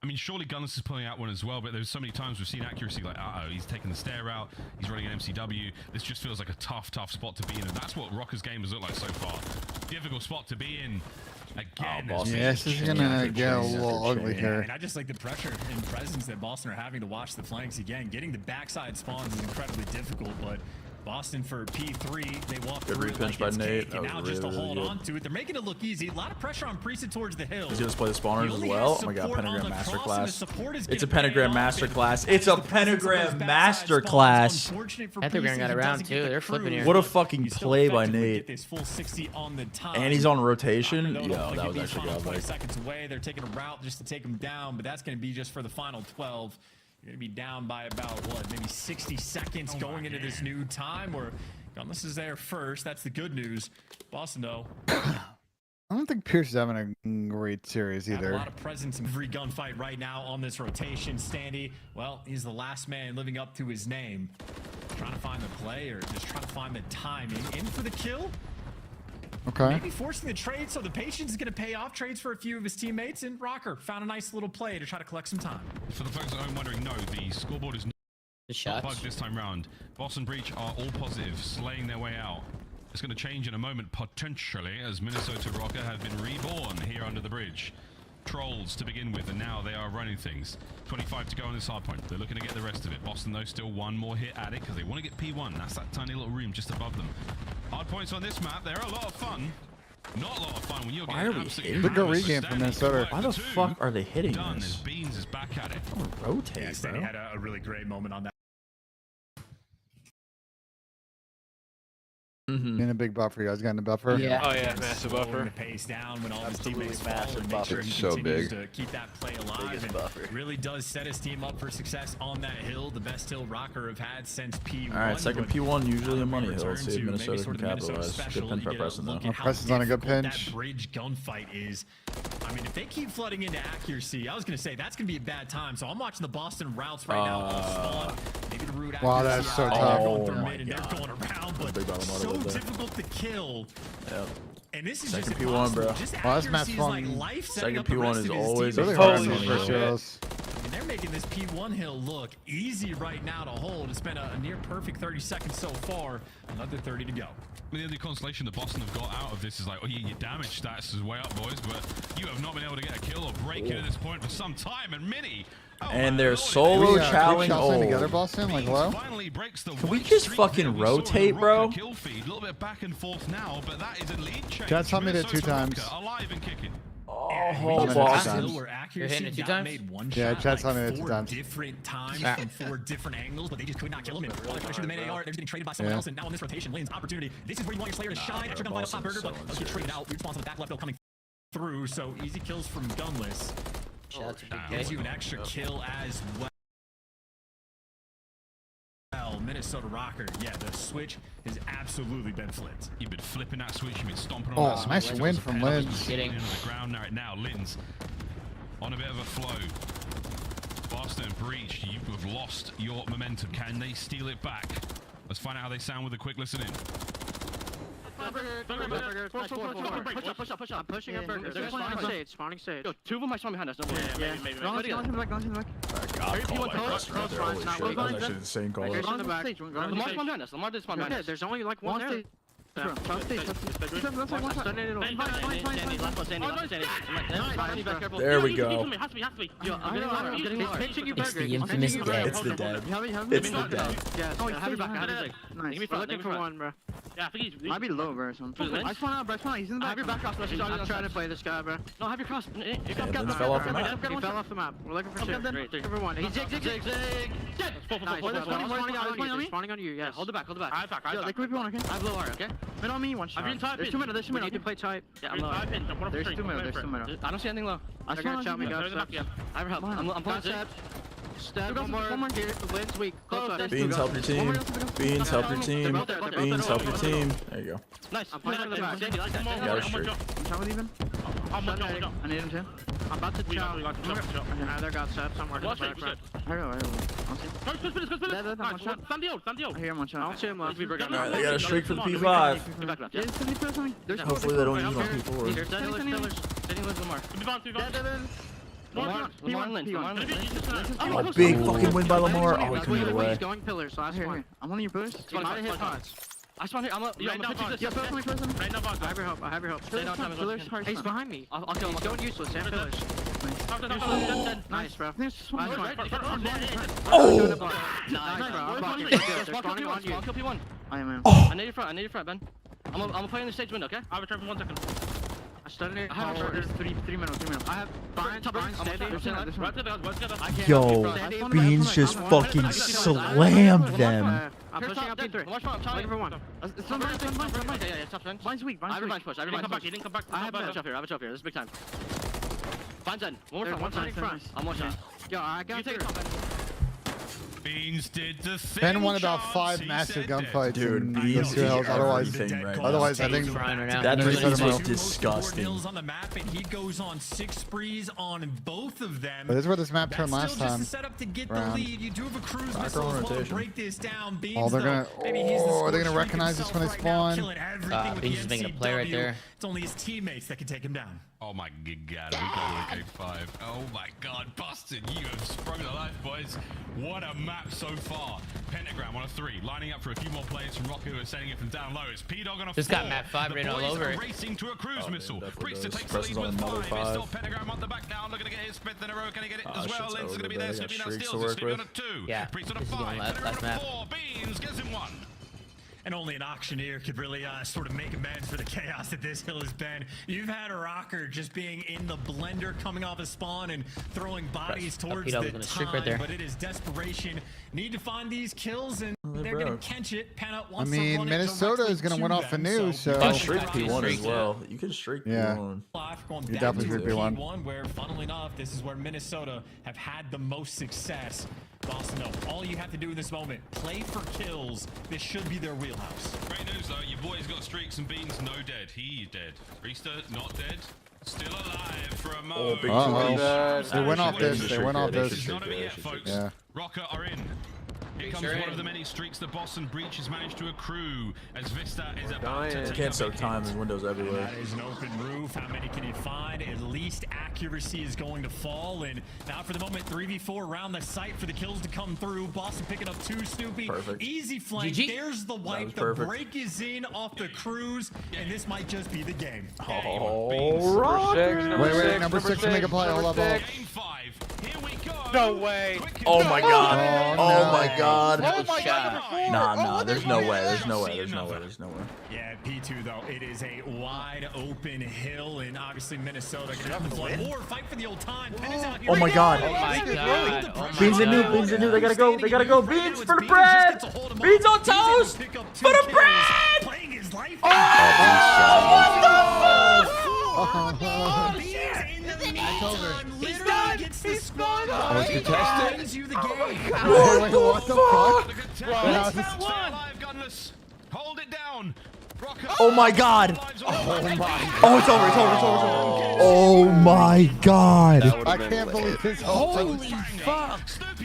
Speaker 19: I mean, surely Gunless is pulling out one as well, but there's so many times we've seen accuracy like, he's taking the stair out, he's running an MCW. This just feels like a tough spot to be in, and that's what Rocker's game has looked like so far. Difficult spot to be in. Again,
Speaker 16: this is gonna get a little ugly here.
Speaker 15: And I just like the pressure and presence that Boston are having to watch the flanks again. Getting the backside spawns is incredibly difficult, but Boston for P3, they walk through it like it's cake, and now just to hold on to it. They're making it look easy. A lot of pressure on Priest towards the hill.
Speaker 3: He's gonna play the spawners as well. Oh my god, Pentagram Masterclass. It's a Pentagram Masterclass. It's a Pentagram Masterclass.
Speaker 11: Pentagram got around too. They're flipping here.
Speaker 3: What a fucking play by Nate. And he's on rotation. Yo, that was actually godlike.
Speaker 15: Seconds away. They're taking a route just to take him down, but that's going to be just for the final 12. You're going to be down by about, what, maybe 60 seconds going into this new time where Gunless is there first. That's the good news. Boston, though.
Speaker 16: I don't think Pierce is having a great series either.
Speaker 15: A lot of presence in every gunfight right now on this rotation. Standy, well, he's the last man living up to his name. Trying to find the play or just trying to find the timing. In for the kill.
Speaker 16: Okay.
Speaker 15: Maybe forcing the trade, so the patience is going to pay off. Trades for a few of his teammates, and Rocker found a nice little play to try to collect some time.
Speaker 19: For the folks at home wondering, no, the scoreboard is not bugged this time round. Boston Breach are all positive, slaying their way out. It's going to change in a moment, potentially, as Minnesota Rocker have been reborn here under the bridge. Trolls to begin with, and now they are running things. 25 to go on this hardpoint. They're looking to get the rest of it. Boston, though, still one more hit at it because they want to get P1. That's that tiny little room just above them. Hardpoints on this map, they're a lot of fun. Not a lot of fun when you're getting absolutely
Speaker 16: Look at regame from Minnesota.
Speaker 3: Why the fuck are they hitting this?
Speaker 19: Beans is back at it.
Speaker 3: Rotate,
Speaker 15: bro. He had a really great moment on that.
Speaker 16: In a big buffer, you guys got in the buffer.
Speaker 13: Yeah. Oh yeah, massive buffer.
Speaker 15: The pace down when all his teammates
Speaker 21: massive
Speaker 15: fall,
Speaker 21: buffer.
Speaker 15: make sure
Speaker 7: It's so
Speaker 15: he continues
Speaker 7: big.
Speaker 15: to keep that play alive. And
Speaker 21: buffer.
Speaker 15: really does set his team up for success on that hill. The best hill Rocker have had since P1.
Speaker 3: All right, second P1 usually a money hill.
Speaker 15: Return
Speaker 3: See if
Speaker 15: to
Speaker 3: Minnesota
Speaker 15: maybe
Speaker 3: can
Speaker 15: sort of the Minnesota
Speaker 3: capitalize. Good
Speaker 15: special.
Speaker 3: pin
Speaker 15: You
Speaker 3: for
Speaker 15: get a
Speaker 3: Preston though.
Speaker 15: look at how
Speaker 16: Preston's on a good
Speaker 15: difficult
Speaker 16: pinch.
Speaker 15: That bridge gunfight is. I mean, if they keep flooding into accuracy, I was going to say that's going to be a bad time. So I'm watching the Boston routes right now. Spawn, maybe the route
Speaker 16: Wow,
Speaker 15: accuracy.
Speaker 16: that's so
Speaker 15: They're
Speaker 16: tough.
Speaker 15: going through mid and they're going around, but so
Speaker 3: there.
Speaker 15: difficult to kill.
Speaker 3: Yep.
Speaker 15: And this is
Speaker 3: Second
Speaker 15: just
Speaker 3: P1, bro.
Speaker 15: Just
Speaker 16: Well, that's
Speaker 15: accuracy is
Speaker 16: Matt's
Speaker 15: like
Speaker 16: fun.
Speaker 15: life setting
Speaker 3: Second
Speaker 15: up the
Speaker 3: P1
Speaker 15: rest
Speaker 3: is
Speaker 15: of his
Speaker 3: always
Speaker 15: team.
Speaker 3: a
Speaker 16: Holy
Speaker 3: fun
Speaker 16: shit.
Speaker 3: hill.
Speaker 15: And they're making this P1 hill look easy right now to hold. It's been a near perfect 30 seconds so far. Another 30 to go.
Speaker 19: The only consolation that Boston have got out of this is like, oh, your damage stats is way up, boys, but you have not been able to get a kill or break in at this point for some time. And Mini,
Speaker 3: and they're solo chowing.
Speaker 16: together, Boston. Like, hello?
Speaker 3: Can we just fucking rotate, bro?
Speaker 19: Kill feed, a little bit back and forth now, but that is a lead change.
Speaker 16: Chad told me that 2 times.
Speaker 19: Alive and kicking.
Speaker 3: Oh, Boston.
Speaker 11: You're hitting it 2 times?
Speaker 16: Yeah, Chad told me that 2 times.
Speaker 15: Different times from 4 different angles, but they just could not kill him. And while they're trying to shoot the mid AR, they're just getting traded by someone else. And now on this rotation, Lynn's opportunity. This is where you want your Slayer to shine. Extra gunfight up top burger, but they'll get traded out. Response on the back left, they'll coming through. So easy kills from Gunless. Gives you an extra kill as well. Minnesota Rocker, yeah, the switch has absolutely been flipped.
Speaker 19: You've been flipping that switch, you've been stomping on
Speaker 16: Oh,
Speaker 19: that switch.
Speaker 16: nice win from Linz.
Speaker 19: Getting into the ground right now. Linz on a bit of a flow. Boston Breach, you have lost your momentum. Can they steal it back? Let's find out how they sound with a quick listen in.
Speaker 14: Push up. I'm pushing up burger. They're spawning stage. Yo, 2 of them are spawning behind us. Yeah, maybe. Go to the back.
Speaker 3: That was actually insane call.
Speaker 14: Lamar spawn behind us. Lamar did spawn behind us. There's only like 1 there.
Speaker 3: There we go.
Speaker 14: He's pinching you,
Speaker 11: It's
Speaker 14: burger.
Speaker 11: the infamous dead.
Speaker 3: It's the dead. It's the dead.
Speaker 14: Yeah, have your back. Nice. We're looking for one, bro. Yeah, I think he's... Might be low, bro. I spawn out, bro. He's in the back. Have your back cross. I'm trying to play this guy, bro. No, have your cross. He
Speaker 3: fell off the map.
Speaker 14: He fell off the map. We're looking for 2. Looking for 1. He's zig. Dead. Nice. Spawning on you. Yes. Hold it back. Yo, they could be 1, okay? I have low R, okay? Mid on me, 1 shot. There's 2 middle. We need to play tight. Yeah, I'm low. There's 2 middle. I don't see anything low. I spawn on me. I have help. I'm playing zig. Stab one more. Here, Lynn's weak.
Speaker 3: Beans, help your team. Beans, help your team. Beans, help your team. There you go.
Speaker 14: Nice. I'm playing on the back.
Speaker 3: Got a streak.
Speaker 14: I'm trying with even. I need him too. I'm about to chow. They're got set somewhere. I hear him 1 shot. I don't see him left.
Speaker 3: Alright, they got a streak for the P5. Hopefully they don't use it on P4. Oh, big fucking win by Lamar. Oh, he couldn't get away.
Speaker 14: Going pillars, so I'm on your boost. I hit pods. I spawned here. I'm up. Yeah, I have your help. I have your help. Stay down. Hey, he's behind me. I'll kill him. He's going useless. Stand pillars. Nice, bro.
Speaker 3: Oh!
Speaker 14: Nice, bro. I'm blocking. Spawning on you. I'll kill P1. I am, man.
Speaker 3: Oh.
Speaker 14: I need your front, Ben. I'm gonna play in the stage window, okay? I have a trap in 1 second. I stunned it. I have a 3 minutes. I have Brian steady.
Speaker 3: Yo, Beans just fucking slammed them.
Speaker 14: I'm pushing up P3. Watch one. I'm trying for one. It's one. Yeah, top bench. Mine's weak. I have a push. He didn't come back. I have a shot here. This is big time. Mine's in. One front. I'm one shot. Yo, I got you.
Speaker 19: Beans did the thing.
Speaker 16: Ben won about 5 massive gunfights.
Speaker 3: Dude,
Speaker 16: Beans otherwise, I think
Speaker 3: that is just disgusting.
Speaker 15: On the map, and he goes on 6 sprees on both of them.
Speaker 16: But this is where this map turned last time.
Speaker 15: Just set up to get the lead. You do have a cruise missile as well to break this down. Beans,
Speaker 16: oh, they're gonna. Oh, are they gonna recognize this when they spawn?
Speaker 11: Beans is making a play right there.
Speaker 15: It's only his teammates that can take him down.
Speaker 19: Oh my god, we got the K5. Oh my god, Busted, you have sprung to life, boys. What a map so far. Pentagram on a 3, lining up for a few more players from Rocket who are setting it from down low. It's P-Dog on a 4.
Speaker 11: Just got map 5 written all over it.
Speaker 19: Racing to a cruise missile. Priester takes the lead with 5. It's still Pentagram on the back now, looking to get his 5th in a row. Can he get it as well? Lens is going to be there. Snoopy now steals it. Snoopy on a 2.
Speaker 11: Yeah,
Speaker 19: Priester on a 5. Pentagram on a 4. Beans gives him 1.
Speaker 15: And only an auctioneer could really sort of make amends for the chaos that this hill has been. You've had a Rocker just being in the blender, coming off a spawn and throwing bodies towards the time, right there. But it is desperation. Need to find these kills, and they're going to catch it. Panut wants to run
Speaker 16: Minnesota is going to win off a new, so...
Speaker 3: You can streak P1 as well. You can streak P1.
Speaker 15: You definitely streak P1. Where, funnily enough, this is where Minnesota have had the most success. Boston, no. All you have to do in this moment, play for kills. This should be their wheelhouse.
Speaker 19: Great news, though. Your boy's got streaks and Beans no dead. He dead. Priester not dead. Still alive for a moment.
Speaker 16: They went off this. They went off this.
Speaker 19: Not over yet, folks.
Speaker 16: Yeah.
Speaker 19: Rocker are in. Here comes one of the many streaks that Boston Breach has managed to accrue as Vista is about to take
Speaker 3: can't soak time. There's windows everywhere.
Speaker 15: That is an open roof. How many can you find? At least accuracy is going to fall. And now for the moment, 3v4 around the site for the kills to come through. Boston picking up 2, Snoopy.
Speaker 3: Perfect.
Speaker 15: Easy flank.
Speaker 11: GG.
Speaker 15: There's the wipe. The break is in off the cruise. And this might just be the game.
Speaker 3: All right.
Speaker 16: Wait. Number 6 to make a play. Hold up.
Speaker 19: Game 5. Here we go.
Speaker 20: No way.
Speaker 3: Oh my god. Oh my god.
Speaker 14: Oh my god.
Speaker 3: Nah. There's no way. There's no way.
Speaker 15: Yeah, P2 though, it is a wide open hill, and obviously Minnesota gonna have to play more, fight for the old time. Penn is out here.
Speaker 3: Oh my god. Beans and new. They gotta go. Beans for the bread. Beans on toast for the bread.
Speaker 15: Playing his life.
Speaker 3: Oh, what the fuck?
Speaker 15: It's over. He's done. He's gone.
Speaker 16: Oh, it's contested.
Speaker 15: Wins you the game.
Speaker 16: What the fuck?
Speaker 19: Hold it down.
Speaker 3: Oh my god. Oh, it's over. Oh my god.
Speaker 16: I can't believe this.
Speaker 11: Holy fuck.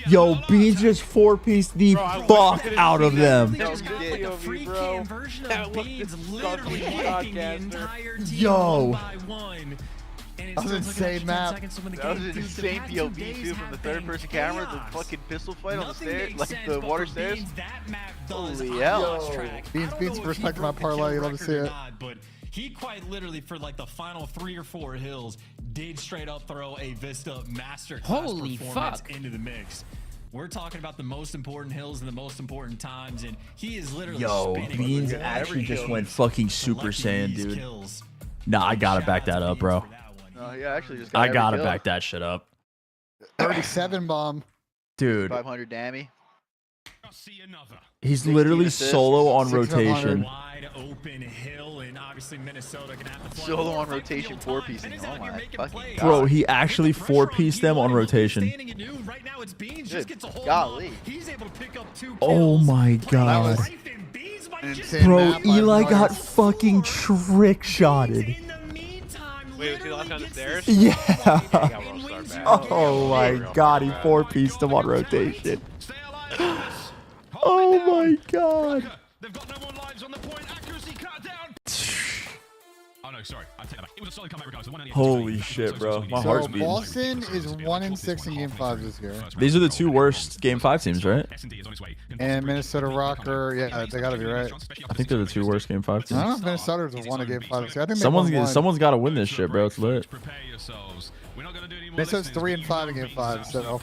Speaker 3: Yo, Beans just 4-pieced the fuck out of them.
Speaker 15: The free cam version of Beans literally making the entire team
Speaker 3: Yo.
Speaker 15: 1 by 1.
Speaker 16: That was insane map.
Speaker 8: That was an insane POV too from the third-person camera. The fucking pistol fight on the stairs, like the water stairs. Holy hell!
Speaker 16: Beans respect my parlay. You love to see it.
Speaker 15: But he quite literally, for like the final 3 or 4 hills, did straight up throw a Vista masterclass performance into the mix. We're talking about the most important hills and the most important times, and he is literally spinning.
Speaker 3: Beans actually just went fucking Super Saiyan, dude. Nah, I gotta back that up, bro.
Speaker 8: Yeah, actually just
Speaker 3: I gotta back that shit up.
Speaker 16: 37 bomb.
Speaker 3: Dude.
Speaker 8: 500 dammy.
Speaker 3: He's literally solo on rotation.
Speaker 15: Wide open hill, and obviously Minnesota can have to
Speaker 8: solo on rotation 4-piecing. Oh my fucking god.
Speaker 3: Bro, he actually 4-pieced them on rotation.
Speaker 15: Right now it's Beans
Speaker 8: just
Speaker 15: gets a hold
Speaker 8: golly.
Speaker 15: He's able to pick up 2 kills.
Speaker 3: Oh my god. Bro, Eli got fucking trick shotted.
Speaker 13: Wait, was he locked on the stairs?
Speaker 3: Yeah. Oh my god, he 4-pieced him on rotation. Oh my god.
Speaker 19: Oh no, sorry. I take that back. It was a solid comeback regardless.
Speaker 3: Holy shit, bro. My heart's beating.
Speaker 16: Boston is 1-6 in Game 5 this year.
Speaker 3: These are the 2 worst Game 5 teams, right?
Speaker 16: And Minnesota Rocker, yeah, they gotta be right.
Speaker 3: I think they're the 2 worst Game 5 teams.
Speaker 16: I don't know if Minnesota's won a Game 5 this year. I think
Speaker 3: someone's got to win this shit, bro. It's lit.
Speaker 16: Minnesota's 3-5 in Game 5, so.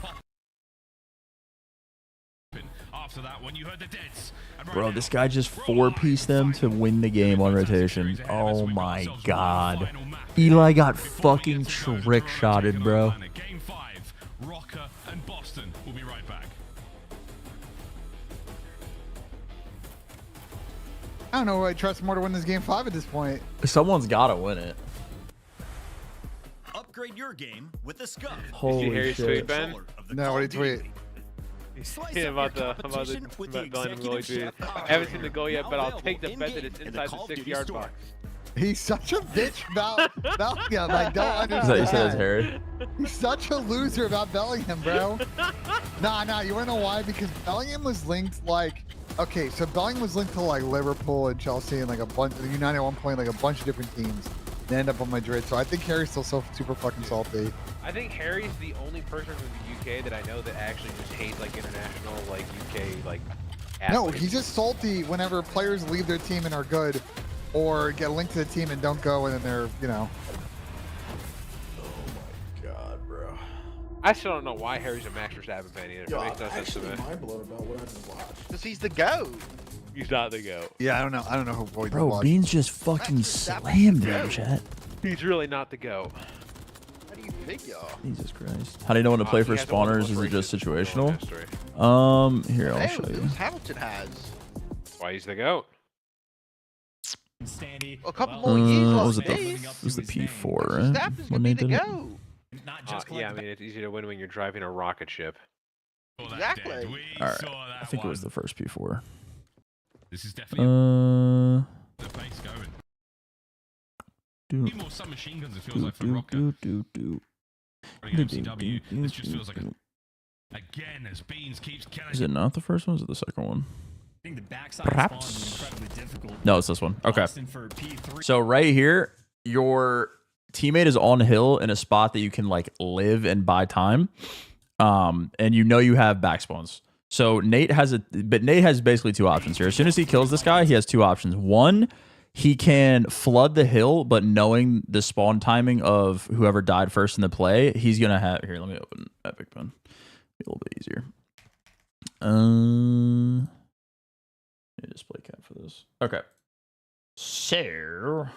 Speaker 3: Bro, this guy just 4-pieced them to win the game on rotation. Oh my god. Eli got fucking trick-shotted, bro.
Speaker 19: Game 5, Rocker and Boston will be right back.
Speaker 16: I don't know who I trust more to win this Game 5 at this point.
Speaker 3: Someone's got to win it.
Speaker 22: Upgrade your game with the Scuff.
Speaker 3: Holy shit.
Speaker 13: Ben?
Speaker 16: No, what did he tweet?
Speaker 13: Yeah, about the goalie tweet. I haven't seen the goal yet, but I'll take the bet that it's inside the 6-yard box.
Speaker 16: He's such a bitch about Bellingham. I don't understand.
Speaker 3: Is that you said it's Harry?
Speaker 16: He's such a loser about Bellingham, bro. Nah. You wanna know why? Because Bellingham was linked like, okay, so Bellingham was linked to like Liverpool and Chelsea and like a bunch, United at one point, like a bunch of different teams. They end up on Madrid, so I think Harry's still so super fucking salty.
Speaker 13: I think Harry's the only person from the UK that I know that actually just hates like international, like UK, like. Athletes.
Speaker 16: No, he's just salty whenever players leave their team and are good, or get linked to the team and don't go, and then they're, you know.
Speaker 3: Oh my god, bro.
Speaker 13: I still don't know why Harry's a Max Verstappen fan either.
Speaker 21: Yo,
Speaker 13: it makes no sense to me.
Speaker 21: I'm mind blown about what I just watched.
Speaker 8: Because he's the GOAT.
Speaker 13: He's not the GOAT.
Speaker 16: Yeah, I don't know who Boyd
Speaker 3: Bro, Beans just fucking slammed him, chat.
Speaker 13: He's really not the GOAT.
Speaker 8: How do you think, y'all?
Speaker 3: Jesus Christ. How do you know when to play for spawners? Is it just situational? Here, I'll show you.
Speaker 8: Hamilton has.
Speaker 13: That's why he's the GOAT.
Speaker 8: A couple more years
Speaker 3: was it the P4, right? When they did it?
Speaker 13: Yeah, I mean, it's easy to win when you're driving a rocket ship.
Speaker 8: Exactly.
Speaker 3: Alright, I think it was the first P4.
Speaker 19: This is definitely the pace going. More submachine guns, it feels like for Rocker. MCW, this just feels like again as Beans keeps killing.
Speaker 3: Is it not the first one? Is it the second one? Perhaps. No, it's this one. Okay. So right here, your teammate is on hill in a spot that you can like live and buy time. And you know you have backspawns. So Nate has basically 2 options here. As soon as he kills this guy, he has 2 options. One, he can flood the hill, but knowing the spawn timing of whoever died first in the play, he's gonna have here. Let me open Epic Pen. Be a little bit easier. Display cap for this. Okay. So.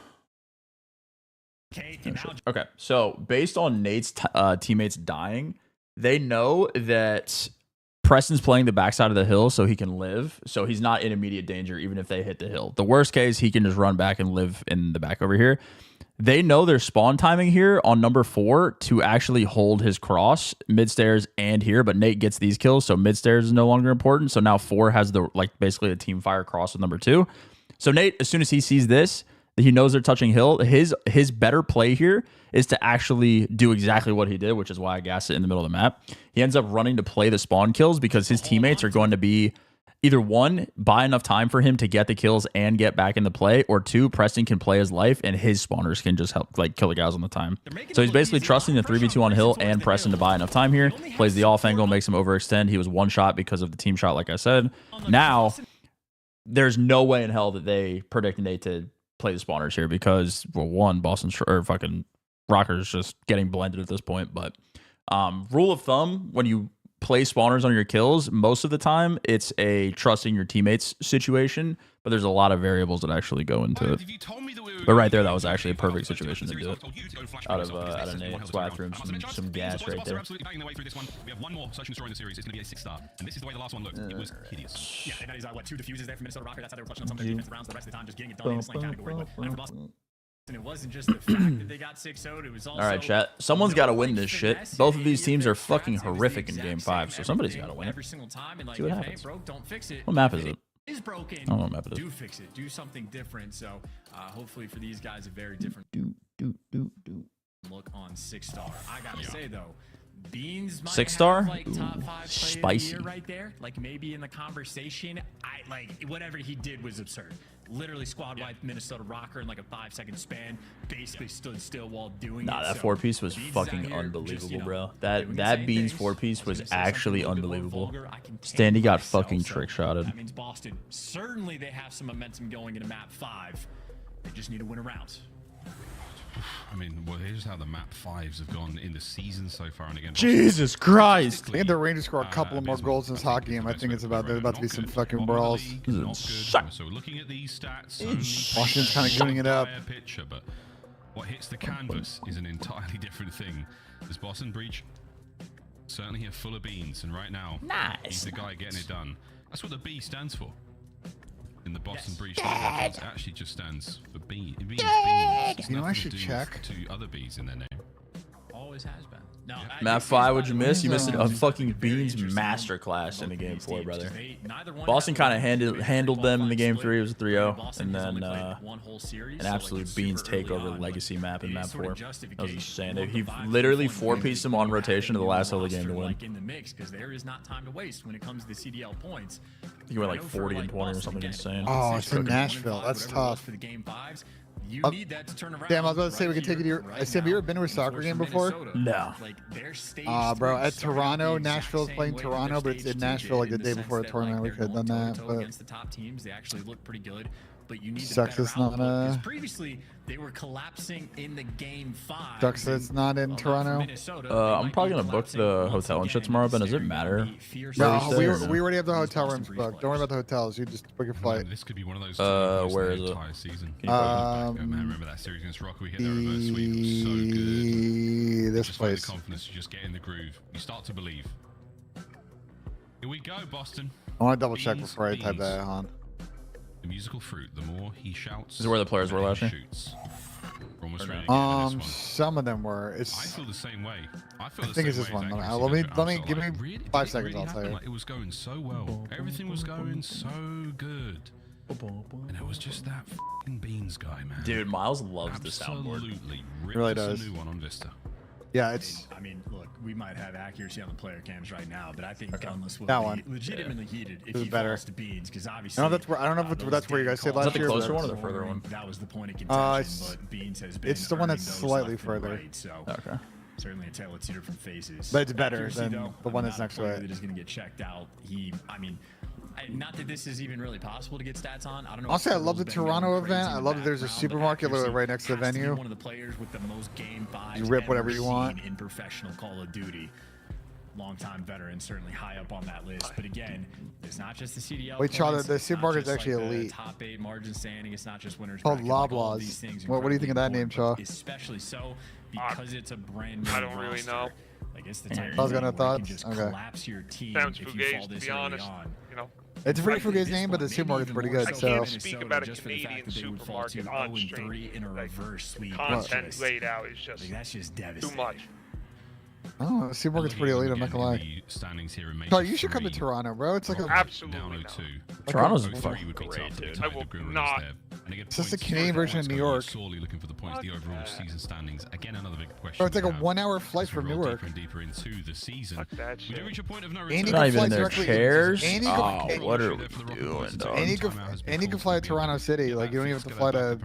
Speaker 3: Okay. So based on Nate's teammates dying, they know that Preston's playing the backside of the hill so he can live. So he's not in immediate danger even if they hit the hill. The worst case, he can just run back and live in the back over here. They know their spawn timing here on number 4 to actually hold his cross mid-stairs and here, but Nate gets these kills, so mid-stairs is no longer important. So now 4 has the basically the team fire cross with number 2. So Nate, as soon as he sees this, he knows they're touching hill. His better play here is to actually do exactly what he did, which is why I gassed it in the middle of the map. He ends up running to play the spawn kills because his teammates are going to be either 1, buy enough time for him to get the kills and get back into play, or 2, Preston can play his life and his spawners can just help kill the guys on the time. So he's basically trusting the 3v2 on hill and Preston to buy enough time here. Plays the off angle, makes him overextend. He was 1 shot because of the team shot, like I said. Now, there's no way in hell that they predict Nate to play the spawners here because, well, 1, Boston or fucking Rocker's just getting blended at this point. But rule of thumb, when you play spawners on your kills, most of the time it's a trusting your teammates situation, but there's a lot of variables that actually go into it. But right there, that was actually a perfect situation to do it. Out of Nate. That's why I threw him some gas right there.
Speaker 19: We have 1 more search and destroy in the series. It's going to be a 6-star. And this is the way the last one looked. It was hideous.
Speaker 15: Yeah, and that is what 2 diffuses there for Minnesota Rocker. That's how they were clutching on some of their defensive rounds the rest of the time, just getting it done in the slang category. But I know for Boston, and it wasn't just the fact that they got 6-0'd, it was also...
Speaker 3: All right, chat. Someone's got to win this shit. Both of these teams are fucking horrific in Game 5, so somebody's got to win it. See what happens. What map is it?
Speaker 15: Is broken.
Speaker 3: I don't know what map it is.
Speaker 15: Do fix it. Do something different. So hopefully for these guys, a very different look on 6-star. I gotta say though, Beans might
Speaker 3: 6-star?
Speaker 15: have, like, top 5 player
Speaker 3: spicy.
Speaker 15: of the year right there. Like maybe in the conversation, whatever he did was absurd. literally squad-wide Minnesota rocker in like a 5-second span. Basically stood still while doing
Speaker 3: Nah,
Speaker 15: it.
Speaker 3: that
Speaker 15: So
Speaker 3: four-piece was
Speaker 15: Beans is
Speaker 3: fucking
Speaker 15: out here
Speaker 3: unbelievable,
Speaker 15: just, you know,
Speaker 3: bro.
Speaker 15: doing the
Speaker 3: That
Speaker 15: same
Speaker 3: Beans
Speaker 15: thing.
Speaker 3: four-piece
Speaker 15: I was
Speaker 3: was
Speaker 15: gonna say
Speaker 3: actually
Speaker 15: something a little bit more
Speaker 3: unbelievable.
Speaker 15: vulgar. I can tame
Speaker 3: Standy got
Speaker 15: myself,
Speaker 3: fucking
Speaker 15: so
Speaker 3: trick-shotted.
Speaker 15: That means Boston, certainly they have some momentum going into map 5. They just need to win a round.
Speaker 19: I mean, well, here's how the map 5s have gone in the season so far. And again,
Speaker 3: Jesus Christ!
Speaker 16: I think the Rangers score a couple more goals in this hockey game. I think it's about there's about to be some fucking brawls.
Speaker 19: So looking at these stats,
Speaker 16: Washington's kind of doing it up.
Speaker 19: Picture, but what hits the canvas is an entirely different thing. This Boston breach certainly here full of beans, and right now he's the guy getting it done. That's what the B stands for. In the Boston breach, it actually just stands for beans.
Speaker 16: You know, I should check.
Speaker 19: Two other B's in their name.
Speaker 15: Always has been. No,
Speaker 3: Map 5, what'd you miss? You missed a fucking Beans masterclass in the game 4, brother. Boston kind of handled them in the game 3. It was a 3-0, and then an absolute Beans takeover legacy map in map 4. That was insane. He literally 4-pieced them on rotation to the last of the game to win.
Speaker 15: In the mix, because there is not time to waste when it comes to the CDL points.
Speaker 3: He went like 40 and 20 or something insane.
Speaker 16: Oh, it's in Nashville. That's tough.
Speaker 15: For the game 5s. You need that to turn around.
Speaker 16: Damn, I was about to say we could take it to your. Sam, you ever been to a soccer game before?
Speaker 3: No.
Speaker 16: Bro, at Toronto, Nashville's playing Toronto, but it's in Nashville like the day before the tournament. We could have done that, but
Speaker 15: against the top teams, they actually look pretty good. But you need
Speaker 16: sucks it's not
Speaker 15: because previously they were collapsing in the game 5.
Speaker 16: Sucks it's not in Toronto.
Speaker 3: I'm probably gonna book the hotel and shit tomorrow, but does it matter?
Speaker 16: No, we already have the hotel rooms booked. Don't worry about the hotels. You just book your flight.
Speaker 19: This could be one of those.
Speaker 3: Where is it?
Speaker 19: Season. Remember that series against Rock? We hit the reverse sweep. It was so good.
Speaker 16: This
Speaker 19: just
Speaker 16: place.
Speaker 19: The confidence, you just get in the groove. You start to believe. Here we go, Boston.
Speaker 16: I want to double check before I type that on.
Speaker 19: The musical fruit. The more he shouts,
Speaker 3: this is where the players were last year.
Speaker 16: Some of them were.
Speaker 19: I feel the same way. I
Speaker 16: think it's this one. Let me give me 5 seconds. I'll tell you.
Speaker 19: Like, it was going so well. Everything was going so good. And it was just that f***ing Beans guy, man.
Speaker 3: Dude, Miles loves the soundboard.
Speaker 19: Absolutely.
Speaker 16: Really does.
Speaker 19: A new one on Vista.
Speaker 16: Yeah, it's.
Speaker 15: I mean, look, we might have accuracy on the player cams right now, but I think Gunless will
Speaker 16: be
Speaker 15: legitimately heated if he
Speaker 16: better.
Speaker 15: falls to Beans, because obviously.
Speaker 16: I don't know if that's where you guys said last year.
Speaker 3: Is that the closer one or the further one?
Speaker 15: That was the point of contention, but Beans has been.
Speaker 16: It's the one that's slightly further.
Speaker 15: Right, so
Speaker 3: okay.
Speaker 15: Certainly a tale of 2 different phases.
Speaker 16: But it's better than the one that's next to it.
Speaker 15: That is going to get checked out. Not that this is even really possible to get stats on. I don't know.
Speaker 16: Also, I love the Toronto event. I love that there's a supermarket literally right next to the venue.
Speaker 15: One of the players with the most game 5s
Speaker 16: you rip whatever you want
Speaker 15: in professional Call of Duty. Longtime veteran, certainly high up on that list. But again, it's not just the CDL.
Speaker 16: Wait, Charlie, the supermarket is actually elite.
Speaker 15: Top 8 margin standing. It's not just winners.
Speaker 16: Called Loblaws. What do you think of that name, Shaw?
Speaker 15: Especially so because it's a brand new.
Speaker 13: I don't really know.
Speaker 15: Like it's the type
Speaker 16: I was gonna
Speaker 15: of thing where you
Speaker 16: thoughts.
Speaker 15: can just
Speaker 16: Okay.
Speaker 15: collapse your team
Speaker 13: Sounds
Speaker 15: if you fall
Speaker 13: fugazi, to
Speaker 15: this
Speaker 13: be
Speaker 15: early
Speaker 13: honest.
Speaker 15: on.
Speaker 13: You know.
Speaker 16: It's a pretty fugazi name, but the supermarket's pretty good.
Speaker 13: I
Speaker 16: So.
Speaker 13: can't speak about a Canadian supermarket on stream.
Speaker 15: In a reverse sweep.
Speaker 13: Content laid out is just
Speaker 15: that's just devastating.
Speaker 13: too much.
Speaker 16: Oh, the supermarket's pretty elite. I'm not gonna lie. Charlie, you should come to Toronto, bro. It's like a.
Speaker 13: Absolutely.
Speaker 3: Toronto's fucking great, dude.
Speaker 13: I will not.
Speaker 16: It's just a Canadian version of New York.
Speaker 19: Sorely looking for the points, the overall season standings. Again, another big question.
Speaker 16: Bro, it's like a 1-hour flight from Newark.
Speaker 19: Deeper into the season.
Speaker 13: We
Speaker 19: do reach a point of no
Speaker 16: And
Speaker 19: return.
Speaker 16: you
Speaker 3: Not
Speaker 16: can
Speaker 3: even
Speaker 16: fly
Speaker 3: in their
Speaker 16: directly.
Speaker 3: chairs.
Speaker 16: And you
Speaker 3: Oh,
Speaker 16: can,
Speaker 3: what are we doing, dog?
Speaker 16: and you can fly to Toronto City. Like you don't even have to fly to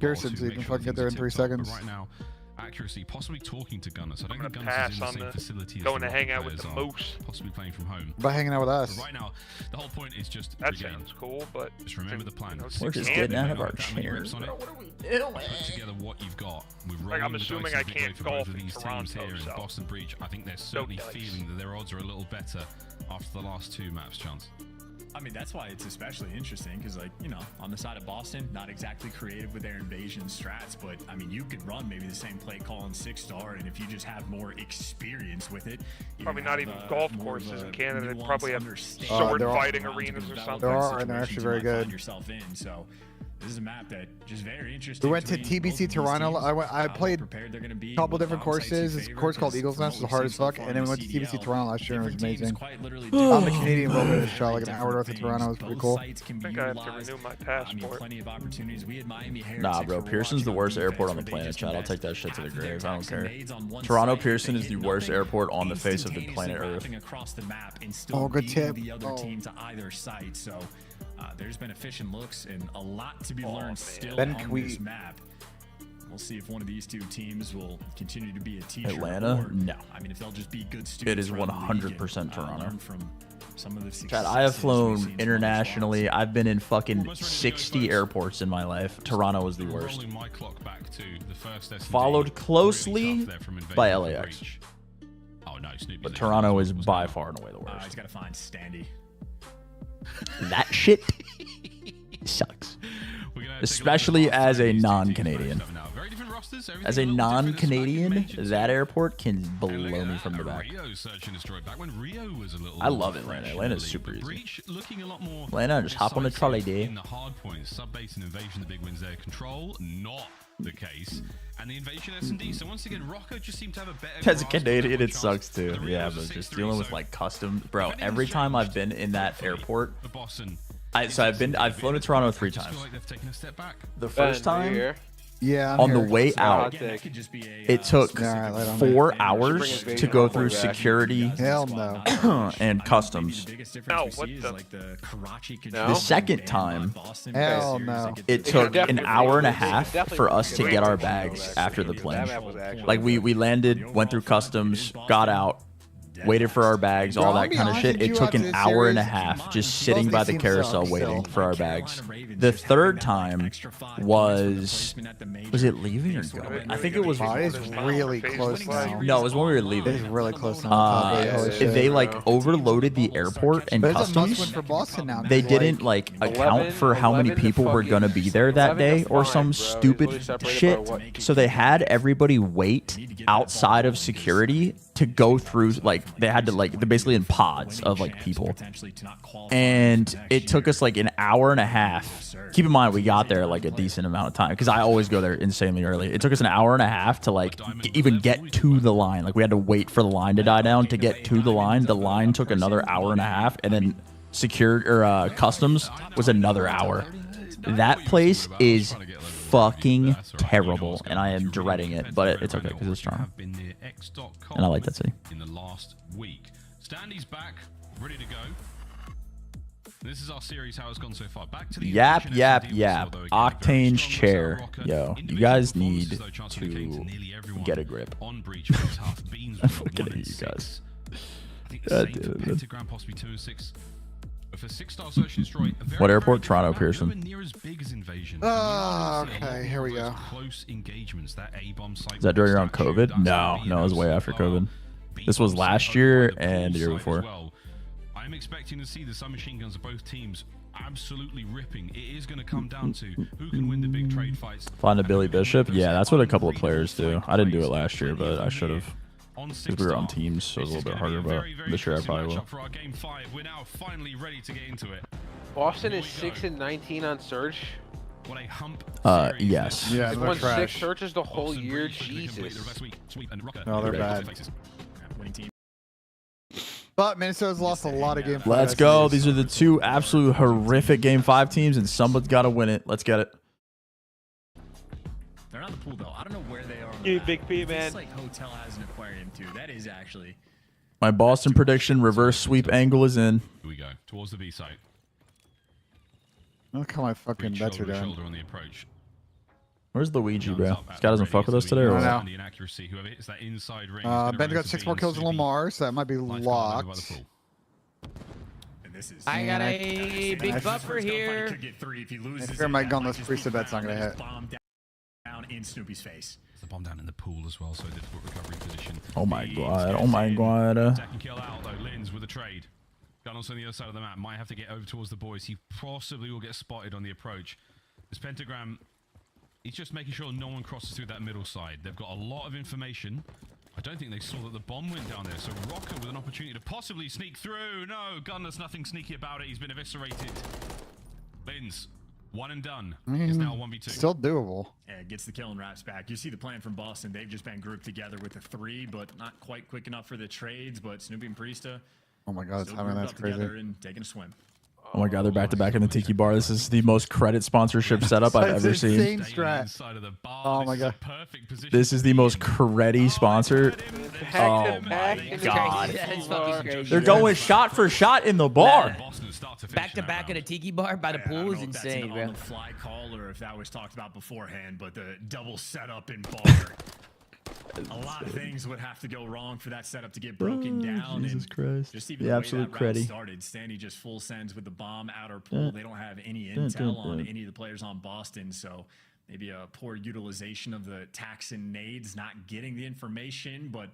Speaker 16: Pearson, so you can fucking get there in 3 seconds.
Speaker 19: Right now, accuracy, possibly talking to Gunners. I don't
Speaker 13: I'm
Speaker 19: think
Speaker 13: gonna
Speaker 19: Gunners is
Speaker 13: pass
Speaker 19: in the
Speaker 13: on
Speaker 19: same facility as
Speaker 13: going
Speaker 19: the
Speaker 13: to hang
Speaker 19: Rocket
Speaker 13: out with the
Speaker 19: players are,
Speaker 13: Moose.
Speaker 19: possibly playing from home.
Speaker 16: By hanging out with us.
Speaker 19: But right now, the whole point is just
Speaker 13: That
Speaker 19: regain.
Speaker 13: sounds cool, but
Speaker 19: Just remember the plan.
Speaker 3: We're just getting out of our chairs.
Speaker 19: What are we doing? Put together what you've got. With
Speaker 13: Like, I'm
Speaker 19: rolling the
Speaker 13: assuming
Speaker 19: dice
Speaker 13: I
Speaker 19: as we go
Speaker 13: can't
Speaker 19: for
Speaker 13: golf
Speaker 19: both of
Speaker 13: in
Speaker 19: these
Speaker 13: Toronto,
Speaker 19: teams here in
Speaker 13: so
Speaker 19: Boston Breach. I think they're certainly
Speaker 13: dice.
Speaker 19: feeling that their odds are a little better after the last 2 maps, Chance.
Speaker 15: I mean, that's why it's especially interesting because, like, you know, on the side of Boston, not exactly creative with their invasion strats, but I mean, you could run maybe the same play call in 6-star, and if you just have more experience with it,
Speaker 13: probably not even golf courses in Canada. They probably have sword fighting arenas or something.
Speaker 16: There are, and they're actually very good.
Speaker 15: Yourself in, so this is a map that just very interesting.
Speaker 16: We went to TBC Toronto. I played a couple different courses. It's a course called Eagles Nest. It was hard as fuck. And then we went to TBC Toronto last year and it was amazing. On the Canadian Wilderness Show, like an hour north of Toronto. It was pretty cool.
Speaker 13: I think I have to renew my passport.
Speaker 3: Nah, bro. Pearson's the worst airport on the planet, Chad. I'll take that shit to the grave. I don't care. Toronto Pearson is the worst airport on the face of the planet Earth.
Speaker 16: Oh, good tip.
Speaker 15: The other team to either site, so There's been efficient looks and a lot to be learned still
Speaker 16: Ben,
Speaker 15: on this map. We'll see if one of these two teams will continue to be a teacher.
Speaker 3: Atlanta?
Speaker 15: Or,
Speaker 3: No.
Speaker 15: I mean, if they'll just be good students.
Speaker 3: It is 100% Toronto.
Speaker 15: From some of the
Speaker 3: Chad, I have flown internationally. I've been in fucking 60 airports in my life. Toronto was the worst. Followed closely by LAX.
Speaker 19: Oh no,
Speaker 3: But Toronto is by far and away the worst.
Speaker 15: He's got to find Standy.
Speaker 3: That shit sucks. Especially as a non-Canadian. As a non-Canadian, that airport can blow me from the back. I love Atlanta. Atlanta is super easy. Atlanta, just hop on the trolley day.
Speaker 19: In the Hardpoint, sub-base and invasion, the big wins there. Control, not the case. And the invasion S&D. So once again, Rocco just seemed to have a better.
Speaker 3: As a Canadian, it sucks too. Yeah, but just dealing with like custom, bro. Every time I've been in that airport, I've flown to Toronto 3 times. The first time,
Speaker 16: yeah,
Speaker 3: on the way out, it took 4 hours to go through security and customs.
Speaker 13: No, what the?
Speaker 3: The second time,
Speaker 16: hell no,
Speaker 3: it took an hour and a half for us to get our bags after the plane. Like we landed, went through customs, got out, waited for our bags, all that kind of shit. It took an hour and a half just sitting by the carousel waiting for our bags. The third time was it leaving or going? I think it was.
Speaker 16: It's really close now.
Speaker 3: No, it was when we were leaving.
Speaker 16: It's really close now.
Speaker 3: They like overloaded the airport and customs.
Speaker 16: For Boston now.
Speaker 3: They didn't like account for how many people were gonna be there that day or some stupid shit. So they had everybody wait outside of security to go through, like they had to, like, they're basically in pods of like people, and it took us like an hour and a half. Keep in mind we got there like a decent amount of time because I always go there insanely early. It took us an hour and a half to like even get to the line. Like we had to wait for the line to die down to get to the line. The line took another hour and a half, and then secured or customs was another hour. That place is fucking terrible, and I am dreading it, but it's okay because it's Toronto, and I like that city.
Speaker 19: In the last week, Standy's back, ready to go. This is our series. How it's gone so far. Back to the
Speaker 3: Yap. Octane's chair, yo. You guys need to get a grip. I'm fucking hate you guys.
Speaker 19: Pentagram possibly 2 and 6. For 6-star search and destroy.
Speaker 3: What airport? Toronto, Pearson.
Speaker 16: Oh, okay, here we go.
Speaker 19: Close engagements. That A-bomb site.
Speaker 3: Is that during around COVID? No, it was way after COVID. This was last year and the year before.
Speaker 19: I'm expecting to see the submachine guns of both teams absolutely ripping. It is going to come down to who can win the big trade fights.
Speaker 3: Find a Billy Bishop? Yeah, that's what a couple of players do. I didn't do it last year, but I should have. Because we were on teams, so it was a little bit harder, but this year I probably will.
Speaker 19: For our game 5, we're now finally ready to get into it.
Speaker 13: Boston is 6 and 19 on Surge.
Speaker 19: What a hump.
Speaker 3: Yes.
Speaker 16: Yeah,
Speaker 13: they've won 6 searches the whole year. Jesus.
Speaker 16: No, they're bad. But Minnesota's lost a lot of games.
Speaker 3: Let's go. These are the 2 absolute horrific Game 5 teams, and someone's got to win it. Let's get it.
Speaker 15: They're not in the pool though. I don't know where they are.
Speaker 13: You Big P, man.
Speaker 15: This like hotel has an aquarium too. That is actually.
Speaker 3: My Boston prediction: reverse sweep angle is in.
Speaker 19: Here we go towards the B site.
Speaker 16: Look how my fucking bets are doing.
Speaker 19: On the approach.
Speaker 3: Where's Luigi, bro? This guy doesn't fuck with us today, or what?
Speaker 16: Ben's got 6 more kills than Lamar, so that might be locked.
Speaker 11: I got a big buffer here.
Speaker 16: I fear my gunless priest bet's not gonna hit.
Speaker 15: Down in Snoopy's face.
Speaker 19: There's the bomb down in the pool as well, so difficult recovery position.
Speaker 3: Oh my god! Oh my god!
Speaker 19: Second kill out though. Lins with a trade. Gun also on the other side of the map. Might have to get over towards the boys. He possibly will get spotted on the approach. This Pentagram, he's just making sure no one crosses through that middle side. They've got a lot of information. I don't think they saw that the bomb went down there. So Rocker with an opportunity to possibly sneak through. No, Gunner's nothing sneaky about it. He's been eviscerated. Lins. 1 and done. Is now 1v2.
Speaker 16: Still doable.
Speaker 15: Yeah, it gets the kill and wraps back. You see the plan from Boston. They've just been grouped together with a 3, but not quite quick enough for the trades. But Snoopy and Priesta.
Speaker 16: Oh my god, that's crazy.
Speaker 15: And taking a swim.
Speaker 3: Oh my god, they're back to back in the Tiki Bar. This is the most credit sponsorship setup I've ever seen.
Speaker 16: Insane strat. Oh my god.
Speaker 3: This is the most creddy sponsor. Oh my god. They're going shot for shot in the bar.
Speaker 11: back to back at a tiki bar by the pool is insane, bro.
Speaker 15: On the fly call or if that was talked about beforehand, but the double setup in bar. A lot of things would have to go wrong for that setup to get broken down.
Speaker 3: Jesus Christ.
Speaker 15: Just even
Speaker 3: the
Speaker 15: way
Speaker 3: absolute
Speaker 15: that round
Speaker 3: credit.
Speaker 15: started, Standy just full sends with the bomb outer pool. They don't have any intel on any of the players on Boston, so maybe a poor utilization of the Taxon nades, not getting the information, but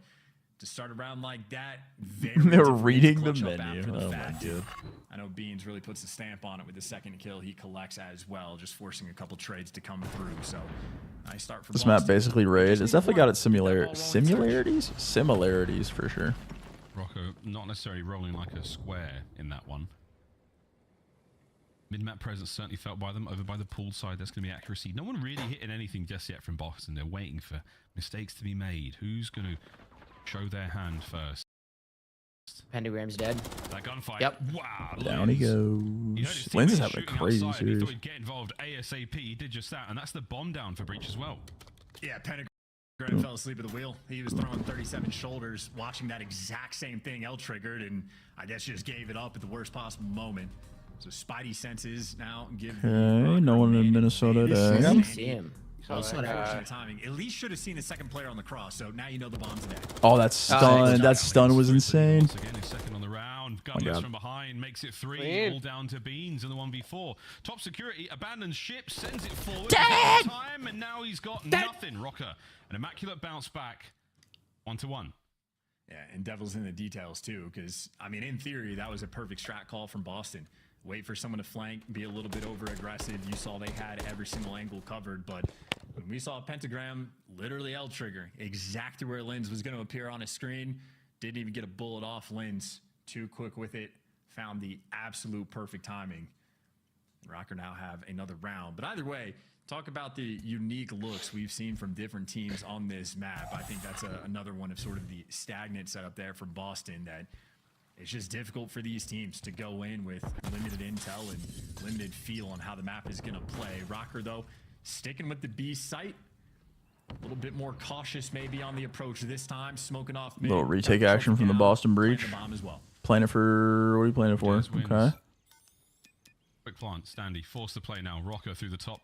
Speaker 15: to start a round like that,
Speaker 3: they were reading the menu. Oh my god.
Speaker 15: I know Beans really puts a stamp on it with the second kill he collects as well, just forcing a couple trades to come through. So nice start for
Speaker 3: This
Speaker 15: Boston.
Speaker 3: map basically raid. It's definitely got its similarities for sure.
Speaker 19: Rocco not necessarily rolling like a square in that one. Mid-map presence certainly felt by them. Over by the pool side, there's going to be accuracy. No one really hitting anything just yet from Boston. They're waiting for mistakes to be made. Who's going to show their hand first?
Speaker 11: Pentagram's dead.
Speaker 19: That gunfight.
Speaker 11: Yep.
Speaker 19: Wow.
Speaker 3: Down he goes. Lens is having a crazy
Speaker 19: He
Speaker 3: series.
Speaker 19: thought he'd get involved ASAP. He did just that, and that's the bomb down for Breach as well.
Speaker 15: Yeah, Pentagram fell asleep at the wheel. He was throwing 37 shoulders, watching that exact same thing L triggered, and I guess just gave it up at the worst possible moment. So Spidey senses now give.
Speaker 3: Okay, no one in Minnesota to
Speaker 11: see him.
Speaker 15: Unfortunate timing. At least should have seen the second player on the cross. So now you know the bomb's dead.
Speaker 3: Oh, that stun! That stun was insane.
Speaker 19: Once again, his second on the round. Gunless from behind makes it 3. All down to Beans in the 1v4. Top security abandons ship, sends it forward. Time, and now he's got nothing. Rocker, an immaculate bounce back. 1-1.
Speaker 15: Yeah, and devil's in the details too, because I mean, in theory, that was a perfect strat call from Boston. Wait for someone to flank, be a little bit over aggressive. You saw they had every single angle covered, but when we saw Pentagram literally L trigger exactly where Lens was going to appear on a screen, didn't even get a bullet off Lens. Too quick with it, found the absolute perfect timing. Rocker now have another round, but either way, talk about the unique looks we've seen from different teams on this map. I think that's another one of sort of the stagnant setup there for Boston that it's just difficult for these teams to go in with limited intel and limited feel on how the map is going to play. Rocker, though, sticking with the B site. A little bit more cautious maybe on the approach this time. Smoking off mid.
Speaker 3: Little retake action from the Boston Breach. Playing it for... What are you playing it for? Okay.
Speaker 19: Quick plant, Standy, forced to play now. Rocker through the top...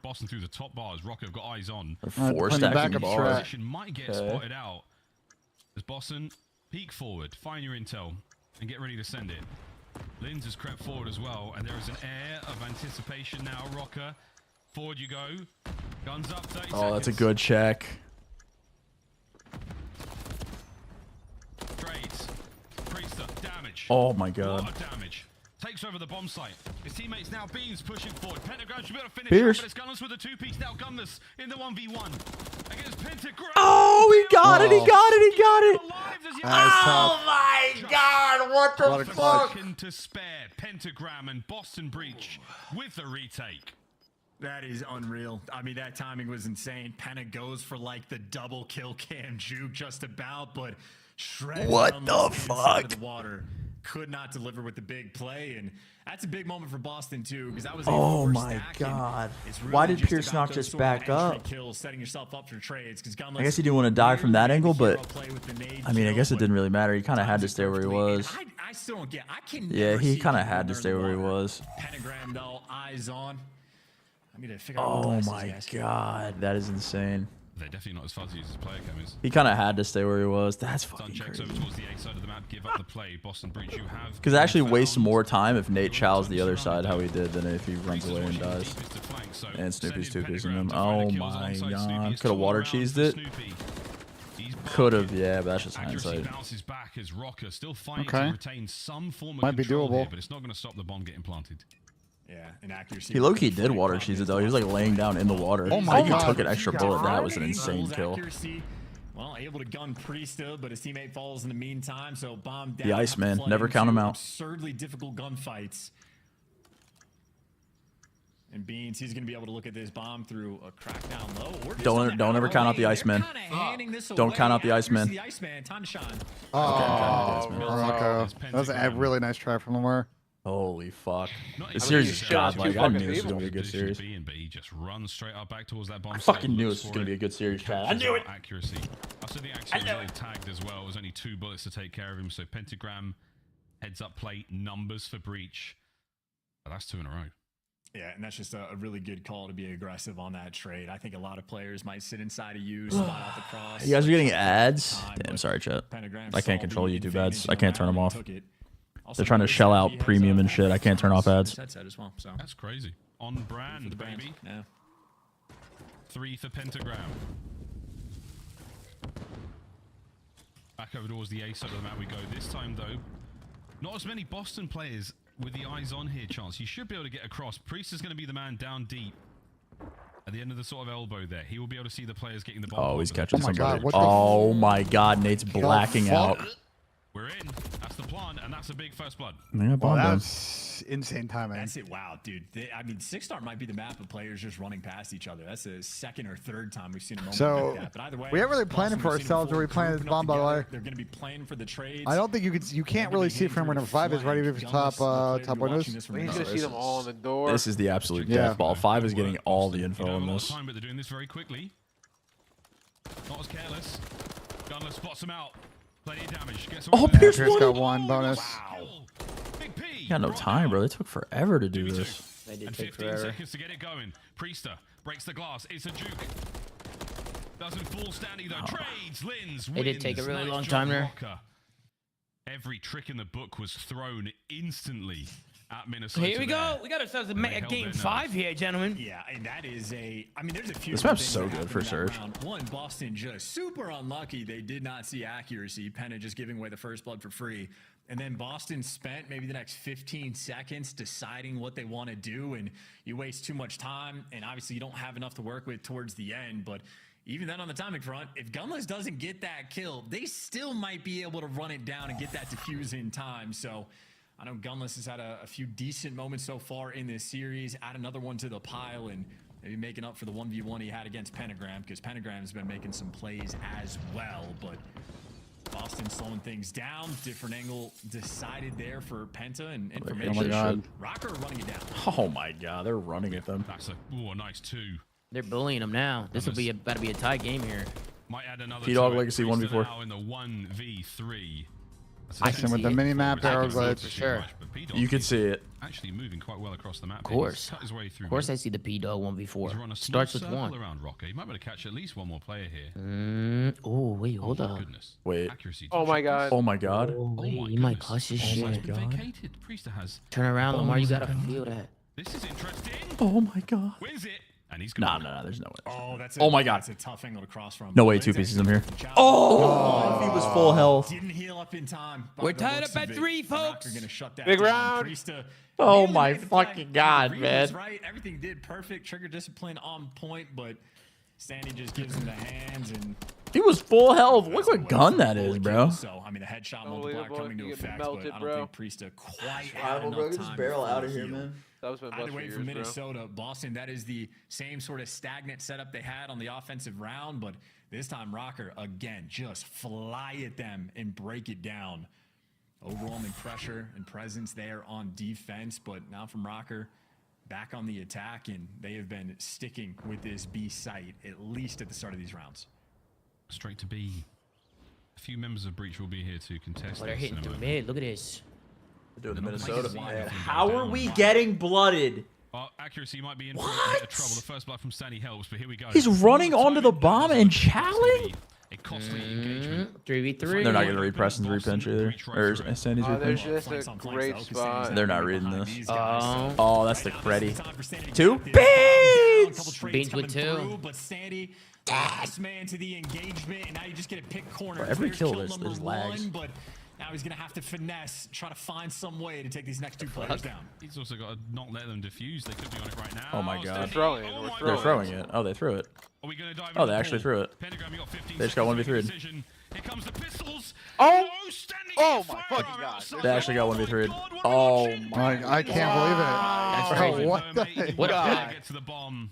Speaker 19: Boston through the top bars. Rocker have got eyes on.
Speaker 3: Forced stacking bars.
Speaker 19: Position might get spotted out. As Boston... Peek forward, find your intel, and get ready to send it. Linz has crept forward as well, and there is an air of anticipation now. Rocker, forward you go. Guns up, 30 seconds.
Speaker 3: That's a good check.
Speaker 19: Trades. Priester, damage.
Speaker 3: Oh my god.
Speaker 19: A lot of damage. Takes over the bomb site. His teammates now Beans pushing forward. Pentagram should be able to finish
Speaker 3: Pierce.
Speaker 19: up, but it's Gunless with a 2-piece now. Gunless in the 1v1 against Pentagram.
Speaker 3: Oh, he got it! He got it! He got it!
Speaker 19: Oh
Speaker 3: my god! What the fuck?
Speaker 19: Second to spare. Pentagram and Boston Breach with the retake.
Speaker 15: That is unreal. I mean, that timing was insane. Penta goes for like the double kill cam juke just about, but shredded
Speaker 3: what the fuck?
Speaker 15: Of the water. Could not deliver with the big play, and that's a big moment for Boston too, because that was
Speaker 3: oh my god.
Speaker 15: Really
Speaker 3: why did Pierce not just back up?
Speaker 15: Kills, setting yourself up for trades,
Speaker 3: I guess he didn't want to die from that angle, but I mean, I guess it didn't really matter. He kind of had to stay where he was.
Speaker 15: I still don't get. I can.
Speaker 3: Yeah, he kind of had to stay where he was.
Speaker 15: Pentagram though, eyes on. I need to figure out.
Speaker 3: Oh my god, that is insane.
Speaker 19: They're definitely not as fuzzy as his player cam is.
Speaker 3: He kind of had to stay where he was. That's fucking
Speaker 19: checks
Speaker 3: crazy.
Speaker 19: over towards the A side of the map, give up the play. Boston Breach, you have.
Speaker 3: Because it actually wastes more time if Nate chows the other side how he did than if he runs away and dies. And Snoopy's 2-piecing him. Oh my god. Could have water cheesed it. Could have, yeah, but that's just hindsight.
Speaker 19: Bounces back as Rocker still fighting to retain some form of
Speaker 16: might be
Speaker 19: control
Speaker 16: doable
Speaker 19: here, but it's not going to stop the bomb getting planted.
Speaker 15: Yeah, and accuracy.
Speaker 3: He low-key did water cheese it though. He was like laying down in the water.
Speaker 16: Oh my
Speaker 3: god. He took an extra bullet. That was an
Speaker 15: He
Speaker 3: insane
Speaker 15: pulls
Speaker 3: kill.
Speaker 15: accuracy. Well, able to gun Priesta, but his teammate falls in the meantime. So bomb down.
Speaker 3: The Iceman.
Speaker 15: flooding
Speaker 3: Never count him
Speaker 15: into
Speaker 3: out.
Speaker 15: Absurdly difficult gunfights. And Beans, he's going to be able to look at this bomb through a crack down low. Or
Speaker 3: Don't ever count out the Iceman. Don't count out the Iceman.
Speaker 15: The Iceman, time to shine.
Speaker 16: Oh, Rocco. That was a really nice try from Lamar.
Speaker 3: Holy fuck. This series is godlike. I knew this was going to be a good series.
Speaker 19: But he just runs straight up back towards that bomb.
Speaker 3: I fucking knew this was going to be a good series, Chad. I knew it!
Speaker 19: Accuracy. I said the accuracy was really tagged as well. It was only 2 bullets to take care of him. So Pentagram, heads up plate, numbers for Breach. That's 2 in a row.
Speaker 15: Yeah, and that's just a really good call to be aggressive on that trade. I think a lot of players might sit inside of you, spot out the cross.
Speaker 3: You guys are getting ads? Damn, sorry, chat. I can't control YouTube ads. I can't turn them off. They're trying to shell out premium and shit. I can't turn off ads.
Speaker 19: That's crazy. On brand, baby.
Speaker 15: Yeah.
Speaker 19: 3 for Pentagram. Back over towards the A side of the map we go. This time, though, not as many Boston players with the eyes on here, Chance. You should be able to get across. Priest is going to be the man down deep at the end of the sort of elbow there. He will be able to see the players getting the ball.
Speaker 3: Oh, he's catching somebody. Oh my God, Nate's blacking out.
Speaker 19: We're in. That's the plan, and that's a big first blood.
Speaker 3: Yeah,
Speaker 16: well, that's insane timing.
Speaker 15: That's it. Wow, dude. I mean, 6-star might be the map of players just running past each other. That's the second or third time we've seen a moment like that. But either way,
Speaker 16: we haven't really planned for ourselves, or we planned this bomb, by the way.
Speaker 15: They're going to be playing for the trades.
Speaker 16: I don't think you can't really see it from where number 5 is right even top windows.
Speaker 13: He's going to see them all on the door.
Speaker 3: This is the absolute death ball. 5 is getting all the info on this.
Speaker 19: But they're doing this very quickly. Not as careless. Gunler spots him out. Plenty of damage.
Speaker 3: Oh, Pierce
Speaker 16: got 1 bonus.
Speaker 19: Wow. Big P.
Speaker 3: You got no time, bro. They took forever to do this.
Speaker 11: They did
Speaker 19: and
Speaker 11: take
Speaker 19: 15
Speaker 11: forever.
Speaker 19: seconds to get it going. Priester breaks the glass. It's a juke. Doesn't fall standing though. Trades. Lins.
Speaker 11: They did take a really long time there.
Speaker 19: Every trick in the book was thrown instantly at Minnesota.
Speaker 11: Here we go. We got ourselves a game 5 here, gentlemen.
Speaker 15: Yeah, and that is I mean, there's a few.
Speaker 3: This map's so good for Surge.
Speaker 15: One, Boston just super unlucky. They did not see accuracy. Penna just giving away the first blood for free. And then Boston spent maybe the next 15 seconds deciding what they want to do. And you waste too much time. And obviously you don't have enough to work with towards the end. But even then on the timing front, if Gunless doesn't get that kill, they still might be able to run it down and get that defuse in time. So I know Gunless has had a few decent moments so far in this series. Add another one to the pile and maybe making up for the 1v1 he had against Pentagram, because Pentagram's been making some plays as well. But Boston slowing things down. Different angle decided there for Penta and information.
Speaker 3: Oh my God.
Speaker 15: Rocker running it down.
Speaker 3: Oh my God, they're running at them.
Speaker 19: That's a nice 2.
Speaker 11: They're bullying them now. This will be about to be a tie game here.
Speaker 19: Might add another
Speaker 3: P-Dog Legacy
Speaker 19: Priester
Speaker 3: 1v4.
Speaker 19: now in the 1v3.
Speaker 16: Action with the mini map arrow glitch.
Speaker 11: For sure.
Speaker 3: You can see it.
Speaker 19: Actually moving quite well across the map.
Speaker 11: Of course.
Speaker 19: Cut his way through.
Speaker 11: Of course, I see the P-Dog 1v4. Starts with 1.
Speaker 19: Around Rocker. You might be able to catch at least one more player here.
Speaker 11: Oh, wait, hold up.
Speaker 19: Goodness.
Speaker 3: Wait.
Speaker 19: Accuracy.
Speaker 13: Oh my God.
Speaker 3: Oh my God.
Speaker 11: Oh, wait, he might clutch his shit.
Speaker 19: Vacated. Priester has.
Speaker 11: Turn around, Lamar. You gotta feel that.
Speaker 19: This is interesting.
Speaker 3: Oh my God.
Speaker 19: Wins it. And he's
Speaker 3: No, there's no way.
Speaker 15: Oh, that's
Speaker 3: Oh my God.
Speaker 15: That's a tough angle to cross from.
Speaker 3: No way, 2 pieces in here. Oh, if he was full health.
Speaker 15: Didn't heal up in time.
Speaker 11: We're tied up at 3, folks.
Speaker 15: Gonna shut that
Speaker 13: Big
Speaker 15: down.
Speaker 13: round.
Speaker 15: Priesta
Speaker 3: Oh
Speaker 15: nearly
Speaker 3: my
Speaker 15: made the play.
Speaker 3: fucking God,
Speaker 15: Reed
Speaker 3: man.
Speaker 15: was right. Everything did perfect. Trigger discipline on point, but Sandy just gives him the hands and.
Speaker 3: He was full health. Look what gun that is, bro.
Speaker 15: So I mean, the headshot multiplier coming to effect, but I don't think Priesta quite had
Speaker 3: Rival, bro.
Speaker 15: enough
Speaker 3: Get this
Speaker 15: time
Speaker 3: barrel
Speaker 15: before
Speaker 3: out of
Speaker 15: the
Speaker 3: here,
Speaker 15: heal.
Speaker 3: man.
Speaker 13: That was my best
Speaker 15: Either way,
Speaker 13: for
Speaker 15: from
Speaker 13: years,
Speaker 15: Minnesota, Boston, that is the same sort of stagnant setup they had on the offensive round, but this time Rocker, again, just fly at them and break it down. Overwhelming pressure and presence there on defense, but now from Rocker, back on the attack, and they have been sticking with this B site, at least at the start of these rounds.
Speaker 19: Straight to B. A few members of Breach will be here to contest.
Speaker 11: Oh, they're hitting through mid. Look at this.
Speaker 3: They're doing the Minnesota.
Speaker 19: Man,
Speaker 3: How are we getting blooded?
Speaker 19: Well, accuracy might be in for a bit of trouble. The first blood from Stanley helps, but here we go.
Speaker 3: He's running onto the bomb and challenge.
Speaker 19: A costly engagement.
Speaker 11: 3v3.
Speaker 3: They're not going to read Preston's repinch either. Or Sandy's
Speaker 13: There's
Speaker 3: repinch.
Speaker 13: just a great spot.
Speaker 3: They're not reading this.
Speaker 11: Oh.
Speaker 3: Oh, that's the creddy. 2 beans!
Speaker 11: Beans with 2.
Speaker 15: But Sandy, last man to the engagement, and now you just get a pick corner.
Speaker 3: For every
Speaker 15: There's
Speaker 3: kill,
Speaker 15: number
Speaker 3: there's lags.
Speaker 15: 1, but now he's going to have to finesse, try to find some way to take these next 2 players down.
Speaker 19: He's also got to not let them defuse. They could be on it right now.
Speaker 3: Oh my God.
Speaker 13: We're throwing.
Speaker 3: They're throwing it. Oh, they threw it.
Speaker 19: Are we gonna dive
Speaker 3: Oh,
Speaker 19: into
Speaker 3: they
Speaker 19: the
Speaker 3: actually
Speaker 19: pool?
Speaker 3: threw it.
Speaker 19: Pentagram, you got 15
Speaker 3: They just got
Speaker 19: seconds to make a
Speaker 3: 1v3'd.
Speaker 19: decision. Here comes the pistols.
Speaker 13: Oh!
Speaker 19: No, standing
Speaker 13: Oh
Speaker 19: in
Speaker 13: my
Speaker 19: fire
Speaker 13: fucking God.
Speaker 19: outside.
Speaker 3: They actually got
Speaker 19: Oh my
Speaker 3: 1v3'd.
Speaker 19: God, what
Speaker 3: Oh
Speaker 19: are we watching?
Speaker 16: I can't believe it.
Speaker 11: That's
Speaker 16: Oh,
Speaker 11: crazy.
Speaker 16: what the heck?
Speaker 11: What a play.
Speaker 19: Get to the bomb.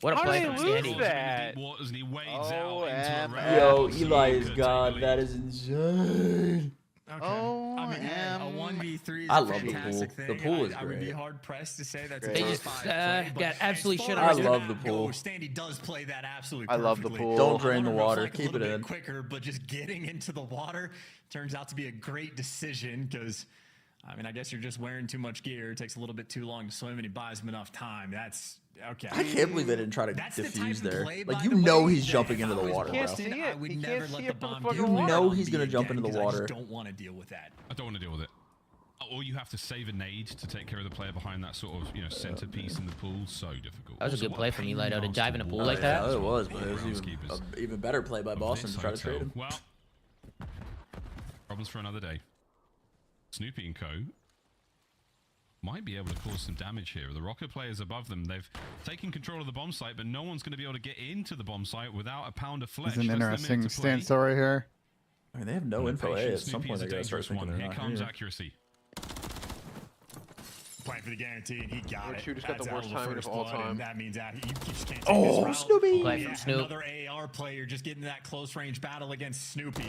Speaker 11: What a
Speaker 13: How
Speaker 11: play
Speaker 13: did
Speaker 11: from
Speaker 13: they lose
Speaker 11: Sandy.
Speaker 13: that?
Speaker 19: Waters and he wades out into a
Speaker 13: OMG.
Speaker 19: round.
Speaker 3: Yo,
Speaker 19: So
Speaker 3: Eli
Speaker 19: good
Speaker 3: is
Speaker 19: to
Speaker 3: God.
Speaker 19: take the
Speaker 3: That
Speaker 19: lead.
Speaker 3: is insane.
Speaker 15: Okay.
Speaker 13: Oh,
Speaker 15: I mean, a 1v3 is
Speaker 3: I
Speaker 15: a
Speaker 3: love the
Speaker 15: fantastic
Speaker 3: pool.
Speaker 15: thing.
Speaker 3: The pool is
Speaker 15: I would be
Speaker 3: great.
Speaker 15: hard pressed to say that's
Speaker 13: Great.
Speaker 15: a
Speaker 11: They
Speaker 15: top
Speaker 11: just
Speaker 15: 5 play, but
Speaker 11: got absolutely
Speaker 15: as
Speaker 11: shit
Speaker 15: far
Speaker 11: on
Speaker 15: as
Speaker 3: I
Speaker 11: their
Speaker 3: love
Speaker 15: that
Speaker 3: the pool.
Speaker 15: goes, Standy does play that absolutely
Speaker 13: I love the
Speaker 15: perfectly.
Speaker 13: pool.
Speaker 3: Don't drain the
Speaker 15: I wanna
Speaker 3: water.
Speaker 15: reflect a
Speaker 3: Keep it
Speaker 15: little
Speaker 3: in.
Speaker 15: bit quicker, but just getting into the water turns out to be a great decision because I mean, I guess you're just wearing too much gear. It takes a little bit too long to swim, and he buys him enough time. That's okay.
Speaker 3: I can't believe they didn't try to defuse there. Like, you know he's jumping into the water, bro.
Speaker 15: I would never let the bomb.
Speaker 3: You know he's gonna jump into the water.
Speaker 15: I don't want to deal with that.
Speaker 19: I don't want to deal with it. Or you have to save a nade to take care of the player behind that sort of, centerpiece in the pool. So difficult.
Speaker 11: That was a good play from Eli, though, to dive in a pool like that.
Speaker 3: Yeah, it was, but it was even better play by Boston to try to trade him.
Speaker 19: Well, problems for another day. Snoopy and co might be able to cause some damage here. The Rocket players above them, they've taken control of the bomb site, but no one's going to be able to get into the bomb site without a pound of flesh.
Speaker 16: It's an interesting stance right here.
Speaker 3: I mean, they have no info. At some point, they got to start thinking they're
Speaker 19: Here
Speaker 3: not
Speaker 19: comes
Speaker 3: here.
Speaker 19: accuracy.
Speaker 15: Playing for the guarantee, and he got it.
Speaker 13: Shooter's got the worst timing of all time.
Speaker 15: That means that you just can't take
Speaker 3: Oh,
Speaker 15: this
Speaker 3: Snoopy!
Speaker 11: Play from Snoop.
Speaker 15: Another AR player just getting that close range battle against Snoopy.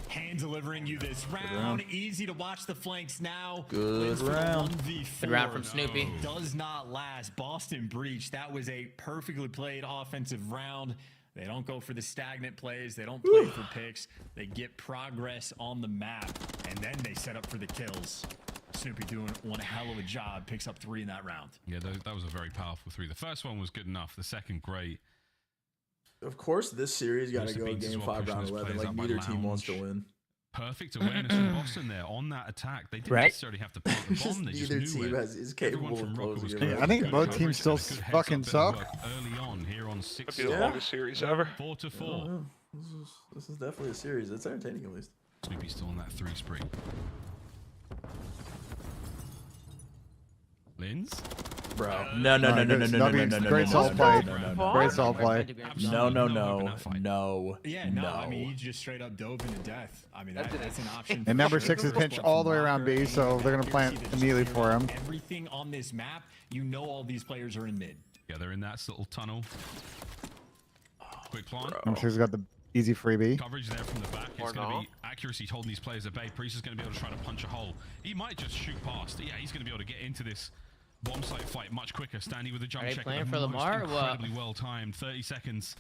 Speaker 15: Hand delivering you this round. Easy to watch the flanks now.
Speaker 3: Good round.
Speaker 11: Good round from Snoopy.
Speaker 15: Does not last. Boston breach. That was a perfectly played offensive round. They don't go for the stagnant plays. They don't play for picks. They get progress on the map, and then they set up for the kills. Snoopy doing one hell of a job. Picks up 3 in that round.
Speaker 19: Yeah, that was a very powerful 3. The first one was good enough. The second, great.
Speaker 3: Of course, this series got to go game 5, round 11. Like, neither team wants to win.
Speaker 19: Perfect awareness from Boston there on that attack. They didn't necessarily have to plant the bomb. They
Speaker 3: Neither
Speaker 19: just knew
Speaker 3: team
Speaker 19: it.
Speaker 3: is capable of closing it.
Speaker 16: I think both teams still fucking suck.
Speaker 19: Early on here on 6.
Speaker 13: That'd be the longest series ever.
Speaker 19: 4-4.
Speaker 3: This is definitely a series. It's entertaining, at least.
Speaker 19: Snoopy's still on that 3 spree. Lins?
Speaker 3: Bro. No.
Speaker 16: Great salt play. Great salt play.
Speaker 3: No.
Speaker 15: Yeah, no. I mean, he just straight up dove into death. I mean, that's an option.
Speaker 16: And number 6 is pinched all the way around B, so they're going to plant immediately for him.
Speaker 15: Everything on this map, you know all these players are in mid.
Speaker 19: Yeah, they're in that little tunnel. Quick plant.
Speaker 16: Number 6 got the easy freebie.
Speaker 19: Coverage there from the back. It's going to be accuracy holding these players at bay. Priest is going to be able to try to punch a hole. He might just shoot past. Yeah, he's going to be able to get into this bomb site fight much quicker. Standing with a jump check.
Speaker 11: Playing for Lamar?
Speaker 19: Incredibly well timed. 30 seconds.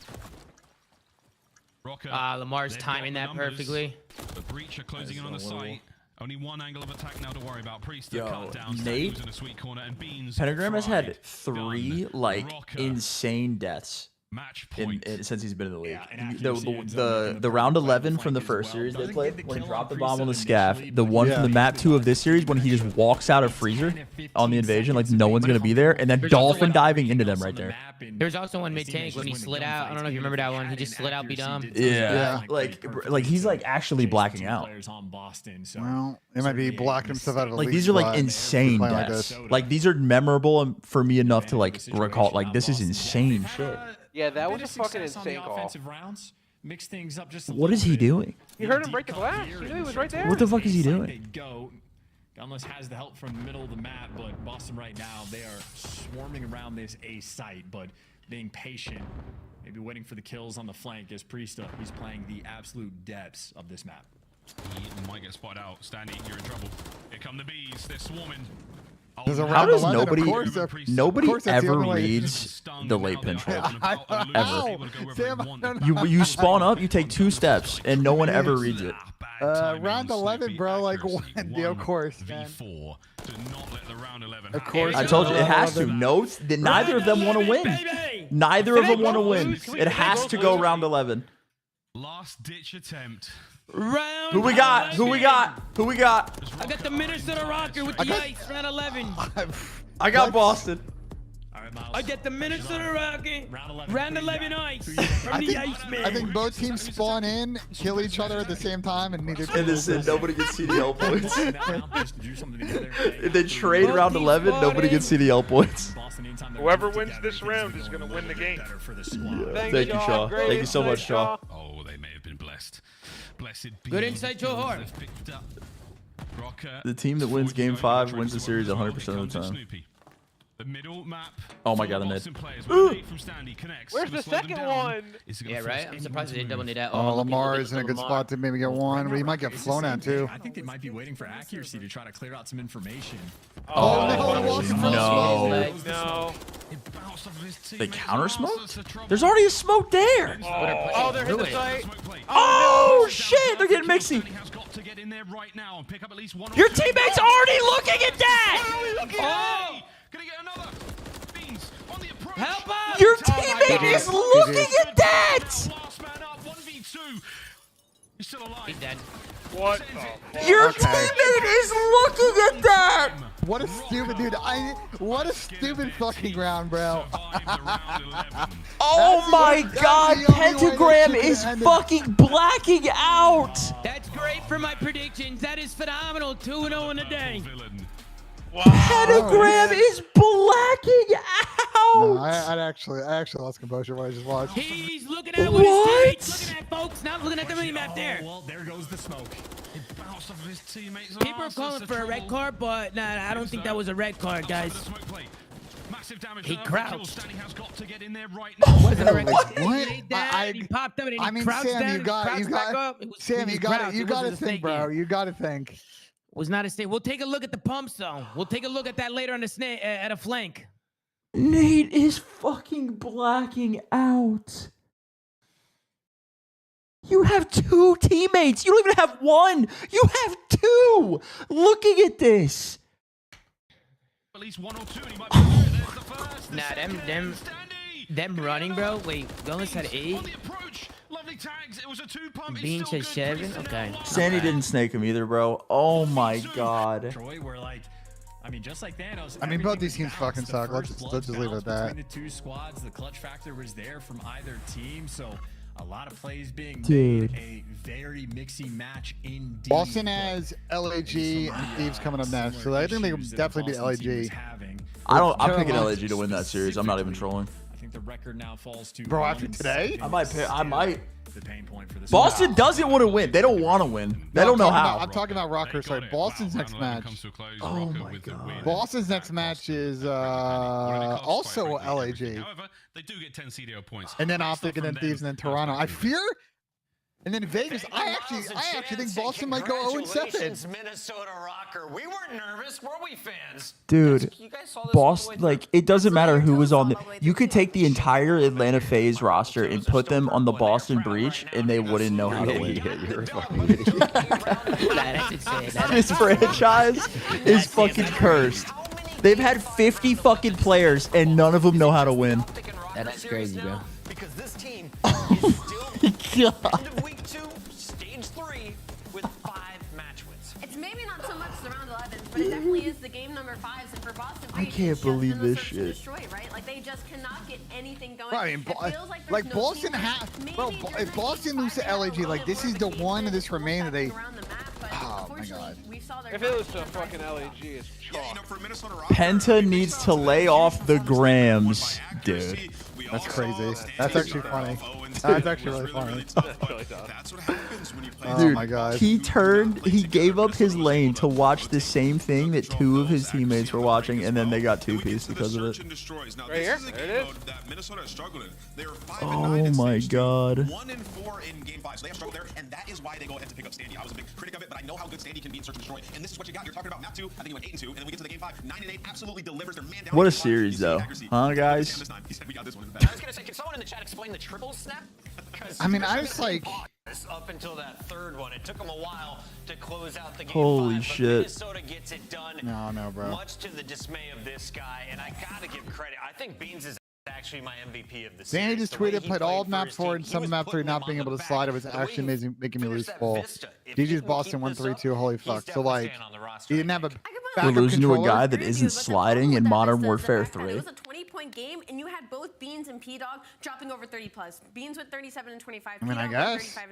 Speaker 19: Rocker.
Speaker 11: Lamar's timing that perfectly.
Speaker 19: The breach are closing in on the site. Only one angle of attack now to worry about. Priest cut down.
Speaker 3: Nate,
Speaker 19: in a sweet corner, and Beans
Speaker 3: Pentagram has had 3 insane deaths.
Speaker 19: Match point.
Speaker 3: Since he's been in the league. The round 11 from the first series they played, when he dropped the bomb on the scaff. The one from the map 2 of this series, when he just walks out of freezer on the invasion, like no one's gonna be there, and then dolphin diving into them right there.
Speaker 11: There's also one mid tank when he slid out. I don't know if you remember that one. He just slid out, be dumb.
Speaker 3: Yeah. Like he's like actually blacking out.
Speaker 16: Well, it might be blocking himself out of the
Speaker 3: like
Speaker 16: league
Speaker 3: these are like
Speaker 16: spot.
Speaker 3: insane deaths. Like these are memorable for me enough to like recall. Like this is insane shit.
Speaker 13: Yeah, that was a fucking insane call.
Speaker 15: Mix things up just a
Speaker 3: What is he doing?
Speaker 13: You heard him break the glass. You knew he was right there.
Speaker 3: What the fuck is he doing?
Speaker 15: Gunless has the help from the middle of the map, but Boston right now, they are swarming around this A site, but being patient, maybe waiting for the kills on the flank as Priesta, he's playing the absolute depths of this map.
Speaker 19: He might get spotted out. Standing, you're in trouble. Here come the bees. They're swarming.
Speaker 3: How does nobody ever reads the late pinch hold? Ever. You spawn up, you take 2 steps, and no one ever reads it.
Speaker 16: Round 11, bro. Like, of course, man. Of course.
Speaker 3: I told you, it has to. No, neither of them want to win. Neither of them want to win. It has to go round 11.
Speaker 19: Last ditch attempt.
Speaker 3: Who we got? Who we got? Who we got?
Speaker 11: I got the Minnesota Rocker with the ice, round 11.
Speaker 3: I got Boston.
Speaker 11: I get the Minnesota Rocker, round 11 ice from the Iceman.
Speaker 16: I think both teams spawn in, kill each other at the same time, and neither team.
Speaker 3: And nobody gets CDL points. If they trade round 11, nobody gets CDL points.
Speaker 13: Whoever wins this round is going to win the game.
Speaker 3: Thank you, Shaw. Thank you so much, Shaw.
Speaker 19: Oh, they may have been blessed. Blessed be.
Speaker 11: Good insight, Joe Hart.
Speaker 3: The team that wins game 5 wins the series 100% of the time.
Speaker 19: The middle map.
Speaker 3: Oh my god, the mid.
Speaker 13: Where's the second one?
Speaker 11: Yeah, right? I'm surprised they didn't double need that.
Speaker 16: Oh, Lamar is in a good spot to maybe get one, but he might get flown at too.
Speaker 15: I think they might be waiting for accuracy to try to clear out some information.
Speaker 3: Oh, no. They counter smoked? There's already a smoke there.
Speaker 13: Oh, they're hitting the site.
Speaker 3: Oh, shit. They're getting mixy.
Speaker 19: get in there right now and pick up at least one.
Speaker 3: Your teammate's already looking at that!
Speaker 19: Oh! Gonna get another. Beans on the approach.
Speaker 11: Help us!
Speaker 3: Your teammate is looking at that!
Speaker 19: Last man up, 1v2. He's still alive.
Speaker 11: He's dead.
Speaker 13: What?
Speaker 3: Your teammate is looking at that!
Speaker 16: What a stupid dude. What a stupid fucking round, bro.
Speaker 3: Oh my god, Pentagram is fucking blacking out!
Speaker 11: That's great for my predictions. That is phenomenal. 2-0 in a day.
Speaker 16: Wow.
Speaker 3: Pentagram is blacking out!
Speaker 16: No, I actually lost composure when I just watched.
Speaker 11: He's looking at what his teammates looking at, folks. Not looking at the mini map there.
Speaker 15: Well, there goes the smoke.
Speaker 19: He bounced off of his teammates.
Speaker 11: People are calling for a red card, but nah, I don't think that was a red card, guys.
Speaker 19: Massive damage.
Speaker 11: He crouched.
Speaker 19: Has got to get in there right now.
Speaker 11: Wasn't a red card.
Speaker 16: What?
Speaker 11: He popped up and he
Speaker 16: I mean,
Speaker 11: crouched
Speaker 16: Sam,
Speaker 11: down.
Speaker 16: you got to think, bro. You got to think.
Speaker 11: Was not a state. We'll take a look at the pump zone. We'll take a look at that later on the snake at a flank.
Speaker 3: Nate is fucking blacking out. You have 2 teammates. You don't even have 1. You have 2 looking at this.
Speaker 19: At least 1 or 2. And he might be there. There's the first.
Speaker 11: Them running, bro. Wait, Gomez had 8.
Speaker 19: On the approach. Lovely tags. It was a 2-pump.
Speaker 11: Bean says 7. Okay.
Speaker 3: Sandy didn't snake him either, bro. Oh my god.
Speaker 15: Troy, we're like, I mean, just like Thanos.
Speaker 16: I mean, both these teams fucking suck. Let's just leave it at that.
Speaker 15: Between the 2 squads, the clutch factor was there from either team, so a lot of plays being
Speaker 3: Dude.
Speaker 15: made. A very mixy match indeed.
Speaker 16: Boston has LAG and Thieves coming up next, so I think they can definitely beat LAG.
Speaker 3: I'm picking LAG to win that series. I'm not even trolling.
Speaker 15: The record now falls to
Speaker 16: bro after today.
Speaker 3: I might.
Speaker 15: The pain point for this
Speaker 3: Boston doesn't want to win. They don't want to win. They don't know how.
Speaker 16: I'm talking about Rocker. Sorry, Boston's next match.
Speaker 3: Oh my god.
Speaker 16: Boston's next match is also LAG.
Speaker 19: However, they do get 10 CDL points.
Speaker 16: And then Optic, and then Thieves, and then Toronto. I fear. And then Vegas, I actually think Boston might go 0-7.
Speaker 1: Minnesota Rocker. We weren't nervous, were we, fans?
Speaker 3: Dude, Boston, like, it doesn't matter who was on the. You could take the entire Atlanta FaZe roster and put them on the Boston Breach, and they wouldn't know how to win.
Speaker 7: You're a fucking idiot.
Speaker 3: This franchise is fucking cursed. They've had 50 fucking players, and none of them know how to win.
Speaker 11: That's crazy, bro.
Speaker 1: Because this team
Speaker 3: God.
Speaker 1: end of week 2, stage 3 with 5 match wins.
Speaker 2: It's maybe not so much the round 11s, but it definitely is the game number 5s, and for Boston,
Speaker 3: I can't believe this shit.
Speaker 2: Destroy, right? Like they just cannot get anything going.
Speaker 16: Right, and like Boston has, bro. If Boston loses to LAG, like this is the one of this remain that they. Oh my god.
Speaker 13: If it was to fucking LAG, it's chalk.
Speaker 3: Penta needs to lay off the grams, dude.
Speaker 16: That's crazy. That's actually funny. That's actually really funny. Oh my god.
Speaker 3: He gave up his lane to watch the same thing that 2 of his teammates were watching, and then they got 2-piece because of it.
Speaker 13: Right here? There it is.
Speaker 3: Oh my god.
Speaker 4: 1-4 in game 5, so they have struggled there, and that is why they go ahead to pick up Standy. I was a big critic of it, but I know how good Standy can be in Search and Destroy, and this is what you got. You're talking about map 2, I think you went 8-2, and then we get to the game 5, 9-8, absolutely delivers their man down.
Speaker 3: What a series, though. Huh, guys?
Speaker 1: I was gonna say, can someone in the chat explain the triple snap?
Speaker 16: I mean, I was like,
Speaker 1: up until that 3rd one, it took them a while to close out the game.
Speaker 3: Holy
Speaker 1: 5,
Speaker 3: shit.
Speaker 1: Minnesota gets it done.
Speaker 16: No, bro.
Speaker 1: Much to the dismay of this guy, and I gotta give credit. I think Beans is actually my MVP of the series.
Speaker 16: Danny just tweeted, played all of map 4 and some of map 3 not being able to slide. It was actually amazing, making me lose full. DG's Boston 1-3-2. Holy fuck. So like, he didn't have a.
Speaker 3: We're losing to a guy that isn't sliding in Modern Warfare 3.
Speaker 2: It was a 20-point game, and you had both Beans and P-Dog dropping over 30+. Beans with 37 and 25.
Speaker 16: I mean, I guess. I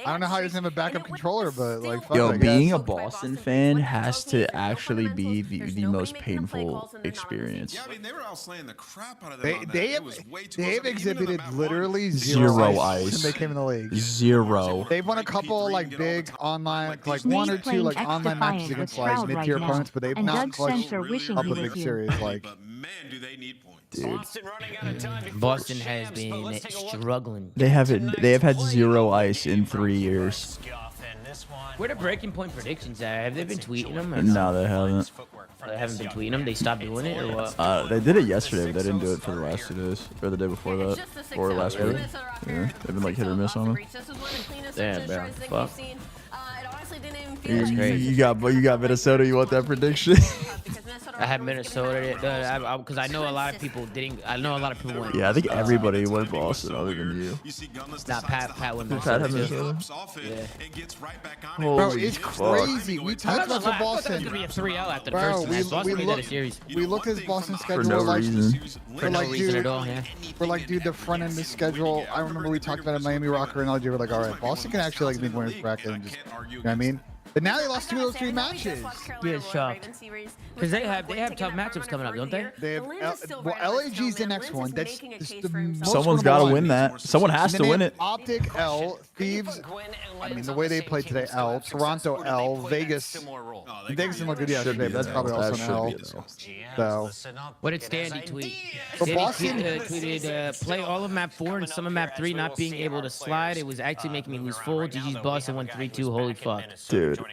Speaker 16: don't know how he doesn't have a backup controller, but like, fuck,
Speaker 3: yo, being a Boston fan has to actually be the most painful experience.
Speaker 4: Yeah, I mean, they were all slaying the crap out of them.
Speaker 16: They have exhibited literally
Speaker 3: zero ice
Speaker 16: since they came in the league.
Speaker 3: Zero.
Speaker 16: They've won a couple like big online, like 1 or 2 like online matches against like mid-tier opponents, but they've not clutched up a big series. Like,
Speaker 4: man, do they need points.
Speaker 3: Dude.
Speaker 11: Boston has been struggling.
Speaker 3: They have had 0 ice in 3 years.
Speaker 11: Where the breaking point predictions at? Have they been tweeting them? Or
Speaker 3: No, they haven't.
Speaker 11: They haven't been tweeting them? They stopped doing it or what?
Speaker 3: They did it yesterday, but they didn't do it for the last 2 days. Or the day before that. Or last week. Yeah, they've been like hit or miss on them.
Speaker 11: Damn, bro. Fuck.
Speaker 2: It honestly didn't even
Speaker 3: You got Minnesota. You want that prediction?
Speaker 11: I had Minnesota because I know a lot of people didn't. I know a lot of people went.
Speaker 3: Yeah, I think everybody went Boston other than you.
Speaker 11: Not Pat went
Speaker 3: Minnesota.
Speaker 11: Yeah.
Speaker 16: Bro, it's crazy. We talked about the Boston.
Speaker 11: It's gonna be a 3-0 after the first match. Boston made that a series.
Speaker 16: We looked at Boston schedule
Speaker 3: for no reason.
Speaker 11: For no reason at all. Yeah.
Speaker 16: We're like, dude, the front end of the schedule. I remember we talked about it, Miami Rocker and LG. We're like, all right, Boston can actually like make winners bracket and just, you know what I mean? But now they lost 2 of those 3 matches.
Speaker 11: Yeah, shocked. Because they have tough matchups coming up, don't they?
Speaker 16: They have LAG's the next one. That's the most
Speaker 3: Someone's got to win that. Someone has to win it.
Speaker 16: Optic L, Thieves. I mean, the way they played today, L. Toronto L, Vegas. Vegas didn't look good yesterday, but that's probably also an L. So.
Speaker 11: What did Standy tweet?
Speaker 16: But Boston
Speaker 11: tweeted play all of map 4 and some of map 3 not being able to slide. It was actually making me lose full. GG's Boston won 3-2. Holy fuck.
Speaker 3: Dude.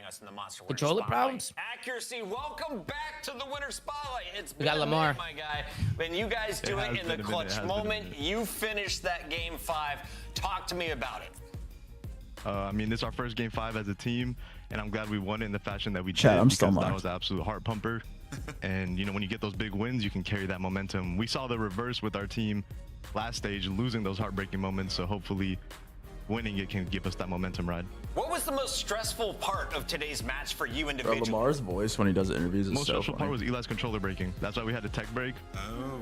Speaker 11: Controller problems.
Speaker 1: Accuracy. Welcome back to the winner spotlight. It's
Speaker 11: we got Lamar,
Speaker 1: my guy. When you guys do it in the clutch moment, you finish that game 5. Talk to me about it.
Speaker 6: I mean, this is our first game 5 as a team, and I'm glad we won it in the fashion that we did.
Speaker 3: I'm still
Speaker 6: that was an absolute heart pumper. And you know, when you get those big wins, you can carry that momentum. We saw the reverse with our team last stage, losing those heartbreaking moments. So hopefully, winning it can give us that momentum ride.
Speaker 1: What was the most stressful part of today's match for you individually?
Speaker 3: Lamar's voice when he does interviews is
Speaker 6: most
Speaker 3: so
Speaker 6: stressful
Speaker 3: funny.
Speaker 6: part was Eli's controller breaking. That's why we had a tech break.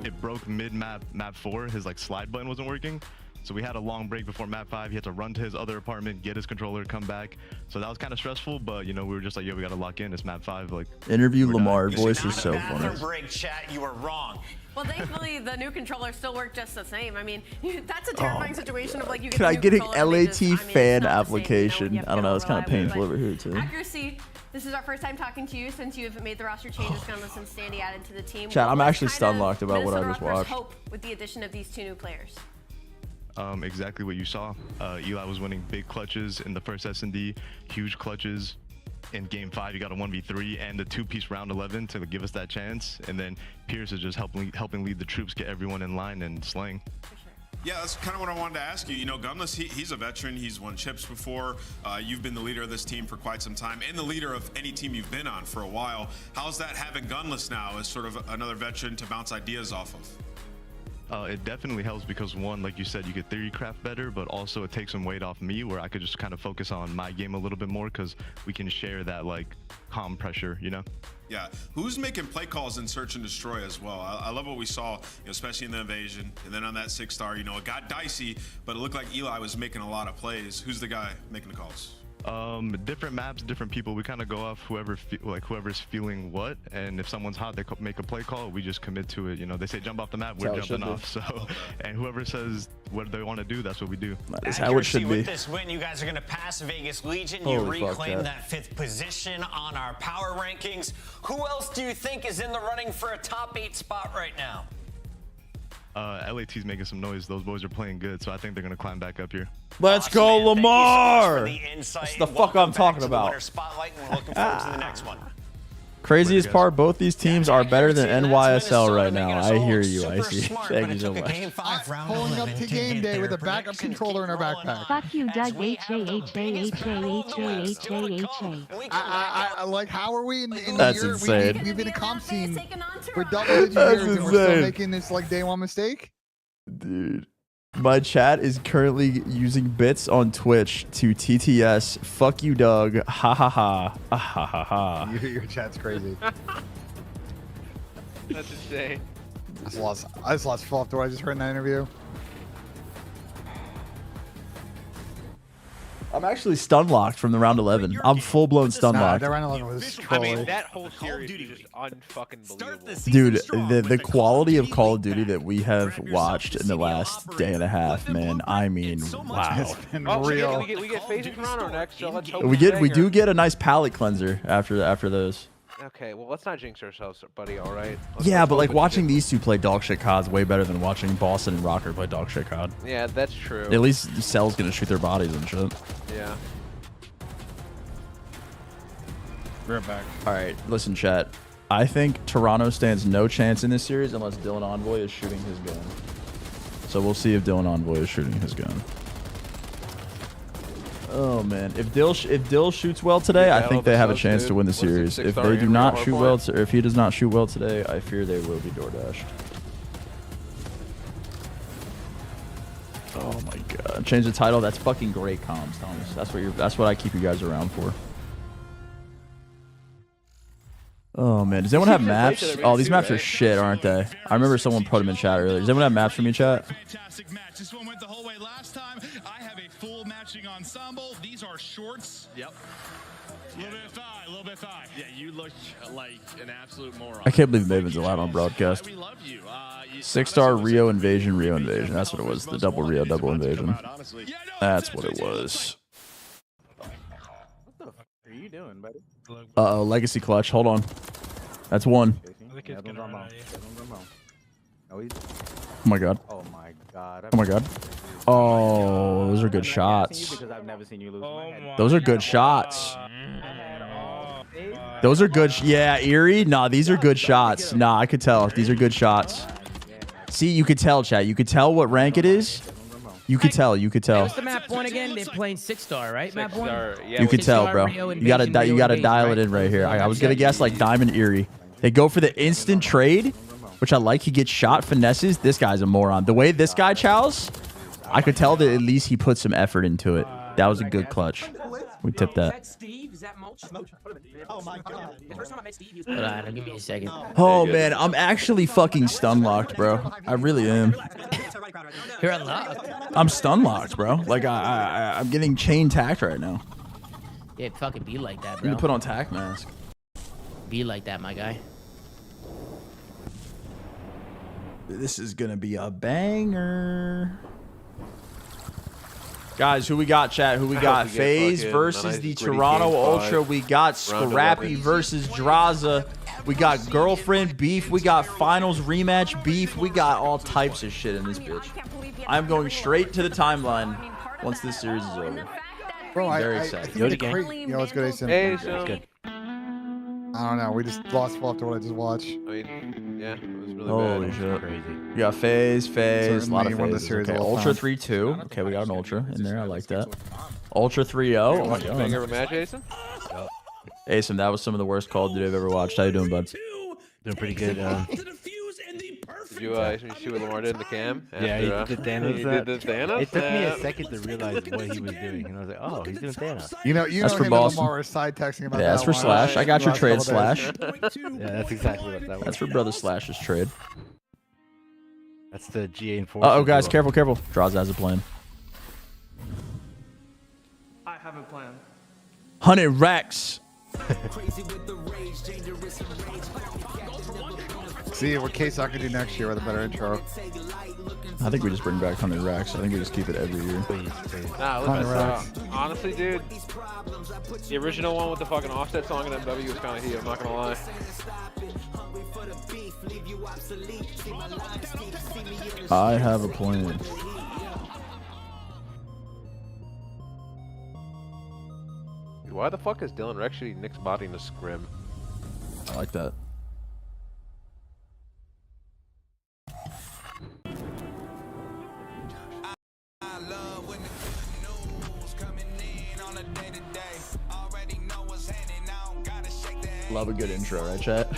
Speaker 6: It broke mid map 4. His like slide button wasn't working. So we had a long break before map 5. He had to run to his other apartment, get his controller, come back. So that was kind of stressful, but you know, we were just like, yo, we got to lock in. It's map 5. Like
Speaker 3: interview Lamar voice is so funny.
Speaker 1: Break chat, you were wrong.
Speaker 2: Well, thankfully, the new controller still worked just the same. I mean, that's a terrifying situation of like you get.
Speaker 3: Can I get an LAT fan
Speaker 2: application?
Speaker 3: application? I don't know. It's kind of painful over here too.
Speaker 2: Accuracy. This is our first time talking to you since you've made the roster changes, Gunless and Standy added to the team.
Speaker 3: Chat, I'm actually stun locked about what I just watched.
Speaker 2: Hope with the addition of these 2 new players.
Speaker 6: Exactly what you saw. Eli was winning big clutches in the first S&D, huge clutches. In game 5, you got a 1v3 and a 2-piece round 11 to give us that chance. And then Pierce is just helping lead the troops, get everyone in line and slaying.
Speaker 4: Yeah, that's kind of what I wanted to ask you. You know, Gunless, he's a veteran. He's won chips before. You've been the leader of this team for quite some time and the leader of any team you've been on for a while. How's that having Gunless now as sort of another veteran to bounce ideas off of?
Speaker 6: It definitely helps because one, like you said, you get theory craft better, but also it takes some weight off me where I could just kind of focus on my game a little bit more because we can share that like calm pressure, you know?
Speaker 4: Yeah, who's making play calls in search and destroy as well? I love what we saw, you know, especially in the invasion, and then on that 6-star, you know, it got dicey, but it looked like Eli was making a lot of plays. Who's the guy making the calls?
Speaker 6: Different maps, different people. We kind of go off whoever's feeling what, and if someone's hot, they make a play call. We just commit to it. You know, they say jump off the map, we're jumping off. So, and whoever says what they want to do, that's what we do.
Speaker 3: That is how it should be.
Speaker 1: With this win, you guys are going to pass Vegas Legion. You reclaim that 5th position on our power rankings. Who else do you think is in the running for a top 8 spot right now?
Speaker 6: LAT's making some noise. Those boys are playing good, so I think they're going to climb back up here.
Speaker 3: Let's go, Lamar! That's the fuck I'm talking about. Craziest part, both these teams are better than NYSL right now. I hear you, I see. Thank you so much.
Speaker 16: Pulling up to game day with a backup controller in our backpack.
Speaker 10: Fuck you, Doug.
Speaker 16: I like, how are we in the
Speaker 3: That's
Speaker 16: year?
Speaker 3: insane.
Speaker 16: We've been a comp scene for double-digit years, and we're still making this like day 1 mistake?
Speaker 3: Dude. My chat is currently using bits on Twitch to TTS. Fuck you, Doug. Ha ha ha. Ha ha ha.
Speaker 16: Your chat's crazy.
Speaker 13: That's insane.
Speaker 16: I just lost full after what I just heard in that interview.
Speaker 3: I'm actually stun locked from the round 11. I'm full blown stun locked.
Speaker 16: That round 11 was trolling.
Speaker 13: I mean, that whole series was just unfucking believable.
Speaker 3: Dude, the quality of Call of Duty that we have watched in the last day and a half, man. I mean, wow.
Speaker 16: It's been real.
Speaker 13: We get FaZe in Toronto next, so let's hope
Speaker 3: We do get a nice palate cleanser after those.
Speaker 13: Okay, well, let's not jinx ourselves, buddy, all right?
Speaker 3: Yeah, but like watching these two play dog shit COD is way better than watching Boston and Rocker play dog shit COD.
Speaker 13: Yeah, that's true.
Speaker 3: At least Cell's gonna shoot their bodies and shit.
Speaker 13: Yeah.
Speaker 16: We're back.
Speaker 3: All right, listen, chat. I think Toronto stands no chance in this series unless Dylan Envoy is shooting his gun. So we'll see if Dylan Envoy is shooting his gun. Oh man, if Dill shoots well today, I think they have a chance to win the series. If they do not shoot well, or if he does not shoot well today, I fear they will be door dashed. Oh my god! Change the title. That's fucking great comms, Thomas. That's what I keep you guys around for. Oh man, does anyone have maps? Oh, these maps are shit, aren't they? I remember someone put them in chat earlier. Does anyone have maps for me, chat?
Speaker 19: Fantastic match. This one went the whole way last time. I have a full matching ensemble. These are shorts. Yep. A little bit thigh. Yeah, you look like an absolute moron.
Speaker 3: I can't believe Maven's allowed on broadcast. 6-star Rio Invasion. That's what it was. The double Rio, double Invasion. That's what it was.
Speaker 8: What the fuck are you doing, buddy?
Speaker 3: Uh-oh, Legacy Clutch. Hold on. That's one. Oh my god.
Speaker 8: Oh my god.
Speaker 3: Oh my god. Oh, those are good shots. Those are good shots. Those are good. Yeah, Eerie. Nah, these are good shots. Nah, I could tell. These are good shots. See, you could tell, chat. You could tell what rank it is. You could tell. You could tell.
Speaker 11: What's the map one again? They're playing 6-star, right? Map one.
Speaker 3: You could tell, bro. You gotta dial it in right here. I was gonna guess like Diamond Eerie. They go for the instant trade, which I like. He gets shot, finesses. This guy's a moron. The way this guy chows, I could tell that at least he put some effort into it. That was a good clutch. We tipped that.
Speaker 11: Oh my god. Hold on, give me a second.
Speaker 3: Oh man, I'm actually fucking stun locked, bro. I really am.
Speaker 11: You're unlocked.
Speaker 3: I'm stun locked, bro. Like I'm getting chain tacked right now.
Speaker 11: Yeah, fucking be like that,
Speaker 3: You
Speaker 11: bro.
Speaker 3: need to put on tack mask.
Speaker 11: Be like that, my guy.
Speaker 3: This is gonna be a banger. Guys, who we got, chat? Who we got? FaZe versus the Toronto Ultra. We got Scrappy versus Draza. We got girlfriend beef. We got finals rematch beef. We got all types of shit in this bitch. I'm going straight to the timeline once this series is over.
Speaker 16: Bro,
Speaker 3: I'm very excited.
Speaker 16: Yo, let's go to
Speaker 13: Hey,
Speaker 16: good. I don't know. We just lost full after what I just watched.
Speaker 13: I mean, yeah, it was really
Speaker 3: Holy
Speaker 13: bad.
Speaker 3: shit. We got FaZe, a lot of
Speaker 16: won the
Speaker 3: phases.
Speaker 16: series
Speaker 3: Okay,
Speaker 16: all
Speaker 3: Ultra
Speaker 16: time.
Speaker 3: 3-2. Okay, we got an Ultra in there. I like that. Ultra 3-0. Oh my god.
Speaker 13: Banger of a match, Asen?
Speaker 3: Asen, that was some of the worst Call of Duty I've ever watched. How you doing, bud?
Speaker 10: Doing pretty good.
Speaker 13: Did you see what Lamar did in the cam?
Speaker 10: Yeah, he
Speaker 13: After,
Speaker 10: did the Thanos.
Speaker 13: he did the Thanos.
Speaker 10: It took me a second to realize what he was doing, and I was like, "Oh, he's doing Thanos."
Speaker 16: You know
Speaker 3: That's for
Speaker 16: him
Speaker 3: Boston.
Speaker 16: and Lamar were side texting about
Speaker 3: Yeah,
Speaker 16: that
Speaker 3: that's for
Speaker 16: one.
Speaker 3: Slash. I got your
Speaker 16: Last
Speaker 3: trade,
Speaker 16: couple days.
Speaker 3: Slash.
Speaker 10: Yeah, that's exactly what that was.
Speaker 3: That's for Brother Slash's trade.
Speaker 10: That's the GA Enforcer.
Speaker 3: Uh oh, guys, careful, careful. Draws has a plan.
Speaker 17: I have a plan.
Speaker 3: 100 racks.
Speaker 16: See what case I could do next year with a better intro.
Speaker 3: I think we just bring back 100 racks. I think we just keep it every year.
Speaker 13: Nah, listen, honestly, dude, the original one with the fucking Offset song in MW was kind of heat. I'm not gonna lie.
Speaker 3: I have a plan.
Speaker 13: Dude, why the fuck is Dylan actually Nick's body in a scrim?
Speaker 3: I like that. Love a good intro, right, chat?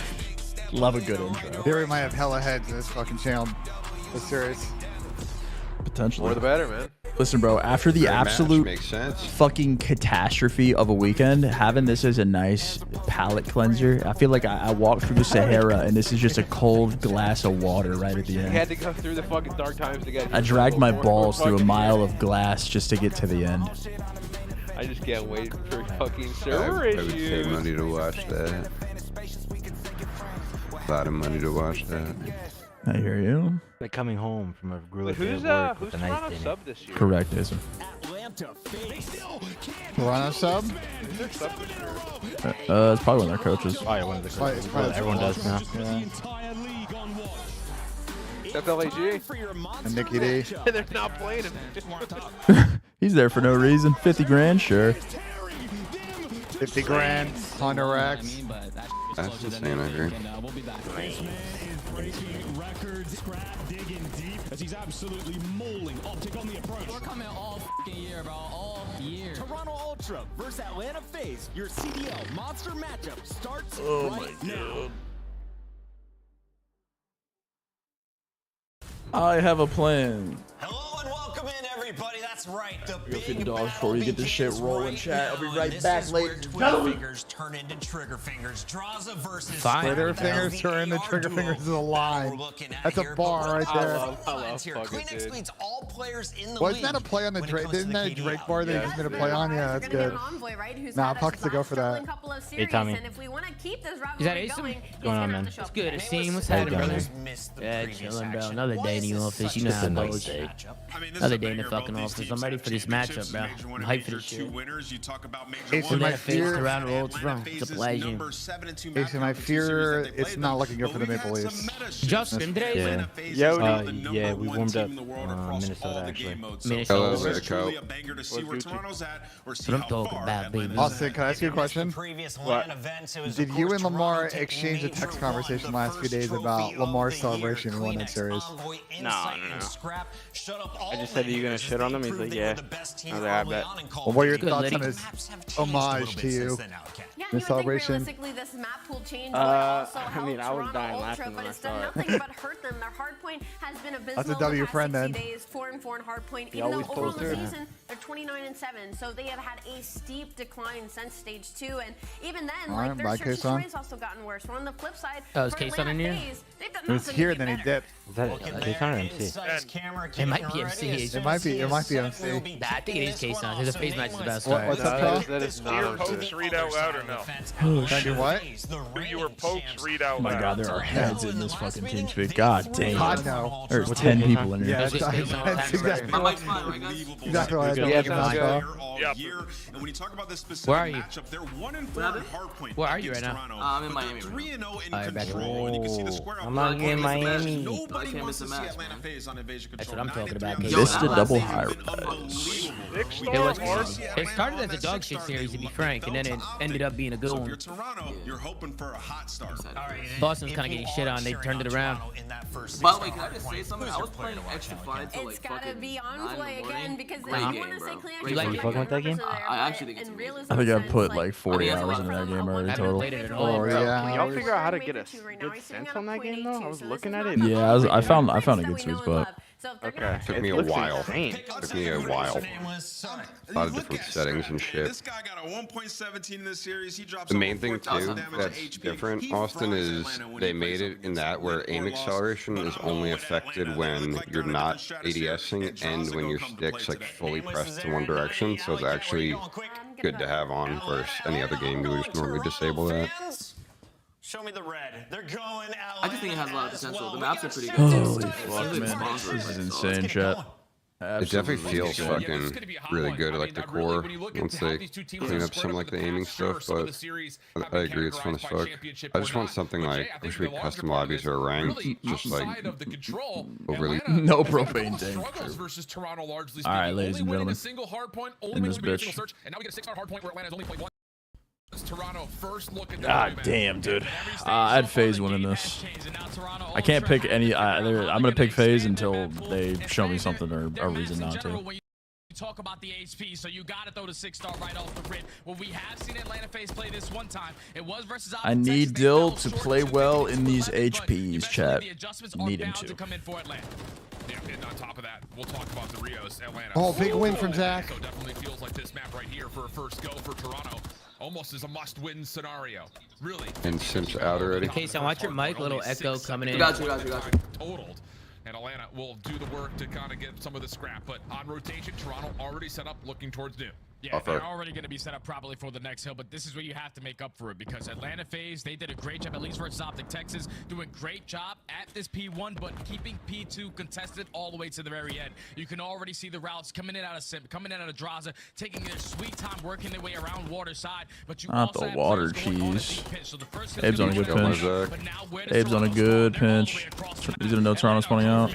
Speaker 3: Love a good intro.
Speaker 16: Theory might have hella heads in this fucking channel. This series.
Speaker 3: Potentially.
Speaker 13: More the better, man.
Speaker 3: Listen, bro, after the absolute fucking catastrophe of a weekend, having this as a nice palate cleanser, I feel like I walked through the Sahara and this is just a cold glass of water right at the
Speaker 13: You
Speaker 3: end.
Speaker 13: had to go through the fucking dark times to get here.
Speaker 3: I dragged my balls through a mile of glass just to get to the end.
Speaker 13: I just can't wait for fucking
Speaker 7: I
Speaker 13: server
Speaker 7: would pay
Speaker 13: issues.
Speaker 7: money to watch that. A lot of money to watch that.
Speaker 3: I hear you.
Speaker 10: Like coming home from a grueling
Speaker 13: Wait,
Speaker 10: day of work with
Speaker 13: who's
Speaker 10: a nice
Speaker 13: Toronto
Speaker 10: dinner.
Speaker 13: sub this year?
Speaker 3: Correct, Jason.
Speaker 16: Toronto sub?
Speaker 13: Who's their sub this year?
Speaker 3: It's probably one of their coaches.
Speaker 10: Oh, yeah, one of the coaches.
Speaker 16: Probably
Speaker 10: Everyone does now.
Speaker 16: Yeah.
Speaker 13: Except LAG.
Speaker 16: And Nicky D.
Speaker 13: They're not playing him.
Speaker 3: He's there for no reason. 50 grand, sure.
Speaker 16: 50 grand, 100 racks.
Speaker 7: That's insane, I agree.
Speaker 22: breaking records, scrap digging deep as he's absolutely mauling Optic on the approach.
Speaker 9: We're coming all fucking year, bro. All year.
Speaker 22: Toronto Ultra versus Atlanta FaZe. Your CDL monster matchup starts right now.
Speaker 3: I have a plan.
Speaker 1: Hello and welcome in, everybody. That's right. The
Speaker 3: big dogs before we get this shit rolling, chat. I'll be right back later.
Speaker 1: Twitter fingers turn into trigger fingers. Draza versus
Speaker 16: Twitter fingers turn into trigger fingers is a line. That's a bar right there.
Speaker 1: All players in the
Speaker 16: Wasn't that a play on the Drake? Isn't that a Drake bar that you just made a play on? Yeah, that's good. Nah, Puck's to go for that.
Speaker 11: Hey, Tommy.
Speaker 2: And if we want to keep this
Speaker 11: Is that Ace?
Speaker 2: going,
Speaker 11: What's going on, man? It's good. It's seen. What's happening, brother? Yeah, chilling, bro. Another day in the office. You know how it goes. Another day in the fucking office. I'm ready for this matchup, bro. I'm hyped for this shit.
Speaker 16: Jason, my fear.
Speaker 11: It's a pleasure.
Speaker 16: Jason, my fear. It's not looking good for the Maple Leafs.
Speaker 11: Just today.
Speaker 10: Yeah, we warmed up Minnesota actually.
Speaker 7: Hello, Zico.
Speaker 11: What I'm talking about, baby.
Speaker 16: Austin, can I ask you a question?
Speaker 1: What?
Speaker 16: Did you and Lamar exchange a text conversation the last few days about Lamar's celebration in one that series?
Speaker 13: No. I just said, are you going to shit on him? He's like, yeah. I was like, I bet.
Speaker 16: Well, what are your thoughts on his homage to you? The celebration?
Speaker 2: This map pool change
Speaker 13: I mean, I was dying laughing when I saw it.
Speaker 2: nothing but hurt them. Their hardpoint has been abysmal.
Speaker 16: That's a W friend then.
Speaker 2: Days, 4-4 in hardpoint. Even though overall the season, they're 29-7. So they have had a steep decline since stage 2. And even then, like their search situation has also gotten worse. But on the flip side,
Speaker 11: is K-Sun in here?
Speaker 16: It was here, then he dipped.
Speaker 10: Is that K-Sun or MC?
Speaker 11: It might be MC.
Speaker 16: It might be MC.
Speaker 11: Nah, I think it is K-Sun. His FaZe match is about to start.
Speaker 16: What's up, Kyle?
Speaker 13: That is not
Speaker 18: your pokes read out loud or no?
Speaker 16: Can what?
Speaker 18: Do your pokes read out loud?
Speaker 3: Oh my god, there are heads in this fucking team speak. God damn.
Speaker 16: God, no.
Speaker 3: There's 10 people in here.
Speaker 16: Yeah, that's exactly
Speaker 14: My mic's fine, right, guys?
Speaker 16: exactly what I
Speaker 4: Yeah. And when you talk about this specific
Speaker 11: Where are you?
Speaker 4: matchup, they're 1-4 in hardpoint.
Speaker 11: Where are you right now?
Speaker 14: I'm in Miami.
Speaker 4: 3-0 in control. And you can see the square
Speaker 10: I'm not in Miami.
Speaker 4: Nobody wants to see Atlanta FaZe on Invasion
Speaker 11: That's
Speaker 4: Control.
Speaker 11: what I'm talking about.
Speaker 3: Vista double high
Speaker 11: It started as a dog shit series, to be frank, and then it ended up being a good
Speaker 4: So if
Speaker 11: one.
Speaker 4: you're Toronto, you're hoping for a hot start.
Speaker 11: Boston's kind of getting shit on. They turned it around.
Speaker 14: By the way, can I just say something? I was playing extra 5 till like
Speaker 2: It's gotta
Speaker 14: fucking
Speaker 2: be
Speaker 14: 9
Speaker 2: on
Speaker 14: in
Speaker 2: play
Speaker 14: the morning.
Speaker 2: again because
Speaker 14: Great
Speaker 2: I
Speaker 14: game,
Speaker 2: want to say
Speaker 14: bro.
Speaker 2: clean.
Speaker 14: Great
Speaker 11: like
Speaker 14: game.
Speaker 11: it?
Speaker 10: Fucking with that game?
Speaker 14: I actually think it's amazing.
Speaker 3: I think I put like 40 hours into that game already
Speaker 11: I haven't
Speaker 3: total.
Speaker 11: played it at all.
Speaker 16: Oh, yeah.
Speaker 13: Can y'all figure out how to get a good sense on that game, though? I was looking at it.
Speaker 3: Yeah, I found a good sweet spot.
Speaker 13: Okay.
Speaker 7: Took me a while. Took me a while. A lot of different settings and shit.
Speaker 4: This guy got a 1.17 in this series. He drops
Speaker 7: The main thing
Speaker 4: over 4,000
Speaker 7: too
Speaker 4: damage
Speaker 7: that's
Speaker 4: to HP.
Speaker 7: different,
Speaker 4: He
Speaker 7: Austin,
Speaker 4: fries
Speaker 7: is
Speaker 4: Atlanta when
Speaker 7: they
Speaker 4: he
Speaker 7: made
Speaker 4: plays
Speaker 7: it in that
Speaker 4: them.
Speaker 7: where aim acceleration is only affected when you're not ADSing and when your stick's like fully pressed to one direction. So it's actually good to have on versus any other game you would just normally disable that.
Speaker 1: Show me the red. They're going out.
Speaker 14: I just think it has a lot of potential. The maps are pretty good.
Speaker 3: Holy fuck, man. This is insane, chat.
Speaker 7: It definitely feels fucking really good, like the core, once they clean up some like the aiming stuff, but I agree, it's fun as fuck. I just want something like, I wish we had custom lobbies or ranked, just like overly...
Speaker 3: No propane tank.
Speaker 19: Versus Toronto, largely
Speaker 3: Alright, ladies and gentlemen, in this bitch.
Speaker 19: And now we get a 6-star hard point where Atlanta's only played one. Toronto first look at
Speaker 3: God damn, dude. I had FaZe winning this. I can't pick any. I'm gonna pick FaZe until they show me something or a reason not to.
Speaker 15: Talk about the HP, so you gotta throw the 6-star right off the rip. Well, we have seen Atlanta FaZe play this one time. It was versus
Speaker 3: I need Dill to play well in these HPs, chat. Need him to.
Speaker 19: Yeah, and on top of that, we'll talk about the Rios, Atlanta.
Speaker 16: Oh, big win from Zach.
Speaker 19: So definitely feels like this map right here for a first go for Toronto. Almost as a must-win scenario. Really.
Speaker 7: And Simps out already.
Speaker 11: Okay, so watch your mic, little echo coming in.
Speaker 14: Got you.
Speaker 19: Totaled. And Atlanta will do the work to kind of get some of the scrap. But on rotation, Toronto already set up looking towards new.
Speaker 15: Yeah, they're already going to be set up probably for the next hill, but this is where you have to make up for it because Atlanta FaZe, they did a great job, at least versus Optic Texas, doing great job at this P1, but keeping P2 contested all the way to the very end. You can already see the routes coming in out of Simp, coming in out of Draza, taking their sweet time, working their way around water side, but you
Speaker 3: Not
Speaker 15: also
Speaker 3: the
Speaker 15: have
Speaker 3: water cheese. Abe's on a good pinch. Abe's on a good pinch. He's gonna know Toronto's spawning out.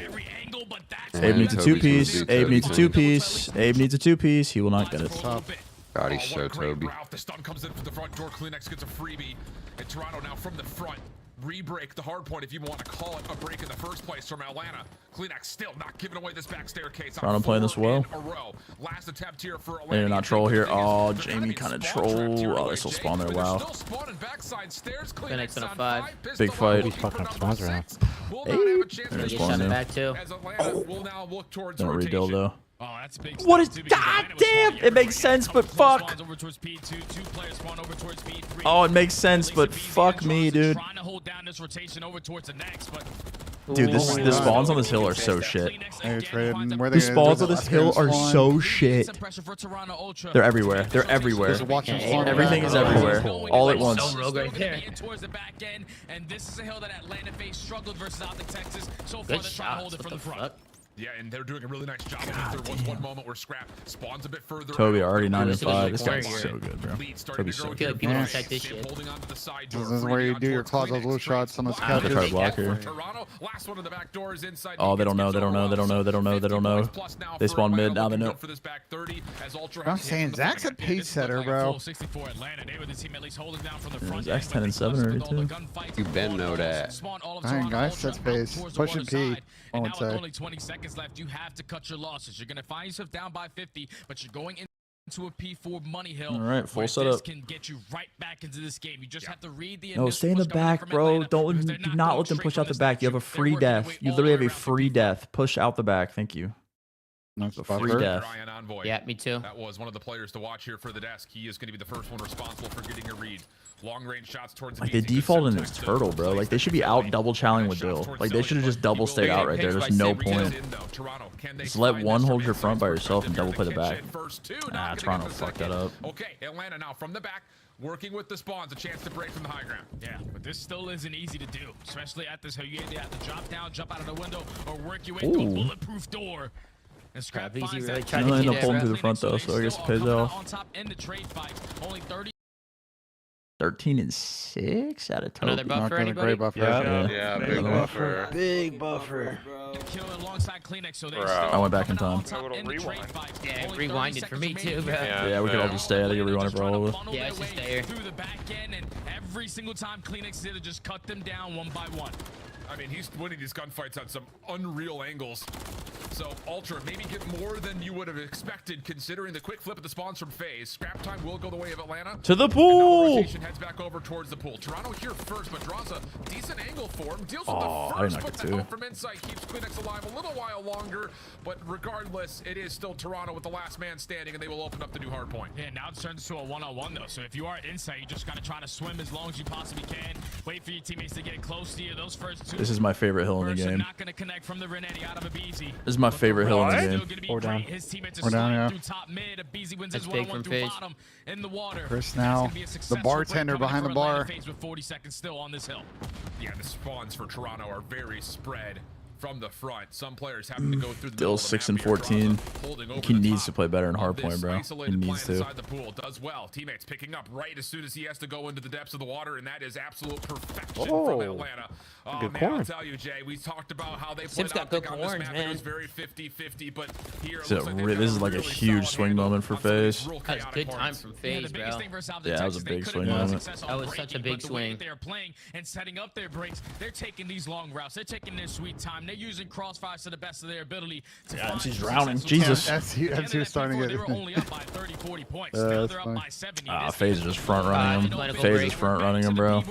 Speaker 3: Abe needs a 2-piece. Abe needs a 2-piece. Abe needs a 2-piece. He will not get it.
Speaker 7: God, he's so Toby.
Speaker 19: The stun comes in from the front door. Kleenex gets a freebie. And Toronto now from the front.
Speaker 5: re-break, the hard point, if you want to call it a break in the first place from Atlanta. Kleenex still not giving away this back staircase.
Speaker 3: I'm playing this well.
Speaker 5: Last attempt here for
Speaker 3: They did not troll here. Oh, Jamie kind of troll. Oh, they still spawn there. Wow.
Speaker 11: Kleenex on a 5.
Speaker 3: Big fight.
Speaker 10: He's fucking up spawns right now.
Speaker 3: Hey, there's spawn there.
Speaker 11: Back too.
Speaker 3: Don't redeal though.
Speaker 19: Oh, that's a big
Speaker 3: What is? God damn! It makes sense, but fuck. Oh, it makes sense, but fuck me, dude. Dude, the spawns on this hill are so shit. The spawns on this hill are so shit. They're everywhere. They're everywhere. Everything is everywhere. All at once.
Speaker 11: Good shots. What the fuck?
Speaker 5: Yeah, and they're doing a really nice job. There was one moment where Scrap spawns a bit further.
Speaker 3: Toby already 9-5. This guy's so good, bro. Toby's so good.
Speaker 11: People don't check this shit.
Speaker 16: This is where you do your closet blue shots on this couch.
Speaker 3: They try to block here. Oh, they don't know. They don't know. They don't know. They don't know. They don't know. They spawn mid. Now they know.
Speaker 16: I'm saying Zach's a pace setter, bro.
Speaker 3: Zach's 10-7 already too.
Speaker 7: You been know that.
Speaker 16: Alright, guys, that's pace. Pushing P. I would say.
Speaker 19: Only 20 seconds left. You have to cut your losses. You're gonna find yourself down by 50, but you're going into a P4 money hill.
Speaker 3: All right, full setup.
Speaker 19: This can get you right back into this game. You just have to read the.
Speaker 3: No, stay in the back, bro. Do not let them push out the back. You have a free death. You literally have a free death. Push out the back. Thank you.
Speaker 16: Nice
Speaker 3: free death.
Speaker 11: Yeah, me too.
Speaker 5: That was one of the players to watch here for the desk. He is going to be the first one responsible for getting a read. Long range shots towards
Speaker 3: like they default in a turtle, bro. Like they should be out double challenging with Bill. Like they should have just double stayed out right there. There's no point. Just let one hold your front by yourself and double play the back. Nah, Toronto fucked that up.
Speaker 5: Okay, Atlanta now from the back, working with the spawns, a chance to break from the high ground.
Speaker 19: Yeah, but this still isn't easy to do, especially at this hill. You either have to drop down, jump out of the window, or work your way through a bulletproof door. And Scrap finds
Speaker 3: really end up pulling through the front though, so I guess it pays off.
Speaker 19: On top in the trade fight, only
Speaker 3: 13-6 out of total.
Speaker 11: Another buffer, anybody?
Speaker 16: Great buffer.
Speaker 7: Yeah, big buffer.
Speaker 10: Big buffer.
Speaker 19: Alongside Kleenex, so
Speaker 3: I went back in time.
Speaker 11: Yeah, rewinded for me too, bro.
Speaker 3: Yeah, we could all just stay. I think we rewinded for all of us.
Speaker 11: Yeah, let's just stay here.
Speaker 19: Through the back end, and every single time Kleenex did it, just cut them down one by one.
Speaker 5: I mean, he's winning these gunfights on some unreal angles. So Ultra maybe get more than you would have expected, considering the quick flip of the spawns from FaZe. Scrap time will go the way of Atlanta.
Speaker 3: To the pool.
Speaker 5: Rotation heads back over towards the pool. Toronto here first, but draws a decent angle for him. Deals with the first, but the help from inside keeps Kleenex alive a little while longer. But regardless, it is still Toronto with the last man standing, and they will open up the new hard point.
Speaker 19: Yeah, now it turns to a one-on-one though. So if you are inside, you just gotta try to swim as long as you possibly can. Wait for your teammates to get close to you. Those first two.
Speaker 3: This is my favorite hill in the game.
Speaker 19: Not gonna connect from the Renetti out of a BZ.
Speaker 3: This is my favorite hill in the game.
Speaker 10: Or down.
Speaker 16: We're down, yeah.
Speaker 11: That's big from FaZe.
Speaker 16: Chris now, the bartender behind the bar.
Speaker 19: With 40 seconds still on this hill.
Speaker 5: Yeah, the spawns for Toronto are very spread from the front. Some players having to go through the
Speaker 3: Dill's 6-14. He needs to play better in Hardpoint, bro. He needs to.
Speaker 5: The pool does well. Teammates picking up right as soon as he has to go into the depths of the water, and that is absolute perfection from Atlanta.
Speaker 10: Good
Speaker 5: man,
Speaker 10: corn.
Speaker 5: I'll tell you, Jay, we talked about how they played
Speaker 11: got good
Speaker 5: on this
Speaker 11: corns,
Speaker 5: map.
Speaker 11: man.
Speaker 5: It was very 50-50, but here
Speaker 3: So this is like a huge swing moment for FaZe.
Speaker 11: That was good time from FaZe, bro.
Speaker 3: Yeah, that was a big swing moment.
Speaker 11: That was such a big swing.
Speaker 19: They're playing and setting up their breaks. They're taking these long routes. They're taking their sweet time. They're using crossfires to the best of their ability.
Speaker 3: Yeah, she's drowning. Jesus.
Speaker 16: That's who's starting it.
Speaker 19: They were only up by 30, 40 points. Now they're up by 70.
Speaker 3: FaZe is just front running him. FaZe is front running him, bro.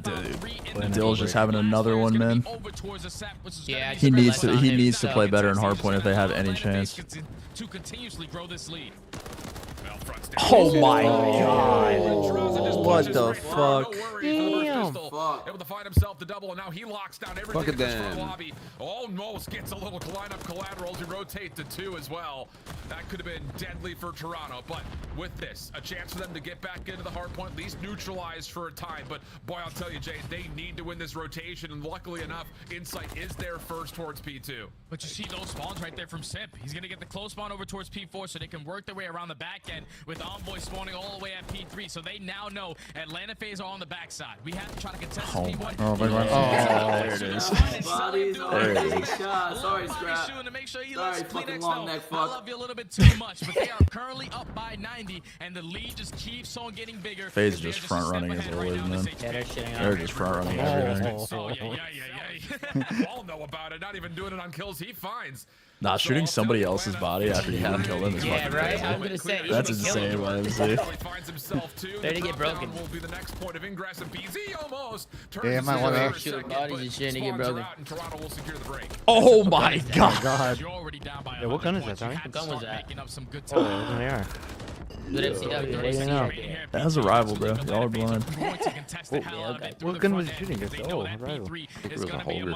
Speaker 3: Dude. Dill's just having another one, man.
Speaker 11: Yeah,
Speaker 3: he needs to play better in Hardpoint if they have any chance.
Speaker 19: To continuously grow this lead.
Speaker 3: Oh my god. What the fuck?
Speaker 11: Damn.
Speaker 5: Able to find himself the double, and now he locks down everything in the front lobby. Almost gets a little lineup collateral to rotate to 2 as well. That could have been deadly for Toronto, but with this, a chance for them to get back into the hard point, at least neutralized for a time. But boy, I'll tell you, Jay, they need to win this rotation, and luckily enough, Insight is there first towards P2.
Speaker 19: But you see those spawns right there from Simp. He's gonna get the close spawn over towards P4 so they can work their way around the back end with
Speaker 9: Envoy spawning all the way at P3, so they now know Atlanta FaZe are on the backside. We have to try to contest
Speaker 3: Oh,
Speaker 9: P1.
Speaker 3: there it is. There it is.
Speaker 9: Sorry, Scrap. To make sure he lets Kleenex know I love you a little bit too much, but they are currently up by 90, and the lead just keeps on getting bigger.
Speaker 3: FaZe is just front running as always, man. They're just front running everything.
Speaker 5: Oh, yeah. All know about it. Not even doing it on kills he finds.
Speaker 3: Not shooting somebody else's body after you haven't killed him is fucking
Speaker 11: right?
Speaker 3: crazy.
Speaker 11: I'm gonna say
Speaker 3: That's insane, YMC.
Speaker 5: There to get broken. Will be the next point of ingress, and BZ almost
Speaker 16: Yeah, I might want to
Speaker 11: shoot bodies and shit and get broken.
Speaker 5: Toronto will secure the break.
Speaker 3: Oh my god.
Speaker 5: You're already down by
Speaker 10: Yeah, what gun is that, Tommy?
Speaker 11: What gun was that?
Speaker 5: making up some good
Speaker 10: Oh,
Speaker 5: time.
Speaker 10: they are.
Speaker 11: Good MCW.
Speaker 3: That was a rival, bro. Y'all are blind.
Speaker 10: What gun was he shooting at? Oh, rival.
Speaker 5: It
Speaker 10: was a holder.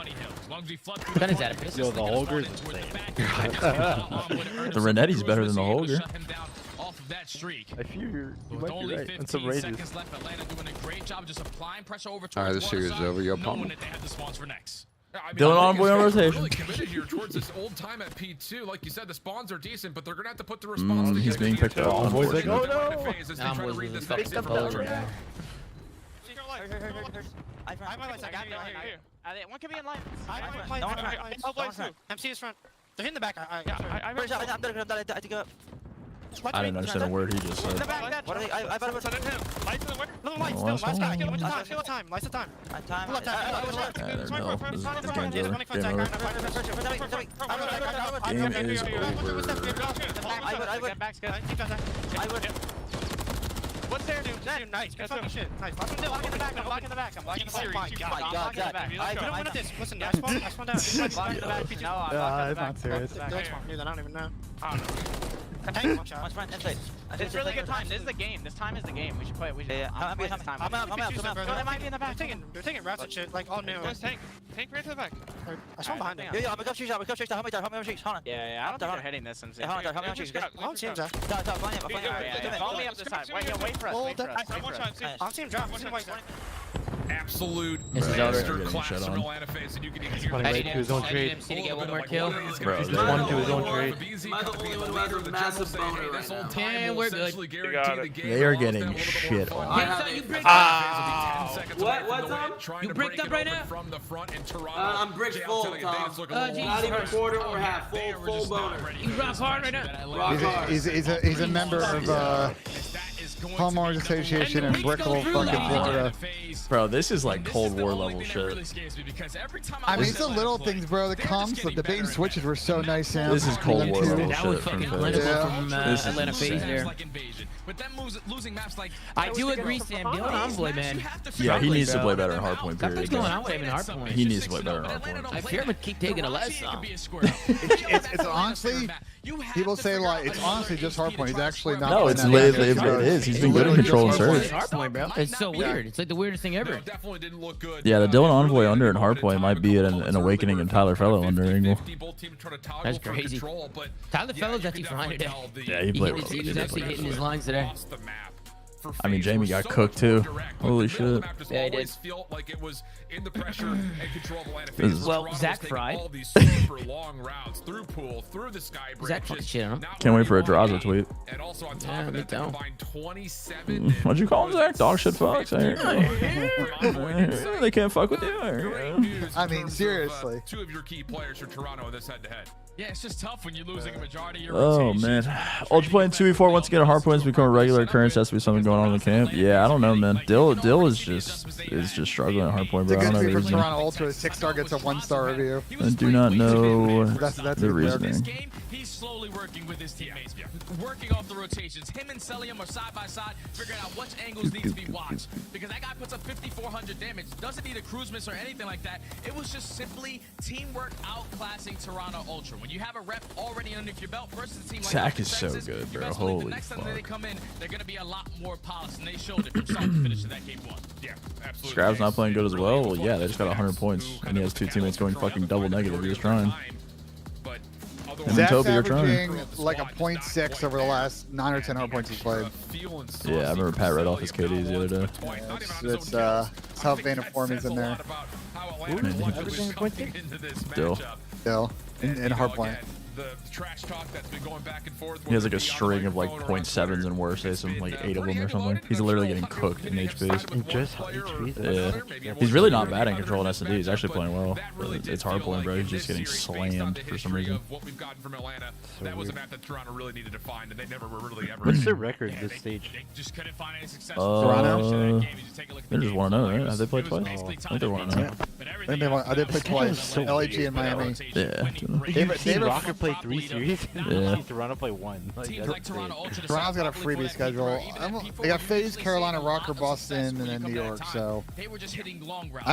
Speaker 11: What gun is that? A pistol?
Speaker 10: Yo, the holder is insane.
Speaker 3: The Renetti's better than the Holger.
Speaker 10: I fear you might be right. That's some rages.
Speaker 7: Alright, this series is over. Yo, pump.
Speaker 3: Dylan Envoy on rotation.
Speaker 5: Really committed here towards this old time at P2. Like you said, the spawns are decent, but they're gonna have to put the response
Speaker 3: He's being picked up.
Speaker 10: Envoy's like, oh no!
Speaker 14: One could be in line. MC is front. They're hitting the back. I think
Speaker 3: I didn't understand a word he just said.
Speaker 14: What are they? I thought it was him. Lights in the window. No, lights. Last guy. Kill time. Lights of time. Time.
Speaker 3: There we go. This game's over. Game over. Game is over.
Speaker 14: I would. What's there, dude? Nice. Good fucking shit. Nice. Lock in the back. I'm blocking the back. I'm blocking the back. Oh my god, Zach. I don't win at this. Listen, I spawned down. Block in the back.
Speaker 16: No, it's not serious.
Speaker 14: I don't even know. I don't know. It's really good time. This is the game. This time is the game. We should play it. I'm out. They might be in the back. They're taking routes and shit. Like all new. Tank right to the back. I saw behind him. Yeah, I'm gonna go shoot. Help me down. Yeah, I don't think they're hitting this. I'm saying. Help me down. I don't see him, Zach. Follow me up this side. Wait for us. I'll see him drop.
Speaker 5: Absolute
Speaker 3: This is
Speaker 5: master
Speaker 3: over.
Speaker 5: class from Atlanta FaZe, and you can hear
Speaker 10: to his own trade.
Speaker 11: MC to get one more kill.
Speaker 3: Bro,
Speaker 10: He's just one to his own trade.
Speaker 11: And we're good.
Speaker 3: They are getting shit on.
Speaker 11: You bricked up. You bricked up right now?
Speaker 12: I'm bricked full, Tom. Not even quarter or half. Full boner.
Speaker 11: You rock hard right now.
Speaker 12: Rock hard.
Speaker 16: He's a member of Homeowners Association in Brickell, fucking Florida.
Speaker 3: Bro, this is like Cold War level shit.
Speaker 16: I mean, it's the little things, bro. The comms, the bait and switches were so nice, Sam.
Speaker 3: This is Cold War level
Speaker 11: That was
Speaker 3: shit from
Speaker 11: fucking
Speaker 3: FaZe.
Speaker 11: clinical from
Speaker 3: This is
Speaker 11: Atlanta FaZe
Speaker 3: insane.
Speaker 11: there. I do agree, Sam. Dylan Envoy, man.
Speaker 3: Yeah, he needs to play better in Hardpoint,
Speaker 11: Something's
Speaker 3: period.
Speaker 11: going on with him in Hardpoint.
Speaker 3: He needs to play better in Hardpoint.
Speaker 11: I fear him to keep taking a less.
Speaker 16: It's honestly, people say like it's honestly just Hardpoint. He's actually not.
Speaker 3: No, it's lit. It is. He's been good in control and surge.
Speaker 11: Hardpoint, bro. It's so weird. It's like the weirdest thing ever.
Speaker 3: Yeah, the Dylan Envoy under in Hardpoint might be an awakening in Tyler Fellow under angle.
Speaker 11: That's crazy. Tyler Fellow's actually fine today.
Speaker 3: Yeah, he played well.
Speaker 11: He was actually hitting his lines today.
Speaker 3: I mean, Jamie got cooked too. Holy shit.
Speaker 11: Yeah, he did. Well, Zach fried. Zach fucking shit on him.
Speaker 3: Can't wait for a Draza tweet.
Speaker 11: Yeah, me too.
Speaker 3: What'd you call him, Zach? Dog shit Fox? They can't fuck with you.
Speaker 16: I mean, seriously.
Speaker 5: Two of your key players for Toronto in this head-to-head.
Speaker 9: Yeah, it's just tough when you're losing a majority of your
Speaker 3: Oh man, Ultra playing 2v4 once again. Hardpoint's become a regular occurrence. Has to be something going on in the camp. Yeah, I don't know, man. Dill is just struggling at Hardpoint,
Speaker 16: It's a
Speaker 3: bro. I
Speaker 16: good
Speaker 3: don't know
Speaker 16: tweet
Speaker 3: the
Speaker 16: from
Speaker 3: reasoning.
Speaker 16: Toronto Ultra. 6-star gets a 1-star review.
Speaker 3: I do not know
Speaker 16: That's
Speaker 3: the reasoning.
Speaker 9: He's slowly working with his teammates, working off the rotations. Him and Celium are side by side, figuring out which angles need to be watched. Because that guy puts up 5,400 damage, doesn't need a cruise miss or anything like that. It was just simply teamwork outclassing Toronto Ultra. When you have a rep already under your belt versus a team like
Speaker 3: Zach is so good, bro. Holy
Speaker 9: the next time
Speaker 3: fuck.
Speaker 9: they come in, they're going to be a lot more polished, and they showed it from start to finish in that game one.
Speaker 5: Yeah, absolutely.
Speaker 3: Scrab's not playing good as well. Well, yeah, they just got 100 points, and he has two teammates going fucking double negative. He was trying. Him and
Speaker 16: Zach's
Speaker 3: Toby are trying.
Speaker 16: averaging like a 0.6 over the last 9 or 10 Hardpoints he's played.
Speaker 3: Yeah, I remember Pat read off his KDs the other day.
Speaker 16: It's how vein of form is in there.
Speaker 3: Still.
Speaker 16: In Hardpoint.
Speaker 5: the trash talk that's been going back and forth.
Speaker 3: He has like a string of like 0.7s and worse. There's some like 8 of them or something. He's literally getting cooked in HPs.
Speaker 10: Just
Speaker 3: Yeah. He's really not bad in control in S&D. He's actually playing well. It's Hardpoint, bro. He's just getting slammed for some reason.
Speaker 5: What we've gotten from Atlanta, that was a map that Toronto really needed to find, and they never were really ever.
Speaker 10: What's their record this stage?
Speaker 9: They just couldn't find any success.
Speaker 3: Toronto? They just want to know, right? Have they played twice? I think they want to know.
Speaker 16: I did play twice. LAG and Miami.
Speaker 3: Yeah.
Speaker 10: You've seen Rocket play 3 series?
Speaker 3: Yeah.
Speaker 10: You've seen Toronto play 1. Like,
Speaker 16: Toronto's got a freebie schedule. They got FaZe, Carolina, Rocker, Boston, and then New York. So I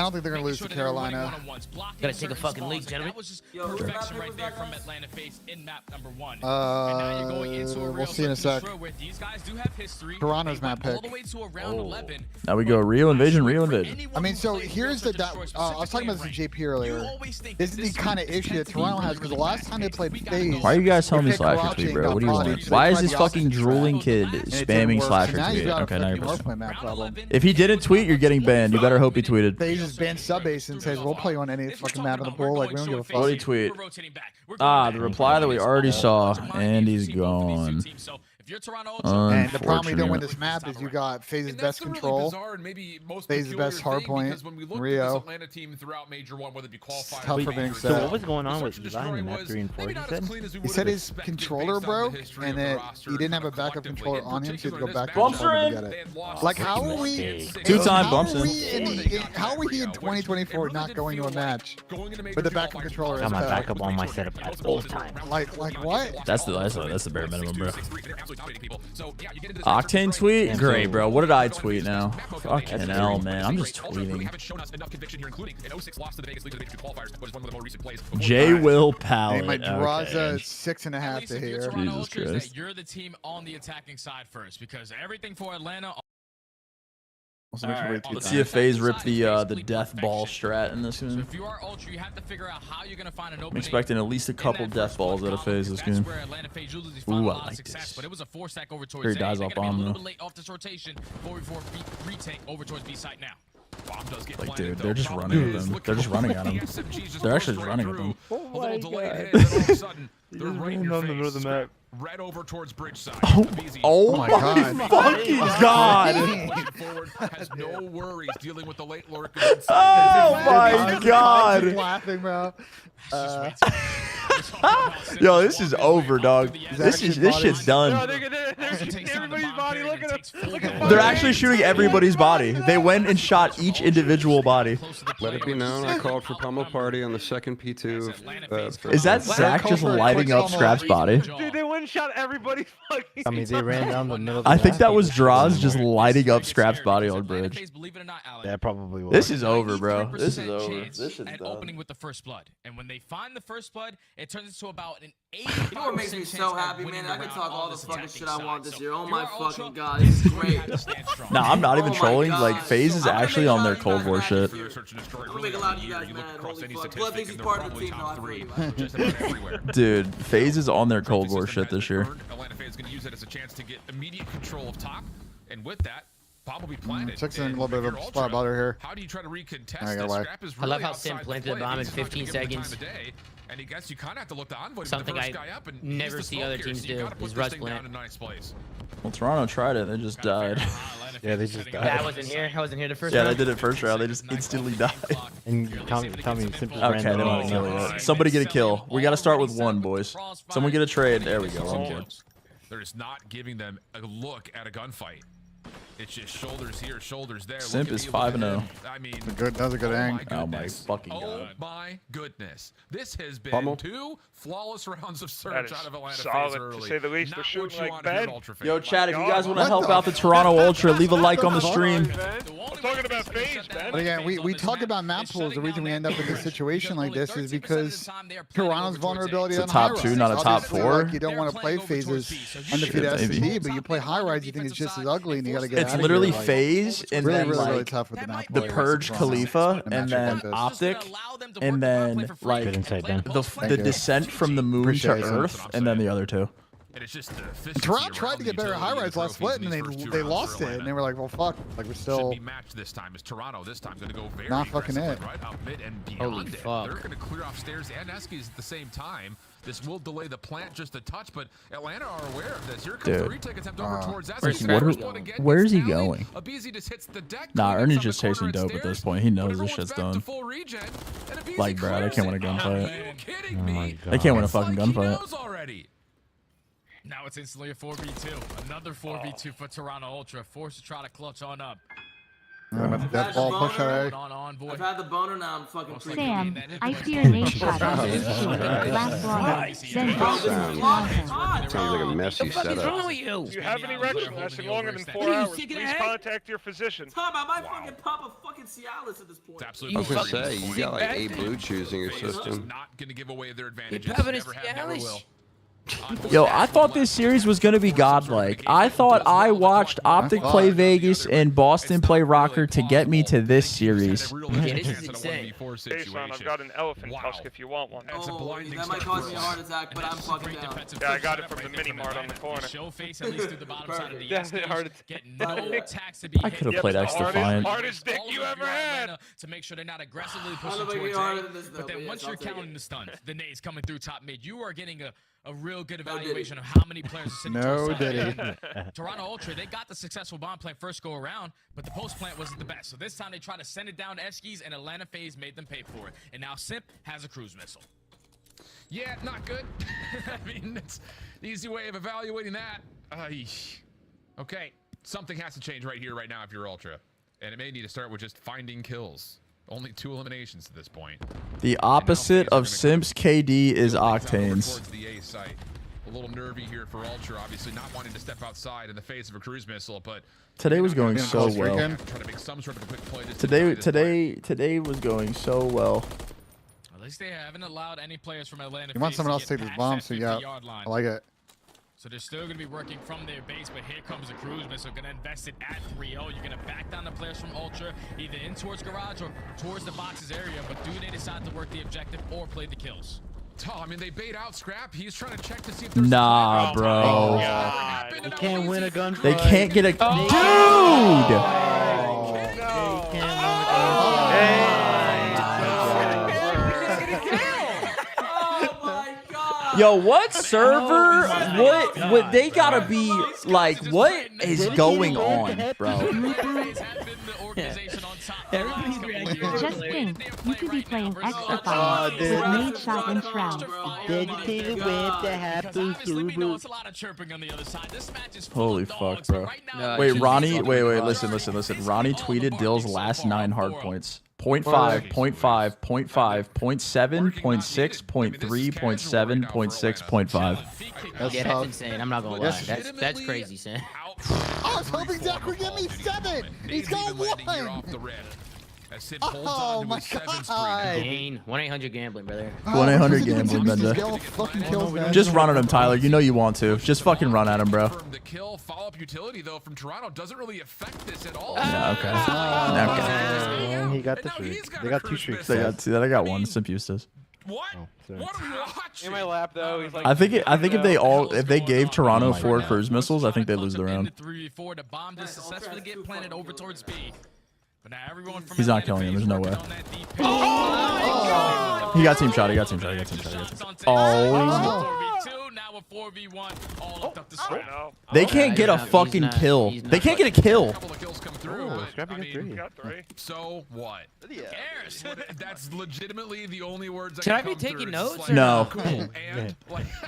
Speaker 16: don't think they're gonna lose to Carolina.
Speaker 11: Gotta take a fucking leak, gentlemen.
Speaker 9: Perfection right there from Atlanta FaZe in map number 1.
Speaker 16: We'll see in a sec.
Speaker 9: These guys do have history.
Speaker 16: Toronto's map pick.
Speaker 3: Now we go real invasion, real invasion.
Speaker 16: I mean, so here's the. I was talking about this with JP earlier. This is the kind of issue that Toronto has because the last time they played FaZe.
Speaker 3: Why are you guys telling me slash tweet, bro? What do you want? Why is this fucking drooling kid spamming slash tweet? Okay, now you're pissing. If he didn't tweet, you're getting banned. You better hope he tweeted.
Speaker 16: FaZe just banned Subbase and says we'll play you on any fucking map in the pool. Like we don't give a fuck.
Speaker 3: What did he tweet? Ah, the reply that we already saw, and he's gone.
Speaker 16: And the problem you don't win this map is you got FaZe's best control, FaZe's best Hardpoint, Rio. Tough for being
Speaker 10: so what was going on with Eli in map 3 and 4?
Speaker 16: He said his controller broke and that he didn't have a backup controller on him, so he had to go back to
Speaker 3: Bumpster
Speaker 16: get it. Like how are we?
Speaker 3: Two-time Bumpster.
Speaker 16: How are we in 2024 not going to a match with the backup controller?
Speaker 10: Got my backup on my setup at all times.
Speaker 16: Like what?
Speaker 3: That's the bare minimum, bro. Octane tweet? Great, bro. What did I tweet now? Fucking hell, man. I'm just tweeting. J. Will Pallet.
Speaker 16: Hey, my Draza 6.5 to here.
Speaker 3: Jesus Christ.
Speaker 9: You're the team on the attacking side first because everything for Atlanta.
Speaker 3: Let's see if FaZe ripped the death ball strat in this game.
Speaker 9: If you are Ultra, you have to figure out how you're gonna find an opening.
Speaker 3: I'm expecting at least a couple death balls out of FaZe this game. Ooh, I like this.
Speaker 9: But it was a 4-stack over towards
Speaker 3: Here he dies off bomb though.
Speaker 9: Late off this rotation. 4v4 retake over towards B site now.
Speaker 3: Like, dude, they're just running at them. They're just running at him. They're actually running at them.
Speaker 9: Oh my god.
Speaker 5: They're right in your face. The map. Right over towards bridge side.
Speaker 3: Oh my fucking god!
Speaker 5: Has no worries dealing with the late lurkers.
Speaker 3: Oh my god!
Speaker 16: Laughing, bro.
Speaker 3: Yo, this is over, dog. This shit's done.
Speaker 13: Everybody's body. Look at them.
Speaker 3: They're actually shooting everybody's body. They went and shot each individual body.
Speaker 7: Let it be known, I called for pummel party on the second P2.
Speaker 3: Is that Zach just lighting up Scrap's body?
Speaker 13: Dude, they went and shot everybody. Fucking.
Speaker 10: I mean, they ran down the middle. Of the
Speaker 3: I think that was Draws just lighting up Scrap's body on bridge.
Speaker 10: That probably was.
Speaker 3: This is over, bro. This is over. This is done.
Speaker 9: Opening with the first blood, and when they find the first blood, it turns into about an 80.
Speaker 12: You know what makes me so happy, man? I can talk all the fucking shit I want this year. Oh my fucking god, this is great.
Speaker 3: Nah, I'm not even trolling. Like, FaZe is actually on their Cold War shit.
Speaker 12: I'm gonna make a lot of you guys mad. Holy fuck. Blood thinks he's part of the team. No, I feel you.
Speaker 3: Dude, FaZe is on their Cold War shit this year.
Speaker 5: Atlanta FaZe is going to use it as a chance to get immediate control of top, and with that, probably plan it.
Speaker 16: Took in a little bit of a spot butter here.
Speaker 5: How do you try to recontest
Speaker 16: this?
Speaker 5: Scrap is
Speaker 11: I
Speaker 5: really
Speaker 11: love how Sim planted the bomb in 15 seconds.
Speaker 5: And I guess you kind of have to look to Envoy
Speaker 11: Something
Speaker 5: the
Speaker 11: I
Speaker 5: first guy up and
Speaker 11: never see other teams do is rush plant.
Speaker 3: Well, Toronto tried it. They just died.
Speaker 10: Yeah, they just died.
Speaker 11: Yeah, I wasn't here. I wasn't here the first
Speaker 3: Yeah,
Speaker 11: round.
Speaker 3: they did it first round. They just instantly died.
Speaker 10: And Tommy simply
Speaker 3: Okay, they want to kill it. Somebody get a kill. We got to start with one, boys. Someone get a trade. There we go. I'm good.
Speaker 5: They're just not giving them a look at a gunfight. It's just shoulders here, shoulders there.
Speaker 3: Simp is 5-0.
Speaker 5: I mean,
Speaker 16: that was a good ang.
Speaker 3: Oh my fucking god.
Speaker 5: Oh my goodness. This has been 2 flawless rounds of search out of Atlanta FaZe early.
Speaker 18: To say the least. They're shooting like bad.
Speaker 3: Yo, chat, if you guys want to help out the Toronto Ultra, leave a like on the stream.
Speaker 18: I'm talking about FaZe, man.
Speaker 16: But again, we talk about map pools. The reason we end up in a situation like this is because Toronto's vulnerability
Speaker 3: It's a
Speaker 16: on
Speaker 3: top
Speaker 16: high
Speaker 3: 2,
Speaker 16: rise.
Speaker 3: not a top
Speaker 16: Obviously,
Speaker 3: 4.
Speaker 16: Like, you don't want to play phases undefeated S&D, but you play high rise, you think it's just as ugly, and you got to get
Speaker 3: It's
Speaker 16: out of
Speaker 3: literally
Speaker 16: here, like,
Speaker 3: FaZe, and
Speaker 16: really,
Speaker 3: then
Speaker 16: really, really
Speaker 3: like
Speaker 16: tough with the map
Speaker 3: the
Speaker 16: play,
Speaker 3: Purge
Speaker 16: like,
Speaker 3: Khalifa,
Speaker 16: in a
Speaker 3: and
Speaker 16: matchup
Speaker 3: then
Speaker 16: like this.
Speaker 3: Optic, and then like
Speaker 10: Good insight, Ben.
Speaker 3: the descent from the moon to
Speaker 16: Appreciate it.
Speaker 3: Earth, and then the other 2.
Speaker 5: And it's just the
Speaker 16: Toronto tried to get better high-rise last split, and they lost it, and they were like, well, fuck. Like, we're still...
Speaker 5: Should be matched this time. Is Toronto this time going to go very
Speaker 16: not fucking it.
Speaker 5: right up mid and beyond it. They're going to clear off stairs and Eskies at the same time. This will delay the plant just a touch, but Atlanta are aware of this. Here comes the retake attempt over towards Eskies.
Speaker 3: Where is he going?
Speaker 5: Abizi just hits the deck.
Speaker 3: Nah, Ernie's just chasing dope at this point. He knows this shit's done. Like, bro, they can't win a gunfight. They can't win a fucking gunfight.
Speaker 9: Now it's instantly a 4v2. Another 4v2 for Toronto Ultra. Forced to try to clutch on up.
Speaker 16: That ball push away.
Speaker 12: I've had the boner, now I'm fucking freaking.
Speaker 20: Sam, I see your name shot on this shit. Last long.
Speaker 7: Sounds like a messy setup.
Speaker 18: If you have an erection lasting longer than 4 hours, please contact your physician.
Speaker 12: Tom, I might fucking pop a fucking Cialis at this point.
Speaker 7: I was gonna say, you got like 8 blue chews in your system.
Speaker 5: Not going to give away their advantages.
Speaker 11: Never have, never will.
Speaker 3: Yo, I thought this series was going to be godlike. I thought I watched Optic play Vegas and Boston play Rocker to get me to this series.
Speaker 18: I've got an elephant tusk if you want one.
Speaker 12: That might cause me a heart attack, but I'm fucking down.
Speaker 18: Yeah, I got it from the mini mart on the corner.
Speaker 3: I could have played X Defiant.
Speaker 18: Hardest dick you ever had.
Speaker 9: To make sure they're not aggressively pushing towards A. But then once you're counting the stun, the nades coming through top mid, you are getting a real good evaluation of how many players are sitting Toronto Ultra, they got the successful bomb plant first go around, but the post plant wasn't the best. So this time they tried to send it down to Eskies, and Atlanta FaZe made them pay for it. And now Simp has a cruise missile.
Speaker 5: Yeah, not good. I mean, it's the easy way of evaluating that. Okay, something has to change right here, right now if you're Ultra. And it may need to start with just finding kills. Only 2 eliminations at this point.
Speaker 3: The opposite of Simp's KD is Octane's.
Speaker 5: A little nervy here for Ultra, obviously not wanting to step outside in the face of a cruise missile, but
Speaker 3: today was going so well. Today was going so well.
Speaker 9: At least they haven't allowed any players from Atlanta.
Speaker 16: You want someone else to take this bomb, so yeah, I like it.
Speaker 9: So they're still going to be working from their base, but here comes the cruise missile. Going to invest it at 3-0. You're going to back down the players from Ultra, either in towards garage or towards the boxes area. But do they decide to work the objective or play the kills?
Speaker 5: Oh, I mean, they bait out Scrap. He's trying to check to see if there's
Speaker 3: nah, bro.
Speaker 10: They can't win a gunfight.
Speaker 3: They can't get a dude. Yo, what server? What they gotta be like? What is going on, bro?
Speaker 20: Just think, you could be playing X Defiant with Nade Shot and Shroud.
Speaker 10: Dedicated with the happy Subu.
Speaker 3: Holy fuck, bro. Wait, Ronnie, wait, listen. Ronnie tweeted Dill's last 9 hard points. 0.5, 0.5, 0.5, 0.7, 0.6, 0.3, 0.7, 0.6, 0.5.
Speaker 11: Yeah, that's insane. I'm not gonna lie. That's crazy, Sam.
Speaker 16: I was hoping Zach would give me 7. He's got 1. Oh my god.
Speaker 11: 1-800 gambling, brother.
Speaker 3: 1-800 gambling, Benja. Just run at him, Tyler. You know you want to. Just fucking run at him, bro.
Speaker 5: The kill follow-up utility though from Toronto doesn't really affect this at all.
Speaker 3: Yeah, okay.
Speaker 10: He got the streak. They got 2 streaks.
Speaker 3: They got 2. I got 1. Simp Eustace.
Speaker 5: What? What are we watching?
Speaker 13: In my lap though, he's like.
Speaker 3: I think if they gave Toronto 4 cruise missiles, I think they lose the round.
Speaker 9: 3v4 to bomb this successfully get planted over towards B. But now everyone from
Speaker 3: he's not killing him. There's no way. He got team shot. Oh. They can't get a fucking kill. They can't get a kill.
Speaker 5: So what? Who cares? That's legitimately the only words.
Speaker 11: Should I be taking notes?
Speaker 3: No.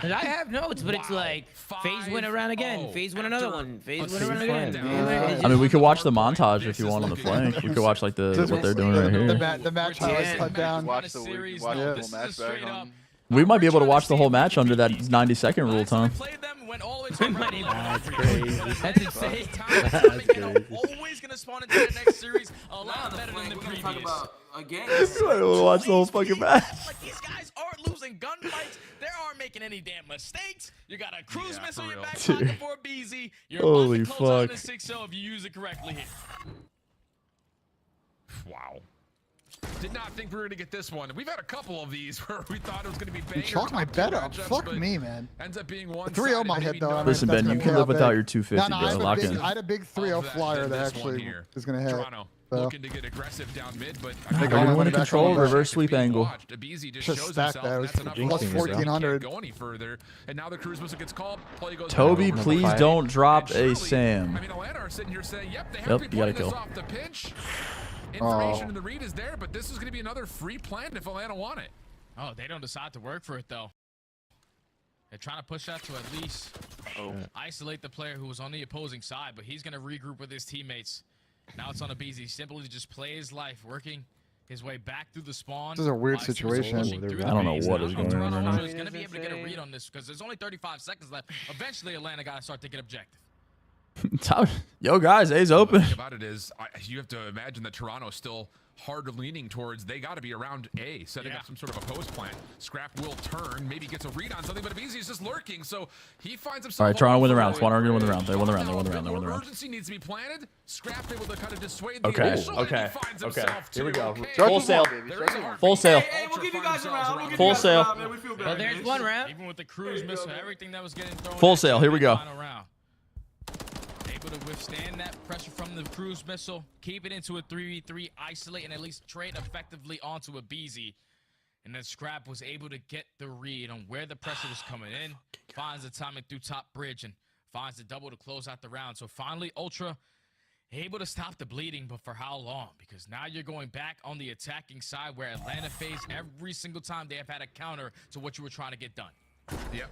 Speaker 5: And
Speaker 11: I have notes, but it's like FaZe win around again. FaZe win another one. FaZe win around again.
Speaker 3: I mean, we could watch the montage if you want on the flank. We could watch like what they're doing right here.
Speaker 16: The match highlights cut down.
Speaker 8: Watch the whole match back on.
Speaker 3: We might be able to watch the whole match under that 90-second rule, Tom.
Speaker 11: That's crazy. That's insane. That's crazy.
Speaker 9: Always gonna spawn into the next series a lot better than the previous.
Speaker 3: I want to watch the whole fucking match.
Speaker 9: Like these guys aren't losing gunfights. They aren't making any damn mistakes. You got a cruise missile in your back pocket for a BZ. You're
Speaker 3: holy
Speaker 9: about to close
Speaker 3: fuck.
Speaker 9: out in a 6-0 if you use it correctly here.
Speaker 5: Wow. Did not think we were going to get this one. We've had a couple of these where we thought it was going to be
Speaker 16: You
Speaker 5: bangers.
Speaker 16: chalked my bet up. Fuck me, man.
Speaker 5: Ends up being
Speaker 16: 3-0 my head though.
Speaker 3: Listen, Ben, you can live without your 250,
Speaker 16: no,
Speaker 3: bro. Lock in.
Speaker 16: I had a big 3-0 flyer that actually is gonna hit.
Speaker 5: Toronto looking to get aggressive down mid, but
Speaker 3: They're gonna win control, reverse sweep angle.
Speaker 16: Just stack that. It was plus 1400.
Speaker 5: Go any further, and now the cruise missile gets called. Play goes
Speaker 3: Toby, please don't drop a Sam.
Speaker 5: I mean, Atlanta are sitting here saying, "Yep, they have
Speaker 3: Yep,
Speaker 5: to be
Speaker 3: you gotta
Speaker 5: playing this
Speaker 3: kill.
Speaker 5: off the pitch." Information in the read is there, but this is going to be another free plan if Atlanta want it.
Speaker 9: Oh, they don't decide to work for it though. They're trying to push that to at least isolate the player who was on the opposing side, but he's going to regroup with his teammates. Now it's on a BZ. Simply just play his life, working his way back through the spawn.
Speaker 16: This is a weird situation.
Speaker 3: I don't know what is going on right now.
Speaker 9: He's going to be able to get a read on this because there's only 35 seconds left. Eventually, Atlanta got to start taking objective.
Speaker 3: Yo, guys, A's open.
Speaker 5: The thing about it is, you have to imagine that Toronto's still hard leaning towards they got to be around A, setting up some sort of a post plan. Scrap will turn, maybe gets a read on something, but Abizi's just lurking, so he finds himself.
Speaker 3: All right, Toronto win the round. Swan are gonna win the round. They won the round. They won the round. They won the round.
Speaker 5: Urgency needs to be planted. Scrap able to kind of dissuade the
Speaker 3: Okay.
Speaker 5: initial, and he
Speaker 3: Okay.
Speaker 5: finds
Speaker 3: Okay.
Speaker 5: himself
Speaker 3: Here we
Speaker 5: too.
Speaker 3: go.
Speaker 5: Okay.
Speaker 3: Full sale. Full sale.
Speaker 12: Hey, we'll give you guys a round. We'll give
Speaker 3: Full
Speaker 12: you guys
Speaker 3: sale.
Speaker 12: a round, man. We feel
Speaker 9: Well,
Speaker 12: bad.
Speaker 9: there's one round. Even with the cruise missile, everything that was getting thrown.
Speaker 3: Full sale. Here we go.
Speaker 9: Final round. Able to withstand that pressure from the cruise missile, keep it into a 3v3, isolate, and at least trade effectively onto a BZ. And then Scrap was able to get the read on where the pressure was coming in, finds the timing through top bridge, and finds the double to close out the round. So finally, Ultra able to stop the bleeding, but for how long? Because now you're going back on the attacking side where Atlanta FaZe every single time they have had a counter to what you were trying to get done.
Speaker 5: Yeah.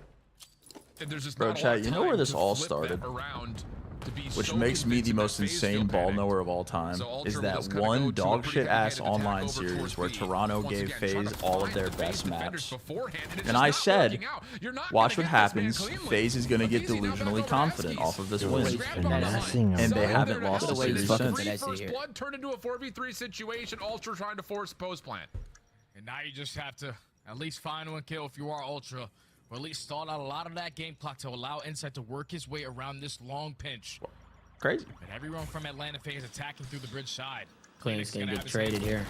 Speaker 5: And there's just
Speaker 3: Bro,
Speaker 5: not a lot
Speaker 3: chat,
Speaker 5: of
Speaker 3: you know where
Speaker 5: time
Speaker 3: this
Speaker 5: to
Speaker 3: all
Speaker 5: flip
Speaker 3: started?
Speaker 5: that around to be
Speaker 3: Which
Speaker 5: so
Speaker 3: makes me the
Speaker 5: convincing
Speaker 3: most
Speaker 5: that FaZe
Speaker 3: insane
Speaker 5: still
Speaker 3: ball
Speaker 5: panic.
Speaker 3: knower of all time
Speaker 5: So Ultra
Speaker 3: is
Speaker 5: will
Speaker 3: that
Speaker 5: just kinda go
Speaker 3: one
Speaker 5: to a
Speaker 3: dog
Speaker 5: pretty
Speaker 3: shit ass
Speaker 5: heavy-handed
Speaker 3: online
Speaker 5: attack over
Speaker 3: series
Speaker 5: towards
Speaker 3: where
Speaker 5: B.
Speaker 3: Toronto
Speaker 5: Once
Speaker 3: gave
Speaker 5: again, trying
Speaker 3: FaZe
Speaker 5: to
Speaker 3: all of
Speaker 5: find
Speaker 3: their
Speaker 5: the
Speaker 3: best
Speaker 5: FaZe defenders
Speaker 3: maps.
Speaker 5: beforehand, and it's
Speaker 3: And
Speaker 5: just
Speaker 3: I
Speaker 5: not
Speaker 3: said,
Speaker 5: working out. You're not
Speaker 3: watch
Speaker 5: gonna
Speaker 3: what
Speaker 5: get this man
Speaker 3: happens.
Speaker 5: cleanly.
Speaker 3: FaZe is going to get
Speaker 5: Easy now back
Speaker 3: delusionally
Speaker 5: over
Speaker 3: confident
Speaker 5: Eskies.
Speaker 3: off of this
Speaker 5: Yo,
Speaker 3: win.
Speaker 5: Scrap on the line.
Speaker 3: And they
Speaker 5: So
Speaker 3: haven't
Speaker 5: there
Speaker 3: lost
Speaker 5: to
Speaker 3: a
Speaker 5: go.
Speaker 3: series
Speaker 5: It's
Speaker 3: since.
Speaker 5: free first blood turned into a 4v3 situation. Ultra trying to force post plan.
Speaker 9: And now you just have to at least find one kill if you are Ultra, or at least stall out a lot of that game clock to allow Insight to work his way around this long pinch.
Speaker 3: Crazy.
Speaker 9: And everyone from Atlanta FaZe attacking through the bridge side.
Speaker 11: Clean's gonna get traded here.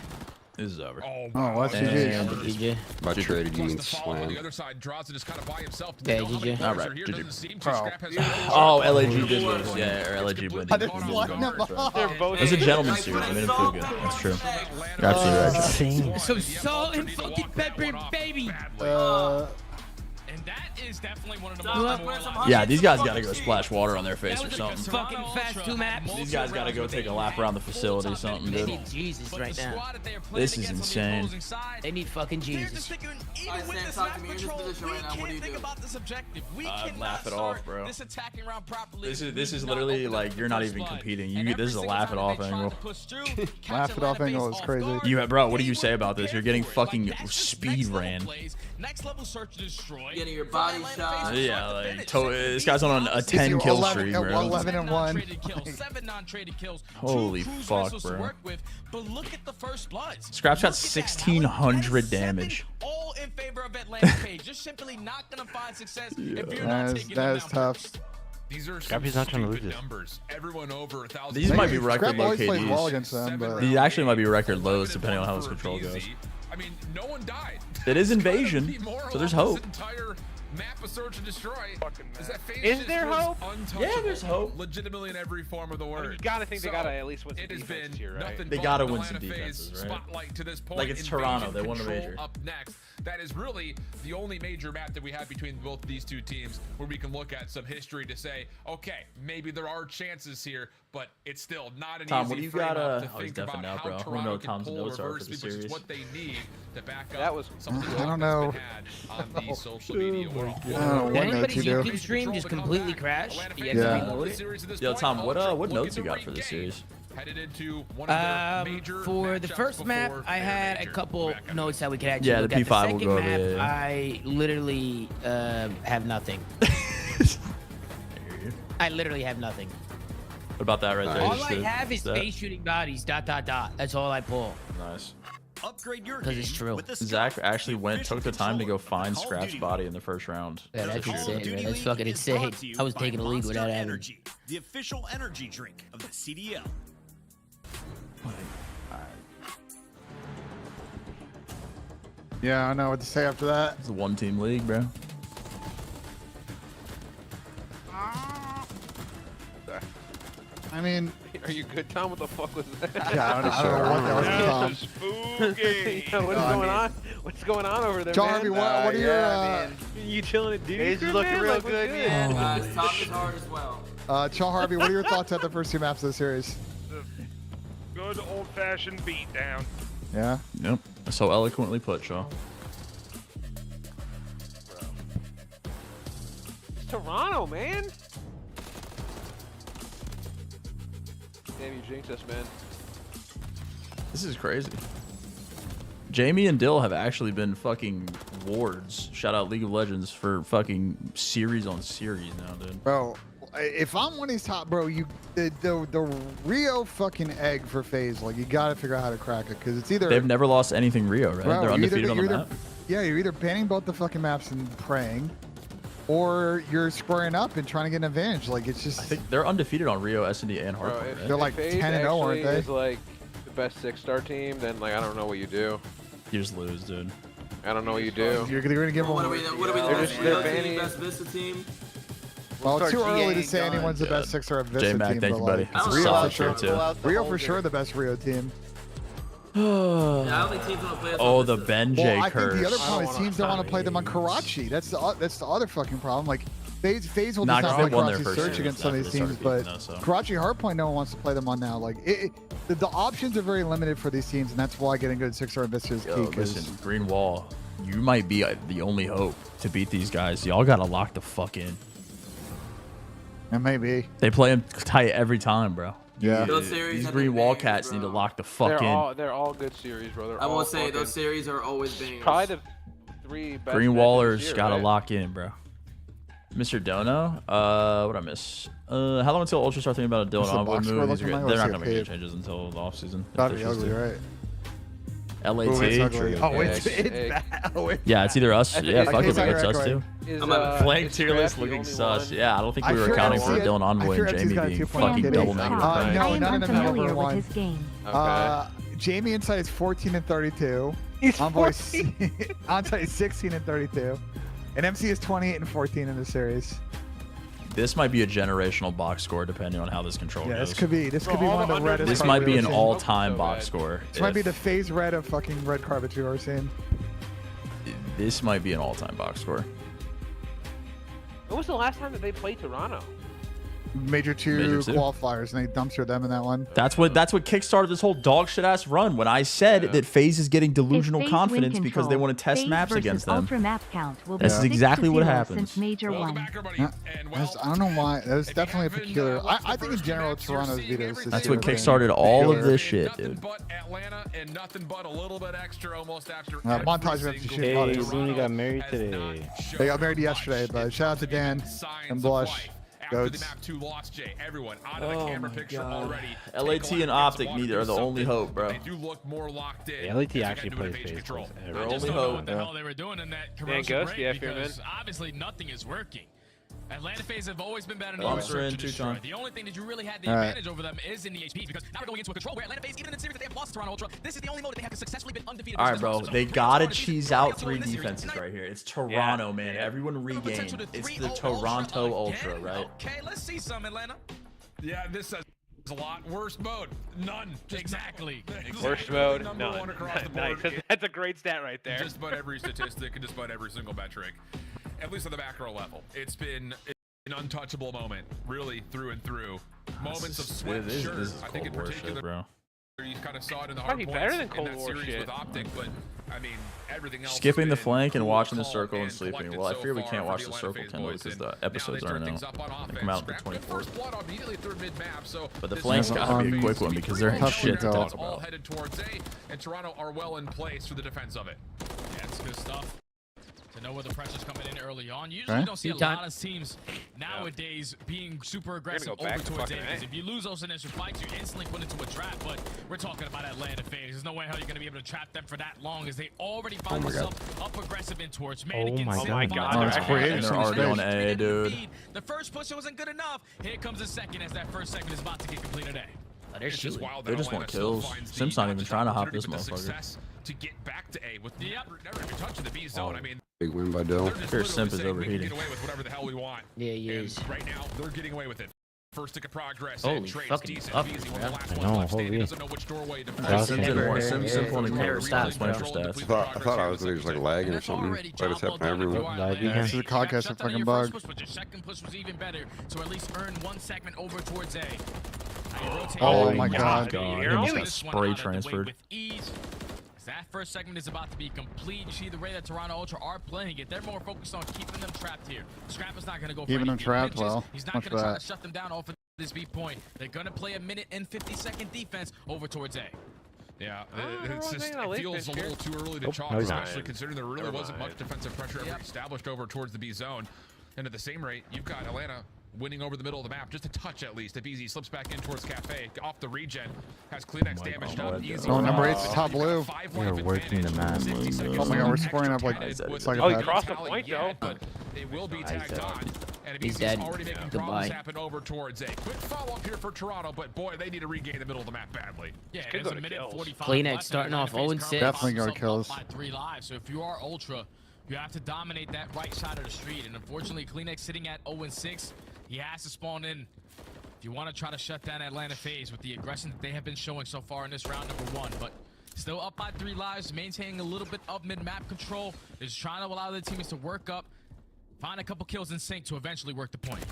Speaker 3: This is over.
Speaker 5: Oh,
Speaker 16: what's
Speaker 11: Damn, GG.
Speaker 7: By traded, you
Speaker 5: Plus
Speaker 7: mean
Speaker 5: the follow on the
Speaker 7: slam.
Speaker 5: other side, Draws it just kind of by himself.
Speaker 11: Okay,
Speaker 5: Know how many
Speaker 11: GG.
Speaker 5: players
Speaker 3: Alright,
Speaker 5: are here,
Speaker 3: GG.
Speaker 5: doesn't seem to. Scrap has
Speaker 3: Oh, LAG did lose. Yeah, or LAG win.
Speaker 16: I didn't want them all.
Speaker 3: It was a gentleman's series. I made him feel good. That's true. You're absolutely right, Josh.
Speaker 11: Some salt and fucking pepper, baby.
Speaker 9: And that is definitely one of the most demoralizing.
Speaker 3: Yeah, these guys got to go splash water on their face or something.
Speaker 11: Fucking fast 2 maps.
Speaker 3: These guys got to go take a lap around the facility or something,
Speaker 11: They
Speaker 3: dude.
Speaker 11: need Jesus right now.
Speaker 3: This is insane.
Speaker 11: They need fucking Jesus.
Speaker 12: Alright, Sam, talk to me. You're in this position right now. What do you do?
Speaker 3: Laugh it off, bro. This is literally like you're not even competing. This is a laugh it off angle.
Speaker 16: Laugh it off angle is crazy.
Speaker 3: Bro, what do you say about this? You're getting fucking speed ran.
Speaker 9: Next level search and destroy.
Speaker 12: Getting your body shot.
Speaker 3: Yeah, like this guy's on a 10 kill streak, bro.
Speaker 16: 11 and 1.
Speaker 9: 7 non-traded kills.
Speaker 3: Holy
Speaker 9: 2 cruise
Speaker 3: fuck,
Speaker 9: missiles to
Speaker 3: bro.
Speaker 9: work with, but look at the first bloods.
Speaker 3: Scrap's got
Speaker 9: Look at that.
Speaker 3: 1,600 damage.
Speaker 9: All in favor of Atlanta FaZe. You're simply not gonna find success if you're not taking them
Speaker 16: That is
Speaker 9: out
Speaker 16: tough.
Speaker 9: first.
Speaker 5: These are
Speaker 10: Scrappy's
Speaker 5: some
Speaker 10: not trying to
Speaker 5: stupid
Speaker 10: lose this.
Speaker 5: numbers. Everyone over 1,000.
Speaker 3: These might be record
Speaker 16: Scrap
Speaker 3: low
Speaker 16: always plays well
Speaker 3: KDs.
Speaker 16: against them, but
Speaker 3: These actually might be record lows depending on how this control goes.
Speaker 5: I mean, no one died.
Speaker 3: It is invasion, so there's hope.
Speaker 5: Entire map of search and destroy. Is that FaZe
Speaker 18: Is
Speaker 5: just
Speaker 18: there
Speaker 5: was
Speaker 18: hope?
Speaker 5: untouchable,
Speaker 3: Yeah, there's hope.
Speaker 5: Legitimately in every form of the word.
Speaker 18: You gotta think they
Speaker 5: So,
Speaker 18: gotta at least win some
Speaker 5: it has
Speaker 18: defenses
Speaker 5: been
Speaker 18: here, right?
Speaker 5: nothing
Speaker 3: They
Speaker 5: but
Speaker 3: gotta
Speaker 5: an
Speaker 3: win some
Speaker 5: Atlanta FaZe
Speaker 3: defenses, right?
Speaker 5: Spotlight to this point.
Speaker 3: Like it's
Speaker 5: Invasion
Speaker 3: Toronto, they won a
Speaker 5: Control
Speaker 3: major.
Speaker 5: Up next. That is really the only major map that we have between both these two teams where we can look at some history to say, okay, maybe there are chances here, but it's still not an
Speaker 3: Tom,
Speaker 5: easy
Speaker 3: what do you
Speaker 5: frame
Speaker 3: got,
Speaker 5: up to
Speaker 3: oh, he's
Speaker 5: think
Speaker 3: deafened
Speaker 5: about
Speaker 3: out,
Speaker 5: how
Speaker 3: bro. I wanna know
Speaker 5: Toronto
Speaker 3: what
Speaker 5: can
Speaker 3: Tom's
Speaker 5: pull
Speaker 3: notes are for
Speaker 5: reverse
Speaker 3: the
Speaker 5: sweep, which is
Speaker 3: series.
Speaker 5: what they need to back up
Speaker 18: That was-
Speaker 5: some of the
Speaker 16: I don't
Speaker 5: growth
Speaker 16: know.
Speaker 5: that's been had on the social media world.
Speaker 16: I don't know what
Speaker 11: Did anybody's
Speaker 16: notes you do.
Speaker 11: YouTube stream just completely crash? You
Speaker 16: Yeah.
Speaker 11: have to reload it?
Speaker 3: Yo, Tom, what notes you got for this series?
Speaker 5: Headed into one of their major
Speaker 11: For the
Speaker 5: matchups
Speaker 11: first map,
Speaker 5: before
Speaker 11: I
Speaker 5: their
Speaker 11: had a
Speaker 5: major.
Speaker 11: couple notes that we could actually
Speaker 3: Yeah,
Speaker 11: look
Speaker 3: the
Speaker 11: at.
Speaker 3: P5
Speaker 11: The
Speaker 3: will
Speaker 11: second
Speaker 3: go over,
Speaker 11: map,
Speaker 3: yeah.
Speaker 11: I literally have nothing. I literally have nothing.
Speaker 3: What about that right there?
Speaker 11: All
Speaker 3: Just
Speaker 11: I
Speaker 3: the-
Speaker 11: have is
Speaker 3: that?
Speaker 11: face shooting bodies. ... That's all I pull.
Speaker 3: Nice.
Speaker 22: Upgrade your
Speaker 11: Because it's
Speaker 22: game
Speaker 11: true.
Speaker 22: with the
Speaker 3: Zach
Speaker 22: Scout,
Speaker 3: actually took the time to go find
Speaker 22: Call of
Speaker 3: Scrap's
Speaker 22: Duty.
Speaker 3: body in the first round.
Speaker 11: Yeah, that's
Speaker 22: Call of
Speaker 11: insane,
Speaker 22: Duty
Speaker 11: man. That's
Speaker 22: League
Speaker 11: fucking
Speaker 22: is
Speaker 11: insane.
Speaker 22: brought to you
Speaker 11: I was
Speaker 22: by
Speaker 11: taking a league
Speaker 22: Monster
Speaker 11: without having.
Speaker 22: Energy, the official energy drink of the CDL.
Speaker 16: Yeah, I know what to say after that.
Speaker 3: It's a one-team league, bro.
Speaker 16: I mean,
Speaker 13: are you good, Tom? What the fuck was that?
Speaker 16: Yeah, I don't know what that was, Tom.
Speaker 13: Spooky. What's going on? What's going on over there,
Speaker 16: John
Speaker 13: man?
Speaker 16: Harvey, what are your
Speaker 13: you chilling at duty?
Speaker 8: He's looking real good, man.
Speaker 12: Top is hard as well.
Speaker 16: Sean Harvey, what are your thoughts at the first 2 maps of the series?
Speaker 18: Good old-fashioned beatdown.
Speaker 16: Yeah.
Speaker 3: Yep. So eloquently put, Shaw.
Speaker 13: It's Toronto, man. Damn, you jinxed us, man.
Speaker 3: This is crazy. Jamie and Dill have actually been fucking wards. Shout out League of Legends for fucking series on series now, dude.
Speaker 16: Bro, if I'm one of these top, bro, the Rio fucking egg for FaZe, like you gotta figure out how to crack it because it's either
Speaker 3: They've never lost anything Rio, right?
Speaker 16: Bro,
Speaker 3: They're undefeated on the map.
Speaker 16: Yeah, you're either banning both the fucking maps and praying, or you're squaring up and trying to get an advantage. Like it's just.
Speaker 3: I think they're undefeated on Rio, S&D, and Hardpoint. Right?
Speaker 16: They're like 10-0, aren't they?
Speaker 13: Is like the best 6-star team, then like I don't know what you do.
Speaker 3: You just lose, dude.
Speaker 13: I don't know what you do.
Speaker 16: You're gonna give them.
Speaker 12: What are we the best Vista team?
Speaker 16: Well, it's too early to say anyone's the best 6-star Vista team.
Speaker 3: J-Mac, thank you, buddy.
Speaker 16: Like,
Speaker 3: It's a solid shirt, too.
Speaker 16: Rio for sure the best Rio team.
Speaker 12: Yeah, I don't think teams want to play us
Speaker 3: Oh,
Speaker 12: on
Speaker 3: the
Speaker 12: Vista.
Speaker 3: Ben
Speaker 16: Well,
Speaker 3: J
Speaker 16: I
Speaker 3: curse.
Speaker 16: think the other problem is teams don't want to play them on Karachi. That's the other fucking problem. Like FaZe will just not play Karachi Search against some of these teams, but Karachi Hardpoint no one wants to play them on now. Like the options are very limited for these teams, and that's why getting good 6-star Vista is key.
Speaker 3: Listen, Green Wall, you might be the only hope to beat these guys. Y'all gotta lock the fuck in.
Speaker 16: And maybe
Speaker 3: they play them tight every time, bro.
Speaker 16: Yeah.
Speaker 3: These Green Wall cats need to lock the fuck in.
Speaker 13: They're all good series, bro.
Speaker 12: I will say those series are always bangers.
Speaker 13: Probably the 3 best.
Speaker 3: Green Wallers
Speaker 13: year,
Speaker 3: gotta
Speaker 13: right?
Speaker 3: lock in, bro. Mr. Dono, what I miss? How long until Ultra start thinking about a Dylan Envoy move? These are great. They're not gonna make any changes until the offseason.
Speaker 16: Gotta be ugly, right?
Speaker 3: LAT.
Speaker 16: Oh, it's bad.
Speaker 3: Yeah, it's either us. Yeah, fuck it, it's us too.
Speaker 13: Is,
Speaker 3: Flank
Speaker 13: is
Speaker 3: tier
Speaker 13: Scrap
Speaker 3: list
Speaker 13: the
Speaker 3: looking
Speaker 13: only
Speaker 3: sus.
Speaker 13: one?
Speaker 3: Yeah, I don't think we were accounting for Dylan Envoy and Jamie being fucking double negative.
Speaker 16: No,
Speaker 20: I
Speaker 16: none
Speaker 20: am
Speaker 16: of them have
Speaker 20: unfamiliar
Speaker 16: over
Speaker 20: with
Speaker 16: one.
Speaker 20: his game.
Speaker 16: Jamie inside is 14-32. Envoy Onside is 16-32. And MC is 28-14 in the series.
Speaker 3: This might be a generational box score depending on how this control goes.
Speaker 16: This could be one of the reddest.
Speaker 3: This might be an all-time box score.
Speaker 16: This might be the FaZe red of fucking red carpet you've ever seen.
Speaker 3: This might be an all-time box score.
Speaker 13: When was the last time that they played Toronto?
Speaker 16: Major two qualifiers, and they dumpster them in that one.
Speaker 3: That's what kickstarted this whole dog shit ass run. When I said that FaZe is getting delusional confidence because they want to test maps against them.
Speaker 20: Ultra map count will
Speaker 3: This is
Speaker 20: be
Speaker 3: exactly what happens.
Speaker 20: Since Major 1.
Speaker 16: I don't know why. That was definitely a peculiar. I think in general, Toronto's vetoes.
Speaker 3: That's what kickstarted all of this shit, dude.
Speaker 5: And nothing but a little bit extra almost after
Speaker 16: Montage went to shoot bodies.
Speaker 10: Zuni got married today.
Speaker 16: They got married yesterday, but shout out to Dan and Blush.
Speaker 5: After the map 2 lost, Jay, everyone out of the camera picture already.
Speaker 3: LAT and Optic are the only hope, bro.
Speaker 5: They do look more locked in.
Speaker 10: LAT actually plays FaZe.
Speaker 3: Their only hope.
Speaker 9: What the hell they were doing in that
Speaker 13: Man,
Speaker 9: commercial
Speaker 13: Ghost,
Speaker 9: break
Speaker 13: man.
Speaker 9: because obviously nothing is working. Atlanta FaZe have always been better in
Speaker 3: Monster
Speaker 9: the
Speaker 3: and
Speaker 9: destroy. The only thing that you really had the advantage over them is in the HPs because now we're going into a control where Atlanta FaZe, even in the series that they have lost to Toronto Ultra, this is the only mode that they have successfully been undefeated.
Speaker 3: All right, bro. They gotta cheese out 3 defenses right here. It's Toronto, man. Everyone regain. It's the Toronto Ultra, right?
Speaker 9: Okay, let's see some, Atlanta.
Speaker 5: Yeah, this says a lot. Worst mode, none.
Speaker 9: Exactly.
Speaker 13: Worst mode,
Speaker 5: Number
Speaker 13: none.
Speaker 5: 1 across the
Speaker 13: Nice.
Speaker 5: board.
Speaker 13: That's a great stat right there.
Speaker 5: Just about every statistic and just about every single metric, at least on the macro level. It's been an untouchable moment, really, through and through. Moments of sweat, sure. I think in particular,
Speaker 3: bro.
Speaker 5: you kind of saw it in the
Speaker 13: Might be better than
Speaker 5: Hardpoint in
Speaker 13: Cold
Speaker 5: that
Speaker 13: War
Speaker 5: series
Speaker 13: shit.
Speaker 5: with Optic, but I mean, everything else.
Speaker 3: Skipping the
Speaker 5: has been
Speaker 3: flank and
Speaker 5: cool,
Speaker 3: watching the
Speaker 5: calm,
Speaker 3: circle and
Speaker 5: and
Speaker 3: sleeping.
Speaker 5: collected
Speaker 3: Well, I
Speaker 5: so
Speaker 3: fear we
Speaker 5: far
Speaker 3: can't
Speaker 5: for
Speaker 3: watch
Speaker 5: the
Speaker 3: the
Speaker 5: Atlanta
Speaker 3: circle
Speaker 5: FaZe
Speaker 3: tonight
Speaker 5: boys,
Speaker 3: because
Speaker 5: and
Speaker 3: the
Speaker 5: now
Speaker 3: episodes
Speaker 5: they turn
Speaker 3: aren't
Speaker 5: things
Speaker 3: out.
Speaker 5: up on
Speaker 3: They
Speaker 5: offense.
Speaker 3: come out in the
Speaker 5: Scrap their
Speaker 3: 24th.
Speaker 5: first blood immediately through mid-map, so
Speaker 3: But the
Speaker 5: this
Speaker 3: flank's
Speaker 5: is
Speaker 3: gotta be a
Speaker 5: FaZe
Speaker 3: quick one because they're
Speaker 16: Tough
Speaker 3: shit to
Speaker 16: to
Speaker 3: talk
Speaker 16: tell.
Speaker 5: all
Speaker 3: about.
Speaker 5: headed towards A, and Toronto are well in place for the defense of it.
Speaker 9: Yeah, it's good stuff. To know where the pressure's coming in early on. Usually you don't see a lot of teams nowadays being super aggressive
Speaker 13: go back
Speaker 9: over
Speaker 13: to
Speaker 9: towards A.
Speaker 13: fucking A.
Speaker 9: Because if you lose those initial fights, you instantly put into a trap. But we're talking about Atlanta FaZe. There's no way how you're going to be able to trap them for that long as they already found themselves up aggressive in towards mannequins.
Speaker 10: Oh my God.
Speaker 3: And they're already on A, dude.
Speaker 9: The first push wasn't good enough. Here comes the second as that first segment is about to get completed A.
Speaker 11: Oh, they're shooting.
Speaker 3: They just want kills. Sim's not even trying to hop this motherfucker.
Speaker 5: To get back to A with never even touching the B zone. I mean,
Speaker 7: big win by Dill.
Speaker 3: Their Simp is overheating.
Speaker 5: We can get away with whatever the hell we want.
Speaker 11: Yeah, he is.
Speaker 5: Right now, they're getting away with it. First tick of progress.
Speaker 11: Holy fucking fuck,
Speaker 10: I know, holy.
Speaker 3: Simp wanted kills. That's my stats.
Speaker 7: I thought I was just like lagging or something. Why does that happen everywhere?
Speaker 16: This is a podcast of fucking bug.
Speaker 9: Your second push was even better, so at least earn 1 segment over towards A.
Speaker 16: Oh my god.
Speaker 3: He almost got spray transferred.
Speaker 9: That first segment is about to be complete. You see the way that Toronto Ultra are playing it. They're more focused on keeping them trapped here. Scrap is not going to go for
Speaker 16: keeping them trapped. Well,
Speaker 9: he's not going to try to shut them down off of this B point. They're going to play a minute and 50-second defense over towards A.
Speaker 5: Yeah, it feels a little too early to chalk, especially considering there really wasn't much defensive pressure ever established over towards the B zone. And at the same rate, you've got Atlanta winning over the middle of the map, just a touch at least. If Easy slips back in towards Cafe, off the regen, has Kleenex damaged up. Easy.
Speaker 16: Oh, number 8's the top blue.
Speaker 10: We're working the map.
Speaker 16: Oh my god, we're scoring up like
Speaker 18: oh, he crossed the point though.
Speaker 5: But it will be tagged on. And
Speaker 11: He's dead.
Speaker 5: Already making problems happen over towards A. Quick follow up here for Toronto, but boy, they need to regain the middle of the map badly.
Speaker 9: Yeah, it's a minute 45.
Speaker 11: Kleenex starting off 0-6.
Speaker 16: Definitely got kills.
Speaker 9: 3 lives. So if you are Ultra, you have to dominate that right side of the street. And unfortunately, Kleenex sitting at 0-6. He has to spawn in if you want to try to shut down Atlanta FaZe with the aggression that they have been showing so far in this round number 1. But still up by 3 lives, maintaining a little bit of mid-map control. Is trying to allow the teams to work up, find a couple kills in sync to eventually work the point.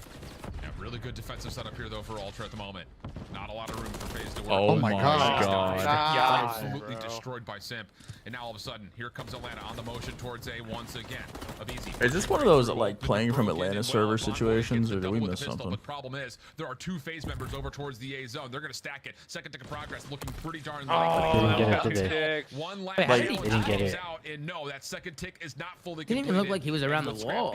Speaker 5: Yeah, really good defensive setup here though for Ultra at the moment. Not a lot of room for FaZe to work.
Speaker 3: Oh my god.
Speaker 5: Absolutely destroyed by Simp. And now all of a sudden, here comes Atlanta on the motion towards A once again.
Speaker 3: Is this one of those like playing from Atlanta server situations, or did we miss something?
Speaker 5: The problem is there are 2 FaZe members over towards the A zone. They're going to stack it. Second tick of progress, looking pretty darn likely.
Speaker 10: Didn't get it, did they?
Speaker 5: One last
Speaker 10: didn't get it.
Speaker 5: Out, and no, that second tick is not fully
Speaker 11: didn't even look like he was around the wall.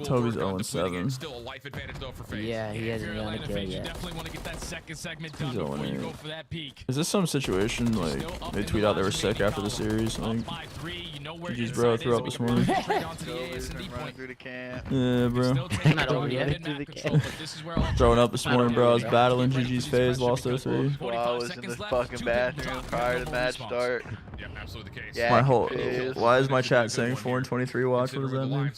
Speaker 3: Toby's 0-7.
Speaker 5: Still a life advantage though for FaZe.
Speaker 11: Yeah, he hasn't got a kill yet.
Speaker 9: You definitely want to get that second segment done before you go for that peak.
Speaker 3: Is this some situation like they tweet out they were sick after the series? Like, GG's bro, threw up this morning. Yeah, bro.
Speaker 11: Not over yet.
Speaker 3: Throwing up this morning, bro. I was battling GG's FaZe, lost 0-3.
Speaker 8: Well, I was in the fucking bathroom prior to the match start.
Speaker 5: Yeah, absolutely the case.
Speaker 8: Yeah,
Speaker 3: my whole, why is my chat saying 4-23 watch? What does that mean?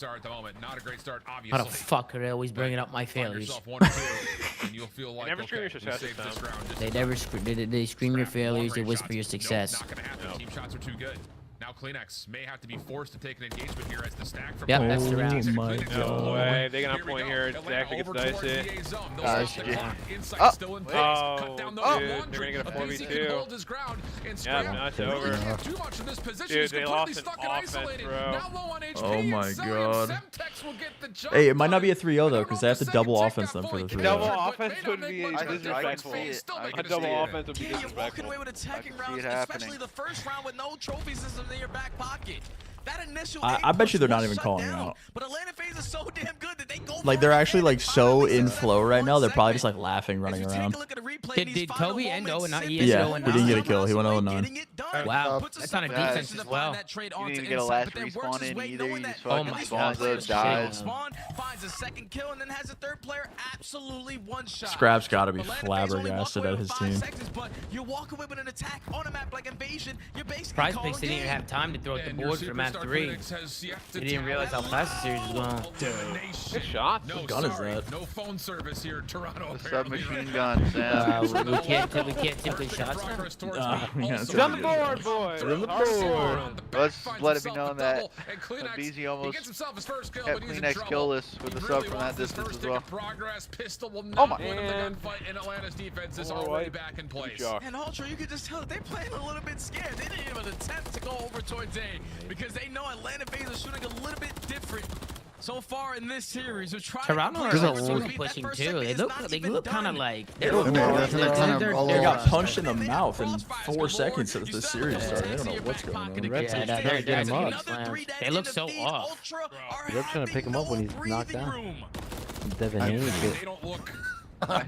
Speaker 11: How the fuck are they always bringing up my failures?
Speaker 18: Never scream your success.
Speaker 11: They scream your failures, they whisper your success.
Speaker 5: Team shots are too good. Now Kleenex may have to be forced to take an engagement here as the stack from
Speaker 11: that's the round.
Speaker 18: No way, they got a point here. Exactly gets dicey. Dude, they're gonna get a 4v2. Yeah, now it's over. Dude, they lost an offense, bro.
Speaker 3: Oh my god. Hey, it might not be a 3-0 though, because they have to double offense them for the 3-0.
Speaker 18: Double offense would be disrespectful. A double offense would be disrespectful.
Speaker 9: You're walking away with attacking rounds, especially the first round with no trophy system in your back pocket. That initial
Speaker 3: I bet you they're not even calling it out.
Speaker 9: But Atlanta FaZe is so damn good that they go
Speaker 3: like they're actually like so in flow right now. They're probably just like laughing, running around.
Speaker 11: Did Kobe end 0 and not he?
Speaker 3: Yeah, he didn't get a kill. He went 0-9.
Speaker 11: Wow, that's on a defense as well.
Speaker 8: You didn't even get a last respawn in either. You just fucking spawned those dies.
Speaker 9: Finds a second kill and then has a third player absolutely one shot.
Speaker 3: Scrap's got to be flabbergasted at his team.
Speaker 9: But you walk away with an attack on a map like Invasion. You're basically
Speaker 11: Prize Picks didn't even have time to throw at the board for map 3. He didn't realize how fast the series was going.
Speaker 18: Good shot.
Speaker 3: What gun is that?
Speaker 5: No phone service here, Toronto.
Speaker 8: Submachine gun, Sam.
Speaker 11: We can't take good shots.
Speaker 18: It's on the board, boys.
Speaker 8: On the board. Let's let it be known that BZ almost kept Kleenex killless with the sub from that distance as well.
Speaker 5: Oh my man. And Atlanta's defense is already back in place.
Speaker 9: And Ultra, you could just tell that they're playing a little bit scared. They didn't even attempt to go over towards A because they know Atlanta FaZe is shooting a little bit different. So far in this series,
Speaker 11: Toronto is also pushing too. They look kind of like
Speaker 3: they got punched in the mouth in 4 seconds as the series started. I don't know what's going on.
Speaker 11: They're getting him up. They look so off.
Speaker 10: They're trying to pick him up when he's knocked down.
Speaker 5: They don't look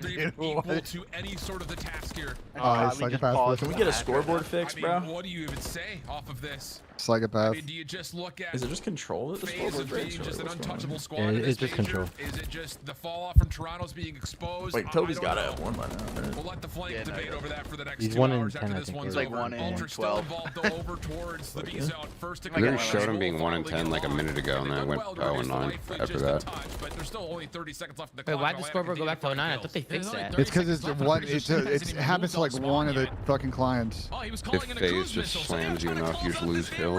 Speaker 5: equal to any sort of the task here.
Speaker 3: Can we get a scoreboard fix, bro?
Speaker 5: What do you even say off of this?
Speaker 16: Psychopath.
Speaker 5: I mean, do you just look at?
Speaker 3: Is it just control that the scoreboard breaks?
Speaker 5: Just an untouchable squad.
Speaker 10: Yeah, it's just control.
Speaker 5: Is it just the fall off from Toronto's being exposed?
Speaker 3: Wait, Toby's got to have one by now, right?
Speaker 5: We'll let the flank debate over that for the next
Speaker 10: He's
Speaker 5: 2
Speaker 10: 1 in
Speaker 5: hours
Speaker 10: 10,
Speaker 5: after
Speaker 10: I
Speaker 5: this
Speaker 10: think.
Speaker 5: one's
Speaker 10: He's
Speaker 5: over.
Speaker 10: like 1 in
Speaker 5: Ultra still
Speaker 10: 12.
Speaker 5: involved though over towards the B's out first.
Speaker 7: I literally showed him being 1 in 10 like a minute ago, and then I went 0 and 9 after that.
Speaker 5: But there's still only 30 seconds left in the
Speaker 11: Wait,
Speaker 5: clock.
Speaker 11: why'd the scoreboard go back to 09? I thought they fixed that.
Speaker 16: It's because it's one. It happens to like one of the fucking clients.
Speaker 7: If FaZe just slams you enough, you just lose kills.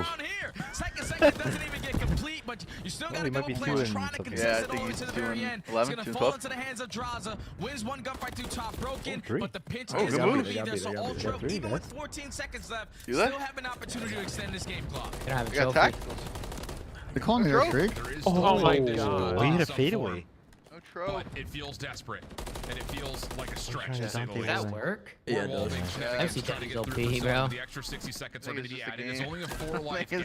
Speaker 9: Second doesn't even get complete, but you still got a couple players trying to contest it all to the very end. It's going to fall into the hands of Draza. Wins one gunfight through top, broken, but the pinch is going to be there. So Ultra, even with 14 seconds left, still have an opportunity to extend this game clock.
Speaker 11: They don't have a trophy.
Speaker 16: They're calling me a streak.
Speaker 13: Oh my god.
Speaker 10: We hit a fadeaway.
Speaker 5: But it feels desperate, and it feels like a stretch.
Speaker 11: Does that work?
Speaker 3: Yeah, it does.
Speaker 11: I see Teddy's OP, bro.
Speaker 5: The extra 60 seconds are going to be added. It's only a 4 life
Speaker 11: Nah,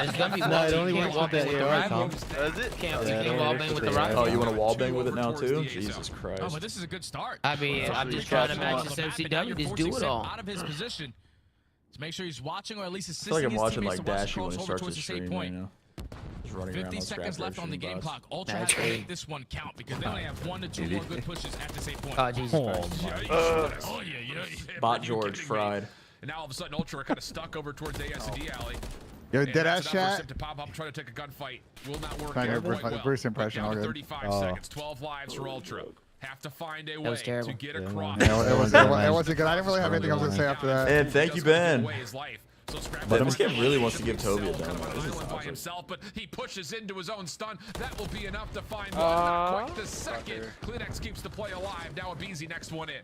Speaker 11: it's gonna be
Speaker 10: No, it only works with the AR, Tom.
Speaker 11: Does it? Can't wallbang with the rifle.
Speaker 3: Oh, you want to wallbang with it now too? Jesus Christ.
Speaker 9: Oh, but this is a good start.
Speaker 11: I mean, I'm just trying to match this OCW. Just do it all.
Speaker 9: Out of his position. To make sure he's watching or at least
Speaker 3: I
Speaker 9: assisting
Speaker 3: feel like I'm
Speaker 9: his
Speaker 3: watching
Speaker 9: teammates
Speaker 3: like
Speaker 9: to watch
Speaker 3: Dashy when
Speaker 9: the
Speaker 3: he
Speaker 9: cross
Speaker 3: starts
Speaker 9: over
Speaker 3: his
Speaker 9: towards the save
Speaker 3: stream,
Speaker 9: point.
Speaker 3: you know? Just running around
Speaker 9: 50
Speaker 3: on
Speaker 9: seconds
Speaker 3: scrap
Speaker 9: left on the
Speaker 3: rotation
Speaker 9: game
Speaker 3: bus.
Speaker 9: clock. Ultra has to make this one count because they only have 1 to 2 more good pushes at the save point.
Speaker 11: Oh, Jesus Christ.
Speaker 3: Bot George fried.
Speaker 5: And now all of a sudden, Ultra are kind of stuck over towards the ASD alley.
Speaker 16: Yo,
Speaker 5: And
Speaker 16: dead
Speaker 5: that's
Speaker 16: ass
Speaker 5: enough for
Speaker 16: chat.
Speaker 5: Sim to pop up, try to take a gunfight. Will not work
Speaker 16: Trying to
Speaker 5: out
Speaker 16: get
Speaker 5: quite well.
Speaker 16: Bruce impression,
Speaker 5: Down to
Speaker 16: all good.
Speaker 5: 35 seconds, 12 lives for Ultra. Have to find a way
Speaker 11: was terrible.
Speaker 5: to get across.
Speaker 16: Yeah, it wasn't good. I didn't really have anything else to say after that.
Speaker 3: And thank you, Ben.
Speaker 5: So
Speaker 3: But this game really wants to give Toby a demo.
Speaker 5: by himself, but he pushes into his own stun. That will be enough to find one. Not quite the second. Kleenex keeps the play alive. Now a Beezy next one in.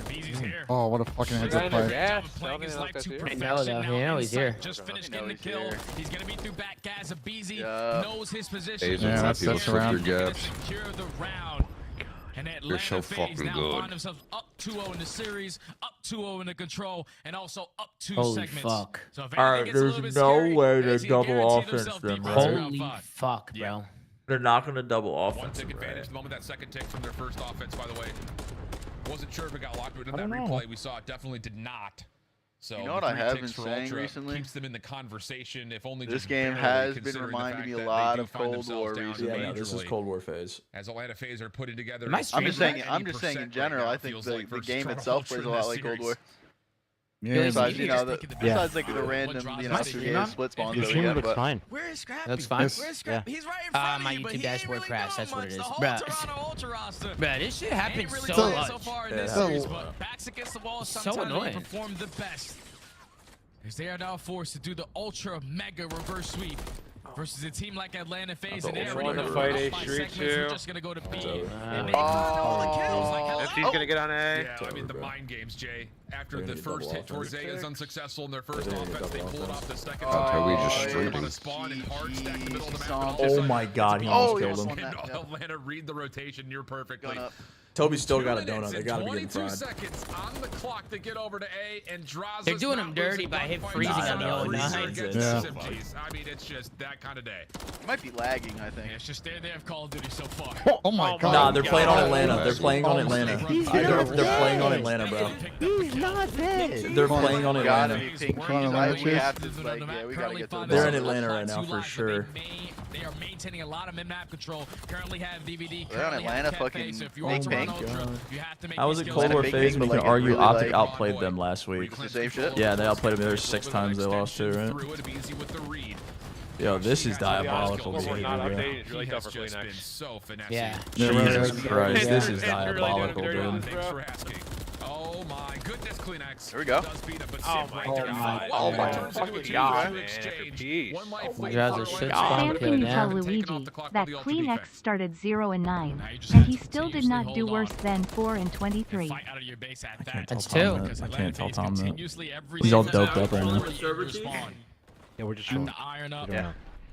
Speaker 5: Beezy's here.
Speaker 16: Oh, what a fucking heads up play.
Speaker 5: Yeah,
Speaker 11: I know though. You know he's here.
Speaker 9: Just finished getting the kill. He's gonna be through back guys. A Beezy knows his position.
Speaker 16: Yeah, that's around.
Speaker 9: Secure the round. And
Speaker 7: You're so fucking
Speaker 9: now
Speaker 7: good.
Speaker 9: find themselves up 2-0 in the series, up 2-0 in the control, and also up 2
Speaker 11: Holy
Speaker 9: segments.
Speaker 11: fuck.
Speaker 9: So if
Speaker 3: Alright,
Speaker 9: anything gets a little
Speaker 3: there's
Speaker 9: bit
Speaker 3: no
Speaker 9: scary,
Speaker 3: way to
Speaker 9: FaZe can
Speaker 3: double
Speaker 9: guarantee
Speaker 3: offense
Speaker 9: themselves
Speaker 3: them,
Speaker 9: deep
Speaker 3: bro.
Speaker 9: into round
Speaker 11: Holy
Speaker 9: 5.
Speaker 11: fuck, bro.
Speaker 3: They're not going to double
Speaker 5: One
Speaker 3: offense.
Speaker 5: took advantage the moment that second take from their first offense, by the way. Wasn't sure if it got locked, but in that replay we saw it definitely did not. So
Speaker 8: you know what I have been saying recently?
Speaker 5: Keeps them in the conversation, if only
Speaker 8: this
Speaker 5: just
Speaker 8: game
Speaker 5: barely,
Speaker 8: has been
Speaker 5: considering the
Speaker 8: reminding
Speaker 5: fact
Speaker 8: me a
Speaker 5: that
Speaker 8: lot
Speaker 5: they do
Speaker 8: of
Speaker 5: find
Speaker 8: Cold
Speaker 5: themselves
Speaker 8: War
Speaker 5: down
Speaker 8: recently.
Speaker 3: Yeah, no, this is
Speaker 5: majorly.
Speaker 3: Cold War phase.
Speaker 5: As Atlanta FaZe are putting together.
Speaker 11: Am I
Speaker 8: I'm just saying.
Speaker 5: 80%
Speaker 8: I'm just saying in
Speaker 5: right
Speaker 8: general.
Speaker 5: now,
Speaker 8: I
Speaker 5: it
Speaker 8: think
Speaker 5: feels
Speaker 8: the
Speaker 5: like versus
Speaker 8: game
Speaker 5: Toronto
Speaker 8: itself
Speaker 5: Ultra
Speaker 8: plays a
Speaker 5: in
Speaker 8: lot
Speaker 5: this
Speaker 8: like Cold
Speaker 5: series.
Speaker 8: War.
Speaker 11: Yeah.
Speaker 8: Besides, you know,
Speaker 10: Yeah.
Speaker 8: besides like the random, you know, CDL split spawns
Speaker 10: Your
Speaker 8: that we
Speaker 10: stream
Speaker 8: get,
Speaker 10: looks
Speaker 8: but
Speaker 10: fine.
Speaker 9: Where is Scrappy?
Speaker 11: That's fine.
Speaker 9: Where's Scrappy? He's right in front of
Speaker 11: My
Speaker 9: you, but
Speaker 11: YouTube
Speaker 9: he
Speaker 11: dashboard
Speaker 9: ain't really
Speaker 11: crashed.
Speaker 9: doing
Speaker 11: That's what it
Speaker 9: much.
Speaker 11: is.
Speaker 9: The whole
Speaker 11: Bruh.
Speaker 9: Toronto Ultra roster.
Speaker 11: Bruh, this shit happens
Speaker 9: Ain't really
Speaker 11: so
Speaker 9: done it
Speaker 11: much.
Speaker 9: so far in this
Speaker 3: Yeah.
Speaker 9: series, but backs against the wall,
Speaker 11: So
Speaker 9: sometimes they
Speaker 11: annoying.
Speaker 9: perform the best. As they are now forced to do the ultra mega reverse sweep versus a team like Atlanta FaZe, and they
Speaker 3: Ultra
Speaker 9: already
Speaker 3: mega
Speaker 9: know
Speaker 13: fight
Speaker 9: up
Speaker 13: A
Speaker 9: by
Speaker 13: streak
Speaker 9: segments. We're
Speaker 13: too.
Speaker 9: just gonna go to B.
Speaker 3: over.
Speaker 9: And they all the kills. Like,
Speaker 13: FT's gonna get on A.
Speaker 5: Yeah, I mean the mind games, Jay. After
Speaker 3: They're
Speaker 5: the
Speaker 3: gonna
Speaker 5: first
Speaker 3: double
Speaker 5: hit towards A
Speaker 3: offense.
Speaker 5: is unsuccessful in their first
Speaker 3: They're gonna
Speaker 5: offense, they
Speaker 3: double
Speaker 5: pulled off
Speaker 3: offense.
Speaker 5: the second.
Speaker 7: Toby just
Speaker 5: They're
Speaker 7: streaming.
Speaker 5: on a spawn and hard stack in the middle of the map.
Speaker 8: Oh
Speaker 5: and all of a
Speaker 3: Oh
Speaker 5: sudden,
Speaker 3: my god, he
Speaker 8: Oh,
Speaker 3: almost
Speaker 8: he
Speaker 3: killed
Speaker 8: almost
Speaker 3: him.
Speaker 8: won that.
Speaker 5: and Atlanta read the rotation near perfectly.
Speaker 8: Gun up.
Speaker 3: Toby's still
Speaker 5: 2
Speaker 3: got a
Speaker 5: minutes
Speaker 3: donut. They
Speaker 5: and
Speaker 3: got to be getting
Speaker 5: 22
Speaker 3: fried.
Speaker 5: seconds on the clock to get over to A, and Draza's
Speaker 11: They're doing
Speaker 5: not
Speaker 11: him dirty
Speaker 5: losing
Speaker 11: by him
Speaker 5: gunfights.
Speaker 11: freezing
Speaker 3: on the
Speaker 5: Nah,
Speaker 3: 0-9.
Speaker 5: freezer against
Speaker 16: Yeah.
Speaker 5: SMGs. I mean, it's just that kind of day.
Speaker 8: It might be lagging, I think.
Speaker 9: Yeah, it's just they have Call of Duty so far.
Speaker 16: Oh my god.
Speaker 3: Nah, they're playing on Atlanta. They're playing on Atlanta.
Speaker 10: He's
Speaker 3: They're
Speaker 10: not
Speaker 3: playing on
Speaker 10: dead.
Speaker 3: Atlanta, bro.
Speaker 10: He's not dead.
Speaker 3: They're playing on
Speaker 8: Gotta
Speaker 3: Atlanta.
Speaker 8: be pink
Speaker 16: Come on,
Speaker 8: keys.
Speaker 16: Atlanta,
Speaker 8: We
Speaker 16: cheers.
Speaker 8: have to, like, yeah, we gotta get to the
Speaker 3: They're in
Speaker 8: bottom.
Speaker 3: Atlanta right now for sure.
Speaker 9: They are maintaining a lot of mid-map control. Currently have DVD.
Speaker 8: They're on Atlanta fucking
Speaker 9: So if you
Speaker 8: make
Speaker 9: are
Speaker 8: pink.
Speaker 9: Toronto Ultra, you have to make
Speaker 3: I was
Speaker 9: these
Speaker 3: at
Speaker 9: kills
Speaker 3: Cold War
Speaker 8: Big
Speaker 3: phase
Speaker 8: thing,
Speaker 3: and you
Speaker 8: but,
Speaker 3: can
Speaker 8: like,
Speaker 3: argue
Speaker 8: really,
Speaker 3: Optic
Speaker 8: like,
Speaker 3: outplayed them last week.
Speaker 8: The same shit?
Speaker 3: Yeah, they outplayed them. There's 6 times they lost too, right?
Speaker 5: Through it, Beezy with the read.
Speaker 3: Yo, this is
Speaker 13: To be honest,
Speaker 3: diabolical
Speaker 13: Cold War
Speaker 3: behavior,
Speaker 13: not
Speaker 3: bro.
Speaker 13: updated. It's really
Speaker 5: He
Speaker 13: tough
Speaker 5: has
Speaker 13: for
Speaker 5: just been
Speaker 13: Kleenex.
Speaker 5: so finessy.
Speaker 11: Yeah.
Speaker 3: Jesus Christ, this is
Speaker 13: And really
Speaker 3: diabolical,
Speaker 13: doing dirty
Speaker 3: dude.
Speaker 5: Thanks for asking. Oh my goodness, Kleenex.
Speaker 8: There we go.
Speaker 5: Does beat him, but
Speaker 13: Oh
Speaker 5: Sim
Speaker 13: my
Speaker 5: right there.
Speaker 13: god.
Speaker 5: Oh my
Speaker 13: fucking
Speaker 5: turns into a
Speaker 13: god,
Speaker 5: 2-2
Speaker 13: man.
Speaker 5: exchange.
Speaker 13: Jeez.
Speaker 5: One life
Speaker 11: my
Speaker 5: lead
Speaker 11: God,
Speaker 5: for
Speaker 11: this shit's
Speaker 5: Atlanta.
Speaker 11: fun.
Speaker 20: Sam can
Speaker 11: Yeah.
Speaker 20: tell
Speaker 5: Taken
Speaker 20: Luigi
Speaker 5: off the clock
Speaker 20: that
Speaker 5: with the Ultra
Speaker 20: Kleenex
Speaker 5: defense.
Speaker 20: started 0 and 9,
Speaker 9: Now you just
Speaker 20: and
Speaker 9: have
Speaker 20: he
Speaker 9: to
Speaker 20: still did
Speaker 9: continuously
Speaker 20: not do
Speaker 9: hold
Speaker 20: worse
Speaker 9: on.
Speaker 20: than 4 and 23.
Speaker 9: Fight out of your base at that.
Speaker 3: Tell
Speaker 11: That's
Speaker 3: Tom
Speaker 11: two.
Speaker 3: that.
Speaker 9: Because
Speaker 3: I
Speaker 9: Atlanta
Speaker 3: can't tell
Speaker 9: FaZe
Speaker 3: Tom that.
Speaker 9: continuously every
Speaker 3: He's all
Speaker 9: single
Speaker 3: doped
Speaker 9: time
Speaker 3: up right now.
Speaker 9: they respawn.
Speaker 10: Yeah, we're just
Speaker 9: And
Speaker 10: showing.
Speaker 9: to iron up.
Speaker 10: Yeah.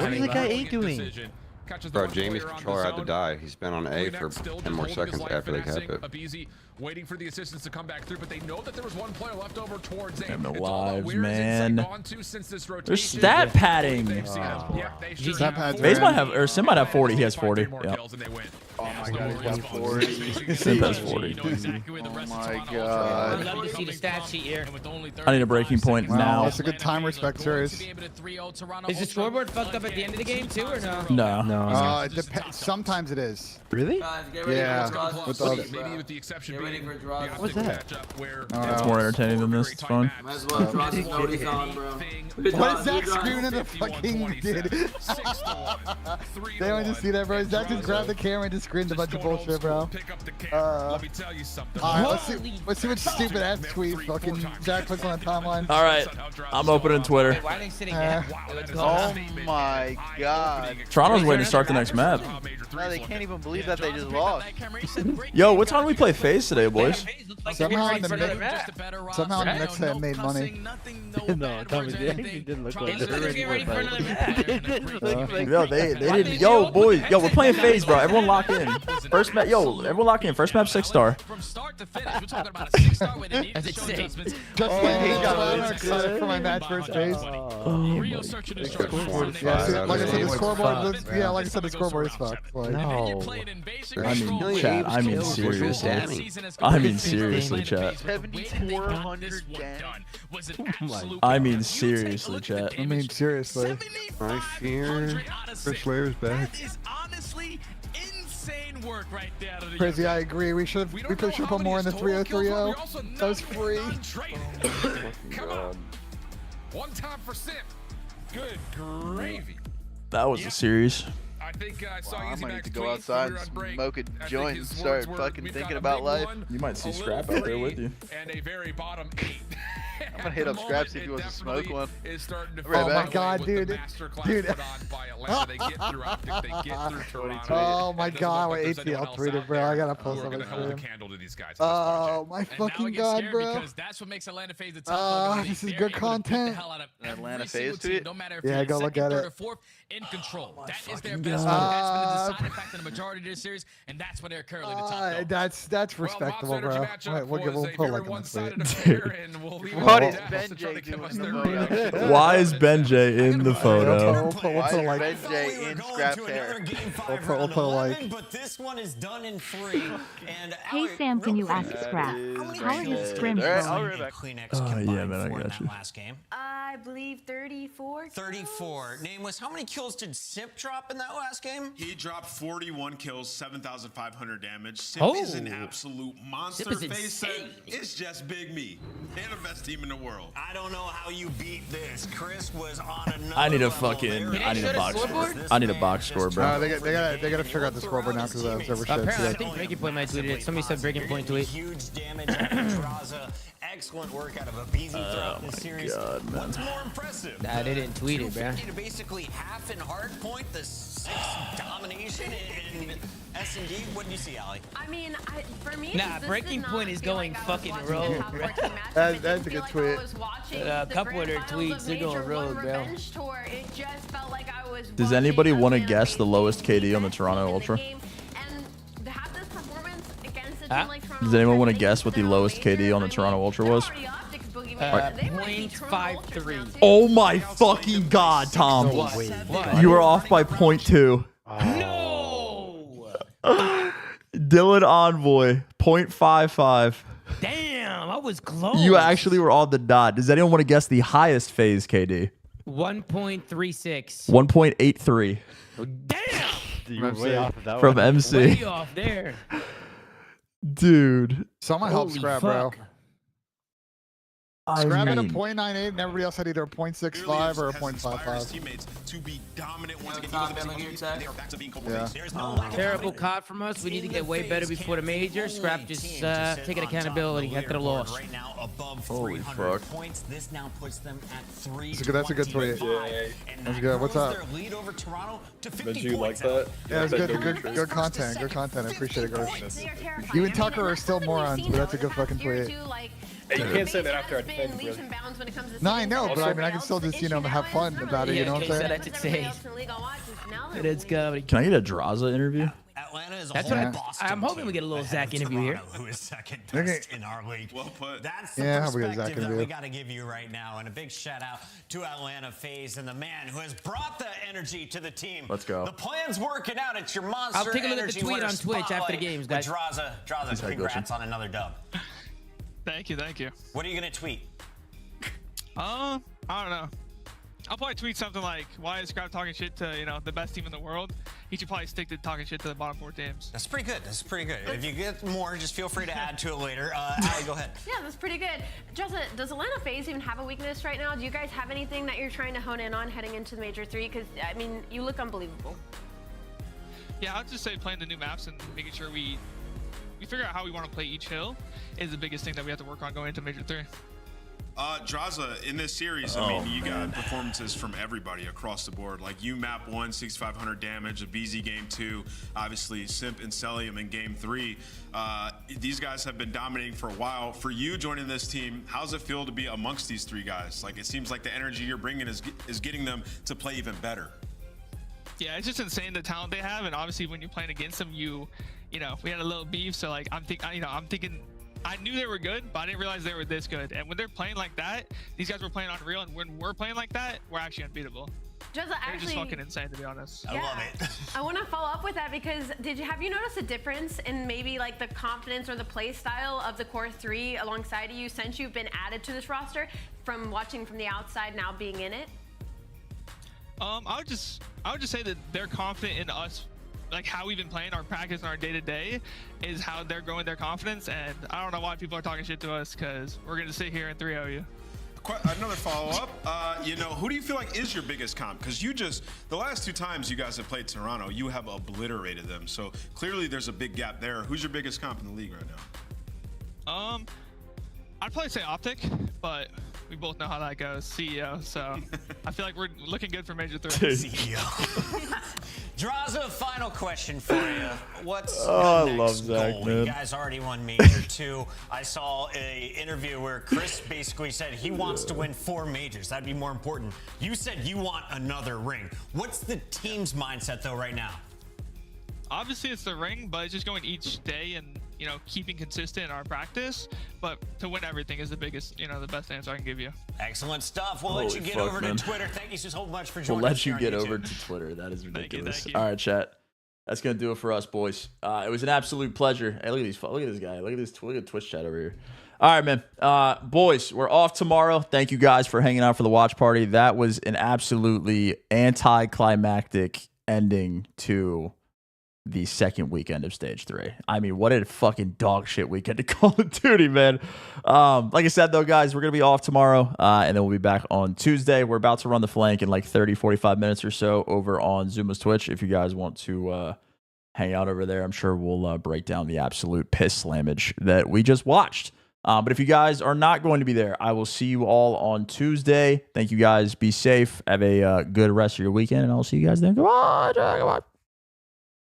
Speaker 11: What
Speaker 10: is the guy A doing?
Speaker 7: Bro, Jamie's controller had to die. He's been on A for 10 more seconds after they cap it.
Speaker 5: Abizi waiting for the assistants to come back through, but they know that there was one player left over towards A.
Speaker 3: Damn the
Speaker 5: It's all about
Speaker 3: lives,
Speaker 5: where is
Speaker 3: man.
Speaker 5: Insight gone to since this
Speaker 3: There's
Speaker 5: rotation.
Speaker 3: stat padding.
Speaker 5: They've seen it. Yeah, they sure
Speaker 3: FaZe might have, or Sim might have 40. He has 40.
Speaker 5: more
Speaker 3: Yep.
Speaker 5: kills and they win.
Speaker 16: Oh my god, he's got 40.
Speaker 3: Simp has 40.
Speaker 16: Oh my god.
Speaker 11: I'd love to see the stat sheet here.
Speaker 3: I need a breaking point
Speaker 16: Wow,
Speaker 3: now.
Speaker 16: that's a good time respect series.
Speaker 11: Is the scoreboard fucked up at the end of the game too, or no?
Speaker 3: No.
Speaker 16: It depends. Sometimes it is.
Speaker 10: Really?
Speaker 16: Yeah.
Speaker 5: With the exception being
Speaker 10: What's that?
Speaker 3: It's more entertaining than this. It's fun.
Speaker 12: Might as well draw some notice on, bro.
Speaker 16: What is Zach screaming at the fucking dude? They don't just see that, bro. Zach just grabbed the camera and just screamed a bunch of bullshit, bro.
Speaker 5: Let me tell you something.
Speaker 16: Alright, let's see what stupid ass tweet fucking Zach puts on the timeline.
Speaker 3: All right, I'm opening Twitter.
Speaker 11: Why are they sitting down?
Speaker 8: Oh my god.
Speaker 3: Toronto's waiting to start the next map.
Speaker 8: No, they can't even believe that they just lost.
Speaker 3: Yo, what time do we play FaZe today, boys?
Speaker 16: Somehow in the next set made money.
Speaker 10: No, Tommy, they actually didn't look like
Speaker 3: Yo, they didn't. Yo, boys. Yo, we're playing FaZe, bro. Everyone lock in. First map. Yo, everyone lock in. First map 6-star.
Speaker 9: From start to finish, we're talking about a 6-star where they need to show adjustments.
Speaker 16: Just like he got excited for my match first phase.
Speaker 9: Real search and destroy.
Speaker 16: Yeah, see, like I said, the scoreboard. Yeah, like I said, the scoreboard is fucked. Like,
Speaker 3: No. I mean, chat. I mean, seriously. I mean, seriously, chat.
Speaker 8: 7,400
Speaker 3: I mean, seriously, chat.
Speaker 16: I mean, seriously.
Speaker 7: I fear Chris Lair's back.
Speaker 9: That is honestly insane work right there. Out of the
Speaker 16: Crazy, I agree. We should put more in the 3030. That was free.
Speaker 5: Come on. One time for Simp. Good gravy.
Speaker 3: That was a series.
Speaker 5: I think I saw
Speaker 8: I
Speaker 5: Easy
Speaker 8: might need
Speaker 5: Max
Speaker 8: to go
Speaker 5: tweet
Speaker 8: outside
Speaker 5: when
Speaker 8: and
Speaker 5: we were on break.
Speaker 8: smoke a
Speaker 5: I think
Speaker 8: joint
Speaker 5: his
Speaker 8: and start
Speaker 5: words were,
Speaker 8: fucking
Speaker 5: "We've
Speaker 8: thinking
Speaker 5: got a
Speaker 8: about
Speaker 5: big
Speaker 8: life."
Speaker 5: one,
Speaker 3: You might see
Speaker 5: a
Speaker 3: Scrap
Speaker 5: little
Speaker 3: out there with
Speaker 5: three,
Speaker 3: you.
Speaker 5: And a very bottom 8.
Speaker 8: I'm gonna hit up Scrap, see if he wants to smoke one.
Speaker 5: Is starting to
Speaker 8: Right
Speaker 16: Oh
Speaker 8: back.
Speaker 16: my god,
Speaker 5: with the
Speaker 16: dude.
Speaker 5: masterclass
Speaker 16: Dude.
Speaker 5: put on by Atlanta. They get through Optic, they get through Toronto.
Speaker 16: Oh my
Speaker 5: It doesn't
Speaker 16: god,
Speaker 5: look
Speaker 16: what
Speaker 5: like there's anyone
Speaker 16: ATL
Speaker 5: else
Speaker 16: tweeted,
Speaker 5: out
Speaker 16: bro. I
Speaker 5: there
Speaker 16: gotta
Speaker 5: who
Speaker 16: post
Speaker 5: are
Speaker 16: on
Speaker 5: gonna
Speaker 16: my
Speaker 5: hold a
Speaker 16: stream.
Speaker 5: candle to these guys.
Speaker 16: Oh my
Speaker 9: And now
Speaker 16: fucking
Speaker 9: it gets
Speaker 16: god,
Speaker 9: scary
Speaker 16: bro.
Speaker 9: because that's what makes Atlanta FaZe the top.
Speaker 16: Ah,
Speaker 9: because
Speaker 16: this is
Speaker 9: they're
Speaker 16: good
Speaker 9: able to beat the
Speaker 16: content.
Speaker 9: hell out of
Speaker 8: Atlanta
Speaker 9: every
Speaker 8: FaZe
Speaker 9: single
Speaker 8: tweet?
Speaker 9: team, no matter if
Speaker 16: Yeah,
Speaker 9: you're
Speaker 16: go look
Speaker 9: second,
Speaker 16: at
Speaker 9: third,
Speaker 16: it.
Speaker 9: or fourth, in control. That is their
Speaker 3: fucking
Speaker 9: best.
Speaker 3: god.
Speaker 9: That's been the deciding factor in the majority of this series, and that's why they're currently the top dog.
Speaker 16: That's respectable, bro. Alright, we'll put like on the tweet.
Speaker 8: What is Benjay doing in the photo?
Speaker 3: Why is Benjay in the photo?
Speaker 16: We'll put
Speaker 8: Why
Speaker 16: like.
Speaker 8: is Benjay in Scrap's hair?
Speaker 16: We'll put like.
Speaker 1: But this one is done in 3. And
Speaker 20: Hey Sam, can you ask Scrap? How are his scrims
Speaker 8: Alright, I'll
Speaker 20: going?
Speaker 8: be back.
Speaker 1: Kleenex
Speaker 3: Oh,
Speaker 1: combined
Speaker 3: yeah, man, I
Speaker 1: for in
Speaker 3: got
Speaker 1: that
Speaker 3: you.
Speaker 1: last game.
Speaker 2: I believe 34.
Speaker 1: 34. Name was how many kills did Simp drop in that last game?
Speaker 4: He dropped 41 kills, 7,500 damage. Simp is an absolute monster.
Speaker 11: Simp is
Speaker 4: FaZe said,
Speaker 11: insane.
Speaker 4: it's just Big Me. They're the best team in the world.
Speaker 1: I don't know how you beat this. Chris was on another
Speaker 3: I need a
Speaker 1: level
Speaker 3: fucking.
Speaker 1: there.
Speaker 3: I need a box score.
Speaker 1: This
Speaker 3: I need a
Speaker 1: man
Speaker 3: box score, bro.
Speaker 16: They gotta figure out the scoreboard now because of server shit.
Speaker 11: Apparently, I think Breaking Point might tweeted it. Somebody said Breaking Point tweet.
Speaker 1: Huge damage out of Draza. Excellent work out of Abizi throughout this series.
Speaker 3: God, man.
Speaker 1: What's more impressive?
Speaker 11: Nah, they didn't tweet it, bro.
Speaker 1: 250 to basically half in Hardpoint, the 6 domination in S&D. What did you see, Ali?
Speaker 2: I mean, for me,
Speaker 11: Nah,
Speaker 2: this
Speaker 11: Breaking
Speaker 2: did
Speaker 11: Point
Speaker 2: not
Speaker 11: is
Speaker 2: feel
Speaker 11: going
Speaker 2: like I was
Speaker 11: fucking
Speaker 2: watching
Speaker 11: rogue,
Speaker 2: a top
Speaker 11: bro.
Speaker 2: 14 matchup.
Speaker 16: That's
Speaker 2: It
Speaker 16: a
Speaker 2: didn't
Speaker 16: good
Speaker 2: feel like
Speaker 16: tweet.
Speaker 2: I was watching
Speaker 11: A
Speaker 2: the
Speaker 11: couple of
Speaker 2: grand
Speaker 11: their
Speaker 2: finals
Speaker 11: tweets,
Speaker 2: of
Speaker 11: they're going
Speaker 2: Major
Speaker 11: rogue,
Speaker 2: One
Speaker 11: bro.
Speaker 2: Revenge Tour. It just felt like I was
Speaker 3: Does
Speaker 2: watching
Speaker 3: anybody want to
Speaker 2: Atlanta
Speaker 3: guess the
Speaker 2: FaZe
Speaker 3: lowest KD on the
Speaker 2: in
Speaker 3: Toronto
Speaker 2: the
Speaker 3: Ultra?
Speaker 2: game, and to have this performance against a
Speaker 11: Huh?
Speaker 2: team like Toronto
Speaker 3: Does anyone
Speaker 2: Ultra,
Speaker 3: want to
Speaker 2: they
Speaker 3: guess what the
Speaker 2: sell
Speaker 3: lowest
Speaker 2: Major.
Speaker 3: KD on the
Speaker 2: I
Speaker 3: Toronto
Speaker 2: mean,
Speaker 3: Ultra
Speaker 2: they're
Speaker 3: was?
Speaker 2: already Optics boogeyman. They might be Toronto Ultras now,
Speaker 11: 0.53.
Speaker 2: too.
Speaker 3: Oh my fucking god, Tom! You were off by 0.2.
Speaker 11: No!
Speaker 3: Dylan Envoy, 0.55.
Speaker 11: Damn, I was close.
Speaker 3: You actually were on the dot. Does anyone want to guess the highest FaZe KD?
Speaker 11: 1.36.
Speaker 3: 1.83
Speaker 11: Damn!
Speaker 10: You were way off of that
Speaker 3: from
Speaker 10: one.
Speaker 3: MC.
Speaker 11: Way off there.
Speaker 16: Dude. Someone help
Speaker 11: Holy
Speaker 16: Scrap,
Speaker 11: fuck.
Speaker 16: bro.
Speaker 3: I
Speaker 16: Scrap had a
Speaker 3: mean-
Speaker 16: 0.98 and everybody else had either a 0.65 or a 0.55.
Speaker 4: Teammates to be dominant once again.
Speaker 12: Top down here, Zach.
Speaker 4: They are back to being
Speaker 16: Yeah.
Speaker 4: There's no lack of
Speaker 11: Terrible caught from us. We need to get way better before the major. Scrap just taking accountability after the loss.
Speaker 1: Right now above
Speaker 3: Holy
Speaker 1: 300
Speaker 3: fuck.
Speaker 1: points. This now puts them at 3.
Speaker 16: That's a good tweet. That's good. What's up?
Speaker 1: Their lead over Toronto to 50
Speaker 6: Did you like
Speaker 1: points.
Speaker 6: that?
Speaker 16: Yeah, it's good content. Good content. I appreciate it, guys. You and Tucker are still morons, but that's a good fucking tweet.
Speaker 6: You can't say that after I defend, really.
Speaker 16: No, I know, but I mean, I can still just, have fun about it, you know what I'm saying?
Speaker 11: That's comedy.
Speaker 3: Can I get a Draza interview?
Speaker 1: Atlanta is a
Speaker 11: That's
Speaker 1: whole
Speaker 11: what
Speaker 1: Boston
Speaker 11: I'm hoping we get a little Zach interview here.
Speaker 1: Who is second best in our league.
Speaker 4: Well put.
Speaker 1: That's the perspective that we got to give you right now. And a big shout out to Atlanta FaZe and the man who has brought the energy to the team.
Speaker 3: Let's go.
Speaker 1: The plan's working out. It's your monster.
Speaker 11: I'll take a look at the
Speaker 1: energy
Speaker 11: tweet
Speaker 1: winner
Speaker 11: on Twitch after the games, guys.
Speaker 1: Draza, congrats on another dub.
Speaker 18: Thank you.
Speaker 1: What are you gonna tweet?
Speaker 18: I don't know. I'll probably tweet something like, "Why is Scrap talking shit to the best team in the world?" He should probably stick to talking shit to the bottom 4 teams.
Speaker 1: That's pretty good. If you get more, just feel free to add to it later. Allie, go ahead.
Speaker 2: Yeah, that's pretty good. Jessa, does Atlanta FaZe even have a weakness right now? Do you guys have anything that you're trying to hone in on heading into the Major 3? Because, I mean, you look unbelievable.
Speaker 18: Yeah, I'd just say playing the new maps and making sure we figure out how we want to play each hill is the biggest thing that we have to work on going into Major 3.
Speaker 4: Draza, in this series, you got performances from everybody across the board. Like you map 1, 6,500 damage, a BZ game 2, obviously Simp and Celium in game 3. These guys have been dominating for a while. For you joining this team, how's it feel to be amongst these 3 guys? Like it seems like the energy you're bringing is getting them to play even better.
Speaker 18: Yeah, it's just insane the talent they have, and obviously when you're playing against them, we had a little beef. So like I'm thinking. I knew they were good, but I didn't realize they were this good. And when they're playing like that, these guys were playing unreal, and when we're playing like that, we're actually unbeatable. They're just fucking insane, to be honest.
Speaker 2: Yeah. I love it. I want to follow up with that because have you noticed a difference in maybe like the confidence or the play style of the core 3 alongside of you since you've been added to this roster from watching from the outside now being in it?
Speaker 18: I would just say that they're confident in us. Like how we've been playing our practice and our day-to-day is how they're growing their confidence, and I don't know why people are talking shit to us because we're gonna sit here and 3-0 you.
Speaker 4: Another follow-up. Who do you feel like is your biggest comp? Because the last 2 times you guys have played Toronto, you have obliterated them. So clearly there's a big gap there. Who's your biggest comp in the league right now?
Speaker 18: I'd probably say Optic, but we both know how that goes. CEO, so I feel like we're looking good for Major 3.
Speaker 1: CEO. Draza, final question for you. What's
Speaker 3: I
Speaker 1: your
Speaker 3: love
Speaker 1: next
Speaker 3: Zach,
Speaker 1: goal?
Speaker 3: man.
Speaker 1: You guys already won Major 2. I saw an interview where Chris basically said he wants to win 4 majors. That'd be more important. You said you want another ring. What's the team's mindset, though, right now?
Speaker 18: Obviously, it's the ring, but it's just going each day and keeping consistent in our practice. But to win everything is the biggest, the best answer I can give you.
Speaker 1: Excellent stuff. We'll let you get over to Twitter. Thank you so much for joining us.
Speaker 3: We'll let you get over to Twitter. That is ridiculous. Thank you. All right, chat. That's gonna do it for us, boys. It was an absolute pleasure. Hey, look at this guy. Look at Twitch chat over here. All right, man. Boys, we're off tomorrow. Thank you guys for hanging out for the watch party. That was an absolutely anticlimactic ending to the second weekend of Stage 3. I mean, what a fucking dog shit weekend to Call of Duty, man. Like I said, though, guys, we're going to be off tomorrow, and then we'll be back on Tuesday. We're about to run the flank in like 30, 45 minutes or so over on Zuma's Twitch. If you guys want to hang out over there, I'm sure we'll break down the absolute piss slammage that we just watched. But if you guys are not going to be there, I will see you all on Tuesday. Thank you guys. Be safe. Have a good rest of your weekend, and I'll see you guys then. Goodbye.